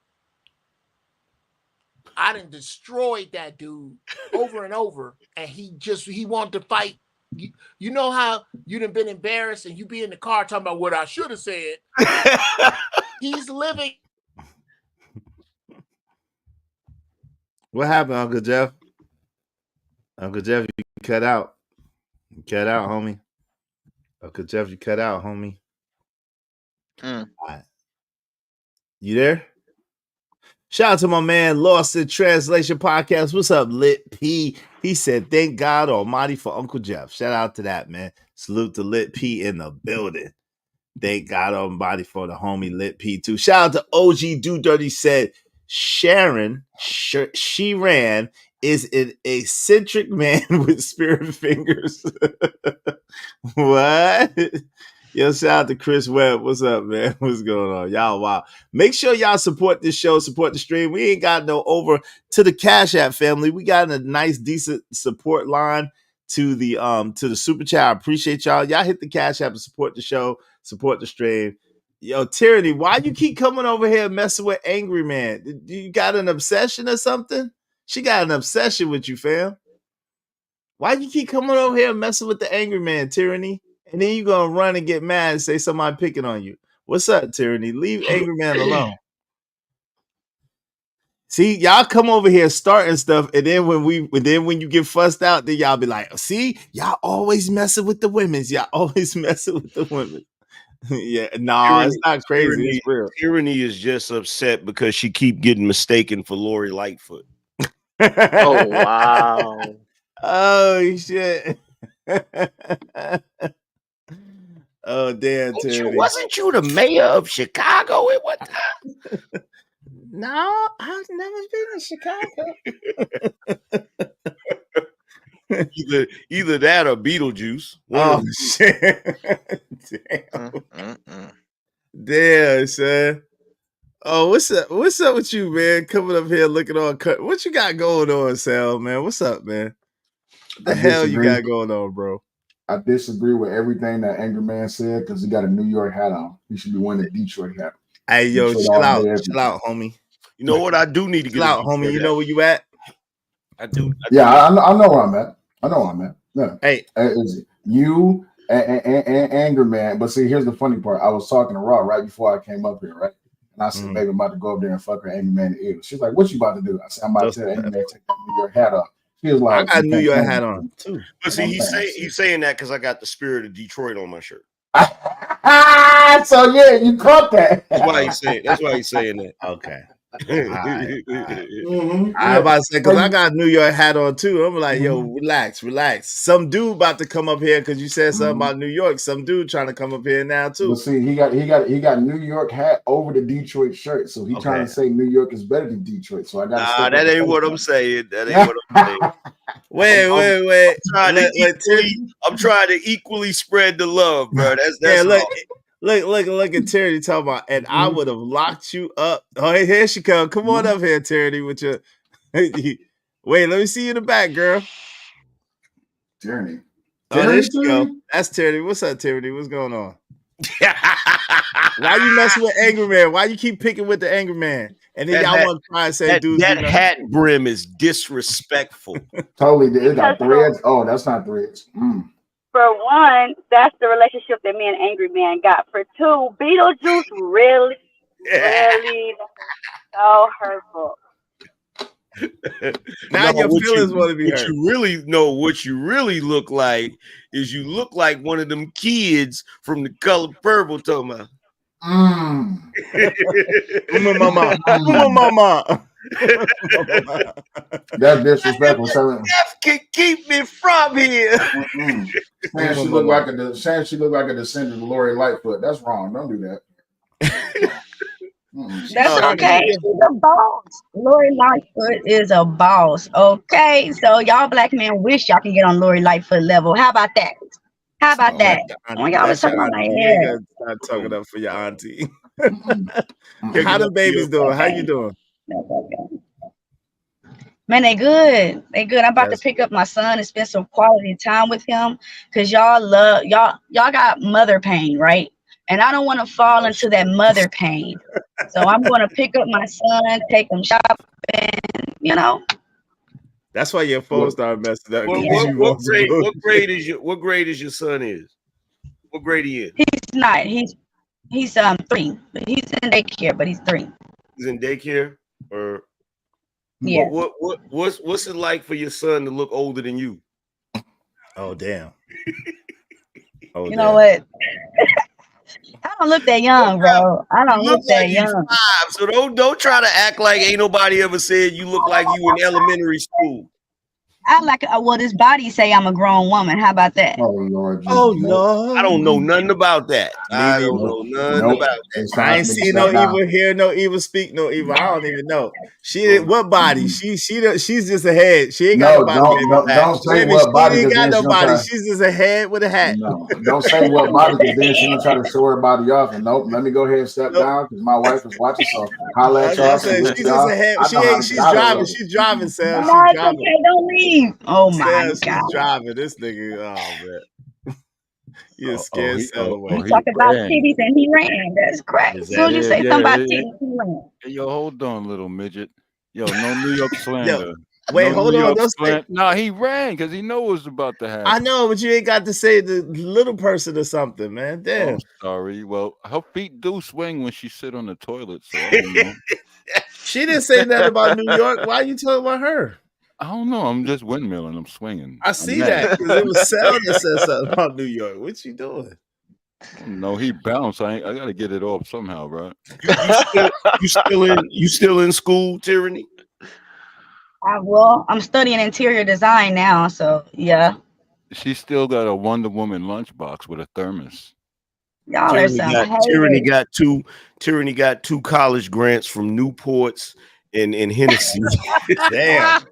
I done destroyed that dude over and over, and he wanted to fight. You know how you done been embarrassed and you be in the car talking about what I should have said. He's living. What happened, Uncle Jeff? Uncle Jeff, you cut out. You cut out, homie. Uncle Jeff, you cut out, homie. All right. You there? Shout out to my man, Lost in Translation Podcast. What's up, Lit P? He said, thank God Almighty for Uncle Jeff. Shout out to that, man. Salute to Lit P in the building. Thank God Almighty for the homie Lit P too. Shout out to OG Do Dirty said, Sharon is an eccentric man with spirit fingers. What? Yo, shout out to Chris Webb. What's up, man? What's going on? Y'all, wow. Make sure y'all support this show, support the stream. We ain't got no over to the Cash App family. We got a nice, decent support line to the super chat. I appreciate y'all. Y'all hit the Cash App and support the show, support the stream. Yo, Tyranny, why you keep coming over here messing with Angry Man? You got an obsession or something? She got an obsession with you, fam. Why you keep coming over here messing with the Angry Man, Tyranny? And then you gonna run and get mad and say somebody picking on you. What's up, Tyranny? Leave Angry Man alone. See, y'all come over here starting stuff, and then when you get fussed out, then y'all be like, see, y'all always messing with the women. Y'all always messing with the women. Yeah, no, it's not crazy. It's real. Tyranny is just upset because she keep getting mistaken for Lori Lightfoot. Oh wow. Oh shit. Oh damn, Wasn't you the mayor of Chicago at what time? No, I've never been to Chicago. Either that or Beetlejuice. Oh shit. Damn, son. Oh, what's up? What's up with you, man? Coming up here looking all cut. What you got going on, Sal, man? What's up, man? What the hell you got going on, bro? I disagree with everything that Angry Man said because he got a New York hat on. He should be wearing a Detroit hat. Hey, yo, chill out, homie. You know what? I do need to get out, homie. You know where you at? I do. I know where I'm at. I know where I'm at. Yeah. Hey, you and Angry Man. But see, here's the funny part. I was talking to Raw right before I came up here, right? And I said, baby, I'm about to go up there and fuck her Angry Man in the ear. She's like, what you about to do? I said, I'm about to tell Angry Man to take that New York hat off. She was like, I got a New York hat on too. But see, he's saying that because I got the spirit of Detroit on my shirt. So yeah, you caught that. That's why he's saying that. Okay. Right. I about to say because I got a New York hat on too. I'm like, yo, relax. Some dude about to come up here because you said something about New York. Some dude trying to come up here now too. But see, he got New York hat over the Detroit shirt, so he trying to say New York is better than Detroit. So I got. That ain't what I'm saying. That ain't what I'm saying. Wait. I'm trying to equally spread the love, bro. That's Look at Tyranny talking about, and I would have locked you up. Oh, here she comes. Come on up here, Tyranny, with your. Wait, let me see you in the back, girl. Tyranny. Oh, there she go. That's Tyranny. What's up, Tyranny? What's going on? Why you messing with Angry Man? Why you keep picking with the Angry Man? And then y'all want to try and say, dude, that hat brim is disrespectful. Totally, it got threads. Oh, that's not threads. For one, that's the relationship that me and Angry Man got. For two, Beetlejuice really so hurtful. Now your feelings want to be hurt. What you really look like is you look like one of them kids from The Color Purple talking about. Mama. That's disrespectful. Death can keep me from here. Saying she looked like a descendant of Lori Lightfoot. That's wrong. Don't do that. That's okay. She's a boss. Lori Lightfoot is a boss. Okay, so y'all black men wish y'all can get on Lori Lightfoot level. How about that? How about that? When y'all was talking about start talking up for your auntie. How the babies doing? How you doing? Man, they good. They good. I'm about to pick up my son and spend some quality time with him because y'all got mother pain, right? And I don't want to fall into that mother pain. So I'm going to pick up my son, take him shopping, That's why your phone started messing up. What grade is your son is? What grade he is? He's not. He's 3. But he's in daycare, but he's 3. He's in daycare, or yeah. What's it like for your son to look older than you? Oh damn. You know what? I don't look that young, bro. I don't look that young. 5, so don't try to act like ain't nobody ever said you look like you in elementary school. I like this body say I'm a grown woman. How about that? Oh Lord. I don't know nothing about that. I don't know nothing about that. I ain't see no evil, hear no evil, speak no evil. I don't even know. She what body? She's just a head. She ain't got no body. Don't say what body. She ain't got no body. She's just a head with a hat. No, don't say what body because then she's gonna try to show her body off. And nope, let me go ahead and step down because my wife is watching. So holla at y'all. She's just a head. She's driving. She's driving, Sam. No, it's okay. Don't leave. Oh my God. She's driving this nigga. Oh man. You're scared away. He talked about titties and he ran. That's correct. As soon as you say something about titties, he ran. Yo, hold on, little midget. Yo, no New York slander. Wait, hold on. No, he ran because he knew what was about to happen. I know, but you ain't got to say the little person or something, man. Damn. Oh, sorry. Well, her feet do swing when she sit on the toilet. So I don't know. She didn't say that about New York. Why are you talking about her? I don't know. I'm just windmilling. I'm swinging. I see that because it was Sal that said something about New York. What you doing? No, he bounced. I got to get it off somehow, right? You still in school, Tyranny? Well, I'm studying interior design now, so yeah. She still got a Wonder Woman lunchbox with a thermos. Y'all are some Tyranny haters. got two college grants from Newports and Hennessy. Damn.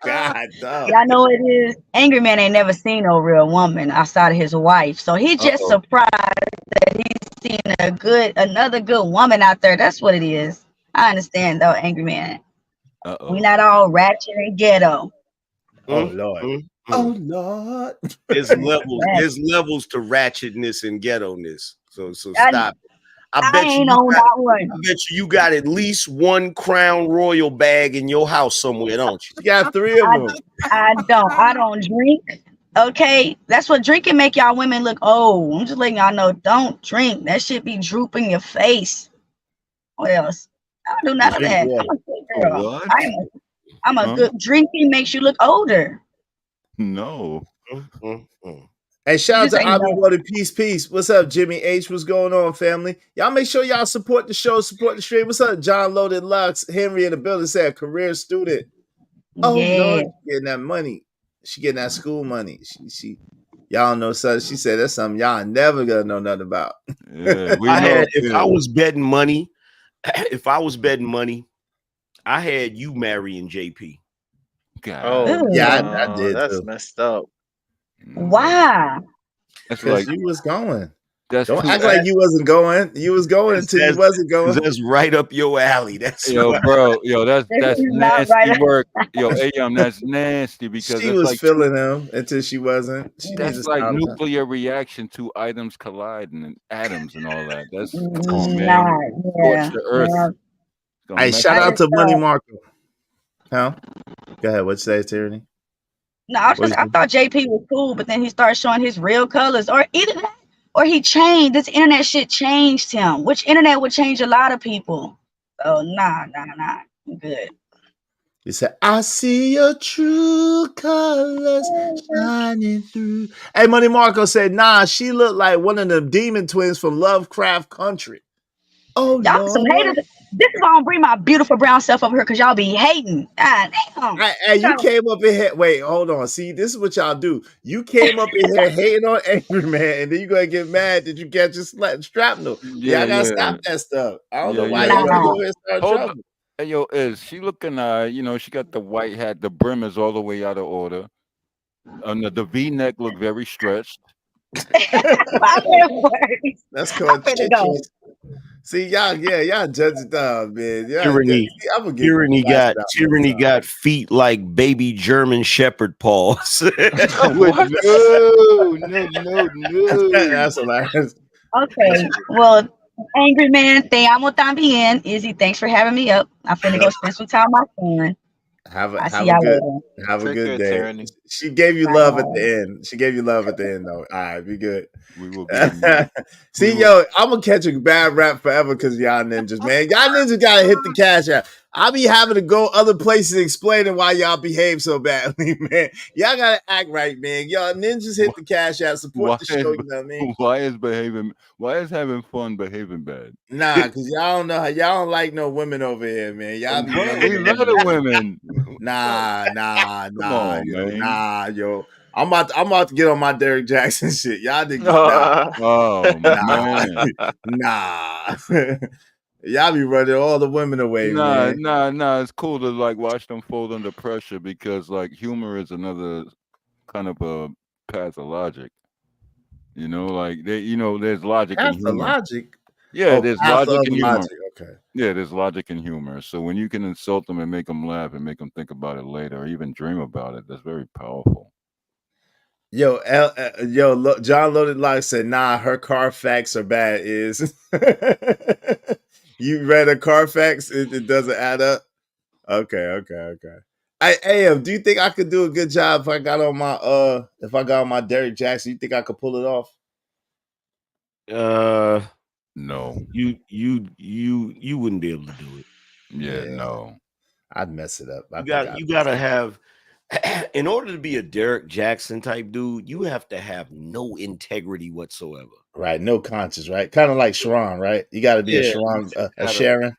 God, dog. Y'all know what it is. Angry Man ain't never seen no real woman outside of his wife, so he just surprised that he's seen another good woman out there. That's what it is. I understand though, Angry Man. We not all ratchet and ghetto. Oh Lord. Oh Lord. There's levels to ratchetness and ghetto-ness. So stop. I bet ain't on that one. I bet you got at least one Crown Royal bag in your house somewhere, don't you? You got 3 of them. I don't drink. Okay, that's what drinking make y'all women look old. I'm just letting y'all know, don't drink. That shit be drooping your face. What else? I don't do none of that. I'm a good girl. What? I'm a good drinking makes you look older. No. Hey, shout out to ain't Ivy know. Water Peace. What's up, Jimmy H? What's going on, family? Y'all make sure y'all support the show, support the stream. What's up, John Loaded Lux? Henry in the building said career student. Oh Lord, she getting that money. She getting that school money. She y'all know something. She said that's something y'all never gonna know nothing about. Yeah, if I was betting money, I had you marrying JP. God. Oh, yeah, no, I did that's too. messed up. Why? That's Because like you was going. that's Don't too act like you wasn't going. You was going until you wasn't going. That's right up your alley. That's Yo, bro, that's This is not nasty right. work. Yo, AM, that's nasty because She that's was like feeling him until she wasn't. She needs to that's like stop that. nuclear reaction to items colliding and atoms and all that. That's come on, man. Nah, yeah, Scorch the earth. yeah. It's gonna Hey, mess shout I up. out just to Money thought. Marco. Huh? Go ahead. What you say, Tyranny? No, I thought JP was cool, but then he started showing his real colors, or either that, or he changed. This internet shit changed him, which internet would change a lot of people. So nah, I'm good. He said, I see your true colors shining through. Hey, Money Marco said, nah, she looked like one of them demon twins from Lovecraft Country. Oh, Y'all some Lord. haters. This is why I don't bring my beautiful brown self over here, because y'all be hating. God damn. Hey, you came up in here. Wait, hold on. See, this is what y'all do. You came up in here hating on Angry Man, and then you're going to get mad that you catch your shrapnel. Yeah, Y'all got to yeah. stop that stuff. I don't know Yeah, why yeah. y'all want to Nah. go here and start Hold trouble. up. Hey, yo, she looking she got the white hat, the brim is all the way out of order. And the V-neck look very stretched. That's called I'm finna go. chitches. See, y'all judge it down, man. Tyranny, I'm gonna get lashed out Tyranny got feet like baby German Shepherd paws. No. That's hilarious. Okay, well, Angry Man, te amo también. Izzy, thanks for having me up. I'm finna go spend some time with my son. Have I a see y'all later. have a Take good care, day. Tyranny. She gave you Bye. love at the end. She gave you love at the end, though. All right, be good. We will give you. See, yo, I'm gonna catch a bad rap forever because y'all ninjas, man. Y'all ninjas gotta hit the cash out. I be having to go other places explaining why y'all behave so badly, man. Y'all gotta act right, man. Y'all ninjas hit the cash out, support the show. You know what I mean? Why is having fun behaving bad? Nah, cause y'all don't know how y'all don't like no women over here, man. Y'all be running We the love the women. Nah, Come on, yo, man. nah, yo. I'm about to get on my Derek Jackson shit. Y'all niggas, Oh nah, man. nah. Y'all be running all the women away, man. Nah. It's cool to like watch them fold under pressure because like humor is another kind of a path of logic. You know, like there's logic in humor. Pathologic. Yeah, Oh, there's path logic of in humor. logic. Okay. Yeah, there's logic in humor. So when you can insult them and make them laugh and make them think about it later, or even dream about it, that's very powerful. Yo, John Loaded Lock said, nah, her Carfax are bad. Is you read a Carfax? It doesn't add up. Okay. I AM, do you think I could do a good job if I got on my Derek Jackson? You think I could pull it off? No. You wouldn't be able to do it. Yeah, no. I'd mess it up. I You think gotta have in order to be a Derek Jackson type dude, you have to have no integrity whatsoever. Right, no conscience, right? Kind of like Sharon, right? You got to be a Yeah, Sharon, a Sharon.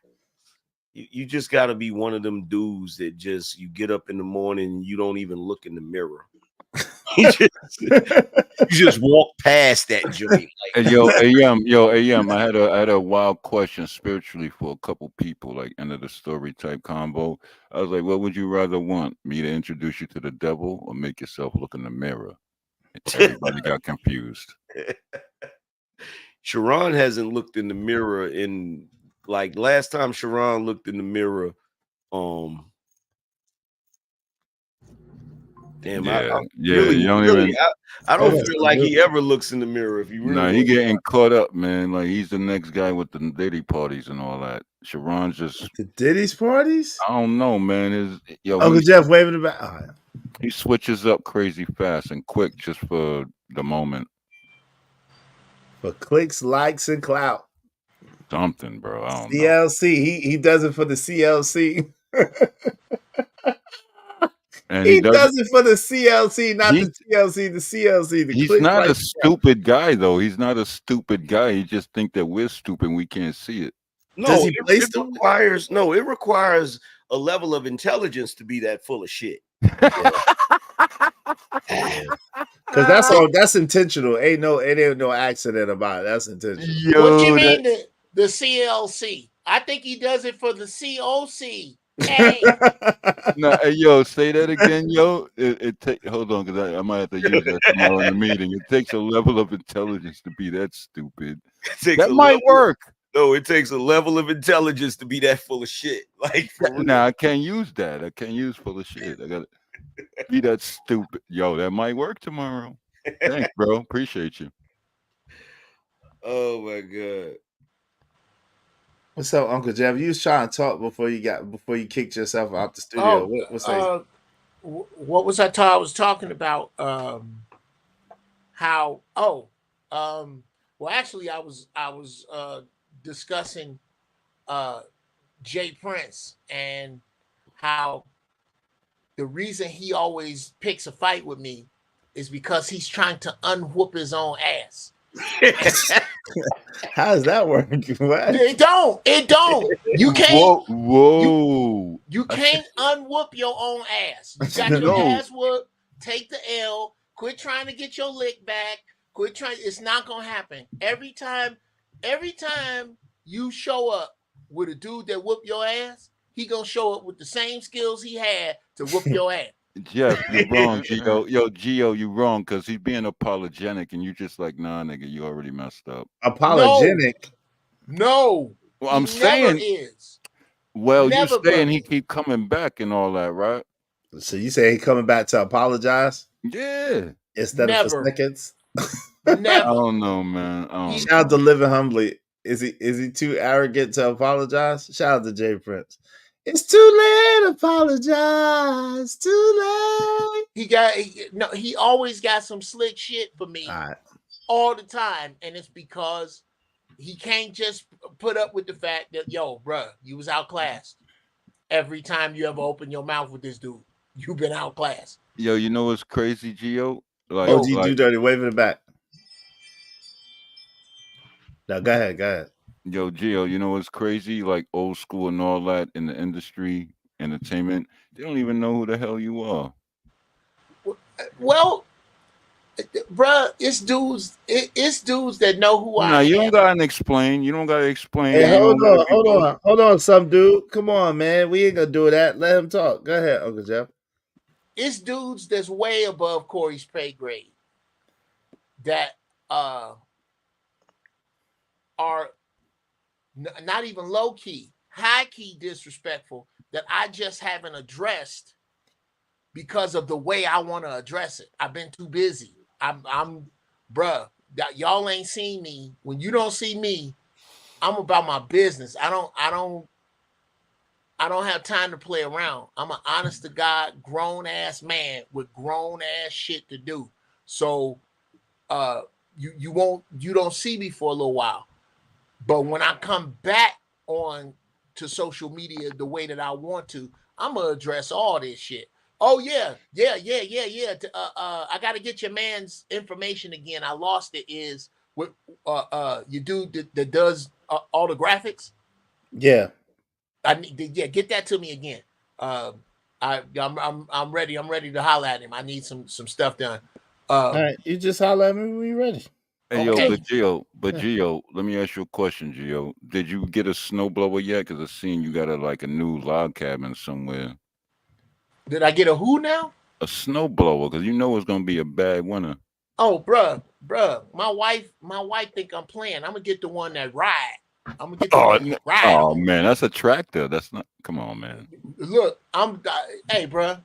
You just got to be one of them dudes that just you get up in the morning and you don't even look in the mirror. you just walk past that joint. Hey, yo, AM, I had a wild question spiritually for a couple people, like end of the story type combo. I was like, what would you rather want? Me to introduce you to the devil or make yourself look in the mirror? Everybody got confused. Sharon hasn't looked in the mirror in like last time Sharon looked in the mirror. Damn, Yeah, really, you don't really, even. I don't feel like he ever looks in the mirror. If you really, Nah, he getting caught up, man. Like he's the next guy with the Diddy parties and all that. Sharon's just the Diddy's parties. I don't know, man. Uncle Jeff waving the back. Oh, yeah. He switches up crazy fast and quick just for the moment. For clicks, likes, and clout. Something, bro. I don't know. CLC. He does it for the CLC. And he does it for the CLC, not the TLC. The CLC. The he's clicks, not a likes, stupid guy, though. He's not a stupid guy. He just think that we're stupid and we can't see it. No, it requires a level of intelligence to be that full of shit. Because that's intentional. Ain't no accident about it. That's intentional. What do you mean the CLC? I think he does it for the COC. Hey. No, hey, yo, say that again, yo. Hold on, because I might have to use that tomorrow in the meeting. It takes a level of intelligence to be that stupid. That might work. No, it takes a level of intelligence to be that full of shit. Like, I can't use that. I can't use full of shit. I gotta be that stupid. Yo, that might work tomorrow. Thanks, bro. Appreciate you. Oh my god. What's up, Uncle Jeff? You was trying to talk before you kicked yourself out the studio. What's that? What was I was talking about how well actually I was discussing Jay Prince and how the reason he always picks a fight with me is because he's trying to unwhoop his own ass. How does that work? What? It don't. You can't. Whoa. You can't unwhoop your own ass. You got your ass whooped. Take the L. Quit trying to get your lick back. Quit trying. It's not gonna happen. Every time you show up with a dude that whoop your ass, he gonna show up with the same skills he had to whoop your ass. Jeff, you wrong, Gio. Yo, Gio, you wrong because he's being apologetic and you just like, nah, nigga, you already messed up. Apologetic? No. Well, I'm saying is. Well, you saying he keep coming back and all that, right? So you say he coming back to apologize? Yeah. Instead of for seconds? Never. I don't know, man. Shout out to Living Humbly. Is he too arrogant to apologize? Shout out to Jay Prince. It's too late to apologize. Too late. He always got some slick shit for me all the time. And it's because he can't just put up with the fact that, yo, bruh, you was outclassed. Every time you ever open your mouth with this dude, you've been outclassed. Yo, you know what's crazy, Gio? Like, do dirty, waving it back. No, go ahead. Yo, Gio, you know what's crazy? Like old school and all that in the industry, entertainment, they don't even know who the hell you are. Well, bruh, it's dudes that know who I am. Nah, you don't gotta explain. You don't gotta explain. Hey, hold on, some dude. Come on, man. We ain't gonna do that. Let him talk. Go ahead, Uncle Jeff. It's dudes that's way above Corey's pay grade that are not even low key, high key disrespectful that I just haven't addressed because of the way I want to address it. I've been too busy. I'm bruh, y'all ain't seen me. When you don't see me, I'm about my business. I don't have time to play around. I'm an honest to God, grown ass man with grown ass shit to do. So you don't see me for a little while. But when I come back on to social media the way that I want to, I'm gonna address all this shit. Oh yeah. I got to get your man's information again. I lost it. Is what you do that does all the graphics? Yeah. I need get that to me again. I'm ready. I'm ready to holler at him. I need some stuff done. All right, you just holler at me when you're ready. Hey, yo, Okay. but Gio, let me ask you a question, Gio. Did you get a snowblower yet? Because I seen you got a new log cabin somewhere. Did I get a who now? A snowblower, because you know it's gonna be a bad winter. Oh, bruh. My wife think I'm playing. I'm gonna get the one that ride. I'm gonna get the one that ride. Oh man, that's a tractor. That's not. Come on, man. Look, hey, bruh.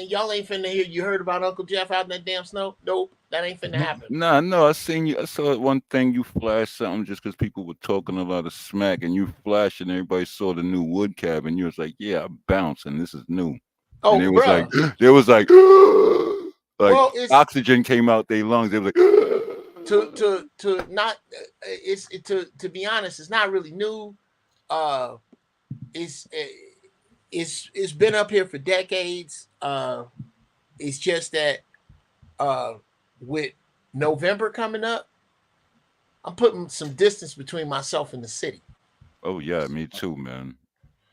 Y'all ain't finna hear. You heard about Uncle Jeff out in that damn snow? Nope, that ain't finna happen. Nah, no, I seen you. I saw one thing you flashed something just because people were talking a lot of smack, and you flashed, and everybody saw the new wood cabin. You was like, "Yeah, I bounce, and this is new." Oh, and it was like, bruh. there was like, Well, it's- oxygen came out their lungs. They was like, to not it's to be honest, it's not really new. It's been up here for decades. It's just that with November coming up, I'm putting some distance between myself and the city. oh yeah, me too, man.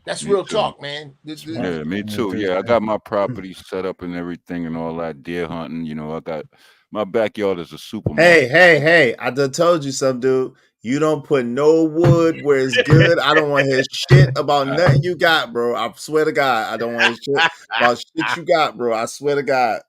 That's Me real too. talk, man. Yeah, me too. Yeah, I got my property set up and everything and all that, deer hunting. You know, I got my backyard is a supermarket. Hey! I done told you something, dude. You don't put no wood where it's good. I don't want to hear shit about nothing you got, bro. I swear to God, I don't want to hear shit about shit you got, bro. I swear to God.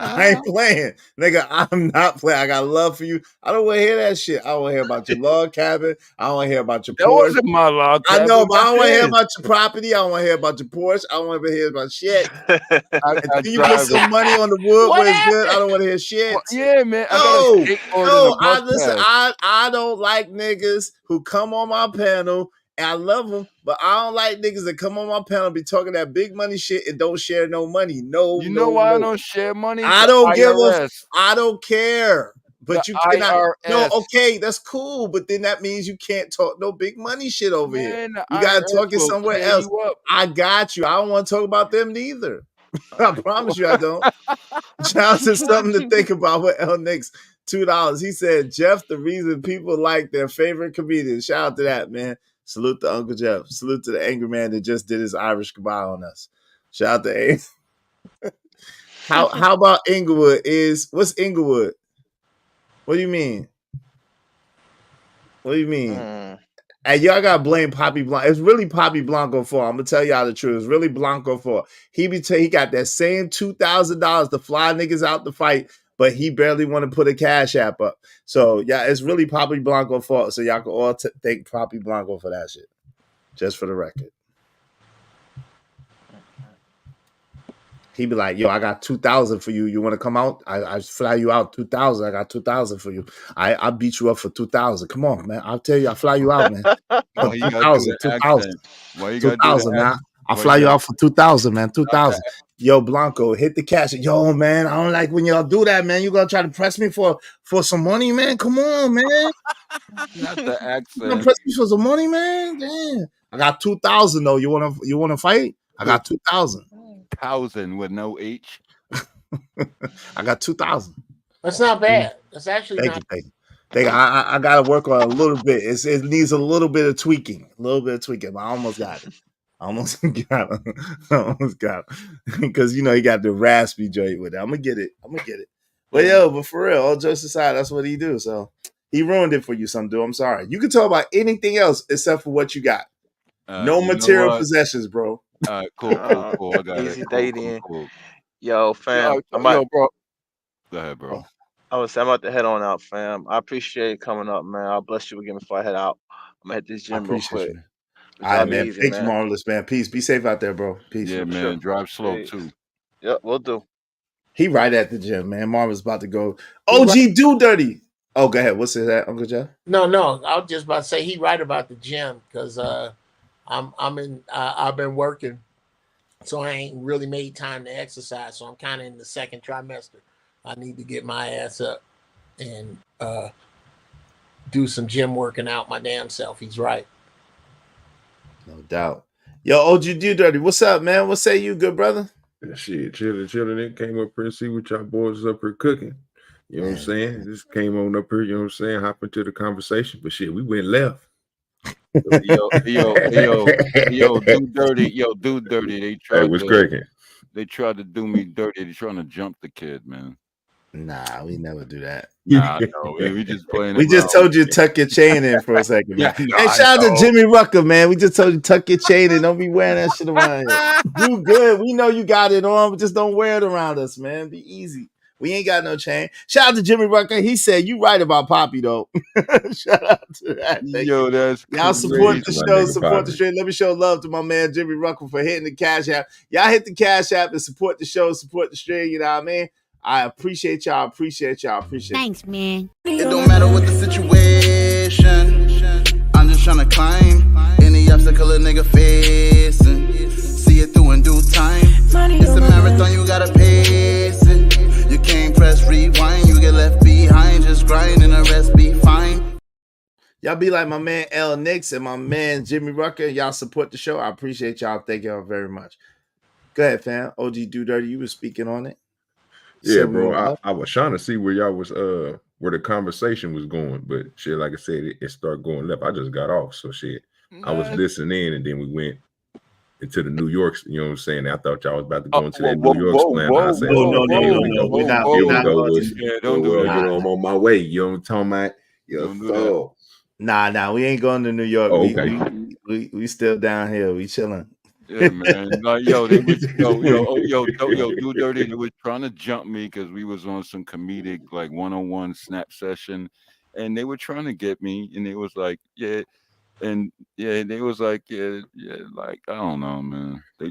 I ain't playing, nigga. I'm not playing. I got love for you. I don't want to hear that shit. I don't want to hear about your log cabin. I don't want to hear about your That Porsche. wasn't my log I cabin. know, but I don't want to hear That's about your property. I don't want to hear about your Porsche. I don't want to hear about shit. I Until you put some money on the wood What where it's good, I happened? don't want to hear shit. Well, yeah, man. I got a skateboard and a bus Listen, pass. I don't like niggas who come on my panel, and I love them, but I don't like niggas that come on my panel be talking that big money shit and don't share no money. No, You know why I don't share money? I The don't give a. IRS. I don't care. But The you cannot. No, IRS. okay, that's cool. But then that means you can't talk no big money shit over here. Man, the You gotta IRS talk it will somewhere tear else. you up. I got you. I don't want to talk about them neither. I promise you, I don't. John said something to think about with L Nick's $2. He said, Jeff, the reason people like their favorite comedian. Shout out to that, man. Salute to Uncle Jeff. Salute to the angry man that just did his Irish goodbye on us. Shout out to A. How about Inglewood? What's Inglewood? What do you mean? What do you mean? Hey, y'all gotta blame Poppy Blanco. It's really Poppy Blanco for. I'm gonna tell y'all the truth. It's really Blanco for. He got that same $2,000 to fly niggas out to fight, but he barely want to put a cash app up. So yeah, it's really Poppy Blanco fault. So y'all can all thank Poppy Blanco for that shit. Just for the record. He be like, yo, I got 2,000 for you. You want to come out? I fly you out 2,000. I got 2,000 for you. I beat you up for 2,000. Come on, man. I'll tell you, I'll fly you out, man. Why you gotta do the accent? Why you gotta do the 2,000, man. accent? I'll fly you out for 2,000, man. 2,000. Yo, Blanco, hit the cash. Yo, man, I don't like when y'all do that, man. You gonna try to press me for some money, man? Come on, man. Not the You gonna accent. press me for some money, man? Damn. I got 2,000 though. You wanna fight? I got 2,000. 1,000 with no H. I got 2,000. That's not bad. That's actually Thank not. you. I gotta work on a little bit. It needs a little bit of tweaking. A little bit of tweaking. But I almost got it. Because he got the raspy joint with it. I'm gonna get it. But for real, all jokes aside, that's what he do. So he ruined it for you, some dude. I'm sorry. You can talk about anything else except for what you got. No material possessions, bro. All right, cool. I got Easy it. dating. Cool. Yo, fam. Yo, bro. Go ahead, bro. I'm about to head on out, fam. I appreciate it coming up, man. I'll bless you again before I head out. I'm gonna hit this gym real quick. You. All right, man. Thank you, Marvelous, man. Peace. Be safe out there, bro. Peace. Yeah, man. Sure. Drive slow, too. Yep, we'll do. He right at the gym, man. Marvel's about to go. OG do dirty. Oh, go ahead. What's that, Uncle Jeff? No. I was just about to say he right about the gym because I've been working, so I ain't really made time to exercise. So I'm kind of in the second trimester. I need to get my ass up and do some gym working out my damn self. He's right. No doubt. Yo, OG do dirty. What's up, man? What say you, good brother? Shit, chilling. It came up here and see what y'all boys is up here cooking. You know what I'm saying? Just came on up here, you know what I'm saying? Hop into the conversation, but shit, we went left. Yo, do dirty. They tried to do me dirty. They're trying to jump the kid, man. Nah, we never do that. Nah, no, we just playing it. We just told you to tuck your chain in for a second, man. Yeah, Hey, shout out to Jimmy Rucker, man. We just told you tuck your chain in. Don't be wearing that shit around here. You good. We know you got it on, but just don't wear it around us, man. Be easy. We ain't got no chain. Shout out to Jimmy Rucker. He said you right about Poppy, though. Shout out to that. Yo, that's y'all support the show, support the stream. Let me show love to my man Jimmy Rucker for hitting the Cash App. Y'all hit the Cash App and support the show, support the stream. You know what I mean? I appreciate y'all. Thanks, man. It don't matter what the situation. I'm just trying to climb any obstacle a nigga facing. See it through in due time. It's a marathon, you gotta pace it. You can't press rewind, you get left behind. Just grind and the rest be fine. Y'all be like my man L Nix and my man Jimmy Rucker. Y'all support the show. I appreciate y'all. Thank y'all very much. Go ahead, fam. OG Do Dirty, you were speaking on it. Yeah, bro. I was trying to see where y'all was where the conversation was going, but shit, like I said, it started going left. I just got off, so shit. I was listening in, and then we went into the New York. You know what I'm saying? I thought y'all was about to go into that New York plan. I said, no, we're not. Don't do that. I'm on my way. You know what I'm talking about? Nah, we ain't going to New York. Oh, okay. We still down here. We chilling. Yeah, man. Like, they was Do Dirty. They was trying to jump me because we was on some comedic like one-on-one snap session, and they were trying to get me, and they was like, they was like, like I don't know, man. They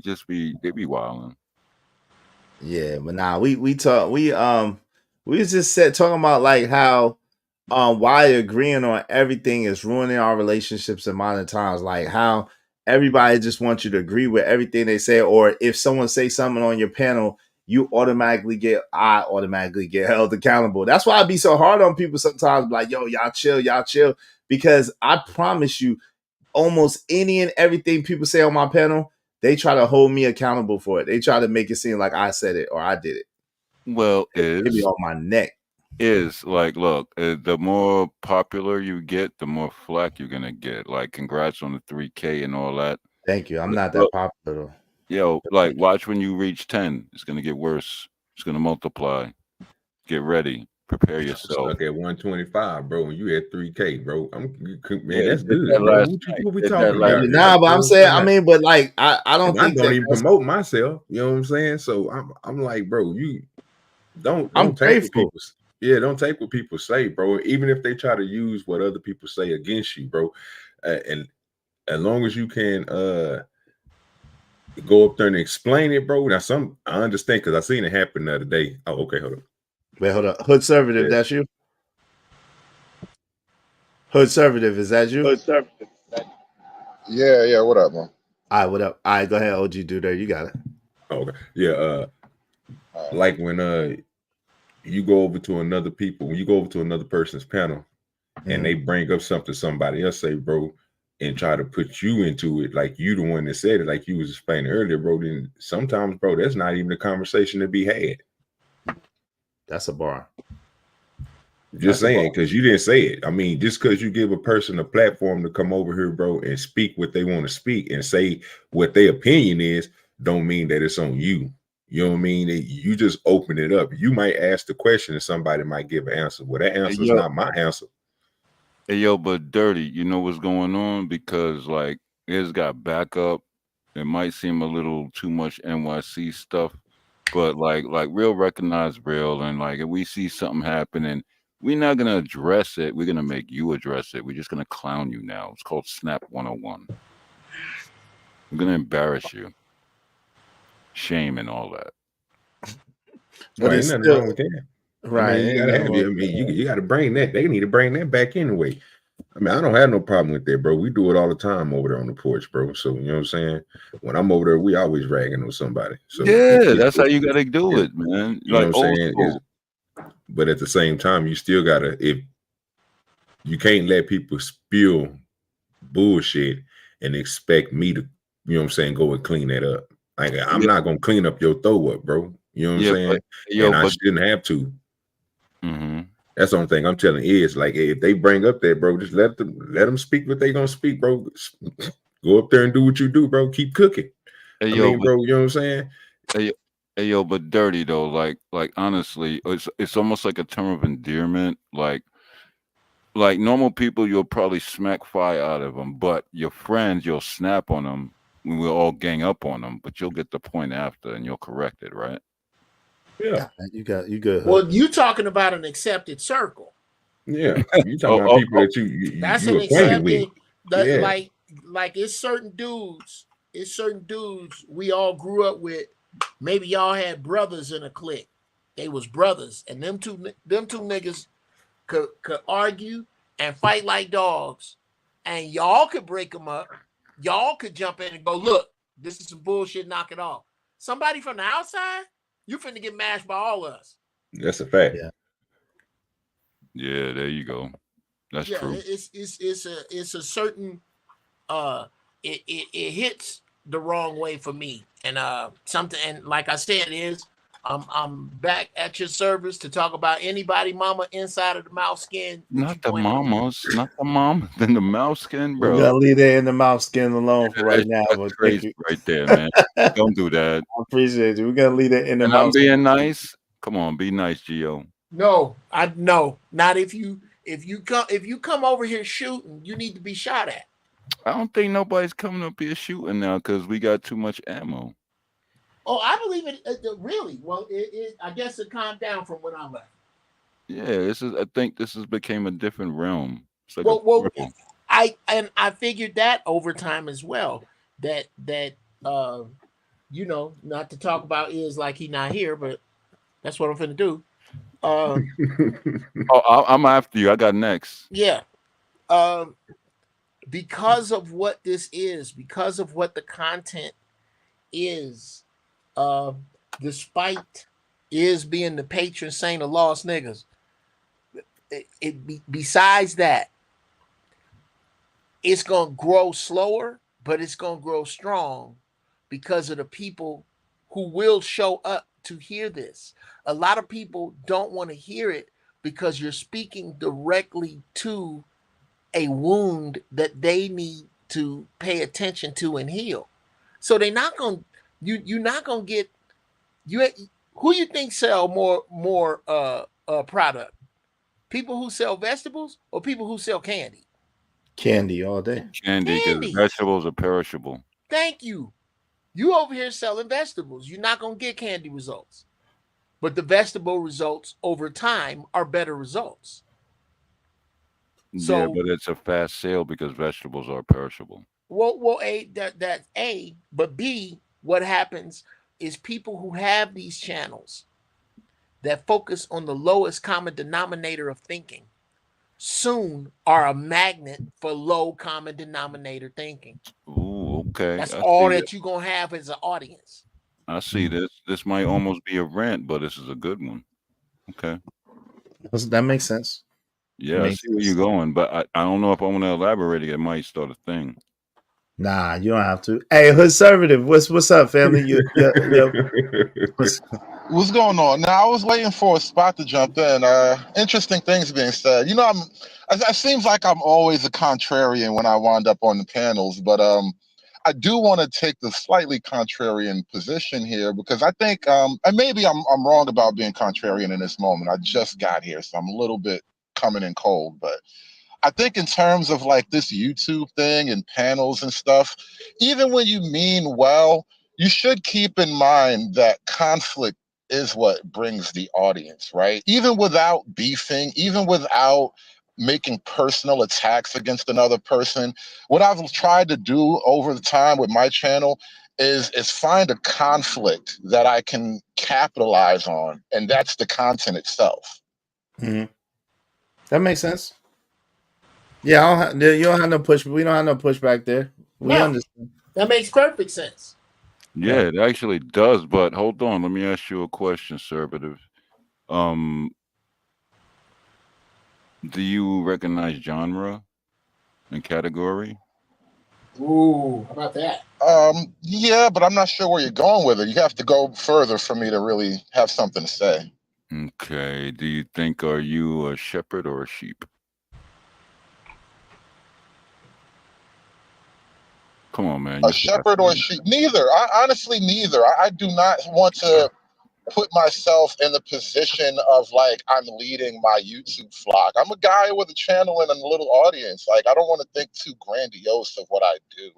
be wilding. Yeah, but nah, we was just talking about like how why agreeing on everything is ruining our relationships in modern times, like how everybody just wants you to agree with everything they say, or if someone say something on your panel, I automatically get held accountable. That's why I be so hard on people sometimes, like, yo, y'all chill, because I promise you, almost any and everything people say on my panel, they try to hold me accountable for it. They try to make it seem like I said it or I did it. Well, it be on my neck. Is like, look, the more popular you get, the more flack you're gonna get. Like, congrats on the 3K and all that. Thank you. I'm not that popular though. Yo, like, watch when you reach 10. It's gonna get worse. It's gonna multiply. Get ready. Prepare yourself. Stuck at 125, bro. And you at 3K, bro. That's good. What we talking about? Nah, but I'm saying, I mean, but like, I don't think I don't even promote myself. You know what I'm saying? So I'm like, bro, you don't take what people. Yeah, don't take what people say, bro. Even if they try to use what other people say against you, bro. And as long as you can go up there and explain it, bro. Now, I understand because I seen it happen the other day. Oh, okay, hold up. Wait, hold up. Hood Servative, that's you? Hood Servative, is that you? Hood Servative. Yeah, what up, man? All right, what up? All right, go ahead, OG Do Dirty. You got it. Oh, okay. Yeah, like when you go over to another person's panel and they bring up something somebody else say, bro, and try to put you into it like you the one that said it, like you was explaining earlier, bro, then sometimes, bro, that's not even a conversation to be had. That's a bar. Just saying, because you didn't say it. I mean, just because you give a person a platform to come over here, bro, and speak what they want to speak and say what their opinion is, don't mean that it's on you. You know what I mean? You just open it up. You might ask the question and somebody might give an answer. Well, that answer is not my answer. Hey, yo, but Dirty, you know what's going on? Because, like, it's got backup. It might seem a little too much NYC stuff, but, like real recognize real. And, like, if we see something happening, we're not going to address it. We're going to make you address it. We're just going to clown you now. It's called Snap 101. I'm going to embarrass you. Shame and all that. But ain't nothing wrong with that. Right. I mean, you got to bring that. They need to bring that back anyway. I mean, I don't have no problem with that, bro. We do it all the time over there on the porch, bro. So, you know what I'm saying? When I'm over there, we always ragging on somebody. So yeah, that's how you got to do it, man. You know what I'm saying? But at the same time, you still got to, if you can't let people spill bullshit and expect me to, you know what I'm saying, go and clean that up. Like I'm not gonna clean up your throw up, bro. You know what I'm saying? And I shouldn't have to. That's the only thing I'm telling is like if they bring up that, bro, just let them speak what they gonna speak, bro. Go up there and do what you do, bro. Keep cooking. Hey, I yo, mean, bro, you know what I'm saying? Hey, yo, but dirty though, like honestly, it's almost like a term of endearment. Like normal people, you'll probably smack fire out of them, but your friends, you'll snap on them when we all gang up on them, but you'll get the point after and you'll correct it, right? Yeah, you good. Well, you talking about an accepted circle. Yeah, you talking about people that That's you an acquainted with. accepted. Yeah. Like it's certain dudes. It's certain dudes we all grew up with. Maybe y'all had brothers in a clique. They was brothers, and them two niggas could argue and fight like dogs, and y'all could break them up. Y'all could jump in and go, look, this is some bullshit. Knock it off. Somebody from the outside, you finna get mashed by all of us. That's a fact. Yeah, there you go. That's true. It's a certain it hits the wrong way for me, and something, and like I said, I'm back at your service to talk about anybody mama inside of the mouse skin. Not the mamas, not the mom, then the mouse skin, bro. We're gonna leave that in the mouse skin alone for right now. That's But thank crazy you. right there, man. Don't do that. I appreciate you. We're gonna leave that in the And mouse. I'm being nice. Come on, be nice, Gio. No, not if you come over here shooting, you need to be shot at. I don't think nobody's coming up here shooting now because we got too much ammo. Oh, I believe it. Really? Well, I guess it calmed down from when I left. Yeah, I think this has became a different realm. It's like I figured that over time as well. That not to talk about is like he not here, but that's what I'm finna do. I'm after you. I got next. Yeah. Because of what this is, because of what the content is, despite is being the patron saint of lost niggas, besides that, it's gonna grow slower, but it's gonna grow strong because of the people who will show up to hear this. A lot of people don't want to hear it because you're speaking directly to a wound that they need to pay attention to and heal. So they're not going you're not going to get who you think sell more product? People who sell vegetables or people who sell candy? Candy all day. Candy, because vegetables are perishable. Thank you. You over here selling vegetables. You're not going to get candy results. But the vegetable results over time are better results. So, yeah, but it's a fast sale because vegetables are perishable. Well, that's A, but B, what happens is people who have these channels that focus on the lowest common denominator of thinking soon are a magnet for low common denominator thinking. Ooh, okay. That's all that you're going to have as an audience. I see this. This might almost be a rant, but this is a good one. Okay. That makes sense. Yeah, I see where you're going, but I don't know if I want to elaborate it. It might start a thing. Nah, you don't have to. Hey, Conservative, what's up, family? What's going on? Now, I was waiting for a spot to jump in. Interesting things being said. You know, it seems like I'm always a contrarian when I wind up on the panels, but I do want to take the slightly contrarian position here because I think, and maybe I'm wrong about being contrarian in this moment. I just got here, so I'm a little bit coming in cold, but I think in terms of like this YouTube thing and panels and stuff, even when you mean well, you should keep in mind that conflict is what brings the audience, right? Even without beefing, even without making personal attacks against another person, what I've tried to do over the time with my channel is find a conflict that I can capitalize on, and that's the content itself. Mm-hmm. That makes sense. Yeah, you don't have no push. We don't have no pushback there. We understand. That makes perfect sense. Yeah, it actually does. But hold on, let me ask you a question, Conservative. Do you recognize genre and category? Ooh, how about that? Yeah, but I'm not sure where you're going with it. You have to go further for me to really have something to say. Okay. Do you think are you a shepherd or a sheep? Come on, man. A shepherd or a sheep? Neither. Honestly, neither. I do not want to put myself in the position of like I'm leading my YouTube flock. I'm a guy with a channel and a little audience. Like I don't want to think too grandiose of what I do.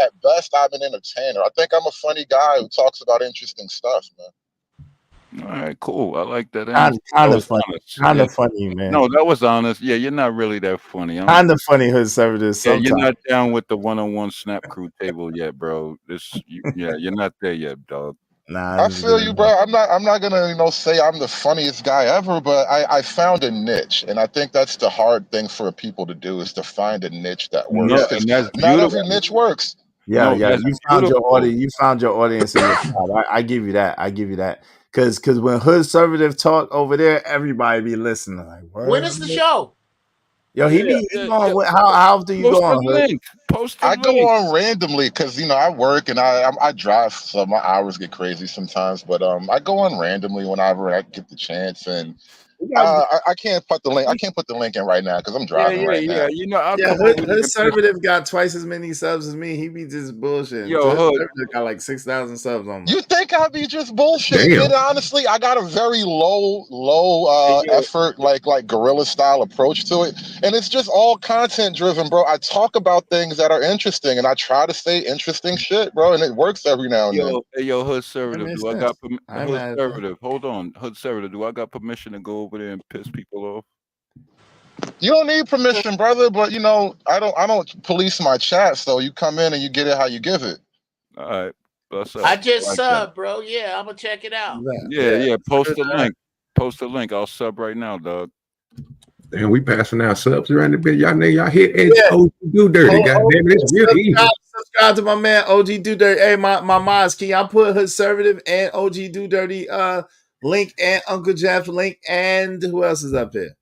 At best, I'm an entertainer. I think I'm a funny guy who talks about interesting stuff, man. All right, cool. I like that Kind answer. That of was funny. honest. Kind Yeah. of funny, man. No, that was honest. Yeah, you're not really that funny. Kind of funny hood services Yeah, sometimes. you're not down with the one-on-one snap crew table yet, bro. Yeah, you're not there yet, dog. Nah, I feel you, bro. I'm not gonna say I'm the funniest guy ever, but I found a niche, and I think that's the hard thing for people to do is to find a niche that works. No, Because and that's not every beautiful. niche works. Yeah, No, yeah. that's You found your beautiful. audience. You found your audience in your tribe. I give you that. I give you that. Because when hood conservative talk over there, everybody be listening. Like, When is the show? Yo, he be going. How often you Post go on? the Hood? link. I go on randomly because I work and I drive, so my hours get crazy sometimes. But I go on randomly whenever I get the chance, and I can't put the link. I can't put the link in right now because I'm driving right now. You know, I'll Yeah, come hood over there. conservative got twice as many subs as me. He be just bullshitting. Yo, Hood Hood. conservative got like 6,000 subs on. You think I'd be just bullshit? Damn. And honestly, I got a very low effort, like guerrilla style approach to it, and it's just all content driven, bro. I talk about things that are interesting, and I try to say interesting shit, bro, and it works every now and then. Yo, hood conservative. makes Do I sense. got I ain't hood mad at that. conservative? Hold on, hood conservative. Do I got permission to go over there and piss people off? You don't need permission, brother, but I don't police my chat, so you come in and you get it how you give it. All right, what's up? I just like that. subbed, bro. Yeah, I'm gonna check it out. Yeah. Post the link. Post the link. I'll sub right now, dog. Damn, we passing out subs around the bit. Y'all hit OG Do Dirty. Goddamn it, it's real easy. Subscribe to my man OG Do Dirty. Hey, my mods, can y'all put hood conservative and OG Do Dirty link and Uncle Jeff link and who else is up here?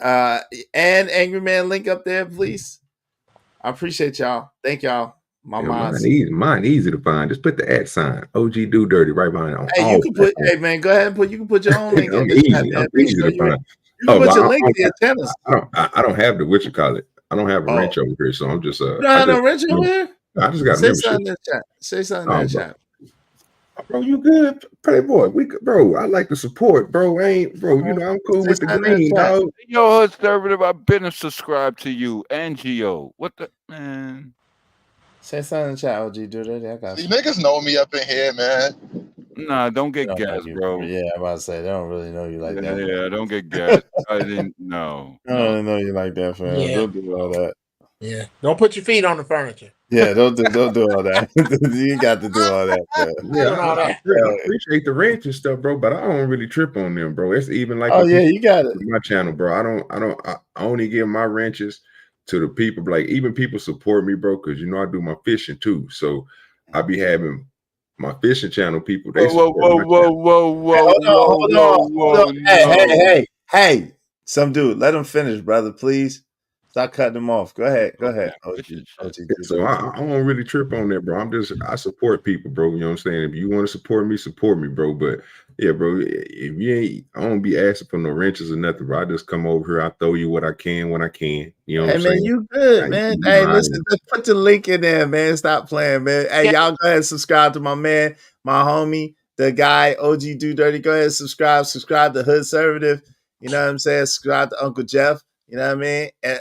And Angry Man link up there, please. I appreciate y'all. Thank y'all. My mods. Mine easy to find. Just put the @ sign OG Do Dirty right behind it. Hey, you can put. Hey, man, go ahead and put. You can put your own link in the chat, man. I'm Make easy sure to you find. can put your link to your channels. I don't have the what you call it. I don't have a wrench over here, so I'm just You don't have no wrench over here? I just got Say membership. something in the chat. Say something in the chat. Bro, you good? Playboy, bro, I like the support, bro. I'm cool with the green, dog. Yo, hood conservative, I've been subscribed to you and Gio. What the man? Say something in the chat, OG. Do that. I got See, niggas know me up in here, man. Nah, don't get gas, bro. Yeah, I'm about to say they don't really know you like that. Yeah, don't get gas. I didn't know. I don't really know you like that, fam. Yeah. Don't do all that. Yeah, don't put your feet on the furniture. Yeah, don't do all that. You got to do all that, man. Yeah, all I that. appreciate the wrench and stuff, bro, but I don't really trip on them, bro. It's even like Oh yeah, you got it. My channel, bro. I only give my wrenches to the people, like even people support me, bro, because I do my fishing too. So I be having my fishing channel people. They Hold on. Hey, some dude, let him finish, brother, please. Stop cutting him off. Go ahead. So I don't really trip on that, bro. I support people, bro. You know what I'm saying? If you want to support me, bro. But yeah, bro, if you ain't, I don't be asking for no wrenches or nothing, bro. I just come over here, I throw you what I can when I can. You know what I'm saying? You good, man. Hey, listen, let's put the link in there, man. Stop playing, man. Hey, y'all go ahead and subscribe to my man, my homie, the guy, OG Do Dirty. Go ahead and subscribe to Hood Conservative. You know what I'm saying? Subscribe to Uncle Jeff. You know what I mean? And,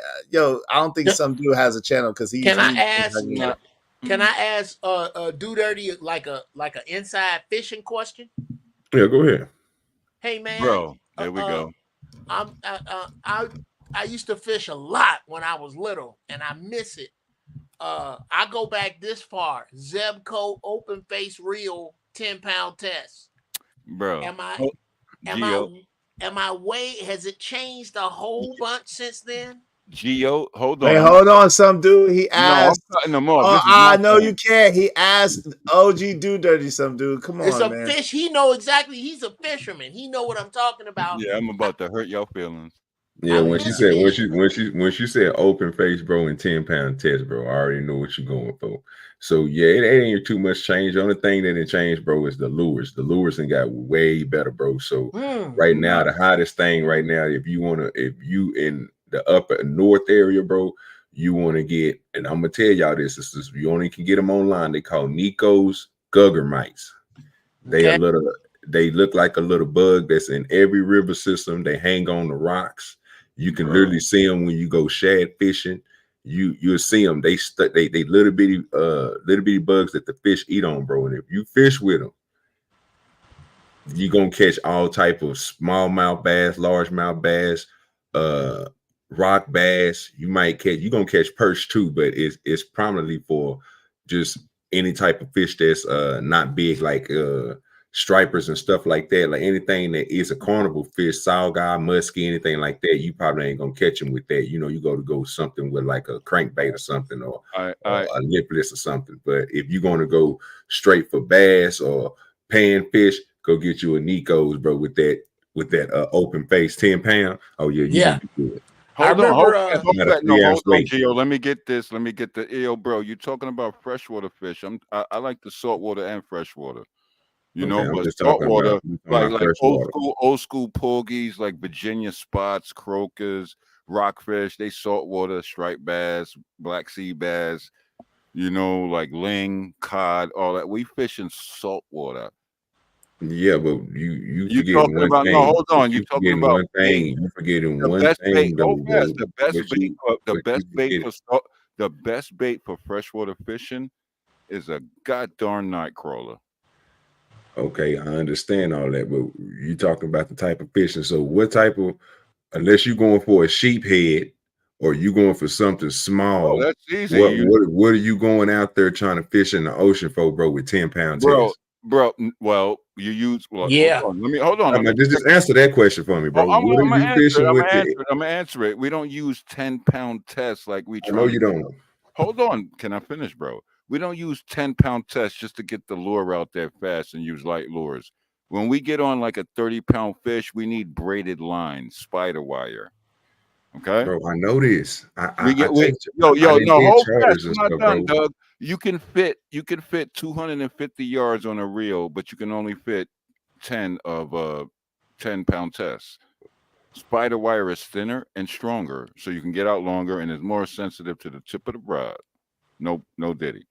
I don't think some dude has a channel because he's. Can I ask Do Dirty like a inside fishing question? Yeah, go ahead. Hey man, bro, there we go. I used to fish a lot when I was little, and I miss it. I go back this far. Zebco open face reel 10-pound test. Bro, Am I way? Has it changed a whole bunch since then? Gio, hold on. Hey, hold on, some dude. He asked. No, I'm cutting them off. I know you can't. He asked OG Do Dirty, some dude. Come on, it's a man. fish. He know exactly. He's a fisherman. He know what I'm talking about. Yeah, I'm about to hurt your feelings. Yeah, when she said open face, bro, and 10-pound test, bro, I already know what you're going for. So yeah, it ain't too much change. The only thing that didn't change, bro, is the lures. The lures and got way better, bro. So right now, the hottest thing right now, if you in the upper north area, bro, you want to get, and I'm gonna tell y'all this is you only can get them online. They call Nico's Gugger mites. They look like a little bug that's in every river system. They hang on the rocks. You can literally see them when you go shad fishing. You'll see them. They little bitty bugs that the fish eat on, bro. And if you fish with them, you're gonna catch all type of smallmouth bass, largemouth bass, rock bass. You're gonna catch perch too, but it's prominently for just any type of fish that's not big, like stripers and stuff like that. Like anything that is a carnival fish, saugai, muskie, anything like that, you probably ain't gonna catch them with that. You know, you go something with like a crankbait or something, or a lipless or something. But if you're gonna go straight for bass or panfish, go get you a Nico's, bro, with that open face 10-pound. Oh yeah, you gonna be good. Hold on, weight. Gio. Let me get this. Let me get the yo, bro. You're talking about freshwater fish. I like the saltwater and freshwater. You know, but saltwater, like old school porgies, like Virginia spots, croakers, rockfish, they saltwater, striped bass, black sea bass, you know, like ling, cod, all that. We fish in saltwater. Yeah, but you forgetting one thing. No, hold on. You talking about one thing. You forgetting one thing. The best bait for freshwater fishing is a goddamn night crawler. Okay, I understand all that, but you talking about the type of fishing. So what type of, unless you're going for a sheephead or you going for something small, that's easy. What are you going out there trying to fish in the ocean for, bro, with 10-pound test? Bro, well, you use hold on. Just answer that question for me, bro. I'm gonna answer it. We don't use 10-pound tests like we try. No, you don't. Hold on. Can I finish, bro? We don't use 10-pound tests just to get the lure out there fast and use light lures. When we get on like a 30-pound fish, we need braided line, spider wire. Okay, bro. I know this. I'm not done, Doug. You can fit 250 yards on a reel, but you can only fit 10 of 10-pound tests. Spider wire is thinner and stronger, so you can get out longer and is more sensitive to the tip of the rod. No diddy.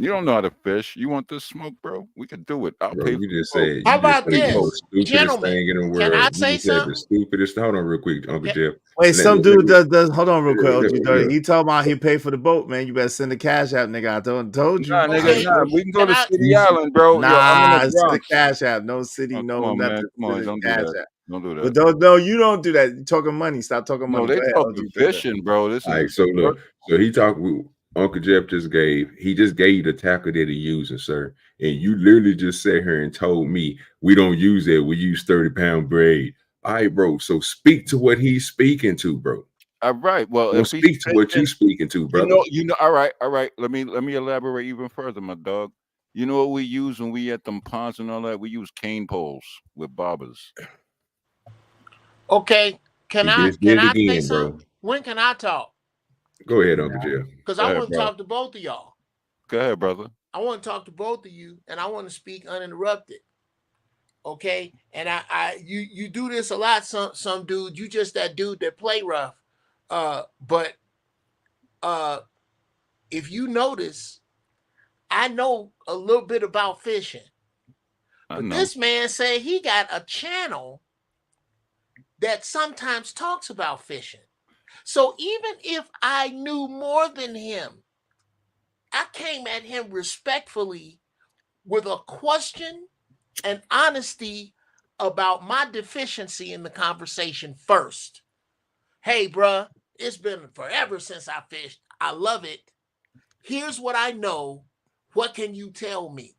You don't know how to fish. You want this smoke, bro? We can do it. I'll pay. You just said. How about this, stupidest thing in the world. Can I say something? The stupidest. Hold on, real quick, Uncle Jeff. Wait, some dude does. Hold on, real quick. He talking about he paid for the boat, man. You better send the cash app, nigga. I told you. Nah, we can go to City Island, bro. Nah, it's the cash app. No city, no nothing. Come on, don't do that. Don't do that. But you don't do that. You're talking money. Stop talking money. No, they talking fishing, bro. This is so look. So he talked. Uncle Jeff just gave you the tackle that he using, sir. And you literally just sat here and told me we don't use that. We use 30-pound braid. All right, bro. So speak to what he's speaking to, bro. All right. Well, if speak to what you speaking to, brother. You know. All right. Let me elaborate even further, my dog. You know what we use when we at them ponds and all that? We use cane poles with bobbers. Okay. Can I say something? When can I talk? Go ahead, Uncle Jeff. Because I want to talk to both of y'all. Go ahead, brother. I want to talk to both of you, and I want to speak uninterrupted. Okay, and you do this a lot. Some dude, you just that dude that play rough. But if you notice, I know a little bit about fishing. But this man said he got a channel that sometimes talks about fishing. So even if I knew more than him, I came at him respectfully with a question and honesty about my deficiency in the conversation first. Hey, bruh, it's been forever since I fished. I love it. Here's what I know. What can you tell me?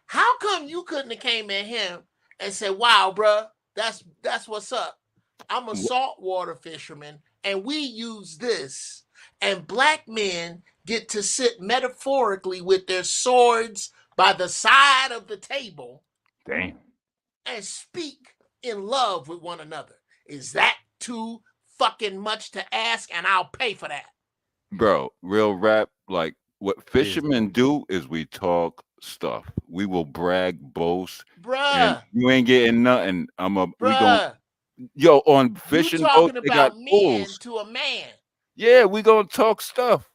How come you couldn't have came at him and said, wow, bruh, that's what's up. I'm a saltwater fisherman. And we use this, and black men get to sit metaphorically with their swords by the side of the table. Damn. And speak in love with one another. Is that too fucking much to ask, and I'll pay for that. Bro, real rap, like what fishermen do is we talk stuff. We will brag, boast, and Bruh. you ain't getting nothing. We Bruh. yo, on You fishing talking boats, they got about men tools. to a man. Yeah, we gonna talk stuff.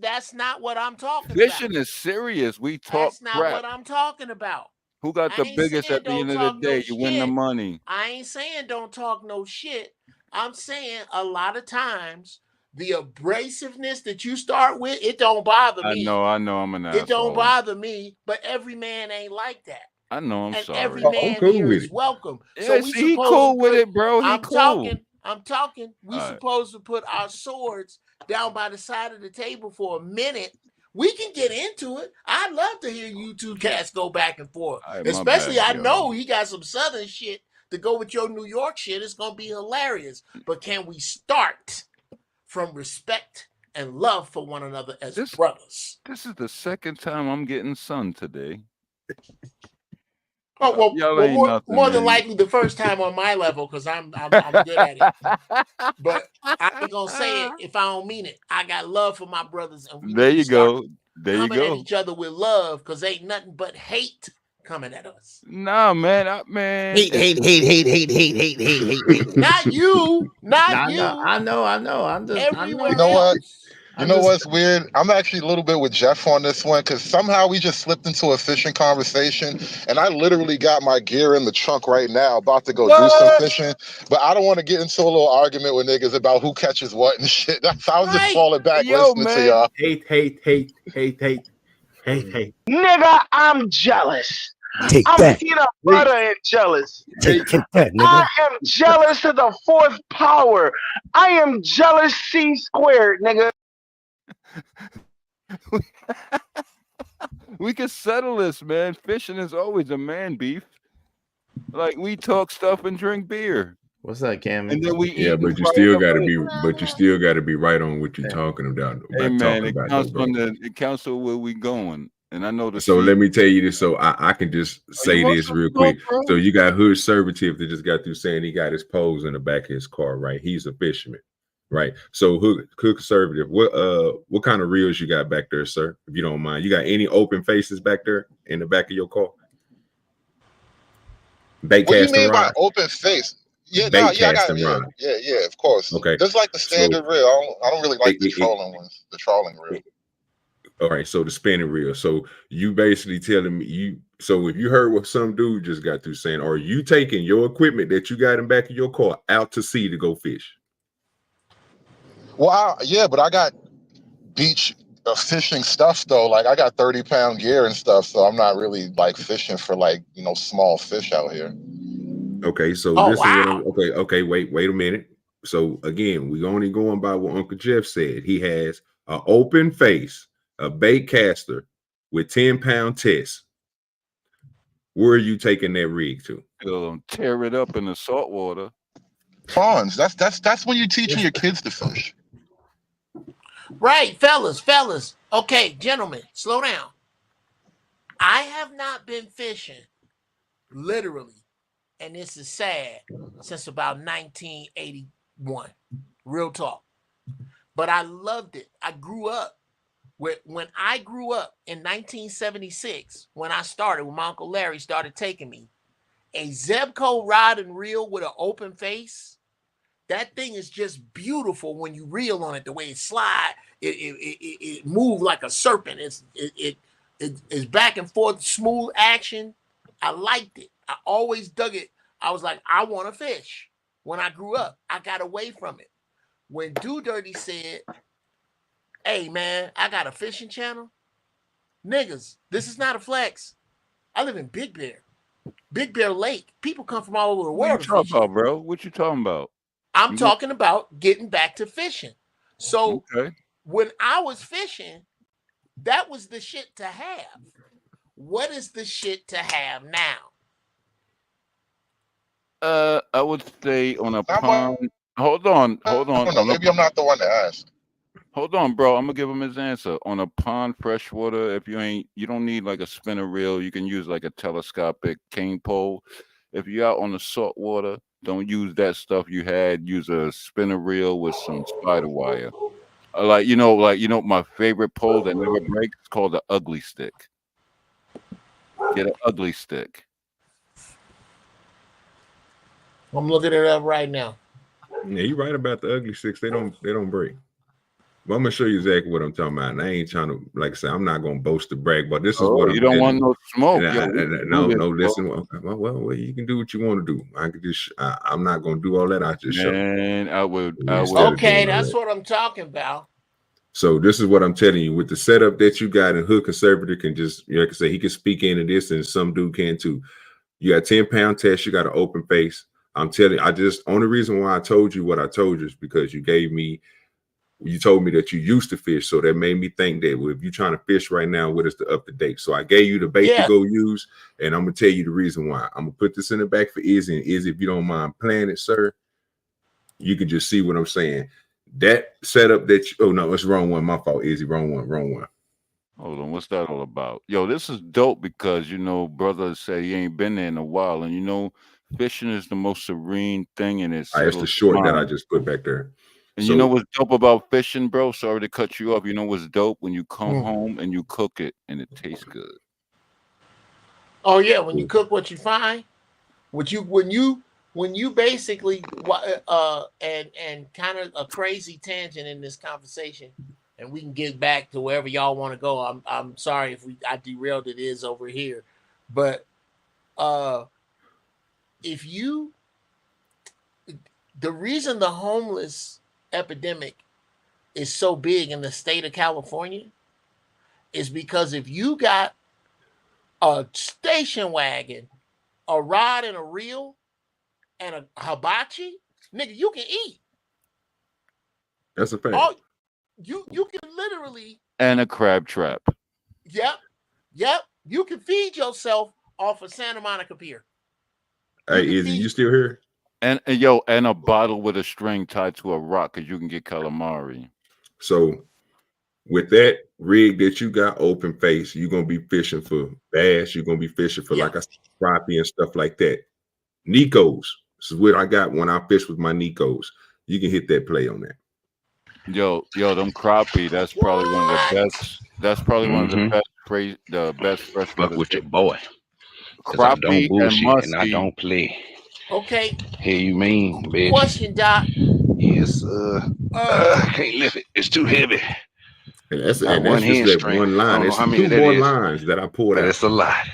That's not what I'm talking Fishing about. is serious. We talk That's not crap. what I'm talking about. Who got I the ain't biggest saying at the don't end of the talk no day? You win the shit. money. I ain't saying don't talk no shit. I'm saying a lot of times the abrasiveness that you start with, it don't bother I me. know, I'm an It don't asshole. bother me, but every man ain't like that. I know, I'm And sorry. every I'm man cool here with is it. welcome. Yeah, So we see, he supposed cool to with put, it, bro. He cool. I'm talking. We All right. supposed to put our swords down by the side of the table for a minute. We can get into it. I'd love to hear you two cats go back and forth. All right, my Especially, bad, I yo. know he got some Southern shit to go with your New York shit. It's gonna be hilarious. But can we start from respect and love for one another as brothers? This is the second time I'm getting sun today. Oh well, Y'all ain't nothing, more than man. likely the first time on my level because I'm good at it. But I ain't gonna say it if I don't mean it. I got love for my brothers, and we There need you to start go. There you coming at go. each other with love because ain't nothing but hate coming at us. Nah, man, man. Hate. Not you, not you. I know. I'm just, everywhere You know what? else. You know what's weird? I'm actually a little bit with Jeff on this one because somehow we just slipped into a fishing conversation, and I literally got my gear in the trunk right now, about to go do some fishing. But I don't want to get into a little argument with niggas about who catches what and shit. That's I was just falling back listening to y'all. Hate. Nigga, I'm jealous. Take I'm that. peanut butter and jealous. Take that, nigga. I am jealous to the fourth power. I am jealous C squared, nigga. We can settle this, man. Fishing is always a man beef. Like we talk stuff and drink beer. What's up, Cam? And then we eat. Yeah, but you still got to be, right on what you're talking about. Hey man, talking it about counts though, bro. it counts on where we going. And I know the. So let me tell you this. So I can just say this real quick. So you got Hood Servative that just got through saying he got his pose in the back of his car, right? He's a fisherman, right? So Hood Conservative, what kind of reels you got back there, sir? If you don't mind, you got any open faces back there in the back of your car? Bait What do you casting mean by rod? open face? Yeah, Bait I got casting it. rod. Yeah, of course. Okay. Just like the standard reel. I don't really like the trolling ones, the trolling reel. All right, so the spinning reel. So you basically telling me so if you heard what some dude just got through saying, are you taking your equipment that you got in back of your car out to sea to go fish? Well, but I got beach fishing stuff though. Like I got 30-pound gear and stuff, so I'm not really like fishing for like small fish out here. Okay, so this is what okay, wait a minute. So again, we only going by what Uncle Jeff said. He has an open face, a bait caster with 10-pound test. Where are you taking that rig to? Tear it up in the salt water. Prawns. That's when you're teaching your kids to fish. Right, fellas. Okay, gentlemen, slow down. I have not been fishing, literally, and this is sad, since about 1981. Real talk. But I loved it. I grew up when I grew up in 1976, when my Uncle Larry started taking me, a Zebco rod and reel with an open face, that thing is just beautiful when you reel on it, the way it slide. It moved like a serpent. It's back and forth, smooth action. I liked it. I always dug it. I was like, I want to fish. When I grew up, I got away from it. When Do Dirty said, hey man, I got a fishing channel. Niggas, this is not a flex. I live in Big Bear Lake. People come from all over the world. What you talking about, bro? What you talking about? I'm talking about getting back to fishing. So when I was fishing, that was the shit to have. What is the shit to have now? I would say on a pond. Hold on. I don't know. Maybe I'm not the one to ask. Hold on, bro. I'm gonna give him his answer. On a pond, freshwater, if you don't need like a spinner reel. You can use like a telescopic cane pole. If you're out on the salt water, Don't use that stuff you had. Use a spinner reel with some spider wire. My favorite pole that never breaks is called the ugly stick. Get an ugly stick. I'm looking it up right now. Yeah, you're right about the ugly sticks. They don't break. But I'm gonna show you exactly what I'm talking about. And I ain't trying to, like I said, I'm not gonna boast or brag, but this is what I'm You don't telling want you. no smoke. No, listen. Well, you can do what you want to do. I can just, I'm not gonna do all that. I just show. Man, I would. Okay, that's what I'm talking about. So this is what I'm telling you. With the setup that you got, and Hood Conservative can just, like I say, he can speak into this, and some dude can too. You got 10-pound test. You got an open face. I'm telling you, only reason why I told you what I told you is because you told me that you used to fish. So that made me think that if you're trying to fish right now, what is the up to date? So I gave you the bait to go use, and I'm gonna tell you the reason why. I'm gonna put this in the back for Izzy, and Izzy, if you don't mind playing it, sir, you can just see what I'm saying. That setup oh no, it's wrong one. My fault, Izzy. Wrong one. Hold on, what's that all about? Yo, this is dope because brothers say he ain't been there in a while, and fishing is the most serene thing in it. It's the short that I just put back there. And you know what's dope about fishing, bro? Sorry to cut you off. You know what's dope? When you come home and you cook it and it tastes good. Oh yeah, when you cook what you find, when you basically and kind of a crazy tangent in this conversation, and we can get back to wherever y'all want to go. I'm sorry if I derailed it is over here, but the reason the homeless epidemic is so big in the state of California is because if you got a station wagon, a rod and a reel, and a hibachi, nigga, you can eat. That's a fact. You can literally and a crab trap. Yep. You can feed yourself off of Santa Monica Pier. Hey, Izzy, you still here? And a bottle with a string tied to a rock, because you can get calamari. So with that rig that you got open face, you're gonna be fishing for bass. You're gonna be fishing for like I said, crappie and stuff like that. Nikos. This is what I got when I fish with my Nikos. You can hit that play on that. Yo, them crappie. That's probably one of the best. That's probably one of the best freshwater. Fuck with your boy. Crappie I don't bullshit and I don't play. Okay. Hey, you mean, bitch? Question, Doc. Yes, I can't lift it. It's too heavy. And that's just that one line. It's two more lines that I pulled out. It's a lot.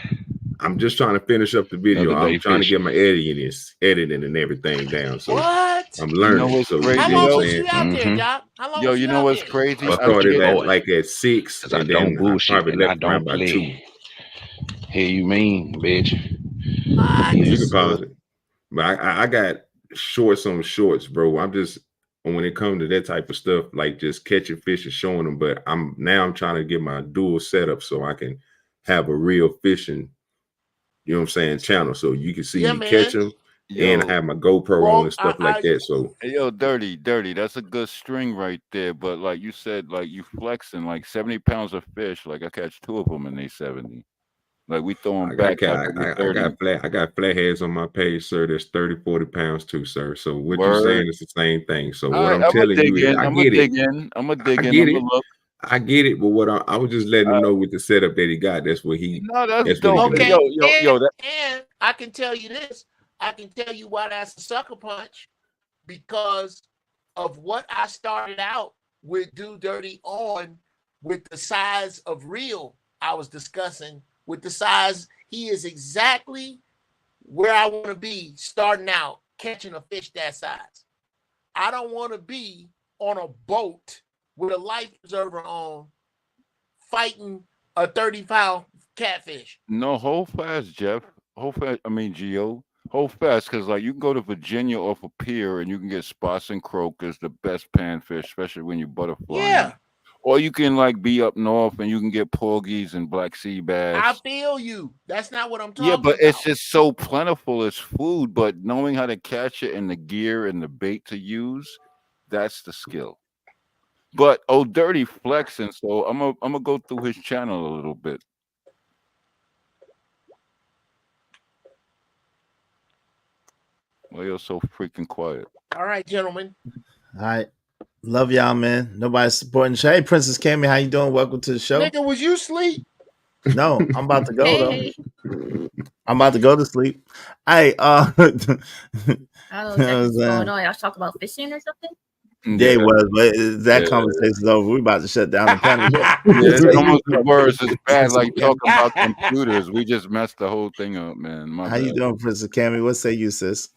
I'm just trying to finish up the video. I'm trying to get my editing and everything down. So I'm learning. How long was you out there, Doc? How long was you know what's crazy? I started at 6, and then I probably left around by 2. Hey, you mean, bitch? You can pause it. But I got shorts on shorts, bro. I'm just, when it comes to that type of stuff, like just catching fish and showing them. But I'm trying to get my dual setup so I can have a real fishing, you know what I'm saying, channel. So you can see me catch them and I have my GoPro on and stuff like that. So dirty. That's a good string right there. But like you said, like you flexing like 70 pounds of fish. Like I catch 2 of them and they 70. Like we throwing back. I got flatheads on my page, sir. There's 30, 40 pounds too, sir. So what you're saying is the same thing. So what I'm telling you is I get it. I'm gonna dig in. I get it, but what I was just letting him know with the setup that he got. That's what he. No, that's dope. Okay. And I can tell you this. I can tell you why that's a sucker punch, because of what I started out with Do Dirty on, with the size of reel I was discussing. With the size, he is exactly where I want to be starting out, catching a fish that size. I don't want to be on a boat with a life preserver on, fighting a 30-pound catfish. No, hold fast, Jeff. Gio. Hold fast, because like you can go to Virginia off a pier and you can get spots and croakers, the best panfish, especially when you butterfly. Yeah. Or you can like be up north and you can get porgies and black sea bass. I feel you. That's not what I'm talking about. Yeah, but it's just so plentiful as food. But knowing how to catch it and the gear and the bait to use, that's the skill. But Dirty flexing, so I'm gonna go through his channel a little bit. Why you're so freaking quiet? All right, gentlemen. All right. Love y'all, man. Nobody's supporting the show. Hey, Princess Cammy, how you doing? Welcome to the show. Nigga, was you asleep? No, I'm about to go Hey. though. I'm about to go to sleep. Hey, I don't know exactly what's going on. Y'all talk about fishing or something? Yeah, it was, but that conversation's over. We're about to shut down the panel. It's almost the worst. It's bad, like talking about computers. We just messed the whole thing up, man. My How bad. you doing, Princess Cammy? What say you, sis?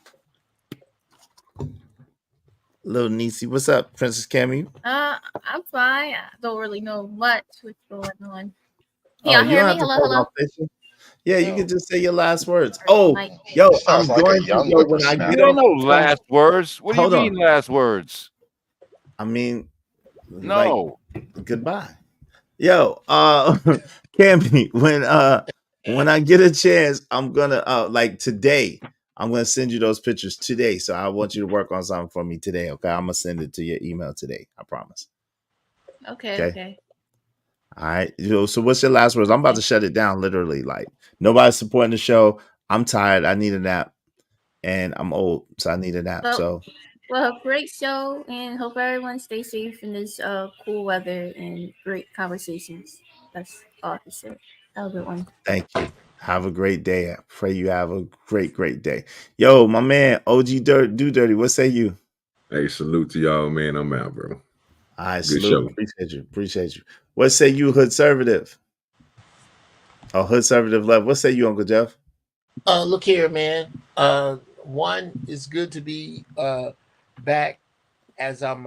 Little Niecy, what's up, Princess Cammy? I'm fine. I don't really know much what's going on. Oh, Y'all you hear don't me? have to Hello, talk hello. about fishing. Yeah, you can just say your last words. Oh, yo, I'm Sounds like a going to young go when I whippersnapper. get You don't off know the last words. What do you Hold mean on. last words? I mean, No. like, goodbye. Yo, Cammy, when I get a chance, I'm gonna like today, I'm gonna send you those pictures today. So I want you to work on something for me today. Okay, I'm gonna send it to your email today. I promise. Okay. All right. So what's your last words? I'm about to shut it down. Literally, like nobody's supporting the show. I'm tired. I need a nap, and I'm old, so I need a nap. Well, great show, and hope everyone stays safe in this cool weather and great conversations. That's all I can say. Have a good one. Thank you. Have a great day. I pray you have a great day. Yo, my man, OG Do Dirty. What say you? Hey, salute to y'all, man. I'm out, bro. I Good salute. show. Appreciate you. What say you, Hood Conservative? Oh, Hood Conservative left. What say you, Uncle Jeff? Look here, man. One, it's good to be back as I'm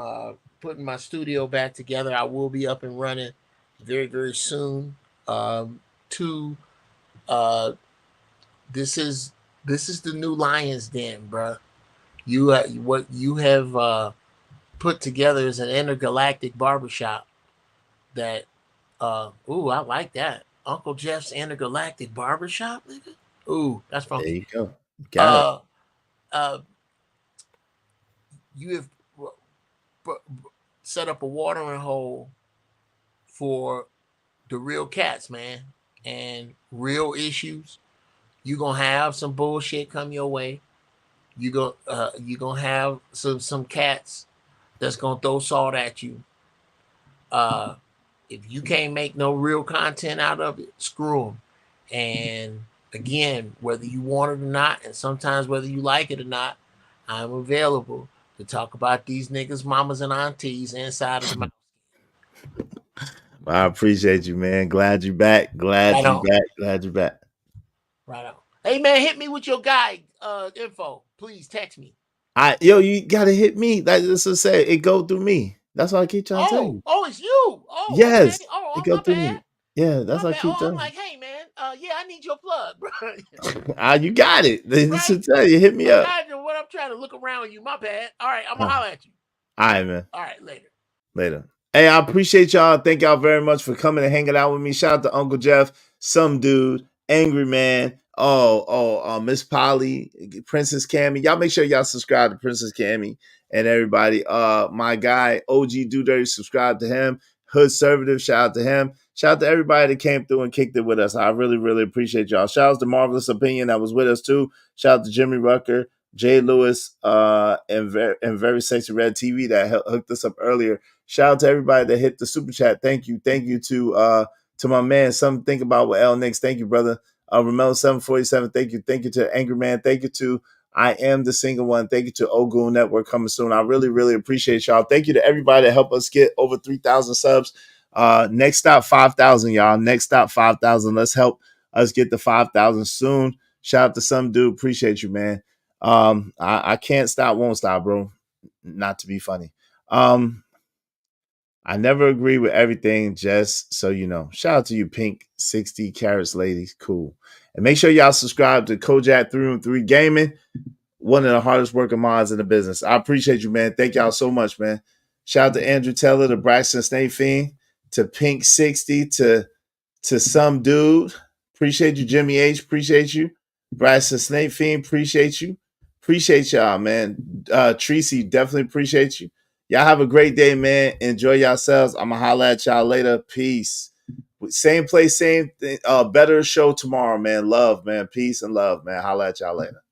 putting my studio back together. I will be up and running very soon. Two, this is the new Lion's Den, bruh. What you have put together is an intergalactic barbershop that ooh, I like that. Uncle Jeff's intergalactic barbershop, nigga. Ooh, that's funky. There you go. Got it. You have set up a watering hole for the real cats, man, and real issues. You gonna have some bullshit come your way. You gonna have some cats that's gonna throw salt at you. If you can't make no real content out of it, screw them. And again, whether you want it or not, and sometimes whether you like it or not, I'm available to talk about these niggas, mamas, and aunties inside of the mouth. Well, I appreciate you, man. Glad you back. Glad you back. Right on. Hey man, hit me with your guy info. Please text me. Yo, you gotta hit me. That's what I say. It go through me. That's what I keep trying to tell you. Oh, it's you. Oh, Yes. okay. Oh, It go through bad. me. Yeah, that's what I keep I'm telling like, hey man, yeah, I need your plug, bro. you. You got it. This should tell you. Hit me up. What I'm trying to look around with you. My bad. All right, I'm gonna holler at you. All right, man. All right, later. Hey, I appreciate y'all. Thank y'all very much for coming and hanging out with me. Shout out to Uncle Jeff, some dude, Angry Man. MzPoly, Princess Cammy. Y'all make sure y'all subscribe to Princess Cammy and everybody. My guy, OG Do Dirty, subscribe to him. Hood Conservative, shout out to him. Shout out to everybody that came through and kicked it with us. I really appreciate y'all. Shout out to Marvelous Opinion that was with us too. Shout out to Jimmy Rucker, Jay Lewis, and Very Sexy Red TV that hooked us up earlier. Shout out to everybody that hit the super chat. Thank you to my man. Something to think about with L Nix. Thank you, brother. Ramel 747. Thank you to Angry Man. Thank you to I Am the Single One. Thank you to Ogun Network coming soon. I really appreciate y'all. Thank you to everybody that helped us get over 3,000 subs. Next stop 5,000, y'all. Next stop 5,000. Let's help us get to 5,000 soon. Shout out to some dude. Appreciate you, man. I can't stop, won't stop, bro. Not to be funny. I never agree with everything, just so you know. Shout out to you, Pink 60 Carats ladies. Cool. And make sure y'all subscribe to Kojak 3 Gaming, one of the hardest working mods in the business. I appreciate you, man. Thank y'all so much, man. Shout out to Andrew Teller, to Braxton Snake Fiend, to Pink 60, to some dude. Appreciate you, Jimmy H. Appreciate you. Braxton Snake Fiend, appreciate you. Appreciate y'all, man. Tracy, definitely appreciate you. Y'all have a great day, man. Enjoy yourselves. I'm going to holler at y'all later. Peace. Same place, same thing. Better show tomorrow, man. Love, man. Peace and love, man. Holler at y'all later.